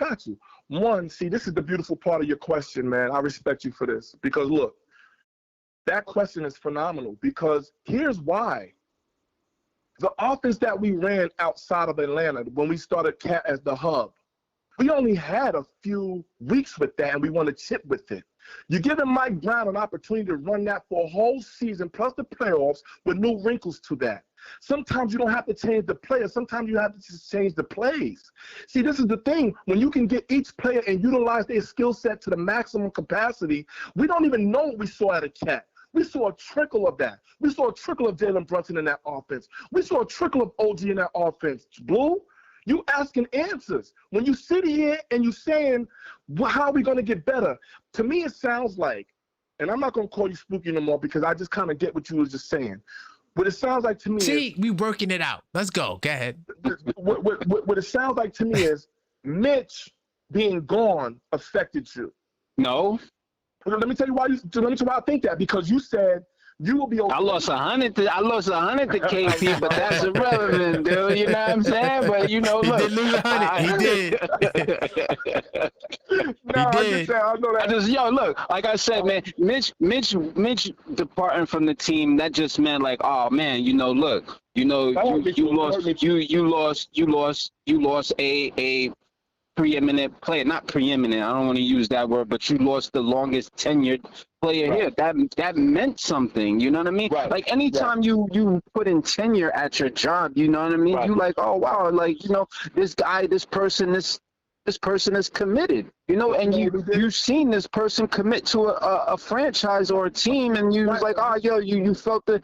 One, see, this is the beautiful part of your question, man. I respect you for this because look, that question is phenomenal because here's why. The offense that we ran outside of Atlanta when we started Cat as the hub, we only had a few weeks with that, and we want to chip with it. You're giving Mike Brown an opportunity to run that for a whole season, plus the playoffs, with new wrinkles to that. Sometimes you don't have to change the players. Sometimes you have to just change the plays. See, this is the thing. When you can get each player and utilize their skill set to the maximum capacity, we don't even know what we saw at a Cat. We saw a trickle of that. We saw a trickle of Jalen Brunson in that offense. We saw a trickle of OG in that offense. Blue? You asking answers. When you sit here and you saying, well, how are we going to get better? To me, it sounds like, and I'm not going to call you spooky no more because I just kind of get what you was just saying. What it sounds like to me is, we working it out. Let's go. Go ahead. What it sounds like to me is Mitch being gone affected you. No. Let me tell you why I think that. Because you said you will be okay. I lost 100 to KP, but that's irrelevant, dude. You know what I'm saying? But look, he did lose 100. He did. Look, like I said, man, Mitch departing from the team, that just meant like, oh man, look, you lost a preeminent player, not preeminent, I don't want to use that word, but you lost the longest tenured player here. That meant something, you know what I mean? Right. Like anytime you put in tenure at your job, you know what I mean? You like, oh wow, like, this guy, this person is committed, and you've seen this person commit to a franchise or a team, and you was like, oh yo, you felt the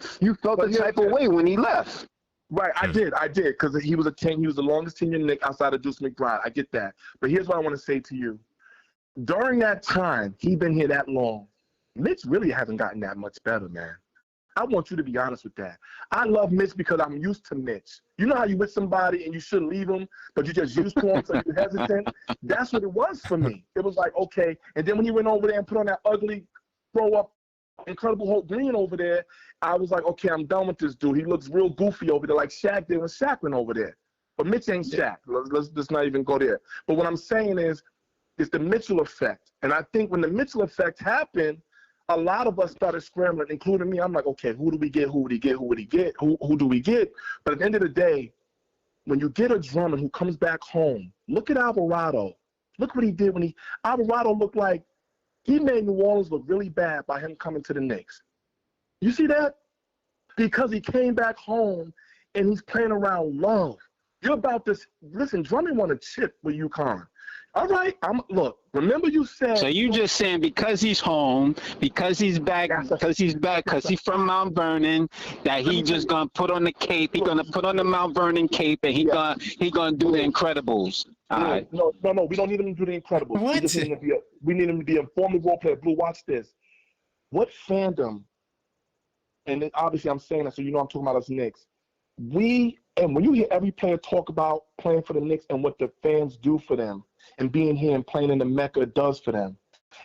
type of way when he left. Right, I did, because he was the longest tenured Knick outside of Deuce McBride. I get that. But here's what I want to say to you. During that time, he been here that long, Mitch really hasn't gotten that much better, man. I want you to be honest with that. I love Mitch because I'm used to Mitch. You know how you with somebody and you shouldn't leave him, but you're just used to him, so you're hesitant? That's what it was for me. It was like, okay. And then when he went over there and put on that ugly throw-up Incredible Hulk green over there, I was like, okay, I'm done with this dude. He looks real goofy over there, like Shaq did when Shaq went over there. But Mitch ain't Shaq. Let's not even go there. But what I'm saying is, it's the Mitchell effect. And I think when the Mitchell effect happened, a lot of us started scrambling, including me. I'm like, okay, who do we get? Who would he get? Who would he get? Who do we get? But at the end of the day, when you get a drummer who comes back home, look at Alvarado. Look what he did Alvarado looked like He made New Orleans look really bad by him coming to the Knicks. You see that? Because he came back home and he's playing around love. You're about this. Listen, Drummond won a chip with UConn. All right, look. Remember, you said. So you just saying because he's home, because he's back, because he's from Mount Vernon, that he just gonna put on the cape. He gonna put on the Mount Vernon cape, and he gonna do the Incredibles. All right. No. We don't need him to do the Incredibles. What? We need him to be a former role player. Blue, watch this. What fandom? And then obviously I'm saying that so you know I'm talking about us Knicks. And when you hear every player talk about playing for the Knicks and what the fans do for them, and being here and playing in the Mecca does for them,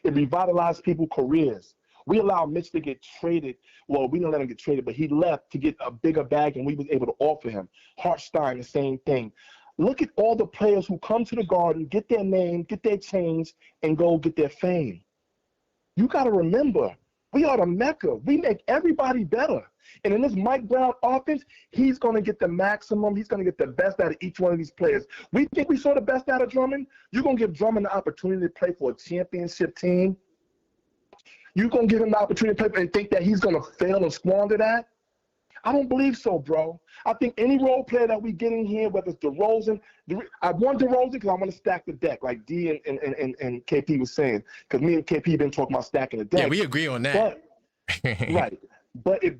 it revitalized people's careers. We allowed Mitch to get traded. Well, we didn't let him get traded, but he left to get a bigger bag, and we was able to offer him. Hartstein, the same thing. Look at all the players who come to the Garden, get their name, get their change, and go get their fame. You got to remember, we are the Mecca. We make everybody better. And in this Mike Brown offense, he's going to get the maximum. He's going to get the best out of each one of these players. We think we saw the best out of Drummond. You're going to give Drummond the opportunity to play for a championship team. You're going to give him the opportunity to play and think that he's going to fail and squander that? I don't believe so, bro. I think any role player that we get in here, whether it's DeRozan, I want DeRozan because I want to stack the deck, like D and KP was saying, because me and KP been talking about stacking the deck. Yeah, we agree on that. But, right. But if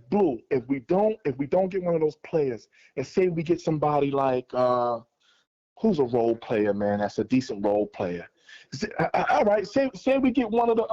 we don't get one of those players, and say we get somebody like who's a role player, man, that's a decent role player. All right, say we get one of the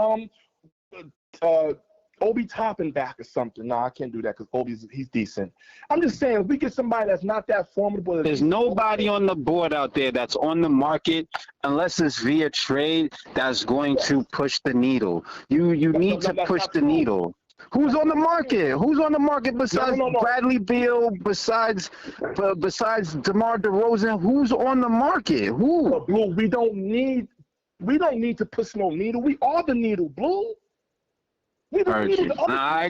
Obi Toppin back or something. No, I can't do that because he's decent. I'm just saying, if we get somebody that's not that formidable. There's nobody on the board out there that's on the market unless it's via trade that's going to push the needle. You need to push the needle. Who's on the market? Who's on the market besides Bradley Beal? Besides DeMar DeRozan? Who's on the market? Who? Blue, we don't need to push no needle. We are the needle, Blue. I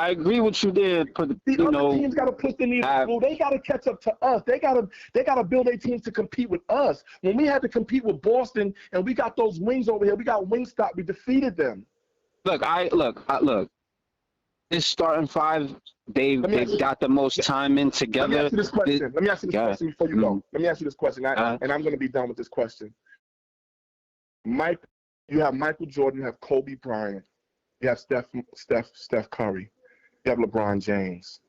agree with you there. Other teams got to push the needle, Blue. They got to catch up to us. They got to build their teams to compete with us. When we had to compete with Boston and we got those wings over here, we got Wingstop. We defeated them. Look. This starting five, they've got the most time in together. Let me ask you this question before you go. Let me ask you this question, and I'm going to be done with this question. You have Michael Jordan, you have Kobe Bryant, you have Steph Curry, you have LeBron James,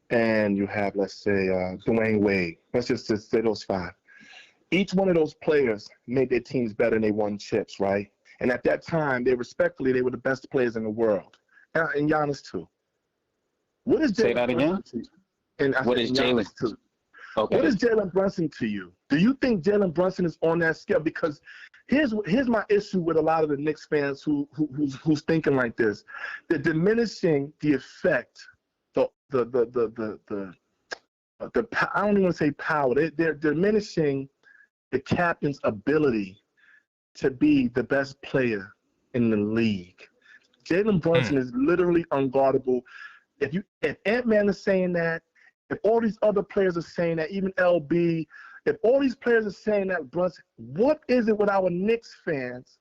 and you have, let's say, Dwayne Wade. Let's just say those five. Each one of those players made their teams better and they won chips, right? And at that time, they were the best players in the world. And Giannis too. What is Say that again? What is Jalen? Okay. What is Jalen Brunson to you? Do you think Jalen Brunson is on that scale? Because here's my issue with a lot of the Knicks fans who's thinking like this. They're diminishing the effect, I don't even want to say power. They're diminishing the captain's ability to be the best player in the league. Jalen Brunson is literally unguardable. If Ant-Man is saying that, if all these other players are saying that, even LB, if all these players are saying that, Brunson, what is it with our Knicks fans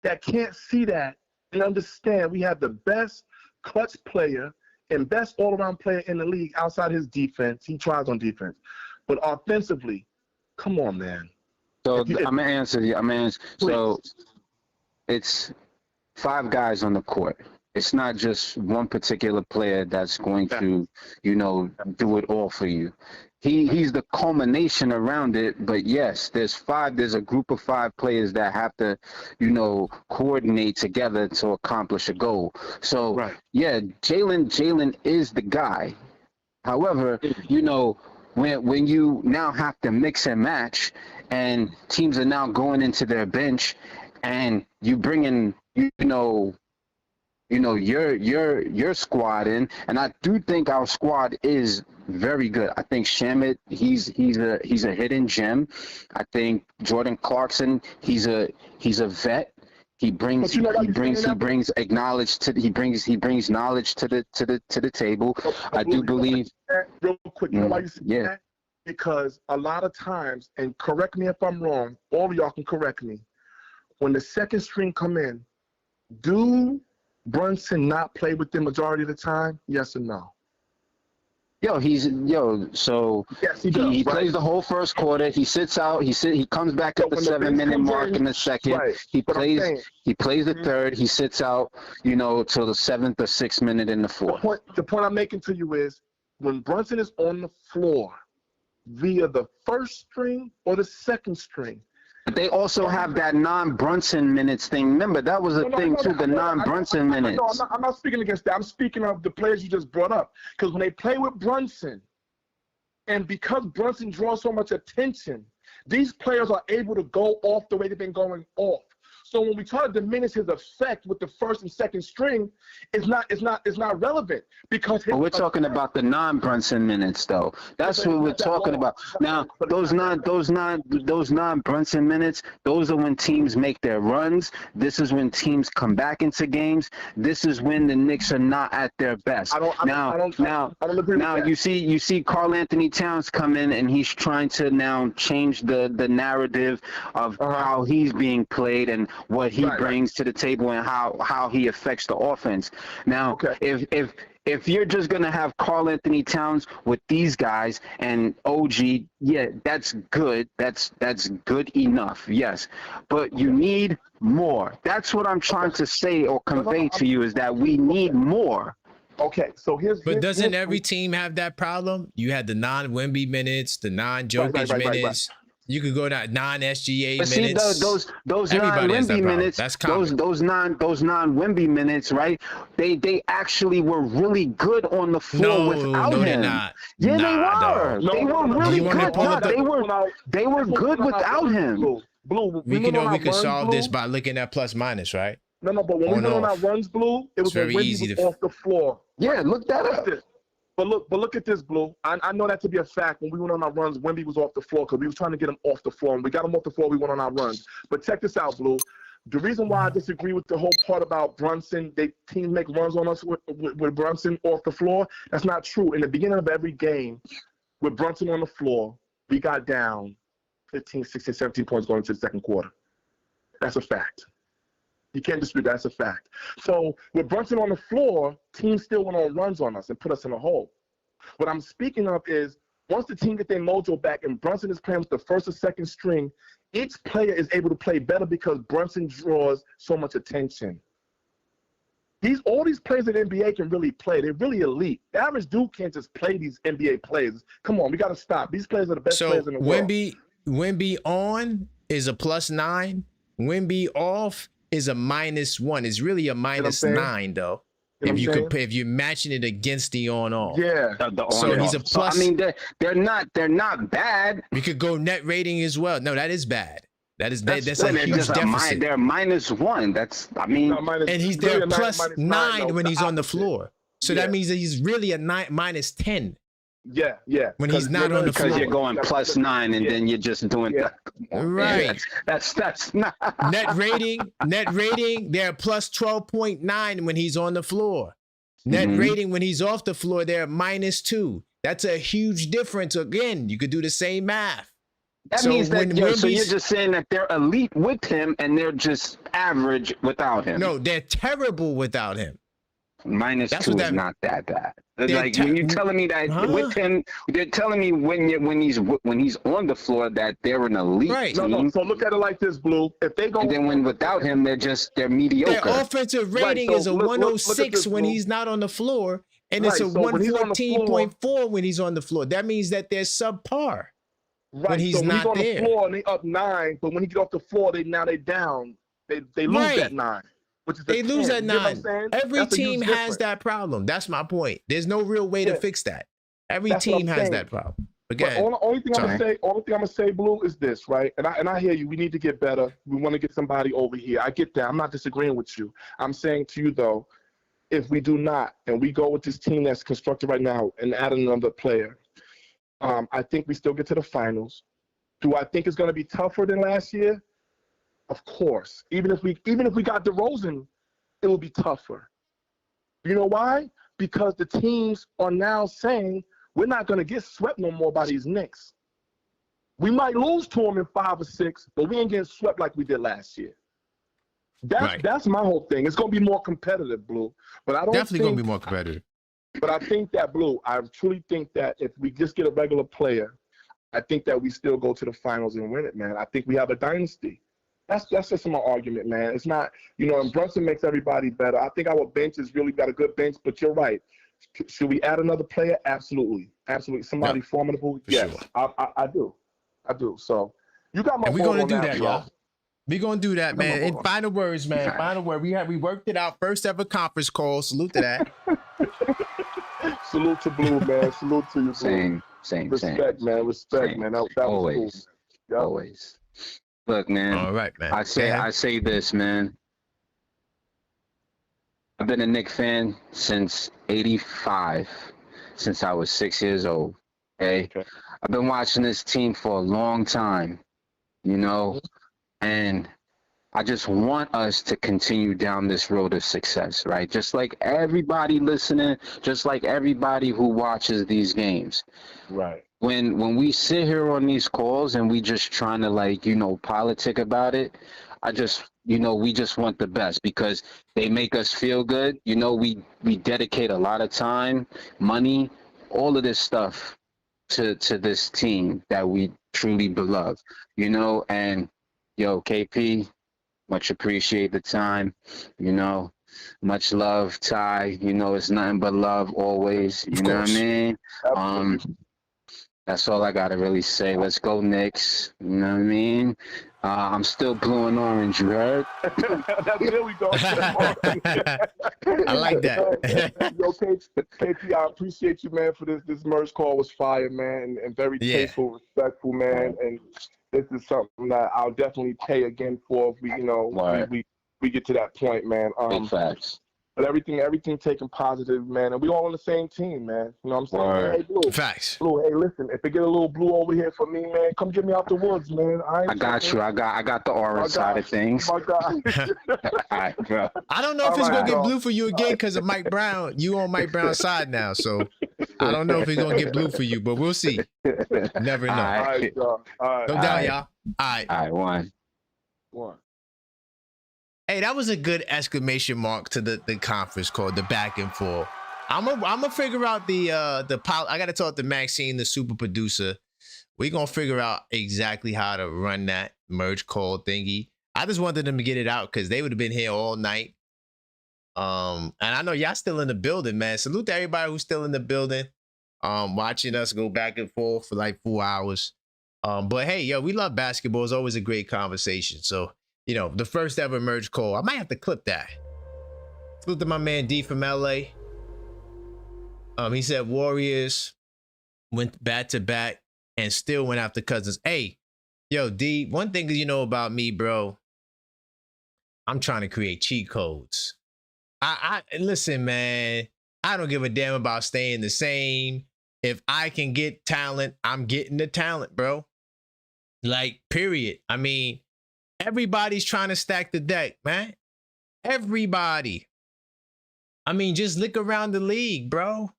that can't see that and understand we have the best clutch player and best all-around player in the league outside his defense? He tries on defense. But offensively, come on, man. So I'm going to answer you. So it's 5 guys on the court. It's not just one particular player that's going to, do it all for you. He's the culmination around it, but yes, there's a group of 5 players that have to, coordinate together to accomplish a goal. So yeah, Jalen is the guy. However, when you now have to mix and match and teams are now going into their bench and you bring in your squad in, and I do think our squad is very good. I think Shamet, he's a hidden gem. I think Jordan Clarkson, he's a vet. He brings knowledge to the table. I do believe. Real quick, you know why you say that? Because a lot of times, and correct me if I'm wrong, all of y'all can correct me. When the second string come in, Do Brunson not play with them majority of the time? Yes or no? So yes, he plays the whole first quarter. He sits out. He comes back at the 7-minute mark in the second. Right. He plays the third. He sits out, till the 7th or 6th minute in the fourth. The point I'm making to you is when Brunson is on the floor via the first string or the second string. But they also have that non-Brunson minutes thing. Remember, that was a thing too, the non-Brunson minutes. No, I'm not speaking against that. I'm speaking of the players you just brought up. Because when they play with Brunson, and because Brunson draws so much attention, these players are able to go off the way they've been going off. So when we try to diminish his effect with the first and second string, it's not relevant because we're talking about the non-Brunson minutes though. That's what we're talking about. Now those non-Brunson minutes, those are when teams make their runs. This is when teams come back into games. This is when the Knicks are not at their best. Now you see Karl-Anthony Towns come in and he's trying to now change the narrative of how he's being played and what he brings to the table and how he affects the offense. Now, if you're just gonna have Karl-Anthony Towns with these guys and OG, yeah, that's good. That's good enough, yes. But you need more. That's what I'm trying to say or convey to you is that we need more. Okay, so But doesn't every team have that problem? You had the non-Wemby minutes, the non-Jokic minutes. You could go to non-SGA minutes. See, those non-Wemby minutes, those non-Wemby minutes, right? They actually were really good on the floor without him. They're not. Yeah, they were. They were really good. They were good without him. Blue, we could solve this by looking at plus minus, right? No, but when we went on our runs, Blue, it was when Wemby was off the floor. Yeah, look that up. But look at this, Blue. I know that to be a fact. When we went on our runs, Wemby was off the floor because we were trying to get him off the floor. And we got him off the floor, we went on our runs. But check this out, Blue. The reason why I disagree with the whole part about Brunson, teams make runs on us with Brunson off the floor, that's not true. In the beginning of every game, with Brunson on the floor, we got down 15, 16, 17 points going into the second quarter. That's a fact. You can't dispute that. That's a fact. So with Brunson on the floor, teams still went on runs on us and put us in a hole. What I'm speaking of is once the team get their mojo back and Brunson is playing with the first or second string, each player is able to play better because Brunson draws so much attention. All these players in the NBA can really play. They're really elite. The average dude can't just play these NBA players. Come on, we got to stop. These players are the best players in the world. Wemby on is a +9. Wemby off is a -1. It's really a -9 though. If you're matching it against the on-off. Yeah. So he's a plus. I mean, they're not bad. We could go net rating as well. No, that is bad. That's a huge deficit. They're -1. That's and he's there +9 when he's on the floor. So that means that he's really a -10. Yeah. When he's not on the floor. Because you're going +9 and then you're just doing that. Right. That's not net rating, they're +12.9 when he's on the floor. Net rating when he's off the floor, they're -2. That's a huge difference. Again, you could do the same math. That means that so you're just saying that they're elite with him and they're just average without him. No, they're terrible without him. -2 is not that bad. Like when you're telling me that with him, they're telling me when he's on the floor that they're an elite team. No. So look at it like this, Blue. If they go, and then when without him, they're mediocre. Their offensive rating is a 106 when he's not on the floor, and it's a 114.4 when he's on the floor. That means that they're subpar when he's not on there. The floor and they up 9, but when he get off the floor, they down. They lose that 9. They lose at 9. Every team has that problem. That's my point. There's no real way to fix that. Every team has that problem. Again, only thing I'm gonna say, Blue, is this, right? And I hear you. We need to get better. We want to get somebody over here. I get that. I'm not disagreeing with you. I'm saying to you though, if we do not, and we go with this team that's constructed right now and add another player, I think we still get to the finals. Do I think it's gonna be tougher than last year? Of course. Even if we got DeRozan, it will be tougher. You know why? Because the teams are now saying we're not going to get swept no more by these Knicks. We might lose to them in 5 or 6, but we ain't getting swept like we did last year. That's my whole thing. It's gonna be more competitive, Blue. But I don't definitely gonna be more competitive. But I think that, Blue, I truly think that if we just get a regular player, I think that we still go to the finals and win it, man. I think we have a dynasty. That's just my argument, man. It's not, and Brunson makes everybody better. I think our bench has really got a good bench, but you're right. Should we add another player? Absolutely. Absolutely. Somebody formidable? Yes. Sure. I do. So you got my vote. We're going to do that, y'all. We're going to do that, man. In final words, man. Final word. We worked it out. First ever conference call. Salute to that. Salute to Blue, man. Salute to you, Blue. Same. Respect, man. Respect, man. That always, was cool. Yep. Always. Look, man. All right, man. I say this, man. I've been a Knicks fan since '85, since I was 6 years old. Okay? I've been watching this team for a long time, and I just want us to continue down this road of success, right? Just like everybody listening, just like everybody who watches these games. Right. When we sit here on these calls and we just trying to politic about it, we just want the best because they make us feel good. We dedicate a lot of time, money, all of this stuff to this team that we truly beloved, and KP, much appreciate the time, much love, Ty, it's nothing but love always, you know what I mean? That's all I gotta really say. Let's go Knicks, you know what I mean? I'm still blue and orange, you heard? There we go. I like that. Yo, KP, I appreciate you, man, for this. This merge call was fire, man, and very tasteful, respectful, man, and this is something that I'll definitely pay again for if we get to that point, man. Big facts. But everything taken positive, man, and we all on the same team, man. You know what I'm saying? Hey, Blue. Facts. Blue, hey, listen, if they get a little blue over here for me, man, come get me out the woods, man. I got you. I got the orange side of things. My God. All right, bro. I don't know if it's gonna get blue for you again because of Mike Brown. You on Mike Brown's side now, so I don't know if it's gonna get blue for you, but we'll see. Never know. All right, y'all. No doubt, y'all. All right, one. Hey, that was a good exclamation mark to the conference call, the back and forth. I'm gonna figure out the I gotta talk to Maxine, the super producer. We're gonna figure out exactly how to run that merge call thingy. I just wanted them to get it out because they would have been here all night. And I know y'all still in the building, man. Salute to everybody who's still in the building, watching us go back and forth for like 4 hours. But hey, yo, we love basketball. It's always a great conversation. So, the first ever merge call. I might have to clip that. Salute to my man D from LA. He said Warriors went back to back and still went after Cousins. Hey, yo, D, one thing you know about me, bro, I'm trying to create cheat codes. I listen, man, I don't give a damn about staying the same. If I can get talent, I'm getting the talent, bro. Like, period. I mean, everybody's trying to stack the deck, man. Everybody. I mean, just look around the league, bro.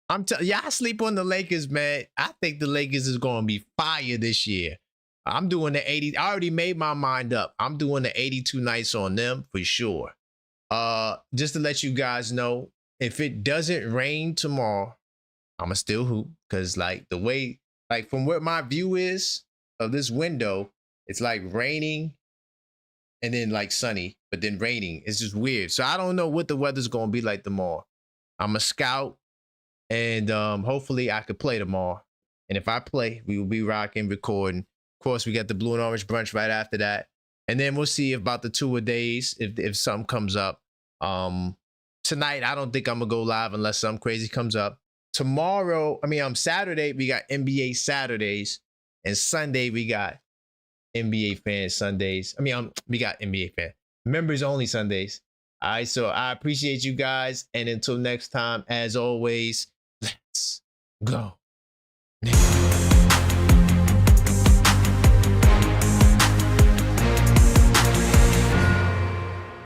I'm telling y'all, sleep on the Lakers, man. I think the Lakers is going to be fire this year. I'm doing the 80. I already made my mind up. I'm doing the 82 nights on them for sure. Just to let you guys know, if it doesn't rain tomorrow, I'ma still hoop because like the way, like from where my view is of this window, it's like raining and then like sunny, but then raining. It's just weird. So I don't know what the weather's gonna be like tomorrow. I'm a scout, and hopefully I could play tomorrow. And if I play, we will be rocking, recording. Of course, we got the blue and orange brunch right after that, and then we'll see about the two-a-days if something comes up. Tonight I don't think I'm gonna go live unless something crazy comes up. Tomorrow, Saturday, we got NBA Saturdays, and Sunday we got NBA Fan Sundays. We got NBA Fan members only Sundays. All right, so I appreciate you guys, and until next time, as always, let's go.